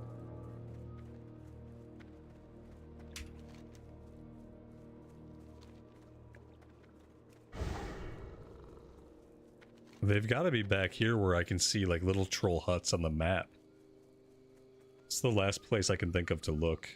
They've got to be back here where I can see like little troll huts on the map. It's the last place I can think of to look.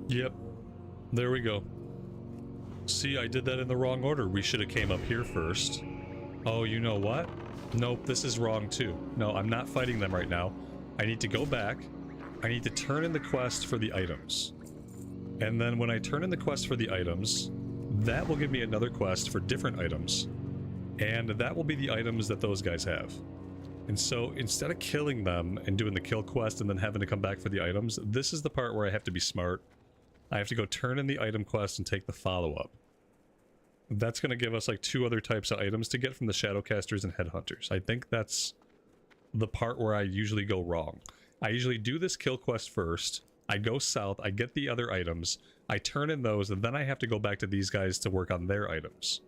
Yep. There we go. See, I did that in the wrong order. We should have came up here first. Oh, you know what? Nope, this is wrong too. No, I'm not fighting them right now. I need to go back. I need to turn in the quest for the items. And then when I turn in the quest for the items, that will give me another quest for different items. And that will be the items that those guys have. And so instead of killing them and doing the kill quest and then having to come back for the items, this is the part where I have to be smart. I have to go turn in the item quest and take the follow-up. That's going to give us like 2 other types of items to get from the Shadowcasters and Headhunters. I think that's the part where I usually go wrong. I usually do this kill quest first, I go south, I get the other items, I turn in those, and then I have to go back to these guys to work on their items.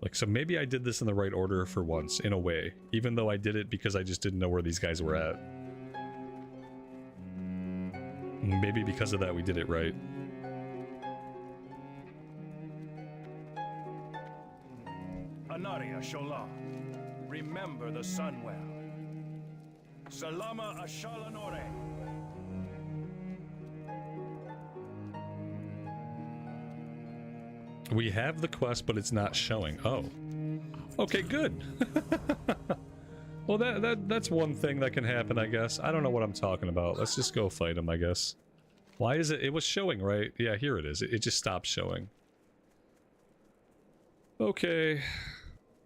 Like, so maybe I did this in the right order for once, in a way, even though I did it because I just didn't know where these guys were at. Maybe because of that we did it right. Daria Shola. Remember the Sunwell. Salama Ashalanore. We have the quest, but it's not showing. Oh. Okay, good. Well, that's one thing that can happen, I guess. I don't know what I'm talking about. Let's just go fight him, I guess. Why is it? It was showing, right? Yeah, here it is. It just stopped showing. Okay.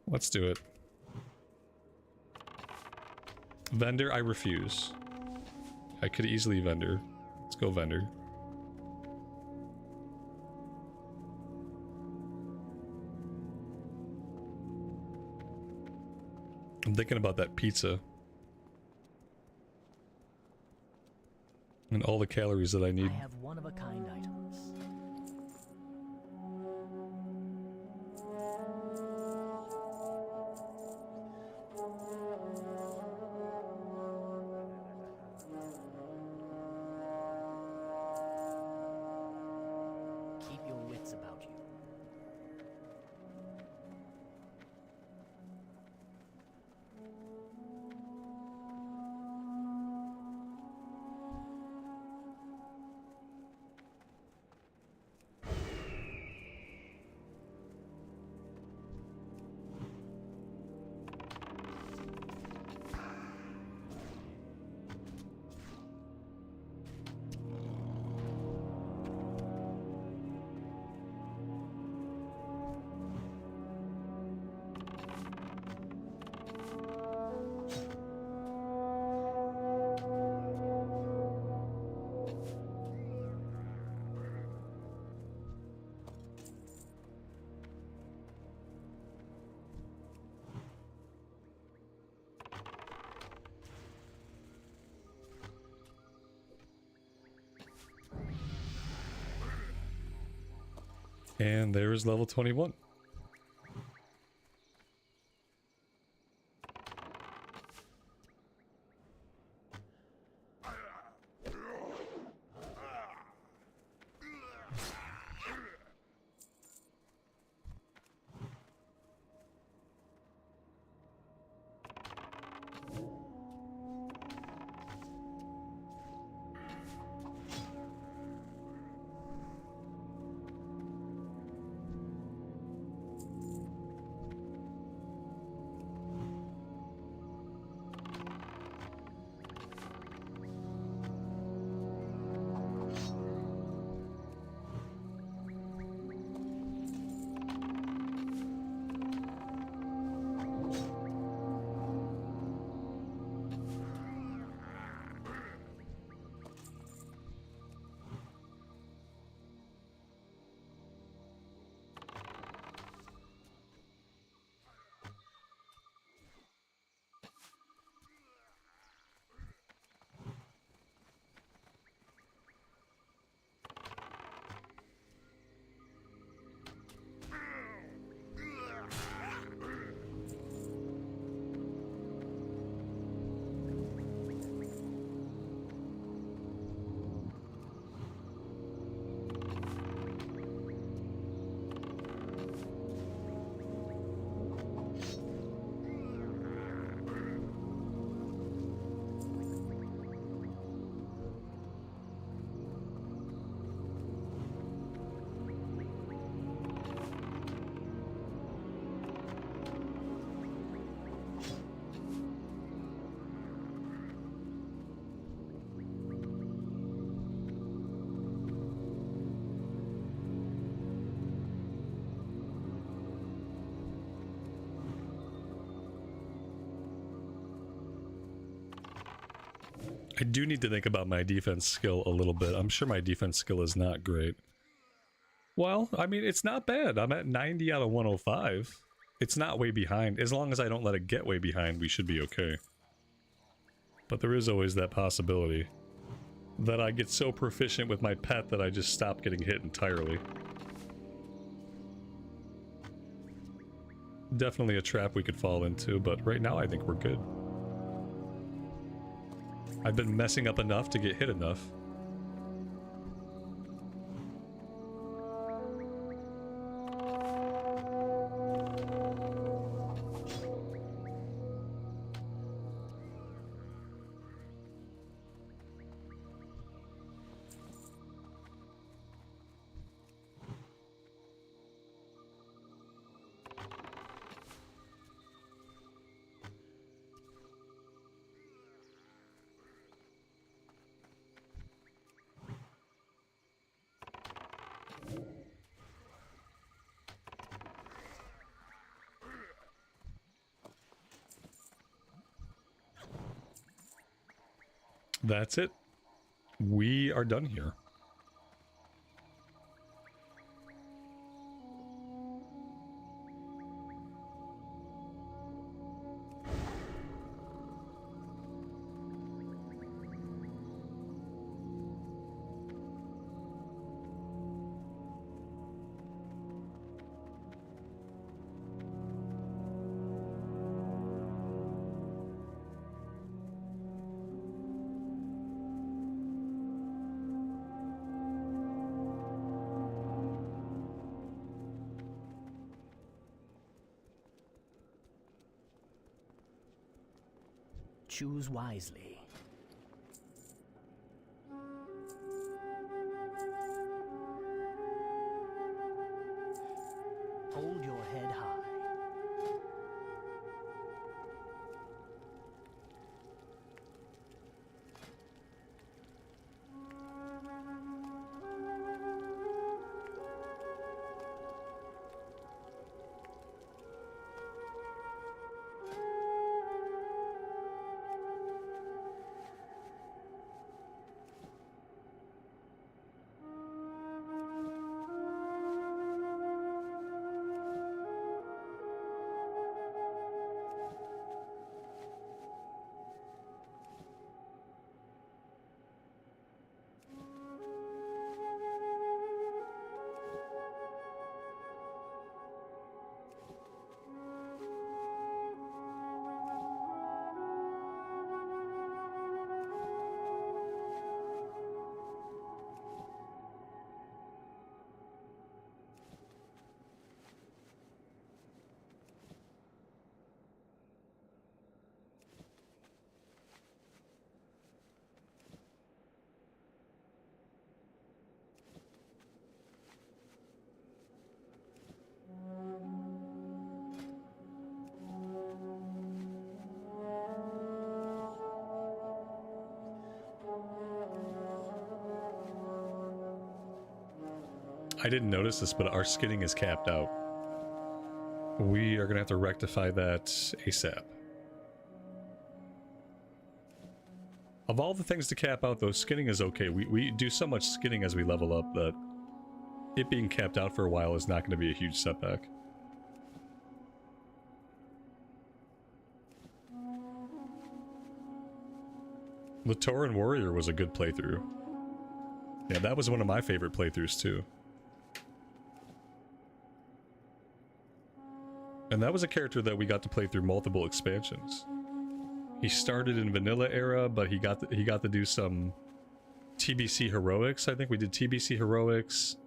Let's do it. Vendor, I refuse. I could easily vendor. Let's go vendor. I'm thinking about that pizza. And all the calories that I need. I have one-of-a-kind items. Keep your wits about you. And there is level 21. I do need to think about my defense skill a little bit. I'm sure my defense skill is not great. Well, I mean, it's not bad. I'm at 90 out of 105. It's not way behind. As long as I don't let it get way behind, we should be okay. But there is always that possibility that I get so proficient with my pet that I just stop getting hit entirely. Definitely a trap we could fall into, but right now I think we're good. I've been messing up enough to get hit enough. that's it. We are done here. Choose wisely. Hold your head high. I didn't notice this, but our skinning is capped out. We are going to have to rectify that ASAP. Of all the things to cap out, though, skinning is okay. We do so much skinning as we level up that it being capped out for a while is not going to be a huge setback. The Tauren Warrior was a good playthrough. Yeah, that was one of my favorite playthroughs, too. And that was a character that we got to play through multiple expansions. He started in vanilla era, but he got to do some TBC heroics. I think we did TBC heroics.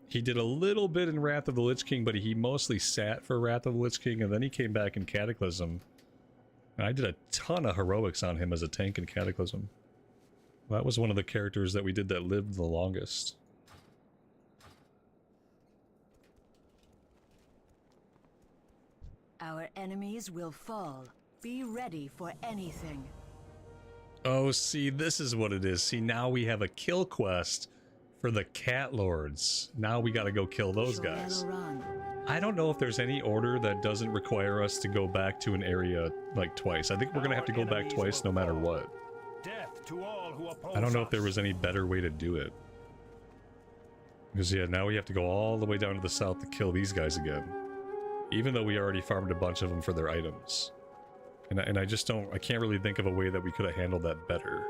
He did a little bit in Wrath of the Lich King, but he mostly sat for Wrath of the Lich King, and then he came back in Cataclysm. And I did a ton of heroics on him as a tank in Cataclysm. That was one of the characters that we did that lived the longest. Our enemies will fall. Be ready for anything. Oh, see, this is what it is. See, now we have a kill quest for the Cat Lords. Now we gotta go kill those guys. I don't know if there's any order that doesn't require us to go back to an area, like, twice. I think we're gonna have to go back twice no matter what. Death to all who oppose I don't know if us. there was any better way to do it. Because, yeah, now we have to go all the way down to the south to kill these guys again. Even though we already farmed a bunch of them for their items. And I just don't... I can't really think of a way that we could have handled that better.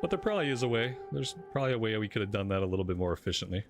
But there probably is a way. There's probably a way we could have done that a little bit more efficiently.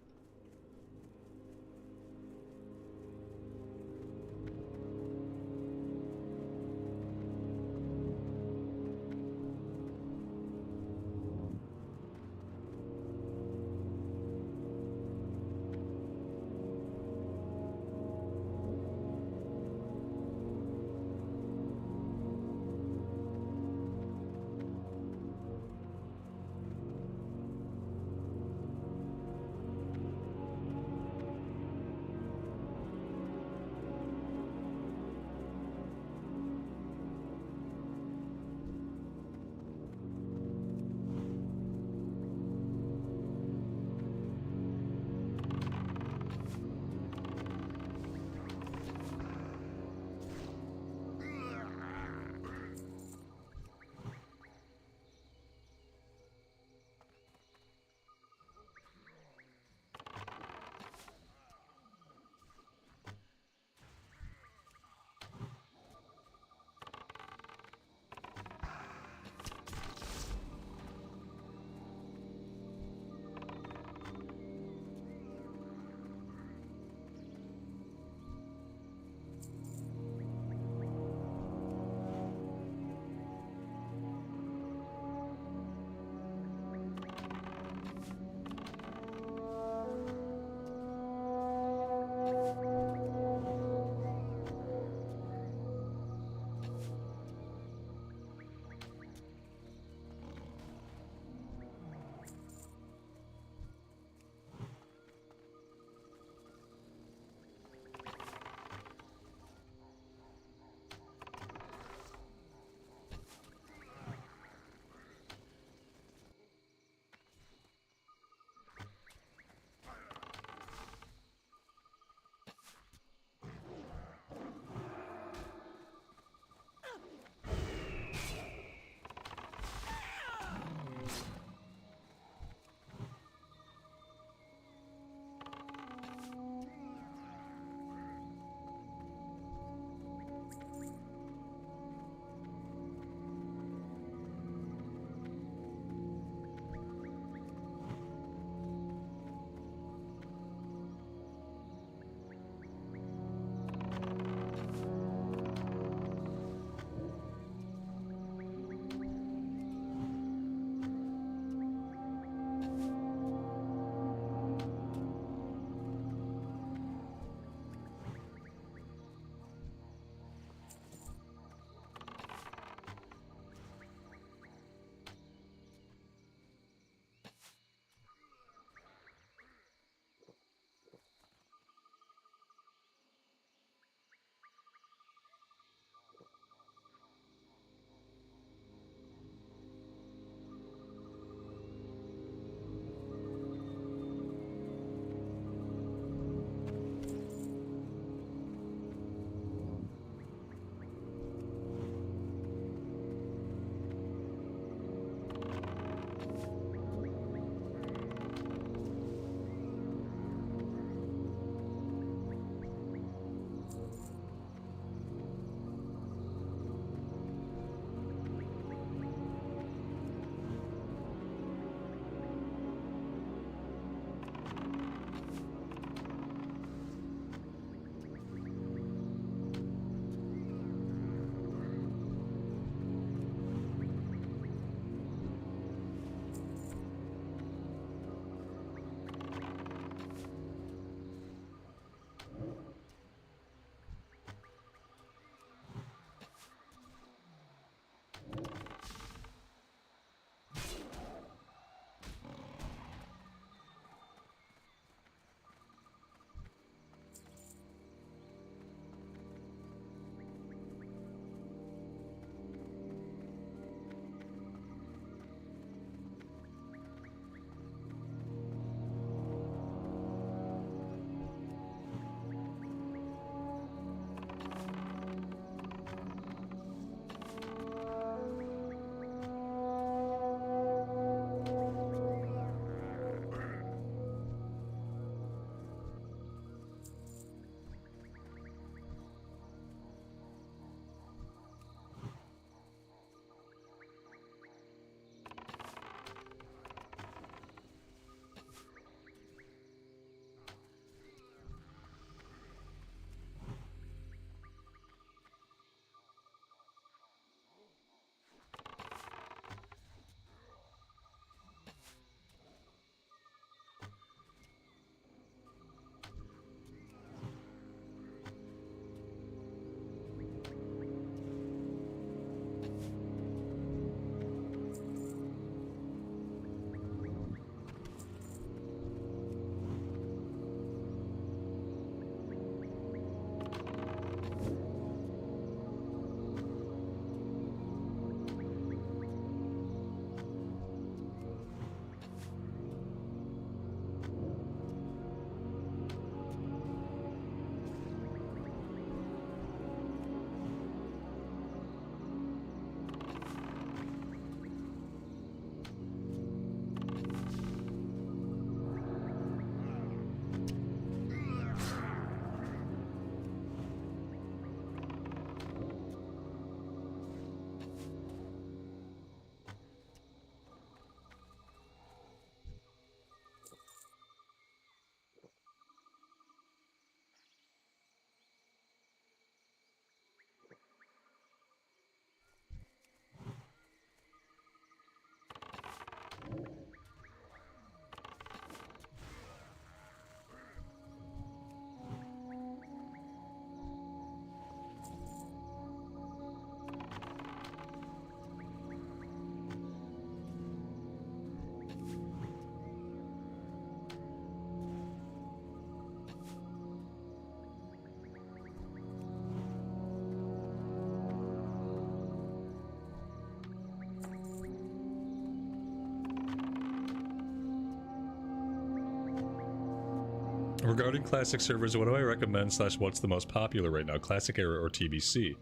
Regarding classic servers, what do I recommend / what's the most popular right now? Classic era or TBC?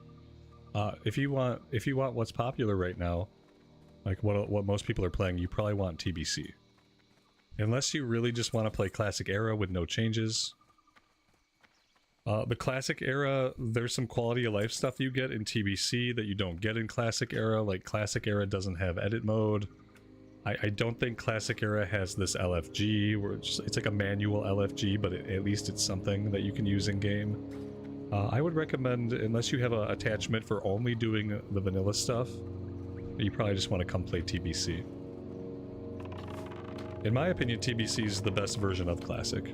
If you want what's popular right now, like what most people are playing, you probably want TBC. Unless you really just want to play classic era with no changes. The classic era, there's some quality of life stuff you get in TBC that you don't get in classic era. Like classic era doesn't have edit mode. I don't think classic era has this LFG where it's like a manual LFG, but at least it's something that you can use in game. I would recommend, unless you have an attachment for only doing the vanilla stuff, you probably just want to come play TBC. In my opinion, TBC is the best version of classic.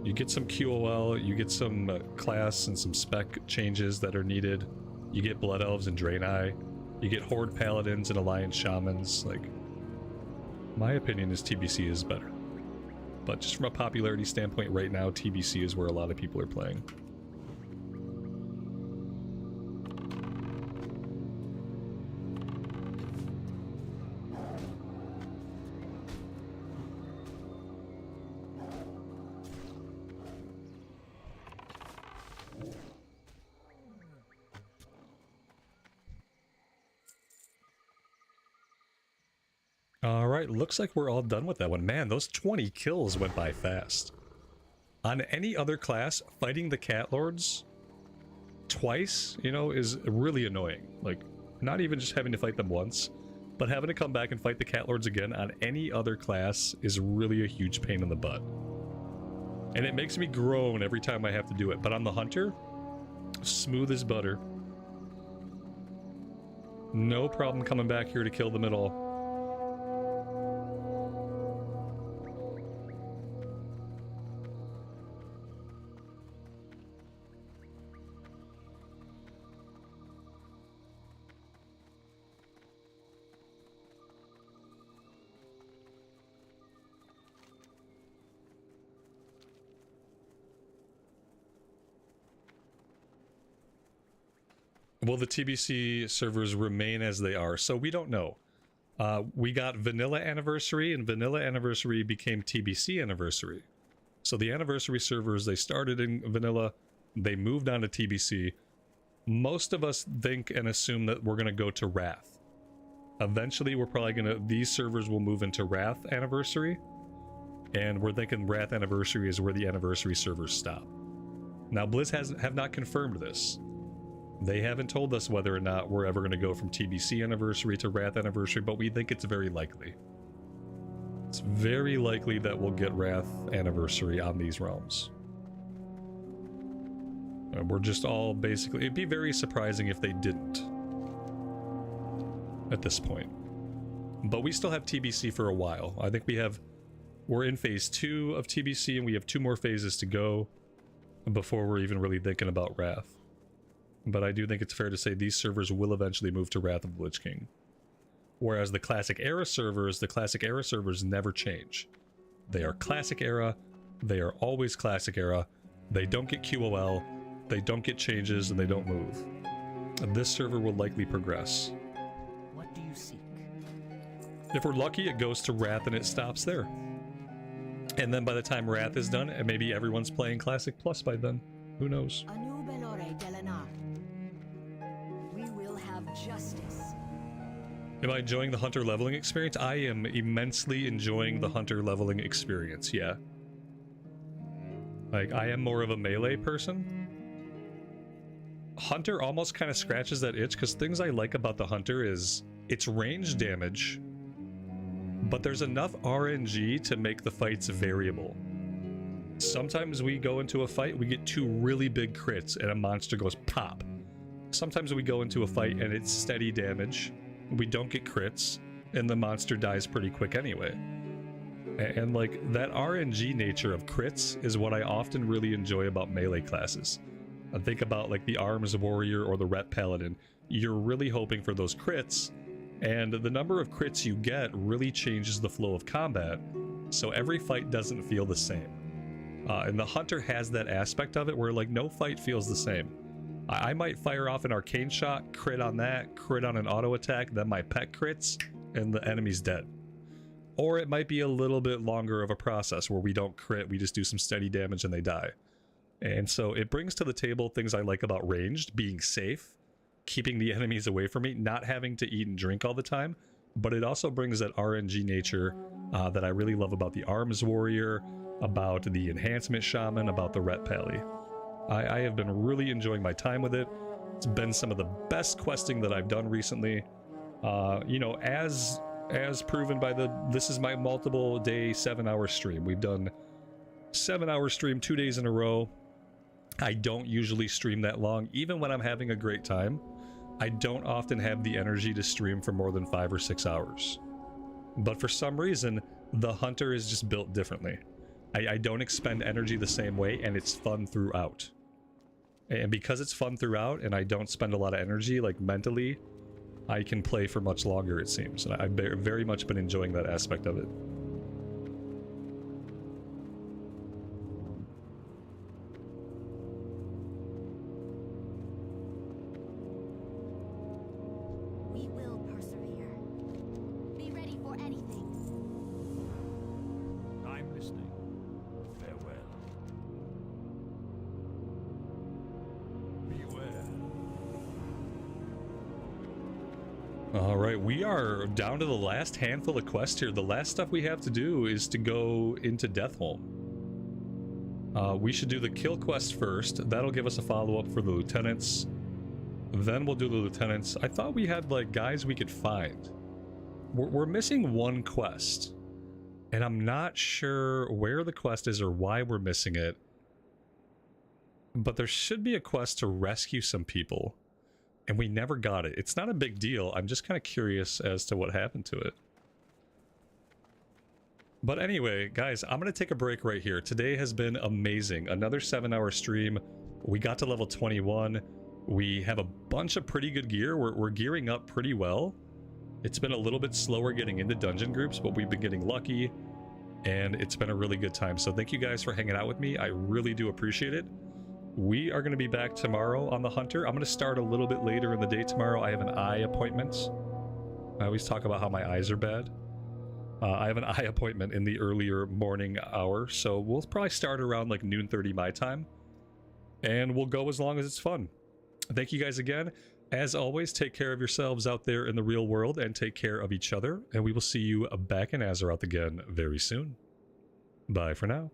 You get some QOL, you get some class and some spec changes that are needed. You get Blood Elves and Draenei. You get Horde Paladins and Alliance Shamans. Like, my opinion is TBC is better. But just from a popularity standpoint right now, TBC is where a lot of people are playing. Alright, looks like we're all done with that one. Man, those 20 kills went by fast. On any other class, fighting the Cat Lords twice, you know, is really annoying. Like, not even just having to fight them once, but having to come back and fight the Cat Lords again on any other class is really a huge pain in the butt. And it makes me groan every time I have to do it. But on the Hunter, smooth as butter. No problem coming back here to kill them at all. Will the TBC servers remain as they are? So we don't know. We got Vanilla Anniversary, and Vanilla Anniversary became TBC Anniversary. So the Anniversary servers, they started in Vanilla, they moved on to TBC. Most of us think and assume that we're going to go to Wrath. Eventually, we're probably going to... These servers will move into Wrath Anniversary. And we're thinking Wrath Anniversary is where the Anniversary servers stop. Now, Blizz have not confirmed this. They haven't told us whether or not we're ever going to go from TBC Anniversary to Wrath Anniversary, but we think it's very likely. It's very likely that we'll get Wrath Anniversary on these realms. We're just all basically... It'd be very surprising if they didn't. At this point. But we still have TBC for a while. I think we're in phase 2 of TBC, and we have 2 more phases to go before we're even really thinking about Wrath. But I do think it's fair to say these servers will eventually move to Wrath of the Lich King. Whereas the Classic Era servers never change. They are Classic Era, they are always Classic Era, they don't get QOL, they don't get changes, and they don't move. And this server will likely progress. What do you seek? If we're lucky, it goes to Wrath and it stops there. And then by the time Wrath is done, and maybe everyone's playing Classic Plus by then. Who knows? We will have justice. Am I enjoying the Hunter leveling experience? I am immensely enjoying the Hunter leveling experience, yeah. Like, I am more of a melee person. Hunter almost kind of scratches that itch, because things I like about the Hunter is its range damage, but there's enough RNG to make the fights variable. Sometimes we go into a fight, we get 2 really big crits, and a monster goes pop. Sometimes we go into a fight and it's steady damage, we don't get crits, and the monster dies pretty quick anyway. And like, that RNG nature of crits is what I often really enjoy about melee classes. I think about like the Arms Warrior or the Ret Paladin. You're really hoping for those crits, and the number of crits you get really changes the flow of combat, so every fight doesn't feel the same. And the Hunter has that aspect of it where like no fight feels the same. I might fire off an arcane shot, crit on that, crit on an auto attack, then my pet crits, and the enemy's dead. Or it might be a little bit longer of a process where we don't crit, we just do some steady damage and they die. And so it brings to the table things I like about ranged, being safe, keeping the enemies away from me, not having to eat and drink all the time. But it also brings that RNG nature that I really love about the Arms Warrior, about the Enhancement Shaman, about the Ret Pally. I have been really enjoying my time with it. It's been some of the best questing that I've done recently. You know, as proven by this is my multiple day 7-hour stream. We've done 7-hour stream 2 days in a row. I don't usually stream that long, even when I'm having a great time. I don't often have the energy to stream for more than 5 or 6 hours. But for some reason, the Hunter is just built differently. I don't expend energy the same way, and it's fun throughout. And because it's fun throughout, and I don't spend a lot of energy, like mentally, I can play for much longer, it seems. And I've very much been enjoying that aspect of it. We will persevere. Be ready for anything. I'm listening. Farewell. Beware. Alright, we are down to the last handful of quests here. The last stuff we have to do is to go into Deathholm. We should do the kill quest first. That'll give us a follow-up for the lieutenants. Then we'll do the lieutenants. I thought we had, like, guys we could find. We're missing one quest. And I'm not sure where the quest is or why we're missing it. But there should be a quest to rescue some people. And we never got it. It's not a big deal. I'm just kind of curious as to what happened to it. But anyway, guys, I'm going to take a break right here. Today has been amazing. Another 7-hour stream. We got to level 21. We have a bunch of pretty good gear. We're gearing up pretty well. It's been a little bit slower getting into dungeon groups, but we've been getting lucky. And it's been a really good time. So thank you guys for hanging out with me. I really do appreciate it. We are going to be back tomorrow on the Hunter. I'm going to start a little bit later in the day tomorrow. I have an eye appointment. I always talk about how my eyes are bad. I have an eye appointment in the earlier morning hour, so we'll probably start around like noon 30 my time. And we'll go as long as it's fun. Thank you guys again. As always, take care of yourselves out there in the real world and take care of each other. And we will see you back in Azeroth again very soon. Bye for now.